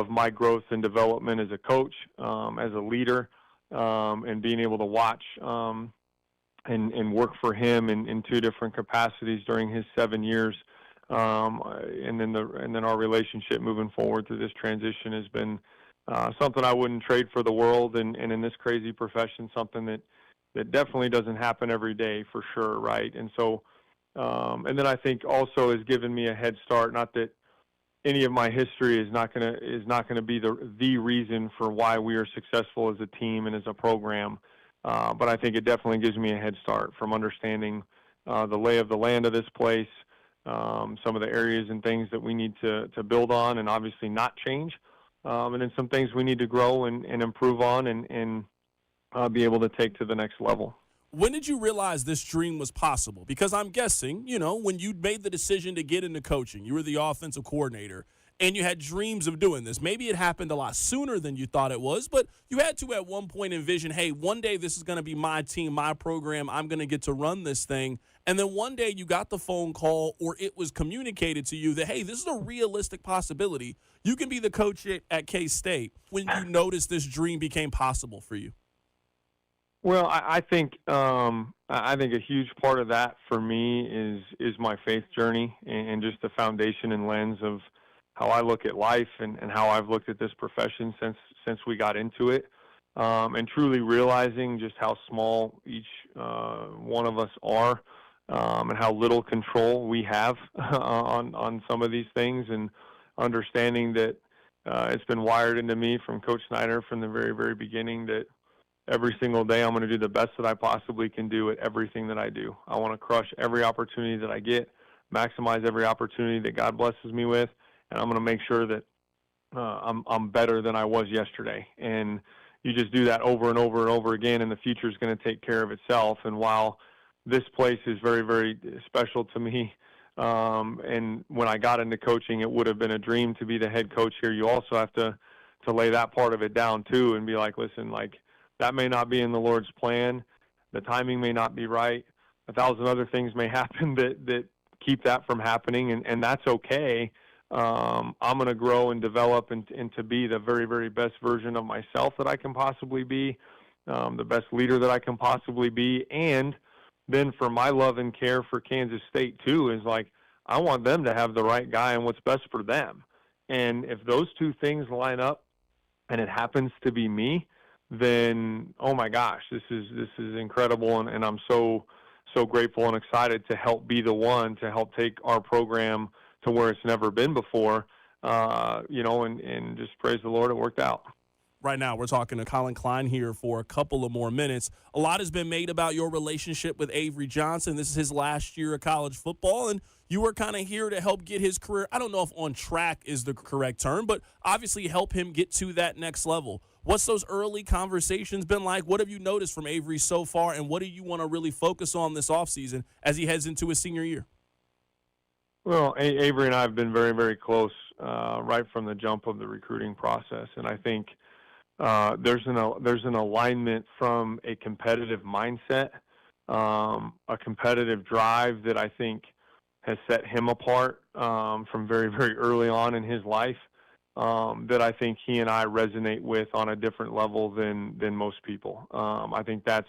S31: my growth and development as a coach, as a leader, and being able to watch and work for him in two different capacities during his 7 years. And then our relationship moving forward through this transition has been something I wouldn't trade for the world, and in this crazy profession, something that definitely doesn't happen every day, for sure, right? And so, and then I think also has given me a head start. Not that any of my history is not gonna be the reason for why we are successful as a team and as a program, but I think it definitely gives me a head start from understanding the lay of the land of this place. Some of the areas and things that we need to build on and obviously not change, and then some things we need to grow and improve on and be able to take to the next level.
S3: When did you realize this dream was possible? Because I'm guessing, when you made the decision to get into coaching, you were the offensive coordinator, and you had dreams of doing this. Maybe it happened a lot sooner than you thought it was, but you had to at one point envision, hey, one day this is going to be my team, my program, I'm going to get to run this thing. And then one day you got the phone call, or it was communicated to you that, hey, this is a realistic possibility. You can be the coach at K-State. When you noticed this dream became possible for you?
S31: Well, I think a huge part of that for me is my faith journey and just the foundation and lens of how I look at life and how I've looked at this profession since we got into it, and truly realizing just how small each one of us are, and how little control we have on some of these things, and understanding that it's been wired into me from Coach Snyder from the very, very beginning that every single day I'm going to do the best that I possibly can do at everything that I do. I want to crush every opportunity that I get, maximize every opportunity that God blesses me with, and I'm going to make sure that I'm better than I was yesterday. And you just do that over and over and over again, and the future is going to take care of itself. And while this place is very, very special to me, and when I got into coaching, it would have been a dream to be the head coach here. You also have to lay that part of it down too, and be like, listen, like, that may not be in the Lord's plan. The timing may not be right. 1,000 other things may happen that keep that from happening, and that's okay. I'm going to grow and develop and to be the very, very best version of myself that I can possibly be, the best leader that I can possibly be. And then for my love and care for Kansas State too, is like, I want them to have the right guy and what's best for them. And if those two things line up and it happens to be me, then, oh my gosh, this is incredible. And I'm so grateful and excited to help be the one to help take our program to where it's never been before, and just praise the Lord, it worked out.
S3: Right now, we're talking to Colin Klein here for a couple of more minutes. A lot has been made about your relationship with Avery Johnson. This is his last year of college football, and you were kind of here to help get his career, I don't know if on track is the correct term, but obviously help him get to that next level. What's those early conversations been like? What have you noticed from Avery so far, and what do you want to really focus on this offseason as he heads into his senior year?
S31: Well, Avery and I have been very, very close right from the jump of the recruiting process, and I think there's an alignment from a competitive mindset, a competitive drive that I think has set him apart from very, very early on in his life, that I think he and I resonate with on a different level than most people. I think that's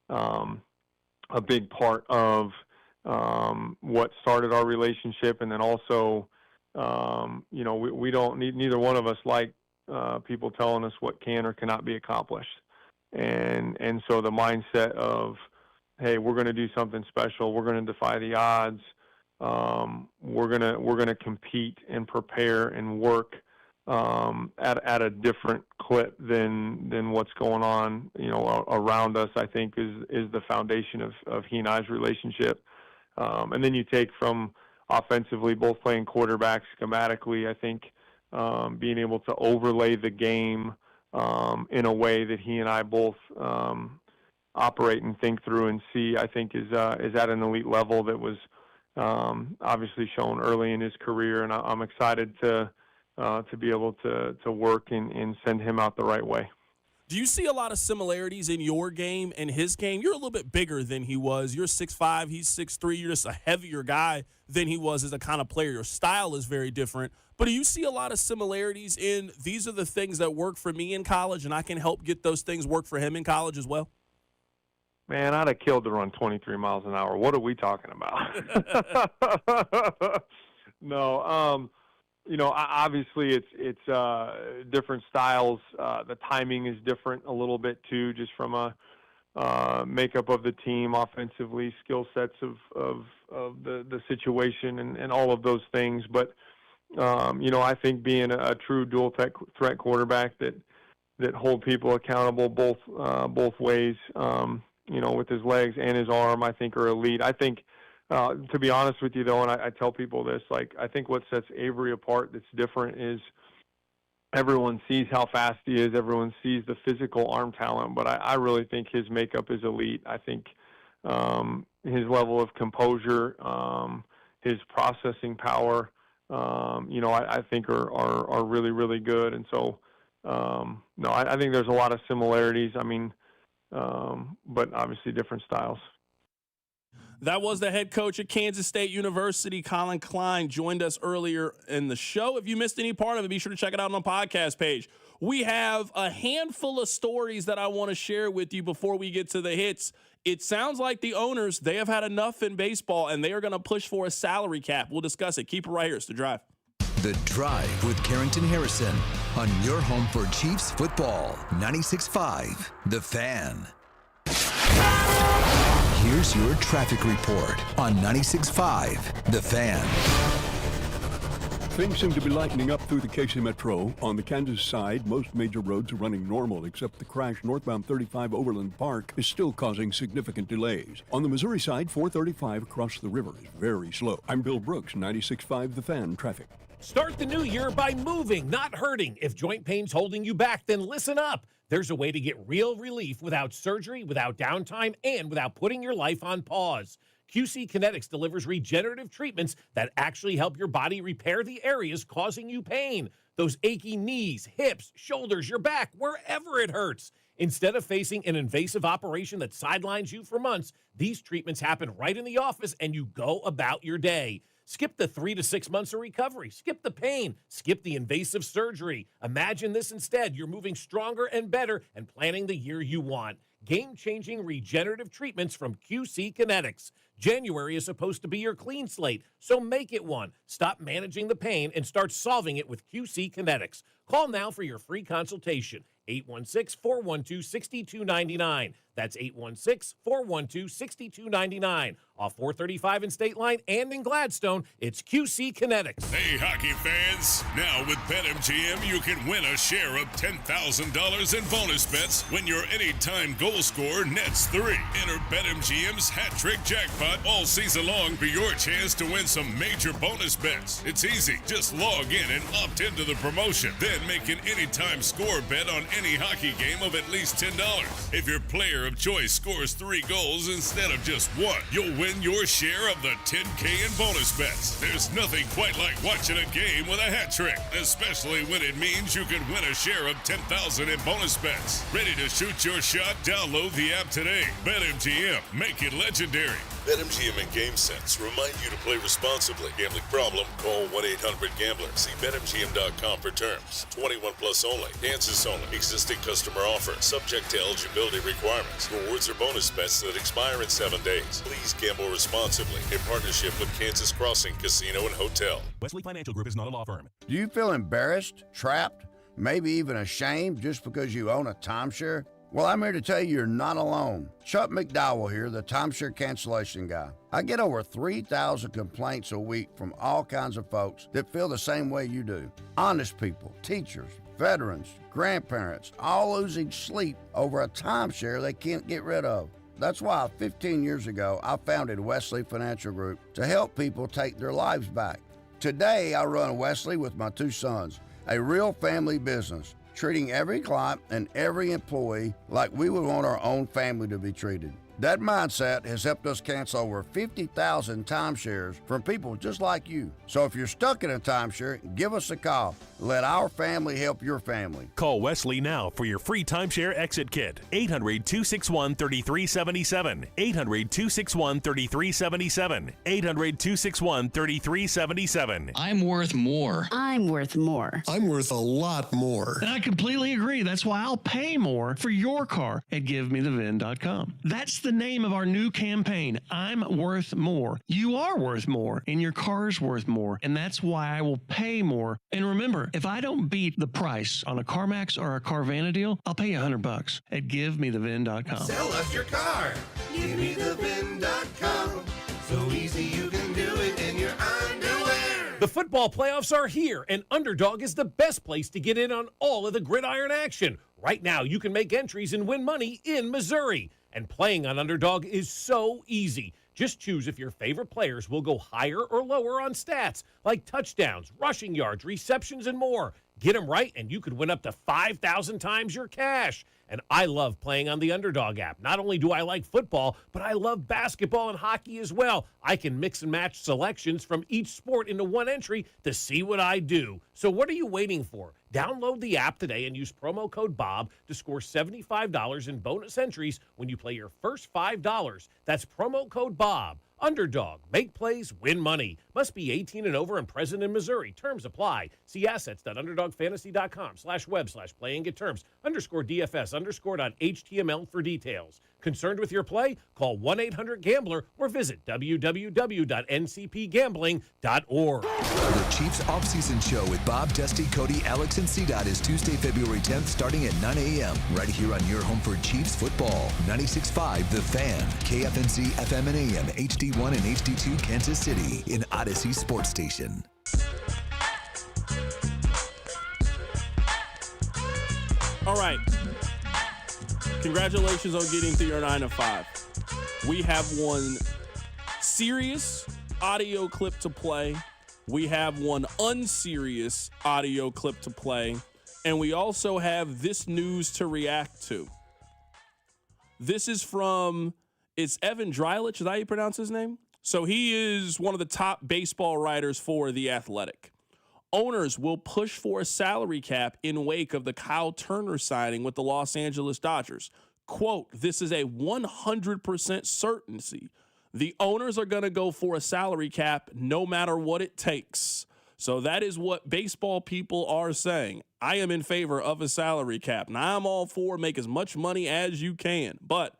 S31: a big part of what started our relationship, and then also, we don't need, neither one of us like people telling us what can or cannot be accomplished, and so the mindset of, hey, we're going to do something special, we're going to defy the odds, we're gonna compete and prepare and work at a different clip than what's going on, around us, I think is the foundation of he and I's relationship. And then you take from offensively, both playing quarterback schematically, I think being able to overlay the game in a way that he and I both operate and think through and see, I think is at an elite level that was obviously shown early in his career, and I'm excited to be able to work and send him out the right way.
S3: Do you see a lot of similarities in your game and his game? You're a little bit bigger than he was. You're 6'5", he's 6'3". You're just a heavier guy than he was as a kind of player. Your style is very different. But do you see a lot of similarities in these are the things that work for me in college, and I can help get those things work for him in college as well?
S31: Man, I'd have killed to run 23 miles an hour. What are we talking about? No, obviously it's different styles. The timing is different a little bit too, just from a makeup of the team, offensively, skill sets of the situation and all of those things. But I think being a true dual threat quarterback that hold people accountable both ways, with his legs and his arm, I think are elite. I think. To be honest with you, though, and I tell people this, I think what sets Avery apart that's different is everyone sees how fast he is. Everyone sees the physical arm talent, but I really think his makeup is elite. I think his level of composure, his processing power, I think are really, really good. And so, I think there's a lot of similarities. I mean, but obviously different styles.
S3: That was the head coach at Kansas State University, Colin Klein, joined us earlier in the show. If you missed any part of it, be sure to check it out on the podcast page. We have a handful of stories that I want to share with you before we get to the hits. It sounds like the owners, they have had enough in baseball, and they are going to push for a salary cap. We'll discuss it. Keep it right here. It's The Drive.
S2: The Drive with Carrington Harrison on your home for Chiefs football. 96.5, The Fan. Here's your traffic report on 96.5, The Fan.
S20: Things seem to be lightening up through the KC Metro. On the Kansas side, most major roads are running normal, except the crash northbound 35 Overland Park is still causing significant delays. On the Missouri side, 435 across the river is very slow. I'm Bill Brooks, 96.5 The Fan traffic.
S4: Start the new year by moving, not hurting. If joint pain's holding you back, then listen up. There's a way to get real relief without surgery, without downtime, and without putting your life on pause. QC Kinetics delivers regenerative treatments that actually help your body repair the areas causing you pain. Those achy knees, hips, shoulders, your back, wherever it hurts. Instead of facing an invasive operation that sidelines you for months, these treatments happen right in the office and you go about your day. Skip the 3 to 6 months of recovery. Skip the pain. Skip the invasive surgery. Imagine this instead. You're moving stronger and better and planning the year you want. Game-changing regenerative treatments from QC Kinetics. January is supposed to be your clean slate, so make it one. Stop managing the pain and start solving it with QC Kinetics. Call now for your free consultation. 816-412-6299. That's 816-412-6299. Off 435 in State Line and in Gladstone, it's QC Kinetics.
S1: Hey, hockey fans. Now with BetMGM, you can win a share of $10,000 in bonus bets when your anytime goal scorer nets 3. Enter BetMGM's Hat Trick Jackpot all season long for your chance to win some major bonus bets. It's easy. Just log in and opt into the promotion. Then make an anytime score bet on any hockey game of at least $10. If your player of choice scores 3 goals instead of just 1, you'll win your share of the $10K in bonus bets. There's nothing quite like watching a game with a hat trick, especially when it means you can win a share of $10,000 in bonus bets. Ready to shoot your shot? Download the app today. BetMGM. Make it legendary.
S27: BetMGM and GameSense remind you to play responsibly. Gambling problem? Call 1-800-GAMBLER. See BetMGM.com for terms. 21 plus only. Kansas only. Existing customer offer. Subject to eligibility requirements. Rewards or bonus bets that expire in 7 days. Please gamble responsibly. In partnership with Kansas Crossing Casino and Hotel.
S8: Wesley Financial Group is not a law firm.
S14: Do you feel embarrassed, trapped, maybe even ashamed just because you own a timeshare? Well, I'm here to tell you you're not alone. Chuck McDowell here, the timeshare cancellation guy. I get over 3,000 complaints a week from all kinds of folks that feel the same way you do. Honest people, teachers, veterans, grandparents, all losing sleep over a timeshare they can't get rid of. That's why 15 years ago, I founded Wesley Financial Group to help people take their lives back. Today, I run Wesley with my 2 sons, a real family business, treating every client and every employee like we would want our own family to be treated. That mindset has helped us cancel over 50,000 timeshares from people just like you. So if you're stuck in a timeshare, give us a call. Let our family help your family.
S8: Call Wesley now for your free timeshare exit kit. 800-261-3377. 800-261-3377. 800-261-3377.
S16: I'm worth more.
S17: I'm worth more.
S16: I'm worth a lot more.
S17: And I completely agree. That's why I'll pay more for your car at GiveMeTheVin.com. That's the name of our new campaign. I'm worth more. You are worth more, and your car's worth more. And that's why I will pay more. And remember, if I don't beat the price on a CarMax or a Carvana deal, I'll pay you $100 at GiveMeTheVin.com.
S16: Sell us your car. GiveMeTheVin.com. So easy you can do it in your underwear.
S4: The football playoffs are here, and Underdog is the best place to get in on all of the gridiron action. Right now, you can make entries and win money in Missouri. And playing on Underdog is so easy. Just choose if your favorite players will go higher or lower on stats, like touchdowns, rushing yards, receptions, and more. Get them right, and you could win up to 5,000 times your cash. And I love playing on the Underdog app. Not only do I like football, but I love basketball and hockey as well. I can mix and match selections from each sport into one entry to see what I do. So what are you waiting for? Download the app today and use promo code BOB to score $75 in bonus entries when you play your first $5. That's promo code BOB. Underdog. Make plays, win money. Must be 18 and over and present in Missouri. Terms apply. See assets.underdogfantasy.com/web/play and get terms. _DFS _.html for details. Concerned with your play? Call 1-800-GAMBLER or visit www.ncpgambling.org.
S2: The Chiefs offseason show with Bob, Dusty, Cody, Alex, and CDOT is Tuesday, February 10th, starting at 9 a.m. right here on your home for Chiefs football. 96.5 The Fan, KFNC FM and AM, HD1 and HD2 Kansas City, in Odyssey Sports Station.
S3: All right. Congratulations on getting through your 9 to 5. We have one serious audio clip to play. We have one unserious audio clip to play. And we also have this news to react to. This is from, it's Evan Drylich. Is that how you pronounce his name? So he is one of the top baseball writers for The Athletic. Owners will push for a salary cap in wake of the Kyle Turner signing with the Los Angeles Dodgers. Quote, this is a 100% certainty. The owners are going to go for a salary cap no matter what it takes. So that is what baseball people are saying. I am in favor of a salary cap. Now, I'm all for make as much money as you can. But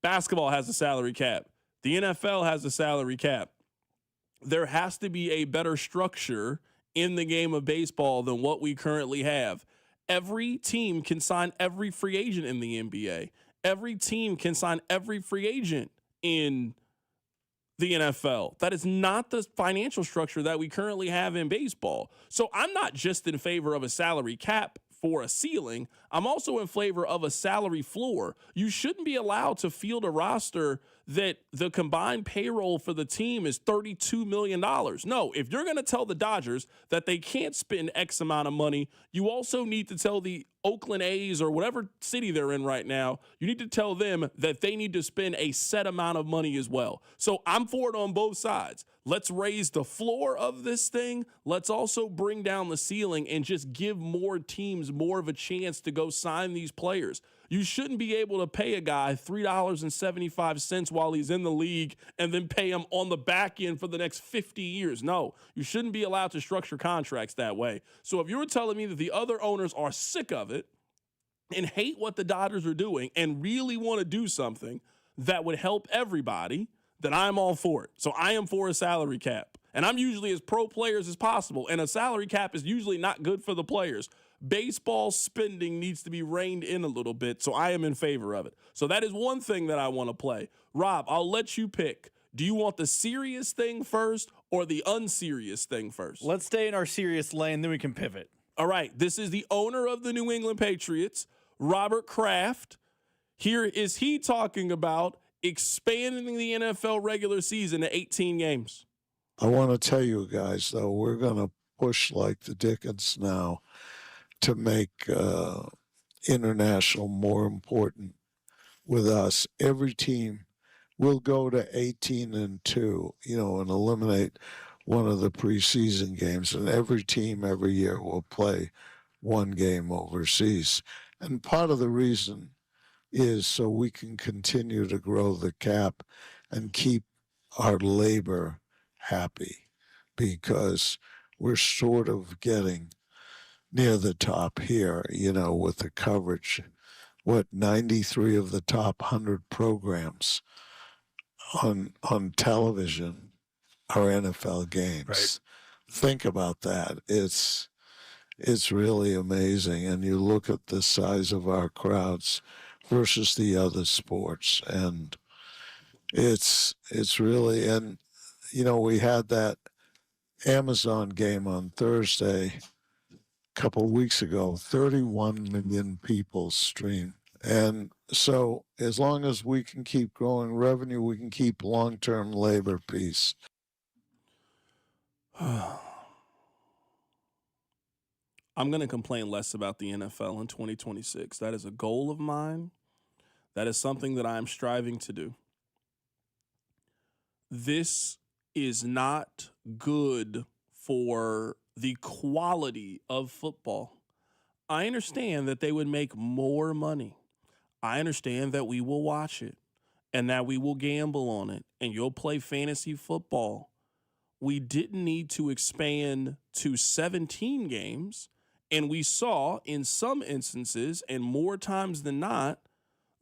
S3: basketball has a salary cap. The NFL has a salary cap. There has to be a better structure in the game of baseball than what we currently have. Every team can sign every free agent in the NBA. Every team can sign every free agent in the NFL. That is not the financial structure that we currently have in baseball. So I'm not just in favor of a salary cap for a ceiling. I'm also in favor of a salary floor. You shouldn't be allowed to field a roster that the combined payroll for the team is $32 million. No, if you're going to tell the Dodgers that they can't spend X amount of money, you also need to tell the Oakland A's or whatever city they're in right now, you need to tell them that they need to spend a set amount of money as well. So I'm for it on both sides. Let's raise the floor of this thing. Let's also bring down the ceiling and just give more teams more of a chance to go sign these players. You shouldn't be able to pay a guy $3.75 while he's in the league and then pay him on the back end for the next 50 years. No, you shouldn't be allowed to structure contracts that way. So if you were telling me that the other owners are sick of it and hate what the Dodgers are doing and really want to do something that would help everybody, then I'm all for it. So I am for a salary cap. And I'm usually as pro players as possible. And a salary cap is usually not good for the players. Baseball spending needs to be reined in a little bit, so I am in favor of it. So that is one thing that I want to play. Rob, I'll let you pick. Do you want the serious thing first or the unserious thing first?
S10: Let's stay in our serious lane, then we can pivot.
S3: All right, this is the owner of the New England Patriots, Robert Kraft. Here is he talking about expanding the NFL regular season to 18 games.
S5: I want to tell you guys, though, we're going to push like the dickens now to make international more important with us. Every team will go to 18-2, and eliminate one of the preseason games. And every team every year will play one game overseas. And part of the reason is so we can continue to grow the cap and keep our labor happy, because we're sort of getting near the top here, with the coverage. 93 of the top 100 programs on television are NFL games. Right. Think about that. It's really amazing. And you look at the size of our crowds versus the other sports, and it's really, and we had that Amazon game on Thursday couple of weeks ago, 31 million people streamed. And so as long as we can keep growing revenue, we can keep long-term labor peace.
S3: I'm going to complain less about the NFL in 2026. That is a goal of mine. That is something that I'm striving to do. This is not good for the quality of football. I understand that they would make more money. I understand that we will watch it and that we will gamble on it and you'll play fantasy football. We didn't need to expand to 17 games, and we saw in some instances, and more times than not,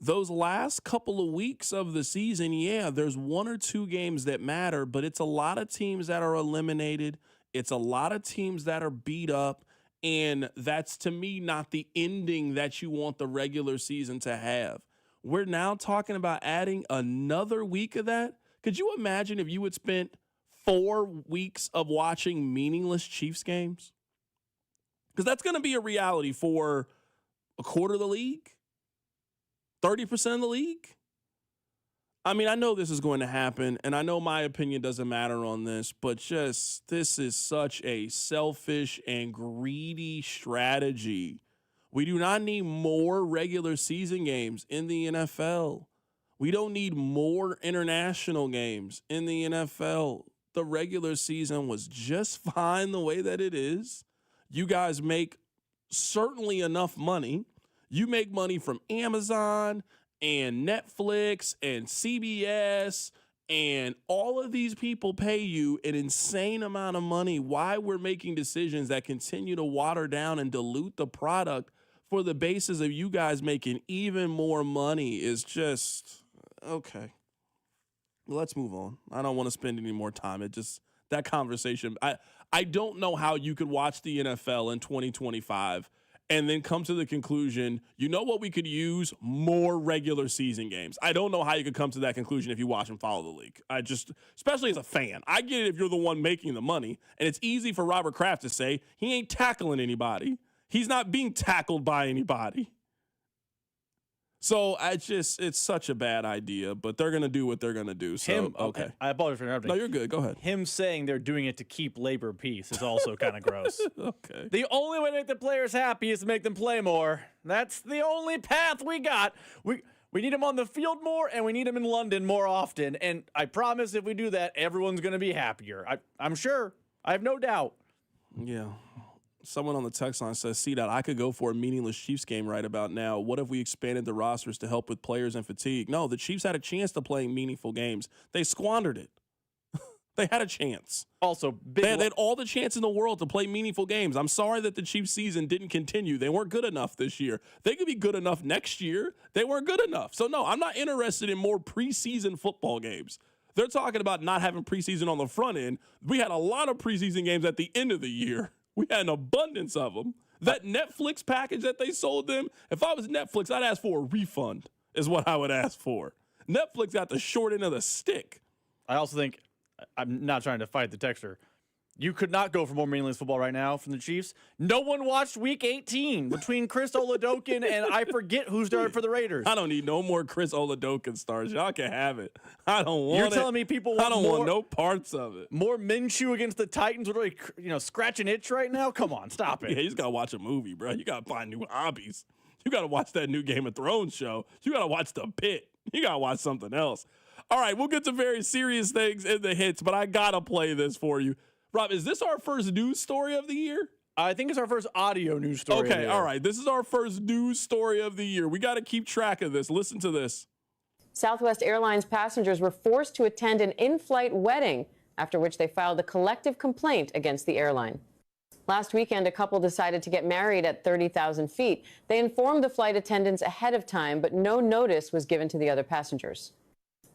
S3: those last couple of weeks of the season, there's one or two games that matter, but it's a lot of teams that are eliminated. It's a lot of teams that are beat up, and that's, to me, not the ending that you want the regular season to have. We're now talking about adding another week of that. Could you imagine if you had spent 4 weeks of watching meaningless Chiefs games? Because that's going to be a reality for a quarter of the league, 30% of the league. I mean, I know this is going to happen, and I know my opinion doesn't matter on this, but just this is such a selfish and greedy strategy. We do not need more regular season games in the NFL. We don't need more international games in the NFL. The regular season was just fine the way that it is. You guys make certainly enough money. You make money from Amazon and Netflix and CBS, and all of these people pay you an insane amount of money. Why we're making decisions that continue to water down and dilute the product for the basis of you guys making even more money is just, okay. Let's move on. I don't want to spend any more time. That conversation. I don't know how you could watch the NFL in 2025 and then come to the conclusion, you know what we could use? More regular season games. I don't know how you could come to that conclusion if you watch and follow the league. Especially as a fan. I get it if you're the one making the money, and it's easy for Robert Kraft to say he ain't tackling anybody. He's not being tackled by anybody. So it's such a bad idea, but they're going to do what they're going to do. So, okay.
S10: I apologize for interrupting.
S3: No, you're good. Go ahead.
S10: Him saying they're doing it to keep labor peace is also kind of gross.
S3: Okay.
S10: The only way to make the players happy is to make them play more. That's the only path we got. We need them on the field more, and we need them in London more often. And I promise if we do that, everyone's going to be happier. I'm sure. I have no doubt.
S3: Yeah. Someone on the text line says, see that I could go for a meaningless Chiefs game right about now. What if we expanded the rosters to help with players and fatigue? No, the Chiefs had a chance to play meaningful games. They squandered it. They had a chance.
S10: Also,
S3: they had all the chance in the world to play meaningful games. I'm sorry that the Chiefs season didn't continue. They weren't good enough this year. They could be good enough next year. They weren't good enough. So, no, I'm not interested in more preseason football games. They're talking about not having preseason on the front end. We had a lot of preseason games at the end of the year. We had an abundance of them. That Netflix package that they sold them, if I was Netflix, I'd ask for a refund is what I would ask for. Netflix got the short end of the stick.
S10: I also think, I'm not trying to fight the texter, you could not go for more meaningless football right now from the Chiefs. No one watched Week 18 between Chris Oladokun and I forget who started for the Raiders.
S3: I don't need no more Chris Oladokun stars. Y'all can have it. I don't want it.
S10: You're telling me people want
S3: I don't
S10: more,
S3: want no parts of it.
S10: More Minshew against the Titans would really, scratch an itch right now? Come on, stop it.
S3: Yeah, you just got to watch a movie, bro. You got to find new hobbies. You got to watch that new Game of Thrones show. You got to watch The Pit. You got to watch something else. All right, we'll get to very serious things in the hits, but I got to play this for you. Rob, is this our first news story of the year?
S10: I think it's our first audio news story.
S3: Okay, all right. This is our first news story of the year. We got to keep track of this. Listen to this.
S7: Southwest Airlines passengers were forced to attend an in-flight wedding, after which they filed a collective complaint against the airline. Last weekend, a couple decided to get married at 30,000 feet. They informed the flight attendants ahead of time, but no notice was given to the other passengers.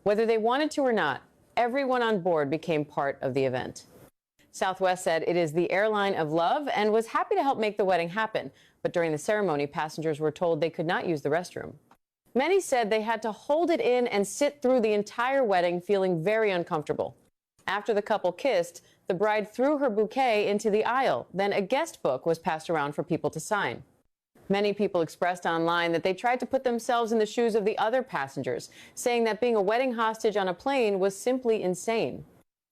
S7: Whether they wanted to or not, everyone on board became part of the event. Southwest said it is the airline of love and was happy to help make the wedding happen. But during the ceremony, passengers were told they could not use the restroom. Many said they had to hold it in and sit through the entire wedding, feeling very uncomfortable. After the couple kissed, the bride threw her bouquet into the aisle. Then a guest book was passed around for people to sign. Many people expressed online that they tried to put themselves in the shoes of the other passengers, saying that being a wedding hostage on a plane was simply insane.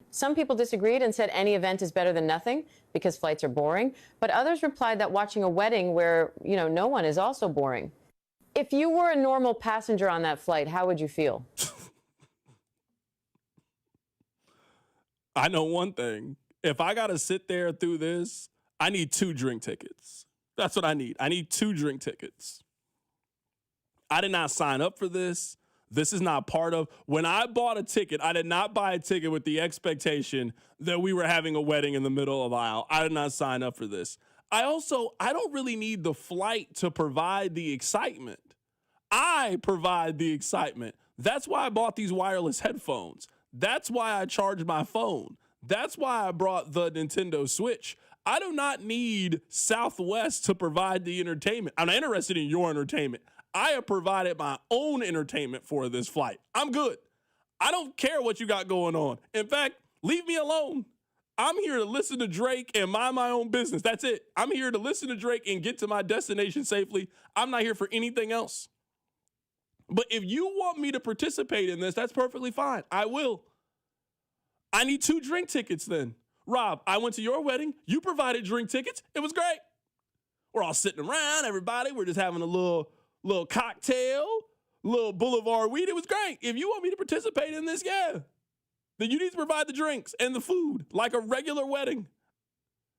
S7: Some people disagreed and said any event is better than nothing because flights are boring. But others replied that watching a wedding where, no one is also boring. If you were a normal passenger on that flight, how would you feel?
S3: I know one thing. If I got to sit there through this, I need 2 drink tickets. That's what I need. I need 2 drink tickets. I did not sign up for this. This is not part of, when I bought a ticket, I did not buy a ticket with the expectation that we were having a wedding in the middle of the aisle. I did not sign up for this. I don't really need the flight to provide the excitement. I provide the excitement. That's why I bought these wireless headphones. That's why I charge my phone. That's why I brought the Nintendo Switch. I do not need Southwest to provide the entertainment. I'm not interested in your entertainment. I have provided my own entertainment for this flight. I'm good. I don't care what you got going on. In fact, leave me alone. I'm here to listen to Drake and mind my own business. That's it. I'm here to listen to Drake and get to my destination safely. I'm not here for anything else. But if you want me to participate in this, that's perfectly fine. I will. I need 2 drink tickets then. Rob, I went to your wedding. You provided drink tickets. It was great. We're all sitting around, everybody. We're just having a little cocktail, little boulevard weed. It was great. If you want me to participate in this, yeah, then you need to provide the drinks and the food like a regular wedding.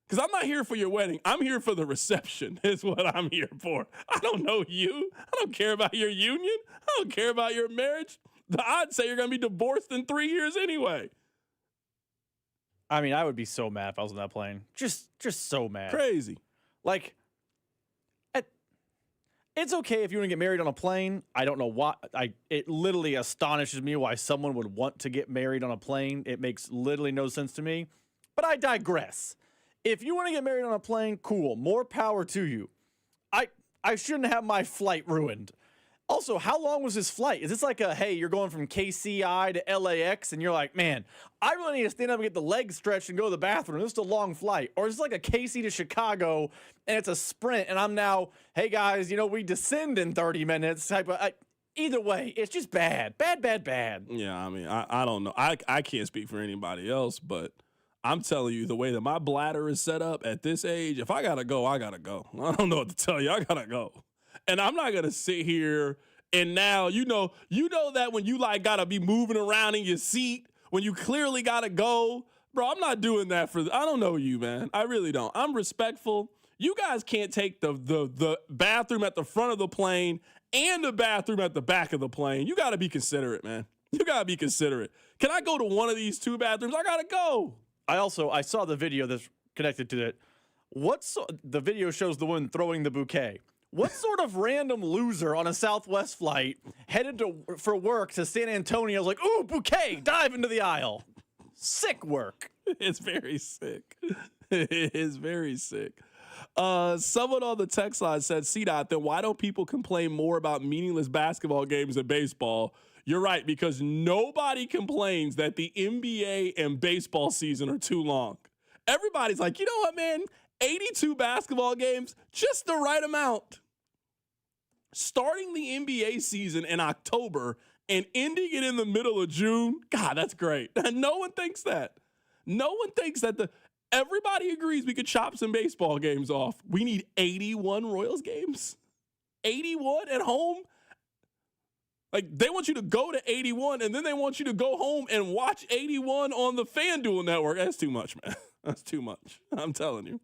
S3: Because I'm not here for your wedding. I'm here for the reception is what I'm here for. I don't know you. I don't care about your union. I don't care about your marriage. The odds say you're going to be divorced in 3 years anyway.
S10: I mean, I would be so mad if I was on that plane. Just so mad.
S3: Crazy.
S10: Like, It's okay if you want to get married on a plane. I don't know why. It literally astonishes me why someone would want to get married on a plane. It makes literally no sense to me. But I digress. If you want to get married on a plane, cool. More power to you. I shouldn't have my flight ruined. Also, how long was this flight? Is this like hey, you're going from KCI to LAX, and you're like, man, I really need to stand up and get the legs stretched and go to the bathroom. This is a long flight. Or is it like a KC to Chicago, and it's a sprint, and I'm now, hey, guys, we descend in 30 minutes. Either way, it's just bad. Bad.
S3: Yeah, I mean, I don't know. I can't speak for anybody else, but I'm telling you, the way that my bladder is set up at this age, if I got to go, I got to go. I don't know what to tell you. I got to go. And I'm not going to sit here and now, you know that when you got to be moving around in your seat, when you clearly got to go, bro, I'm not doing that I don't know you, man. I really don't. I'm respectful. You guys can't take the bathroom at the front of the plane and the bathroom at the back of the plane. You got to be considerate, man. You got to be considerate. Can I go to one of these two bathrooms? I got to go.
S10: I saw the video that's connected to it. The video shows the woman throwing the bouquet. What sort of random loser on a Southwest flight headed for work to San Antonio is like, ooh, bouquet, dive into the aisle? Sick work.
S3: It's very sick. It is very sick. Someone on the text line said, CDOT, then why don't people complain more about meaningless basketball games than baseball? You're right, because nobody complains that the NBA and baseball season are too long. Everybody's like, you know what, man? 82 basketball games, just the right amount. Starting the NBA season in October and ending it in the middle of June, God, that's great. No one thinks that. No one thinks that everybody agrees we could chop some baseball games off. We need 81 Royals games. 81 at home. They want you to go to 81, and then they want you to go home and watch 81 on the FanDuel network. That's too much, man. That's too much. I'm telling you.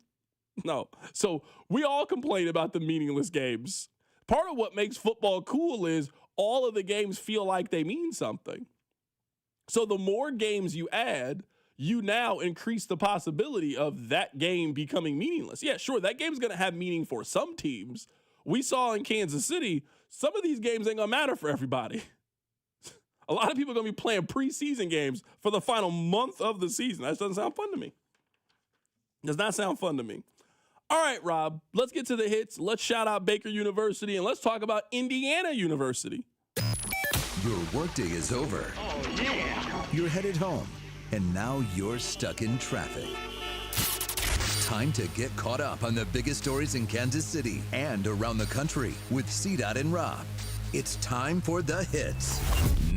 S3: No. So we all complain about the meaningless games. Part of what makes football cool is all of the games feel like they mean something. So the more games you add, you now increase the possibility of that game becoming meaningless. Yeah, sure, that game's going to have meaning for some teams. We saw in Kansas City, some of these games ain't going to matter for everybody. A lot of people are going to be playing preseason games for the final month of the season. That doesn't sound fun to me. Does not sound fun to me. All right, Rob, let's get to the hits. Let's shout out Baker University, and let's talk about Indiana University.
S2: Your workday is over.
S16: Oh, yeah.
S2: You're headed home, and now you're stuck in traffic. Time to get caught up on the biggest stories in Kansas City and around the country with CDOT and Rob. It's time for the hits.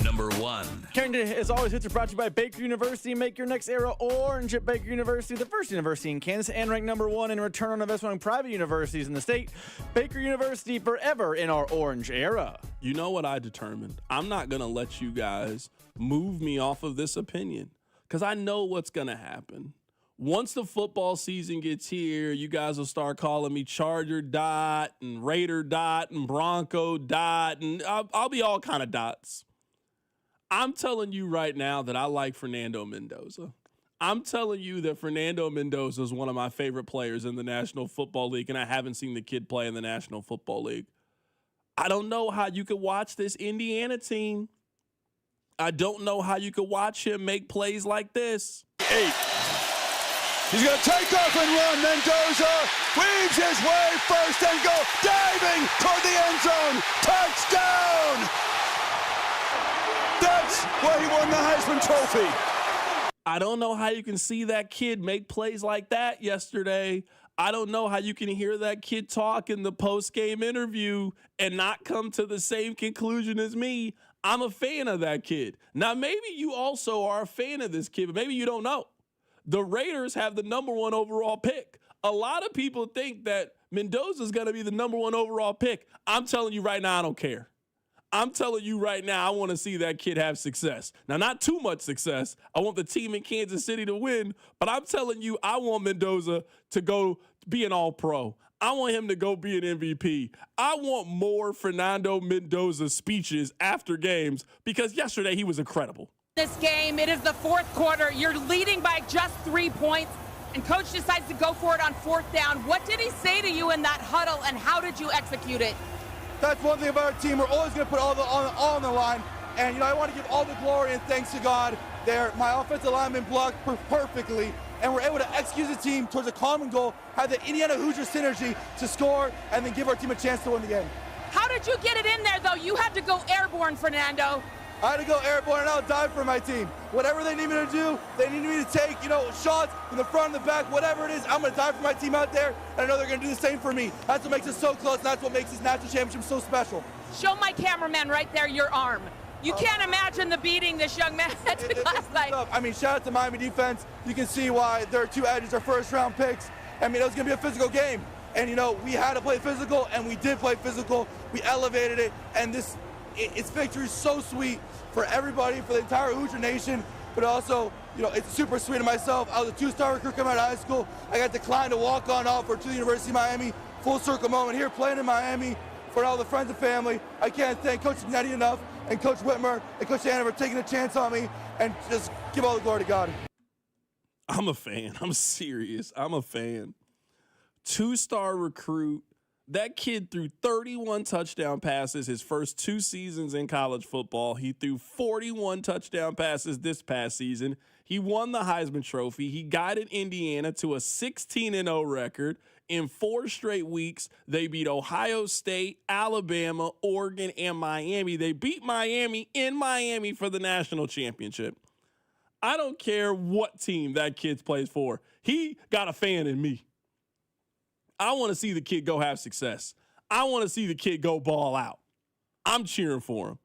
S2: Number 1.
S10: Carrington, as always, hits are brought to you by Baker University. Make your next era orange at Baker University, the first university in Kansas and ranked number 1 in return on investment on private universities in the state. Baker University, forever in our orange era.
S3: You know what I determined? I'm not going to let you guys move me off of this opinion because I know what's going to happen. Once the football season gets here, you guys will start calling me Charger Dot and Raider Dot and Bronco Dot, and I'll be all kind of dots. I'm telling you right now that I like Fernando Mendoza. I'm telling you that Fernando Mendoza is one of my favorite players in the National Football League, and I haven't seen the kid play in the National Football League. I don't know how you could watch this Indiana team. I don't know how you could watch him make plays like this.
S9: 8. He's going to take off and run. Mendoza weaves his way first and goal. Diving toward the end zone. Touchdown! That's why he won the Heisman Trophy.
S3: I don't know how you can see that kid make plays like that yesterday. I don't know how you can hear that kid talk in the post-game interview and not come to the same conclusion as me. I'm a fan of that kid. Now, maybe you also are a fan of this kid, but maybe you don't know. The Raiders have the number 1 overall pick. A lot of people think that Mendoza is going to be the number 1 overall pick. I'm telling you right now, I don't care. I'm telling you right now, I want to see that kid have success. Now, not too much success. I want the team in Kansas City to win, but I'm telling you, I want Mendoza to go be an all-pro. I want him to go be an MVP. I want more Fernando Mendoza speeches after games because yesterday he was incredible.
S11: This game, it is the 4th quarter. You're leading by just 3 points, and coach decides to go for it on 4th down. What did he say to you in that huddle, and how did you execute it?
S9: That's one thing about our team. We're always going to put all on the line. And, I want to give all the glory and thanks to God there. My offensive lineman blocked perfectly, and we're able to execute the team towards a common goal, have the Indiana Hoosier synergy to score, and then give our team a chance to win the game.
S11: How did you get it in there, though? You had to go airborne, Fernando.
S9: I had to go airborne, and I'll die for my team. Whatever they need me to do, they need me to take, shots from the front and the back, whatever it is, I'm going to die for my team out there, and I know they're going to do the same for me. That's what makes us so close, and that's what makes this national championship so special.
S11: Show my cameraman right there your arm. You can't imagine the beating this young man took last night.
S9: I mean, shout out to Miami defense. You can see why their two edges are first-round picks. I mean, it was going to be a physical game. And, we had to play physical, and we did play physical. We elevated it, and it's victory so sweet for everybody, for the entire Hoosier Nation, but also, it's super sweet to myself. I was a 2-star recruit coming out of high school. I got declined to walk on offer to the University of Miami. Full circle moment here playing in Miami for all the friends and family. I can't thank Coach Nettie enough, and Coach Whitmer and Coach Anna for taking a chance on me, and just give all the glory to God.
S3: I'm a fan. I'm serious. I'm a fan. 2-star recruit. That kid threw 31 touchdown passes his first 2 seasons in college football. He threw 41 touchdown passes this past season. He won the Heisman Trophy. He guided Indiana to a 16-0 record. In 4 straight weeks, they beat Ohio State, Alabama, Oregon, and Miami. They beat Miami in Miami for the national championship. I don't care what team that kid plays for. He got a fan in me. I want to see the kid go have success. I want to see the kid go ball out. I'm cheering for him.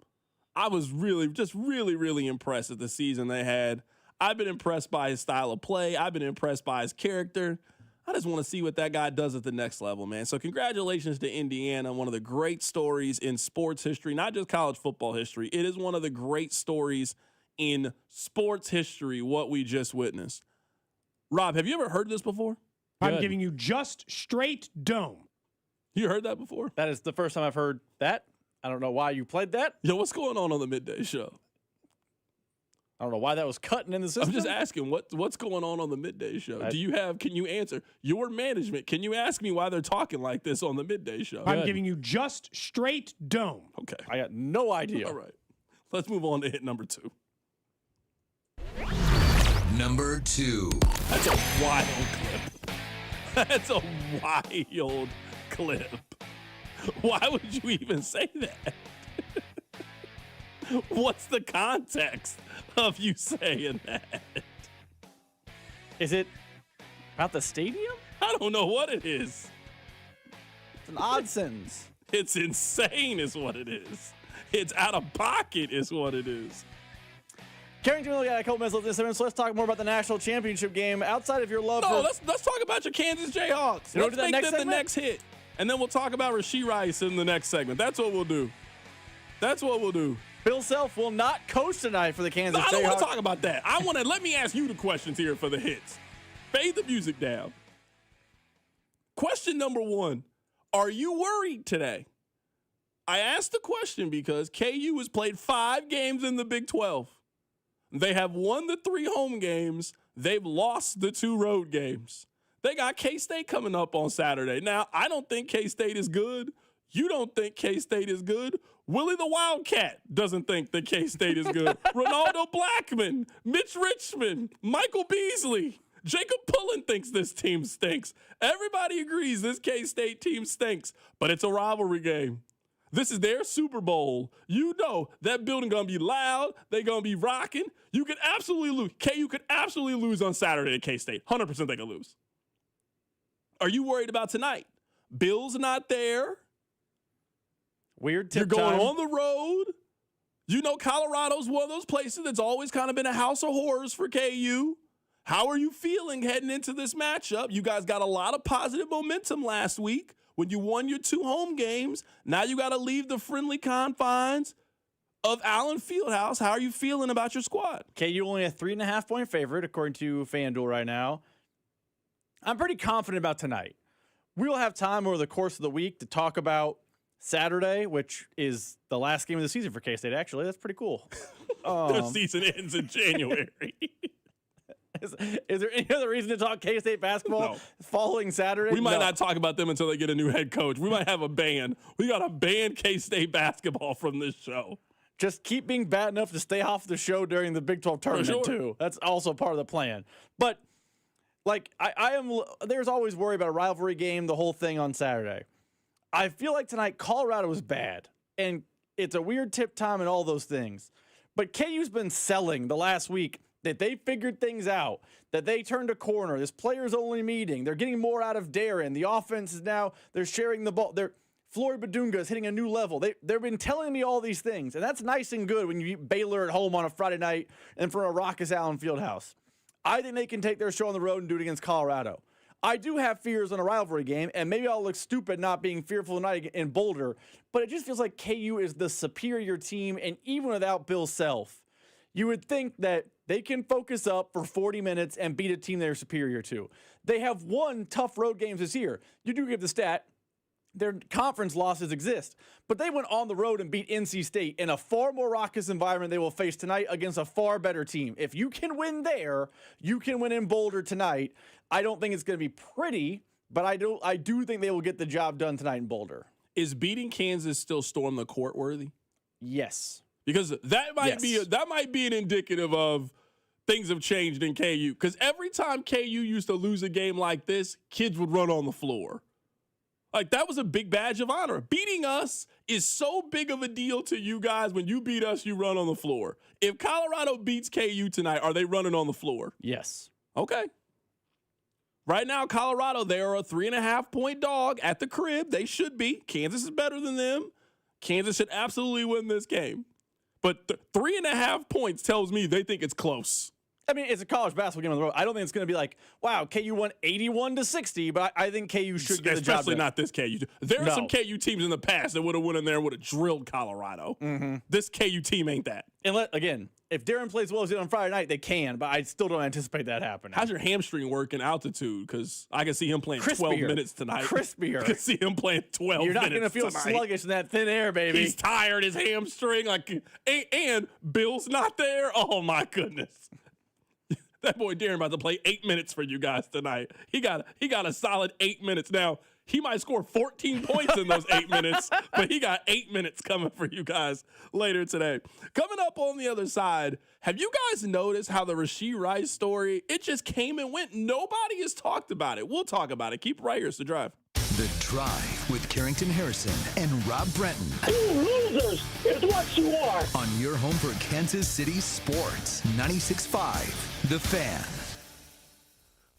S3: I was really impressed with the season they had. I've been impressed by his style of play. I've been impressed by his character. I just want to see what that guy does at the next level, man. So congratulations to Indiana, one of the great stories in sports history, not just college football history. It is one of the great stories in sports history, what we just witnessed. Rob, have you ever heard this before?
S6: I'm giving you just straight dome.
S3: You heard that before?
S10: That is the first time I've heard that. I don't know why you played that.
S3: Yo, what's going on the midday show?
S10: I don't know why that was cutting in the system.
S3: I'm just asking, what's going on the midday show? Can you answer? Your management, can you ask me why they're talking like this on the midday show?
S6: I'm giving you just straight dome.
S3: Okay.
S10: I got no idea.
S3: All right. Let's move on to hit number 2.
S2: Number 2.
S3: That's a wild clip. That's a wild clip. Why would you even say that? What's the context of you saying that?
S10: Is it about the stadium?
S3: I don't know what it is.
S10: It's an odd sentence.
S3: It's insane is what it is. It's out of pocket is what it is.
S10: Carrington, we only got a couple minutes left in this segment, so let's talk more about the national championship game. Outside of your love for...
S3: let's talk about your Kansas Jayhawks.
S10: You
S3: let's make that the next hit. And then we'll talk about Rasheed Rice in the next segment. That's what we'll do.
S10: Bill Self will not coach tonight for the Kansas Jayhawks.
S3: I don't want to talk about that. Let me ask you the questions here for the hits. Fade the music down. Question number 1. Are you worried today? I asked the question because KU has played 5 games in the Big 12. They have won the 3 home games. They've lost the 2 road games. They got K-State coming up on Saturday. Now, I don't think K-State is good. You don't think K-State is good. Willie the Wildcat doesn't think that K-State is good. Ronaldo Blackman, Mitch Richmond, Michael Beasley, Jacob Pullen thinks this team stinks. Everybody agrees this K-State team stinks, but it's a rivalry game. This is their Super Bowl. You know that building going to be loud. They're going to be rocking. You could absolutely lose. KU could absolutely lose on Saturday at K-State. 100% they could lose. Are you worried about tonight? Bill's not there.
S10: Weird tip
S3: You're going
S10: time.
S3: on the road. You know Colorado's one of those places that's always kind of been a house of horrors for KU. How are you feeling heading into this matchup? You guys got a lot of positive momentum last week when you won your 2 home games. Now you got to leave the friendly confines of Allen Fieldhouse. How are you feeling about your squad?
S10: KU only a 3.5-point favorite, according to FanDuel right now. I'm pretty confident about tonight. We'll have time over the course of the week to talk about Saturday, which is the last game of the season for K-State, actually. That's pretty cool.
S3: Their season ends in January.
S10: Is there any other reason to talk K-State basketball following Saturday?
S3: We might not talk about them until they get a new head coach. We might have a ban. We got to ban K-State basketball from this show.
S10: Just keep being bad enough to stay off the show during the Big 12 tournament, too. That's also part of the plan. But, like, there's always worry about a rivalry game, the whole thing on Saturday. I feel like tonight Colorado was bad, and it's a weird tip time and all those things. But KU's been selling the last week that they figured things out, that they turned a corner, this players-only meeting, they're getting more out of Darren, the offense is now, they're sharing the ball, Floyd Badunga is hitting a new level. They've been telling me all these things, and that's nice and good when you beat Baylor at home on a Friday night and from a raucous Allen Fieldhouse. I think they can take their show on the road and do it against Colorado. I do have fears on a rivalry game, and maybe I'll look stupid not being fearful tonight in Boulder, but it just feels like KU is the superior team, and even without Bill Self, you would think that they can focus up for 40 minutes and beat a team they're superior to. They have won tough road games this year. You do give the stat, their conference losses exist, but they went on the road and beat NC State in a far more raucous environment they will face tonight against a far better team. If you can win there, you can win in Boulder tonight. I don't think it's going to be pretty, but I do think they will get the job done tonight in Boulder.
S3: Is beating Kansas still storm the court worthy?
S10: Yes.
S3: Because that might be an indicative of things have changed in KU. Because every time KU used to lose a game like this, kids would run on the floor. Like, that was a big badge of honor. Beating us is so big of a deal to you guys. When you beat us, you run on the floor. If Colorado beats KU tonight, are they running on the floor?
S10: Yes.
S3: Okay. Right now, Colorado, they are a 3.5-point dog at the crib. They should be. Kansas is better than them. Kansas should absolutely win this game. But 3.5 points tells me they think it's close.
S10: I mean, it's a college basketball game on the road. I don't think it's going to be like, wow, KU won 81-60, but I think KU should get the job
S3: Especially
S10: done.
S3: not this KU. There are some KU teams in the past that would have went in there and would have drilled Colorado.
S10: Mm-hmm.
S3: This KU team ain't that.
S10: And again, if Darren plays well as he did on Friday night, they can, but I still don't anticipate that happening.
S3: How's your hamstring work in altitude? Because I can see him playing 12 minutes tonight.
S10: Crispier.
S3: I can see him playing 12 minutes.
S10: You're not going to feel
S3: tonight.
S10: sluggish in that thin air, baby.
S3: He's tired, his hamstring. And Bill's not there. Oh, my goodness. That boy Darren about to play 8 minutes for you guys tonight. He got a solid 8 minutes. Now, he might score 14 points in those 8 minutes, but he got 8 minutes coming for you guys later today. Coming up on the other side, have you guys noticed how the Rasheed Rice story, it just came and went? Nobody has talked about it. We'll talk about it. Keep right here. It's The Drive.
S2: The Drive with Carrington Harrison and Rob Brenton.
S12: You losers is what you are.
S2: On your home for Kansas City sports, 96.5 The Fan.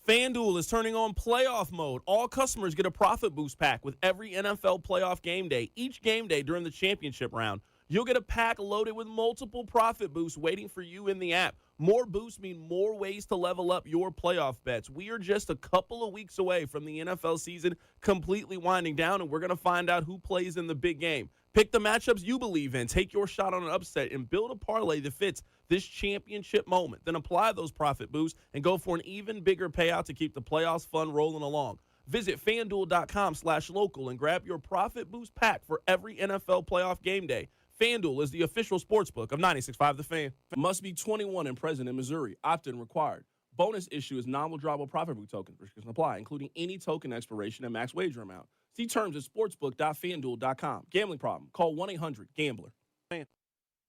S3: FanDuel is turning on playoff mode. All customers get a profit boost pack with every NFL playoff game day. Each game day during the championship round, you'll get a pack loaded with multiple profit boosts waiting for you in the app. More boosts mean more ways to level up your playoff bets. We are just a couple of weeks away from the NFL season completely winding down, and we're going to find out who plays in the big game. Pick the matchups you believe in, take your shot on an upset, and build a parlay that fits this championship moment. Then apply those profit boosts and go for an even bigger payout to keep the playoffs fun rolling along. Visit FanDuel.com/local and grab your profit boost pack for every NFL playoff game day. FanDuel is the official sportsbook of 96.5 The Fan. Must be 21 and present in Missouri. Opt-in required. Bonus issue is non-withdrawable profit boot token. Restrictions apply, including any token expiration and max wager amount. See terms at sportsbook.fanduel.com. Gambling problem? Call 1-800-GAMBLER.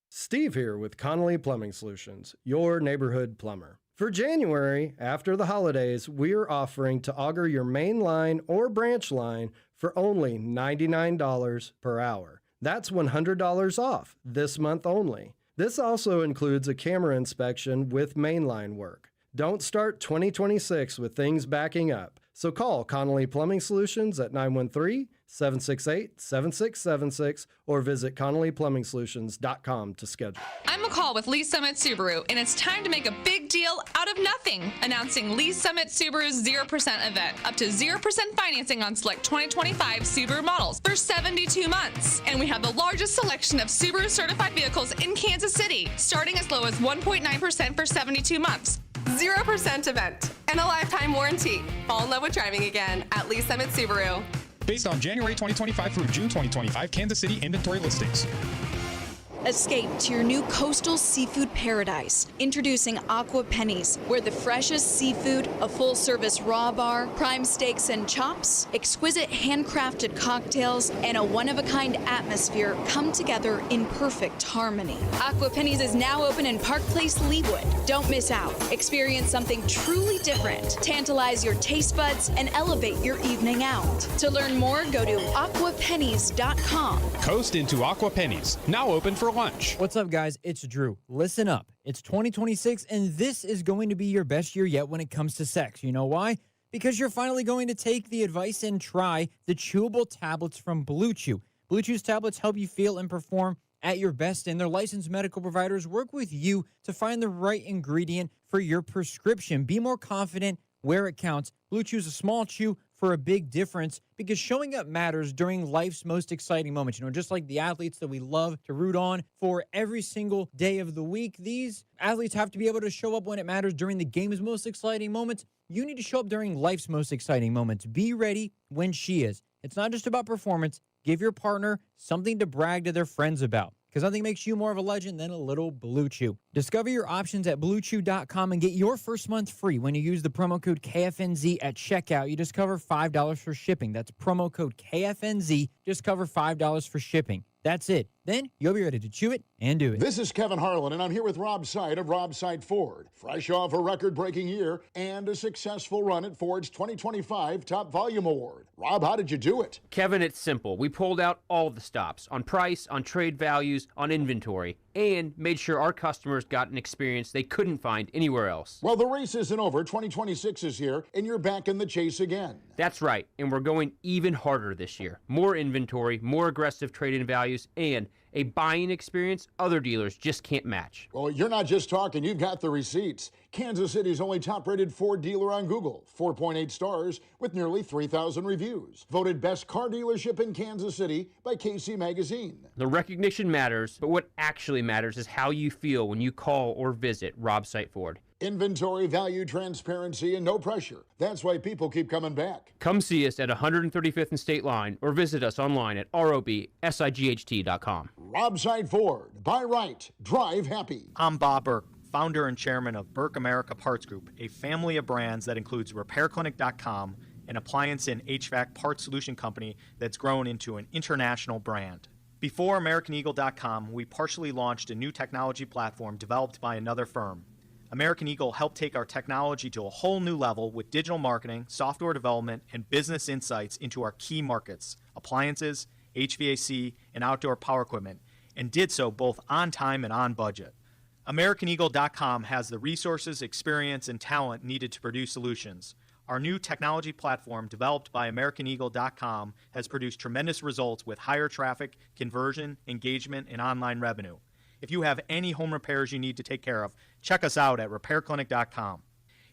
S13: Steve here with Connolly Plumbing Solutions, your neighborhood plumber. For January, after the holidays, we're offering to auger your main line or branch line for only $99 per hour. That's $100 off this month only. This also includes a camera inspection with mainline work. Don't start 2026 with things backing up. So call Connolly Plumbing Solutions at 913-768-7676 or visit ConnollyPlumbingSolutions.com to schedule.
S15: I'm McCall with Lee Summit Subaru, and it's time to make a big deal out of nothing. Announcing Lee Summit Subaru's 0% event. Up to 0% financing on select 2025 Subaru models for 72 months. And we have the largest selection of Subaru certified vehicles in Kansas City, starting as low as 1.9% for 72 months.
S18: 0% event and a lifetime warranty. Fall in love with driving again at Lee Summit Subaru.
S19: Based on January 2025 through June 2025 Kansas City inventory listings. Escape to your new coastal seafood paradise. Introducing Aqua Pennies, where the freshest seafood, a full-service raw bar, prime steaks and chops, exquisite handcrafted cocktails, and a one-of-a-kind atmosphere come together in perfect harmony. Aqua Pennies is now open in Park Place, Leawood. Don't miss out. Experience something truly different. Tantalize your taste buds and elevate your evening out. To learn more, go to aquapennies.com.
S21: Coast into Aqua Pennies, now open for lunch.
S22: What's up, guys? It's Drew. Listen up. It's 2026, and this is going to be your best year yet when it comes to sex. You know why? Because you're finally going to take the advice and try the chewable tablets from Blue Chew. Blue Chew's tablets help you feel and perform at your best, and their licensed medical providers work with you to find the right ingredient for your prescription. Be more confident where it counts. Blue Chew's a small chew for a big difference, because showing up matters during life's most exciting moments. You know, just like the athletes that we love to root on for every single day of the week, these athletes have to be able to show up when it matters during the game's most exciting moments. You need to show up during life's most exciting moments. Be ready when she is. It's not just about performance. Give your partner something to brag to their friends about, because nothing makes you more of a legend than a little Blue Chew. Discover your options at BlueChew.com and get your first month free when you use the promo code KFNZ at checkout. You just cover $5 for shipping. That's promo code KFNZ. Just cover $5 for shipping. That's it. Then you'll be ready to chew it and do it.
S23: This is Kevin Harlan, and I'm here with Rob Seid of Rob Seid Ford. Fresh off a record-breaking year and a successful run at Ford's 2025 Top Volume Award. Rob, how did you do it?
S24: Kevin, it's simple. We pulled out all the stops on price, on trade values, on inventory, and made sure our customers got an experience they couldn't find anywhere else.
S23: Well, the race isn't over. 2026 is here, and you're back in the chase again.
S24: That's right, and we're going even harder this year. More inventory, more aggressive trade-in values, and a buying experience other dealers just can't match.
S23: Well, you're not just talking, you've got the receipts. Kansas City's only top-rated Ford dealer on Google, 4.8 stars with nearly 3,000 reviews. Voted best car dealership in Kansas City by KC Magazine.
S24: The recognition matters, but what actually matters is how you feel when you call or visit Rob Seid Ford.
S23: Inventory, value, transparency, and no pressure. That's why people keep coming back.
S24: Come see us at 135th and State Line or visit us online at robsight.com.
S23: Rob Seid Ford. Buy right. Drive happy.
S25: I'm Bob Burke, founder and chairman of Burke America Parts Group, a family of brands that includes RepairClinic.com, an appliance and HVAC parts solution company that's grown into an international brand. Before AmericanEagle.com, we partially launched a new technology platform developed by another firm. American Eagle helped take our technology to a whole new level with digital marketing, software development, and business insights into our key markets, appliances, HVAC, and outdoor power equipment, and did so both on time and on budget. AmericanEagle.com has the resources, experience, and talent needed to produce solutions. Our new technology platform, developed by AmericanEagle.com, has produced tremendous results with higher traffic, conversion, engagement, and online revenue. If you have any home repairs you need to take care of, check us out at RepairClinic.com.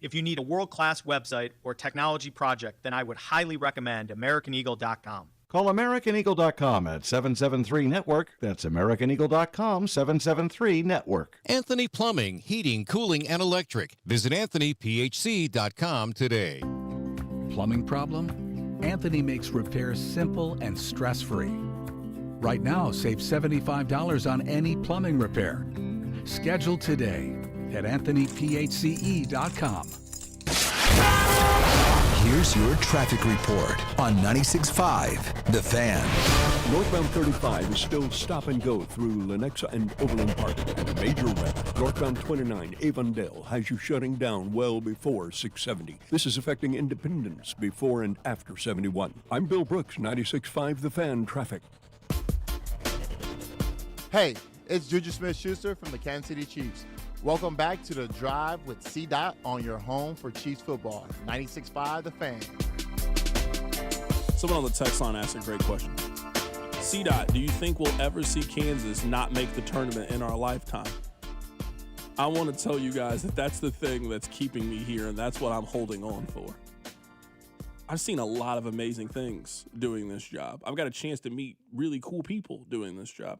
S25: If you need a world-class website or technology project, then I would highly recommend AmericanEagle.com.
S26: Call AmericanEagle.com at 773-NETWORK. That's AmericanEagle.com, 773-NETWORK.
S28: Anthony Plumbing, Heating, Cooling, and Electric. Visit AnthonyPHC.com today.
S29: Plumbing problem? Anthony makes repairs simple and stress-free. Right now, save $75 on any plumbing repair. Schedule today at AnthonyPHCE.com.
S2: Here's your traffic report on 96.5 The Fan.
S20: Northbound 35 is still stop and go through Lenexa and Overland Park and a major wreck. Northbound 29 Avondale has you shutting down well before 670. This is affecting Independence before and after 71. I'm Bill Brooks, 96.5 The Fan traffic.
S30: Hey, it's Juju Smith-Schuster from the Kansas City Chiefs. Welcome back to The Drive with C-Dot on your home for Chiefs football. 96.5 The Fan.
S3: Someone on the text line asked a great question. C-Dot, do you think we'll ever see Kansas not make the tournament in our lifetime? I want to tell you guys that that's the thing that's keeping me here, and that's what I'm holding on for. I've seen a lot of amazing things doing this job. I've got a chance to meet really cool people doing this job.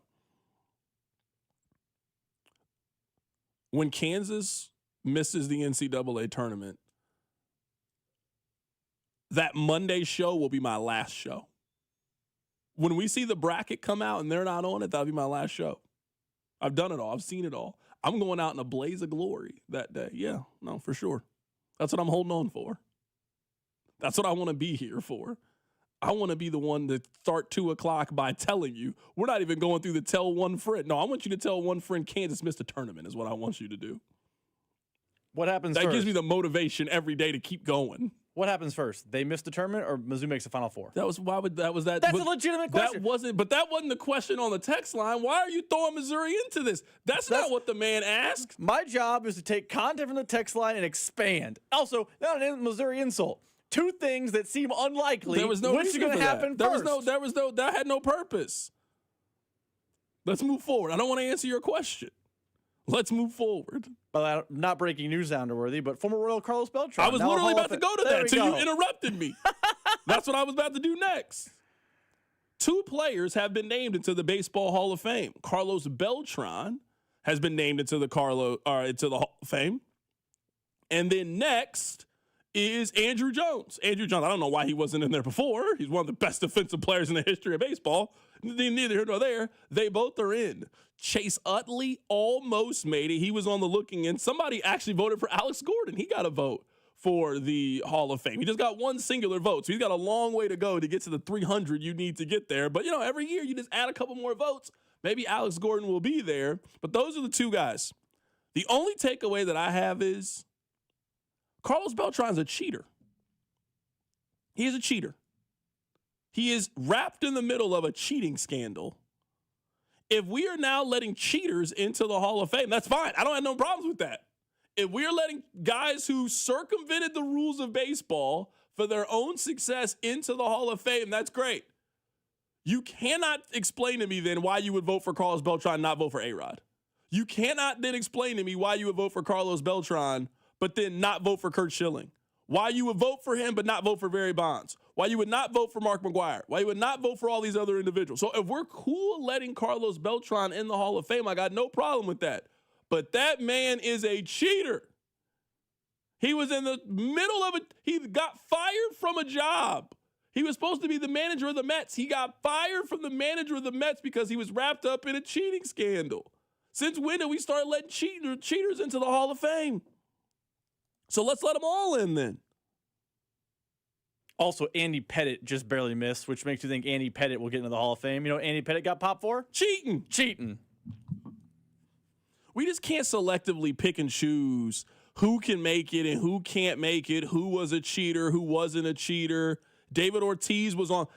S3: When Kansas misses the NCAA tournament, that Monday show will be my last show. When we see the bracket come out and they're not on it, that'll be my last show. I've done it all. I've seen it all. I'm going out in a blaze of glory that day. Yeah, no, for sure. That's what I'm holding on for. That's what I want to be here for. I want to be the one to start 2 o'clock by telling you. We're not even going through the tell one friend. No, I want you to tell one friend Kansas missed a tournament is what I want you to do.
S10: What happens
S3: that
S10: first?
S3: Gives me the motivation every day to keep going.
S10: What happens first? They missed the tournament or Mizzou makes the Final Four?
S3: That's a
S10: legitimate question.
S3: That wasn't the question on the text line. Why are you throwing Missouri into this? That's not what the man asked.
S10: My job is to take content from the text line and expand. Also, not an Missouri insult. 2 things that seem unlikely.
S3: There was no
S10: Which is
S3: reason
S10: going
S3: for
S10: to happen first?
S3: That had no purpose. Let's move forward. I don't want to answer your question. Let's move forward.
S10: Well, not breaking news, Sounderworthy, but former Royal Carlos Beltran.
S3: I was literally about to go to that until you
S10: go.
S3: interrupted me. That's what I was about to do next. 2 players have been named into the Baseball Hall of Fame. Carlos Beltran has been named into the Hall of Fame. And then next is Andrew Jones. Andrew Jones, I don't know why he wasn't in there before. He's one of the best defensive players in the history of baseball. Neither here nor there. They both are in. Chase Utley almost made it. He was on the looking end. Somebody actually voted for Alex Gordon. He got a vote for the Hall of Fame. He just got 1 singular vote, so he's got a long way to go to get to the 300 you need to get there. But, every year you just add a couple more votes. Maybe Alex Gordon will be there. But those are the 2 guys. The only takeaway that I have is Carlos Beltran's a cheater. He is a cheater. He is wrapped in the middle of a cheating scandal. If we are now letting cheaters into the Hall of Fame, that's fine. I don't have no problems with that. If we're letting guys who circumvented the rules of baseball for their own success into the Hall of Fame, that's great. You cannot explain to me then why you would vote for Carlos Beltran and not vote for A-Rod. You cannot then explain to me why you would vote for Carlos Beltran but then not vote for Kurt Schilling. Why you would vote for him but not vote for Barry Bonds. Why you would not vote for Mark McGwire. Why you would not vote for all these other individuals. So if we're cool letting Carlos Beltran in the Hall of Fame, I got no problem with that. But that man is a cheater. He was in the middle of it. He got fired from a job. He was supposed to be the manager of the Mets. He got fired from the manager of the Mets because he was wrapped up in a cheating scandal. Since when did we start letting cheaters into the Hall of Fame? So let's let them all in then.
S10: Also, Andy Pettitte just barely missed, which makes you think Andy Pettitte will get into the Hall of Fame. You know what Andy Pettitte got popped for? Cheating.
S3: We just can't selectively pick and choose who can make it and who can't make it, who was a cheater, who wasn't a cheater. David Ortiz was on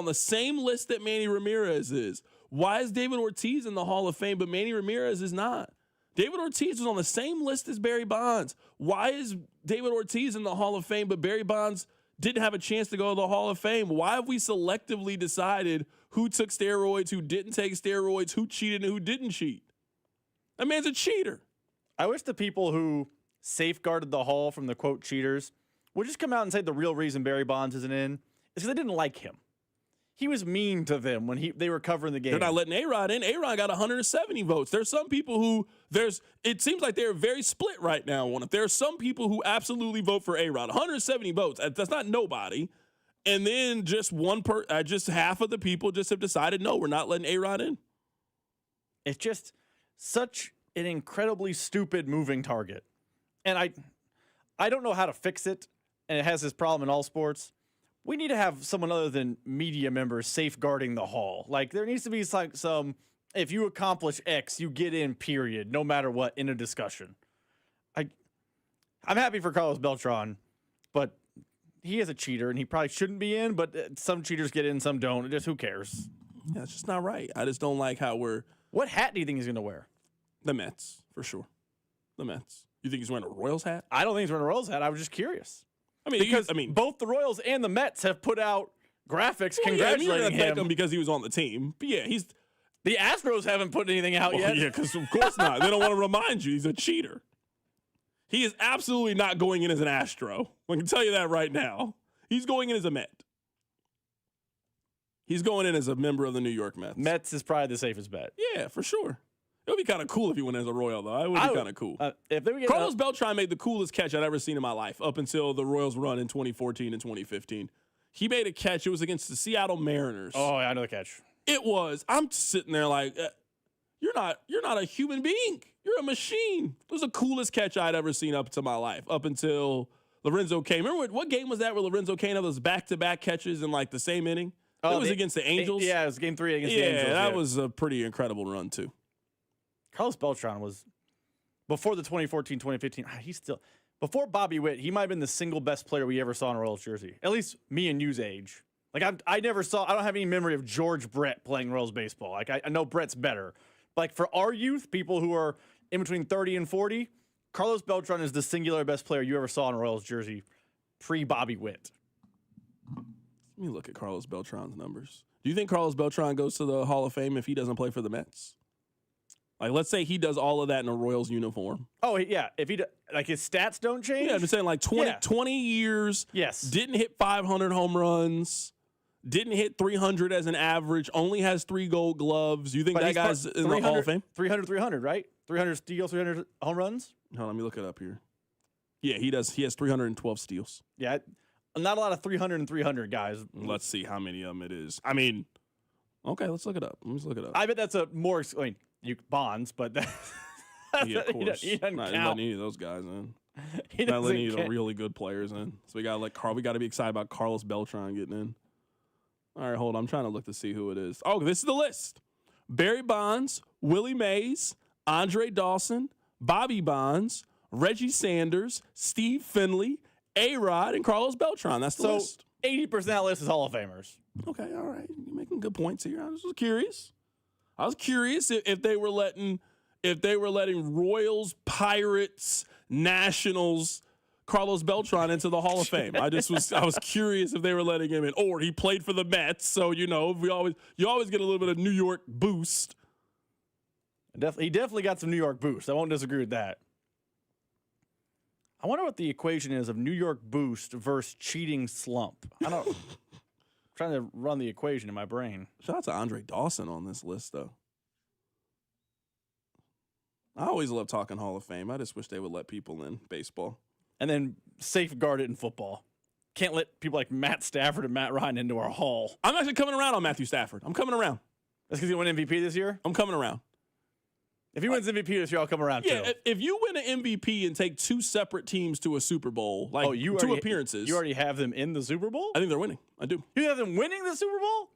S3: the same list that Manny Ramirez is. Why is David Ortiz in the Hall of Fame, but Manny Ramirez is not? David Ortiz was on the same list as Barry Bonds. Why is David Ortiz in the Hall of Fame, but Barry Bonds didn't have a chance to go to the Hall of Fame? Why have we selectively decided who took steroids, who didn't take steroids, who cheated and who didn't cheat? That man's a cheater.
S10: I wish the people who safeguarded the Hall from the, quote, cheaters would just come out and say the real reason Barry Bonds isn't in is because they didn't like him. He was mean to them when they were covering the game.
S3: They're not letting A-Rod in. A-Rod got 170 votes. There's some people who it seems like they're very split right now on it. There are some people who absolutely vote for A-Rod. 170 votes. That's not nobody. And then just just half of the people just have decided, no, we're not letting A-Rod in.
S10: It's just such an incredibly stupid moving target. And I don't know how to fix it, and it has this problem in all sports. We need to have someone other than media members safeguarding the Hall. Like, there needs to be some, if you accomplish X, you get in, period, no matter what, in a discussion. I'm happy for Carlos Beltran, but he is a cheater, and he probably shouldn't be in, but some cheaters get in, some don't. Just who cares?
S3: Yeah, it's just not right. I just don't like how we're...
S10: What hat do you think he's going to wear?
S3: The Mets, for sure. The Mets. You think he's wearing a Royals hat?
S10: I don't think he's wearing a Royals hat. I was just curious.
S3: Because
S10: both the Royals and the Mets have put out graphics congratulating him
S3: because he was on the team. But yeah,
S10: the Astros haven't put anything out yet.
S3: Yeah, because of course not. They don't want to remind you he's a cheater. He is absolutely not going in as an Astro. I can tell you that right now. He's going in as a Met. He's going in as a member of the New York Mets.
S10: Mets is probably the safest bet.
S3: Yeah, for sure. It would be kind of cool if he went as a Royal, though. It would be kind of cool.
S10: Carlos
S3: Beltran made the coolest catch I'd ever seen in my life up until the Royals run in 2014 and 2015. He made a catch. It was against the Seattle Mariners.
S10: Oh, I know the catch.
S3: It was. I'm sitting there like, You're not a human being. You're a machine. It was the coolest catch I'd ever seen up to my life, up until Lorenzo Kane. Remember what game was that where Lorenzo Kane had those back-to-back catches in like the same inning? It was against the Angels.
S10: Yeah, it was game 3 against the Angels.
S3: Yeah, that was a pretty incredible run too.
S10: Carlos Beltran was, before the 2014-2015, he's still, before Bobby Witt, he might have been the single best player we ever saw in a Royals jersey. At least me and you's age. Like, I don't have any memory of George Brett playing Royals baseball. Like, I know Brett's better. But like, for our youth, people who are in between 30 and 40, Carlos Beltran is the singular best player you ever saw in a Royals jersey pre-Bobby Witt.
S3: Let me look at Carlos Beltran's numbers. Do you think Carlos Beltran goes to the Hall of Fame if he doesn't play for the Mets? Like, let's say he does all of that in a Royals uniform.
S10: Oh, yeah. If like his stats don't change?
S3: Yeah, I'm just saying, like 20 years.
S10: Yes.
S3: Didn't hit 500 home runs. Didn't hit 300 as an average. Only has 3 Gold Gloves. You think that guy's in the Hall of Fame?
S10: 300, right? 300 steals, 300 home runs?
S3: Hold on, let me look it up here. Yeah, he does. He has 312 steals.
S10: Yeah, not a lot of 300 and 300 guys.
S3: Let's see how many of them it is. I mean, okay, let's look it up. Let's look it up.
S10: I bet that's Bonds, but
S3: yeah, of course.
S10: He doesn't
S3: not
S10: count.
S3: any of those guys in.
S10: He
S3: not
S10: doesn't
S3: any of the
S10: count.
S3: really good players in. So we got to be excited about Carlos Beltran getting in. All right, hold on. I'm trying to look to see who it is. Oh, this is the list. Barry Bonds, Willie Mays, Andre Dawson, Bobby Bonds, Reggie Sanders, Steve Finley, A-Rod, and Carlos Beltran. That's the list.
S10: 80% of that list is Hall of Famers.
S3: Okay, all right. You're making good points here. I was curious. If they were letting Royals, Pirates, Nationals, Carlos Beltran into the Hall of Fame. I was curious if they were letting him in, or he played for the Mets, so you always get a little bit of New York boost.
S10: He definitely got some New York boost. I won't disagree with that. I wonder what the equation is of New York boost versus cheating slump. I'm trying to run the equation in my brain.
S3: Shout out to Andre Dawson on this list, though. I always love talking Hall of Fame. I just wish they would let people in baseball.
S10: And then safeguard it in football. Can't let people like Matt Stafford and Matt Ryan into our hall.
S3: I'm actually coming around on Matthew Stafford. I'm coming around.
S10: That's because he won MVP this year?
S3: I'm coming around.
S10: If he wins MVP this year, I'll come around too.
S3: Yeah, if you win an MVP and take 2 separate teams to a Super Bowl, two appearances.
S10: You already have them in the Super Bowl?
S3: I think they're winning. I do.
S10: You have them winning the Super Bowl?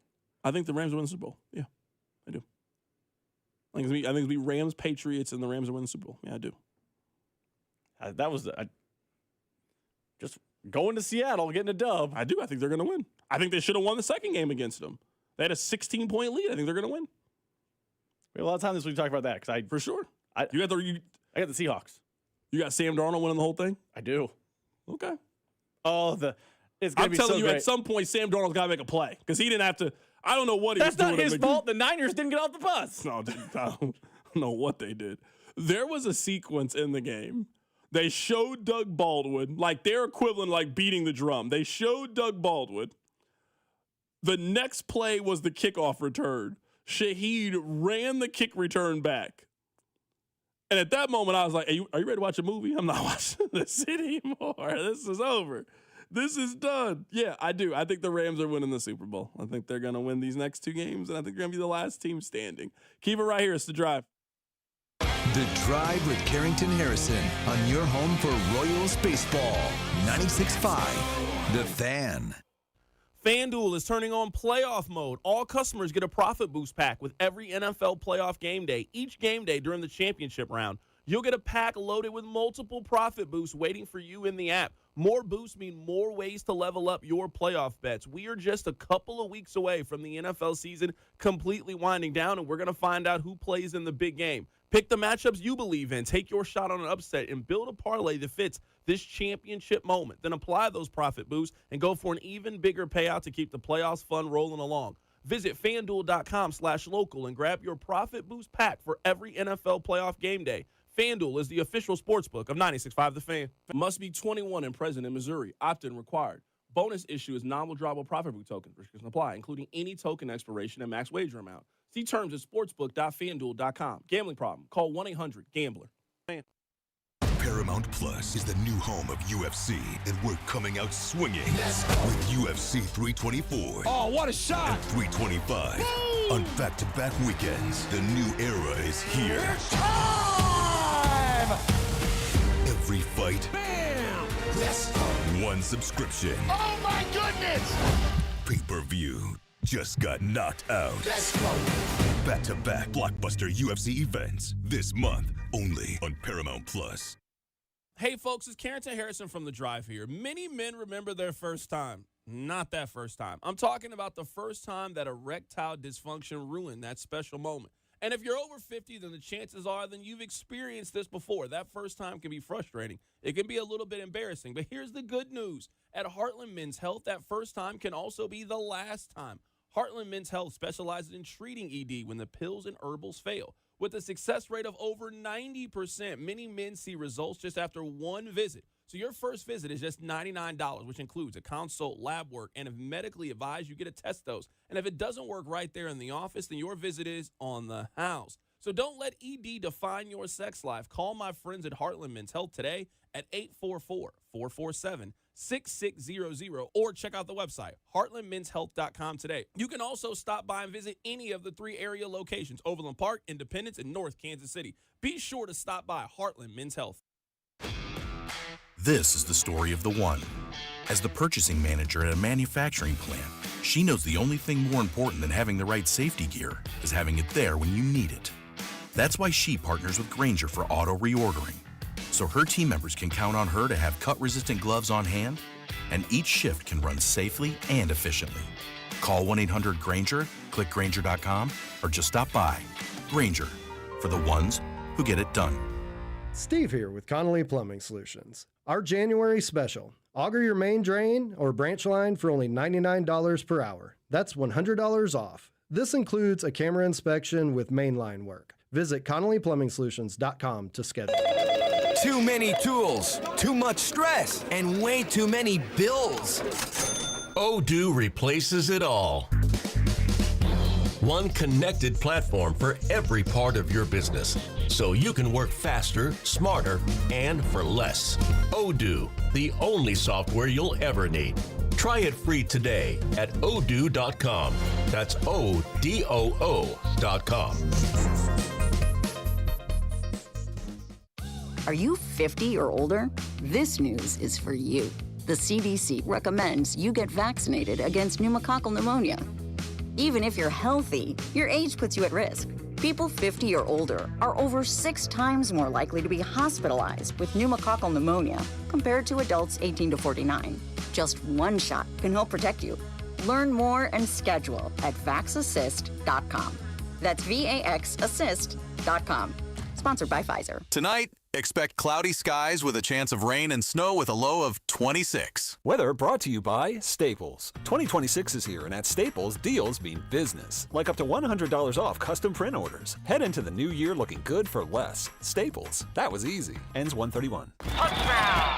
S3: I think the Rams will win the Super Bowl. Yeah, I do. I think it's be Rams, Patriots, and the Rams will win the Super Bowl. Yeah, I do.
S10: That was just going to Seattle, getting a dub.
S3: I do. I think they're going to win. I think they should have won the second game against them. They had a 16-point lead. I think they're going to win.
S10: We have a lot of time this week to talk about that
S3: for sure.
S10: I got the Seahawks.
S3: You got Sam Darnold winning the whole thing?
S10: I do.
S3: Okay.
S10: Oh, it's going to be
S3: I'm telling you,
S10: great.
S3: at some point, Sam Darnold's got to make a play because he didn't have to. I don't know what he was doing.
S10: That's not his fault. The Niners didn't get off the bus.
S3: No, I don't know what they did. There was a sequence in the game. They showed Doug Baldwin, like their equivalent, like beating the drum. They showed Doug Baldwin. The next play was the kickoff return. Shaheed ran the kick return back. And at that moment, I was like, hey, are you ready to watch a movie? I'm not watching this anymore. This is over. This is done. Yeah, I do. I think the Rams are winning the Super Bowl. I think they're going to win these next 2 games, and I think they're going to be the last team standing. Keep it right here. It's The Drive.
S2: The Drive with Carrington Harrison on your home for Royals baseball. 96.5, The Fan.
S3: FanDuel is turning on playoff mode. All customers get a profit boost pack with every NFL playoff game day. Each game day during the championship round, you'll get a pack loaded with multiple profit boosts waiting for you in the app. More boosts mean more ways to level up your playoff bets. We are just a couple of weeks away from the NFL season completely winding down, and we're going to find out who plays in the big game. Pick the matchups you believe in, take your shot on an upset, and build a parlay that fits this championship moment. Then apply those profit boosts and go for an even bigger payout to keep the playoffs fun rolling along. Visit FanDuel.com/local and grab your profit boost pack for every NFL playoff game day. FanDuel is the official sportsbook of 96.5 The Fan. Must be 21 and present in Missouri. Opt-in required. Bonus issue is non-withdrawable profit boot token. Restrictions apply, including any token expiration and max wager amount. See terms at sportsbook.fanduel.com. Gambling problem? Call 1-800-GAMBLER.
S1: Paramount Plus is the new home of UFC, and we're coming out swinging with UFC 324.
S4: Oh, what a shot!
S1: And 325 on back-to-back weekends. The new era is here.
S4: It's time!
S1: Every fight.
S4: Bam!
S1: Yes. One subscription.
S4: Oh my goodness!
S1: Pay-per-view just got knocked out.
S4: Let's go!
S1: Back-to-back blockbuster UFC events this month only on Paramount Plus.
S3: Hey, folks, it's Carrington Harrison from The Drive here. Many men remember their first time. Not that first time. I'm talking about the first time that erectile dysfunction ruined that special moment. And if you're over 50, then the chances are then you've experienced this before. That first time can be frustrating. It can be a little bit embarrassing. But here's the good news. At Heartland Men's Health, that first time can also be the last time. Heartland Men's Health specializes in treating ED when the pills and herbals fail. With a success rate of over 90%, many men see results just after one visit. So your first visit is just $99, which includes a consult, lab work, and if medically advised, you get a test dose. And if it doesn't work right there in the office, then your visit is on the house. So don't let ED define your sex life. Call my friends at Heartland Men's Health today at 844-447-6600 or check out the website, heartlandmenshealth.com today. You can also stop by and visit any of the 3 area locations, Overland Park, Independence, and North Kansas City. Be sure to stop by Heartland Men's Health.
S5: This is the story of the one. As the purchasing manager at a manufacturing plant, she knows the only thing more important than having the right safety gear is having it there when you need it. That's why she partners with Grainger for auto reordering, so her team members can count on her to have cut-resistant gloves on hand, and each shift can run safely and efficiently. Call 1-800-GRAINGER, click Grainger.com, or just stop by. Grainger, for the ones who get it done.
S13: Steve here with Connolly Plumbing Solutions. Our January special. Auger your main drain or branch line for only $99 per hour. That's $100 off. This includes a camera inspection with mainline work. Visit ConnollyPlumbingSolutions.com to schedule.
S7: Too many tools, too much stress, and way too many bills.
S8: Odoo replaces it all. One connected platform for every part of your business, so you can work faster, smarter, and for less. Odoo, the only software you'll ever need. Try it free today at odoo.com. That's ODOO.com.
S11: Are you 50 or older? This news is for you. The CDC recommends you get vaccinated against pneumococcal pneumonia. Even if you're healthy, your age puts you at risk. People 50 or older are over 6 times more likely to be hospitalized with pneumococcal pneumonia compared to adults 18 to 49. Just one shot can help protect you. Learn more and schedule at vaxassist.com. That's VAXassist.com. Sponsored by Pfizer.
S14: Tonight, expect cloudy skies with a chance of rain and snow with a low of 26.
S16: Weather brought to you by Staples. 2026 is here, and at Staples, deals mean business. Like up to $100 off custom print orders. Head into the new year looking good for less. Staples. That was easy. Ends 131.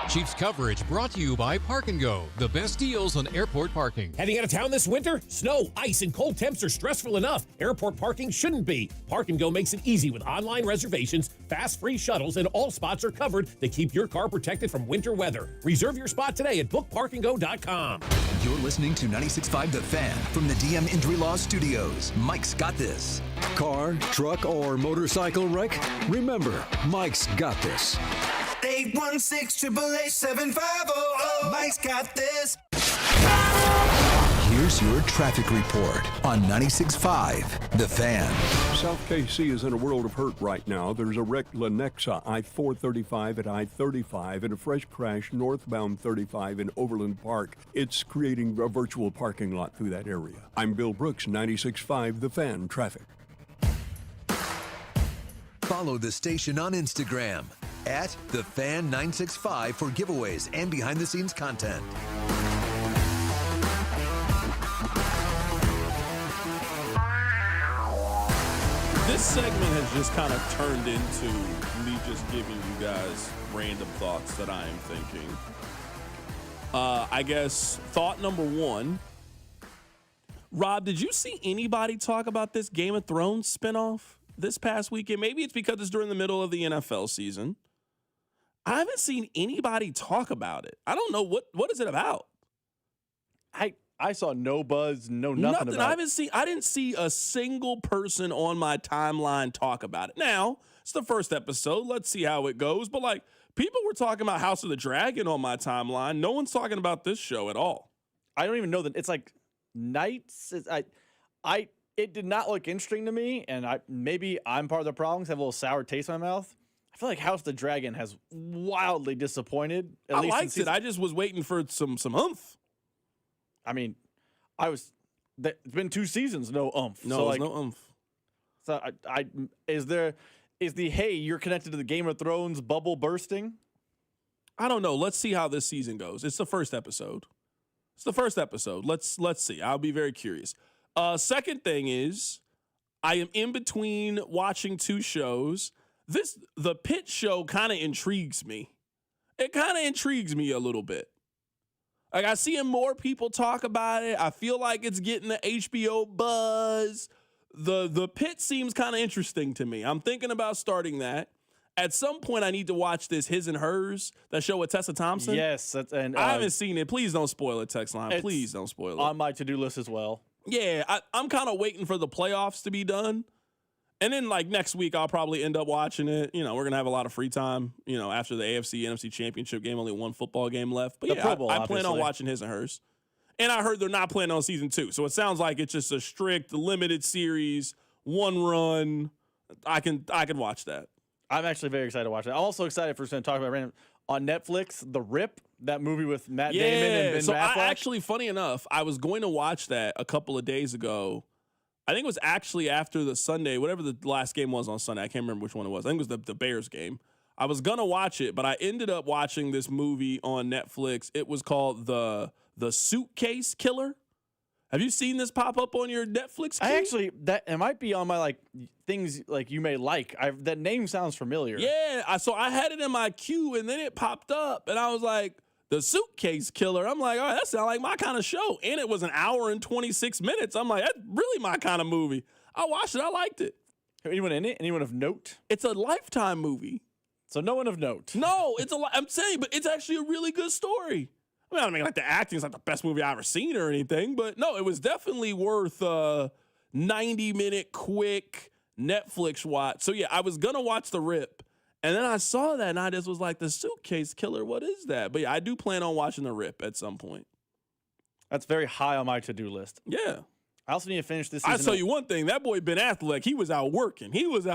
S21: Chiefs coverage brought to you by Park & Go, the best deals on airport parking.
S17: Heading out of town this winter? Snow, ice, and cold temps are stressful enough. Airport parking shouldn't be. Park & Go makes it easy with online reservations, fast free shuttles, and all spots are covered to keep your car protected from winter weather. Reserve your spot today at bookparkandgo.com.
S2: You're listening to 96.5 The Fan from the DM Injury Law Studios. Mike's got this.
S27: Car, truck, or motorcycle wreck? Remember, Mike's got this.
S31: 816-888-7500. Mike's got this.
S2: Here's your traffic report on 96.5 The Fan.
S20: South KC is in a world of hurt right now. There's a wrecked Lenexa I-435 at I-35 and a fresh crash northbound 35 in Overland Park. It's creating a virtual parking lot through that area. I'm Bill Brooks, 96.5 The Fan Traffic.
S2: Follow the station on Instagram at TheFan965 for giveaways and behind-the-scenes content.
S3: This segment has just kind of turned into me just giving you guys random thoughts that I am thinking. I guess thought number one. Rob, did you see anybody talk about this Game of Thrones spinoff this past weekend? Maybe it's because it's during the middle of the NFL season. I haven't seen anybody talk about it. I don't know what is it about.
S10: I saw no buzz, nothing about it.
S3: I didn't see a single person on my timeline talk about it. Now, it's the first episode. Let's see how it goes. But like, people were talking about House of the Dragon on my timeline. No one's talking about this show at all.
S10: I don't even know that it's like nights. It did not look interesting to me, and maybe I'm part of the problem. 'Cause I have a little sour taste in my mouth. I feel like House of the Dragon has wildly disappointed.
S3: I liked it. I just was waiting for some oomph.
S10: I mean, it's been 2 seasons, no oomph.
S3: No,
S10: so
S3: there's no oomph.
S10: So is the hey, you're connected to the Game of Thrones bubble bursting?
S3: I don't know. Let's see how this season goes. It's the first episode. Let's see. I'll be very curious. Second thing is, I am in between watching 2 shows. The Pitt show kind of intrigues me. It kind of intrigues me a little bit. Like, I see more people talk about it. I feel like it's getting the HBO buzz. The Pitt seems kind of interesting to me. I'm thinking about starting that. At some point, I need to watch this His and Hers, that show with Tessa Thompson.
S10: Yes. And
S3: I haven't seen it. Please don't spoil it, text line. Please don't spoil it.
S10: On my to-do list as well.
S3: Yeah, I'm kind of waiting for the playoffs to be done. And then, like, next week, I'll probably end up watching it. You know, we're going to have a lot of free time, after the AFC, NFC championship game, only 1 football game left. But yeah, I plan on watching His and Hers. And I heard they're not planning on season 2. So it sounds like it's just a strict, limited series, 1 run. I can watch that.
S10: I'm actually very excited to watch it. I'm also excited for us to talk about random on Netflix, The Rip, that movie with Matt Damon and Ben Affleck.
S3: Actually, funny enough, I was going to watch that a couple of days ago. I think it was actually after the Sunday, whatever the last game was on Sunday. I can't remember which one it was. I think it was the Bears game. I was going to watch it, but I ended up watching this movie on Netflix. It was called The Suitcase Killer. Have you seen this pop up on your Netflix queue?
S10: It might be on my things you may like. That name sounds familiar.
S3: Yeah, so I had it in my queue, and then it popped up, and I was like, The Suitcase Killer. I'm like, all right, that sounds like my kind of show. And it was an hour and 26 minutes. I'm like, that's really my kind of movie. I watched it. I liked it.
S10: Anyone in it? Anyone of note?
S3: It's a Lifetime movie.
S10: So no one of note.
S3: No, I'm saying, but it's actually a really good story. I mean, like the acting is like the best movie I've ever seen or anything, but no, it was definitely worth a 90-minute quick Netflix watch. So yeah, I was gonna watch The Rip, and then I saw that, and I just was like, The Suitcase Killer, what is that? But yeah, I do plan on watching The Rip at some point.
S10: That's very high on my to-do list.
S3: Yeah.
S10: I also need to finish this season.
S3: I'll tell you one thing, that boy Ben Affleck, he was out working. He was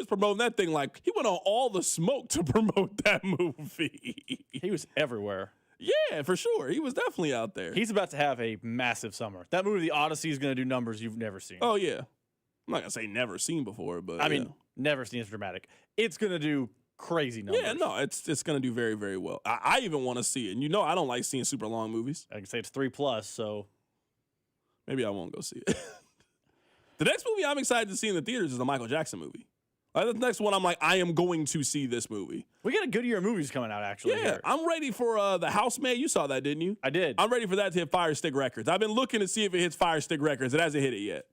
S3: promoting that thing like he went on All the Smoke to promote that movie.
S10: He was everywhere.
S3: Yeah, for sure. He was definitely out there.
S10: He's about to have a massive summer. That movie, The Odyssey, is going to do numbers you've never seen.
S3: Oh, yeah. I'm not going to say never seen before, but
S10: I mean, never seen as dramatic. It's going to do crazy numbers.
S3: Yeah, no, it's going to do very, very well. I even want to see it. And I don't like seeing super long movies.
S10: I can say it's 3+, so
S3: maybe I won't go see it. The next movie I'm excited to see in the theaters is the Michael Jackson movie. The next one, I'm like, I am going to see this movie.
S10: We got a good year of movies coming out, actually.
S3: Yeah,
S10: here.
S3: I'm ready for The Housemaid. You saw that, didn't you?
S10: I did.
S3: I'm ready for that to hit Fire Stick Records. I've been looking to see if it hits Fire Stick Records. It hasn't hit it yet.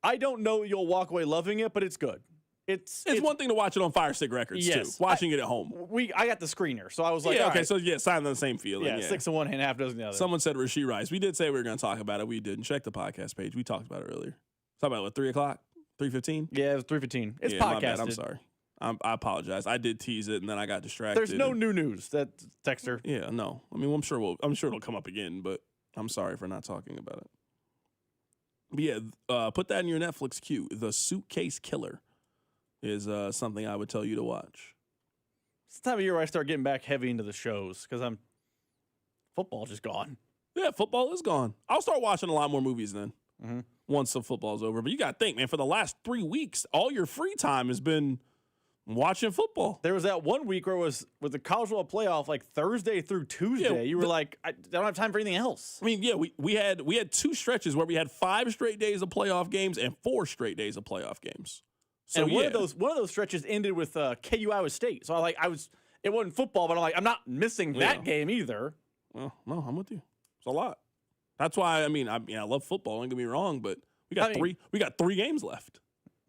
S10: I don't know you'll walk away loving it, but it's good. It's
S3: one thing to watch it on Fire Stick Records, too. Watching it at home.
S10: I got the screener, so I was like,
S3: yeah, okay,
S10: right.
S3: so yeah, sign the same feeling.
S10: Yeah, 6 in one hand, half dozen the other.
S3: Someone said Rasheed Rice. We did say we were going to talk about it. We didn't. Check the podcast page. We talked about it earlier. Talk about it, what, 3 o'clock? 3:15?
S10: Yeah, it was 3:15. It's
S3: podcasted.
S10: podcasted.
S3: My bad. I'm sorry. I apologize. I did tease it, and then I got distracted.
S10: There's no new news. That texter.
S3: Yeah, no. I mean, I'm sure it'll come up again, but I'm sorry for not talking about it. But yeah, put that in your Netflix queue. The Suitcase Killer is something I would tell you to watch.
S10: It's the time of year where I start getting back heavy into the shows because football's just gone.
S3: Yeah, football is gone. I'll start watching a lot more movies then.
S10: Mm-hmm.
S3: Once the football's over. But you got to think, man, for the last 3 weeks, all your free time has been watching football.
S10: There was that 1 week where it was with the college football playoff, like Thursday through Tuesday. Yeah, you were like, I don't have time for anything else.
S3: I mean, yeah, we had 2 stretches where we had 5 straight days of playoff games and 4 straight days of playoff games. So
S10: and one of those stretches ended with KU Iowa State. So it wasn't football, but I'm not missing that game either.
S3: Well, no, I'm with you. It's a lot. That's why I love football. Don't get me wrong, but we got 3 games left.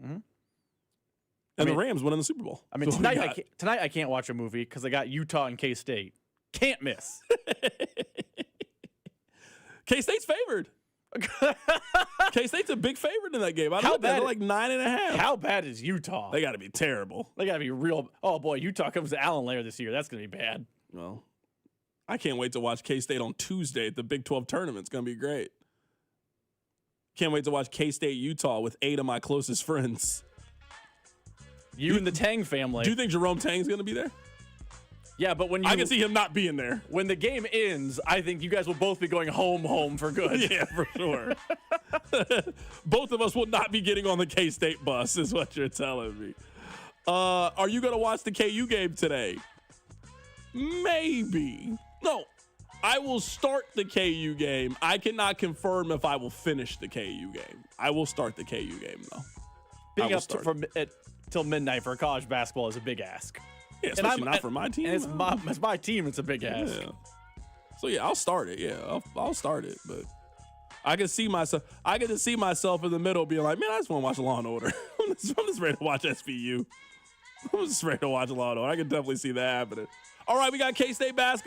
S10: Mm-hmm.
S3: And the Rams winning the Super Bowl.
S10: I mean, tonight I can't watch a movie because I got Utah and K-State. Can't miss.
S3: K-State's favored. K-State's a big favorite in that game.
S10: How bad?
S3: They're like 9.5.
S10: How bad is Utah?
S3: They got to be terrible.
S10: They got to be real. Oh, boy, Utah comes to Allen later this year. That's going to be bad.
S3: Well, I can't wait to watch K-State on Tuesday at the Big 12 tournament. It's going to be great. Can't wait to watch K-State Utah with 8 of my closest friends.
S10: You and the Tang family.
S3: Do you think Jerome Tang's going to be there?
S10: Yeah, but
S3: I can see him not being there.
S10: When the game ends, I think you guys will both be going home for good.
S3: Yeah, for sure. Both of us will not be getting on the K-State bus, is what you're telling me. Are you going to watch the KU game today? Maybe. No, I will start the KU game. I cannot confirm if I will finish the KU game. I will start the KU game, though.
S10: Being up till midnight for college basketball is a big ask.
S3: Yeah, especially not for my team.
S10: And it's my team. It's a big ask.
S3: Yeah. So yeah, I'll start it. Yeah, I'll start it. But I can see myself. I get to see myself in the middle, being like, man, I just want to watch Law and Order. I'm just ready to watch SVU. I'm just ready to watch Law and Order. I can definitely see that happening. All right, we got K-State basketball.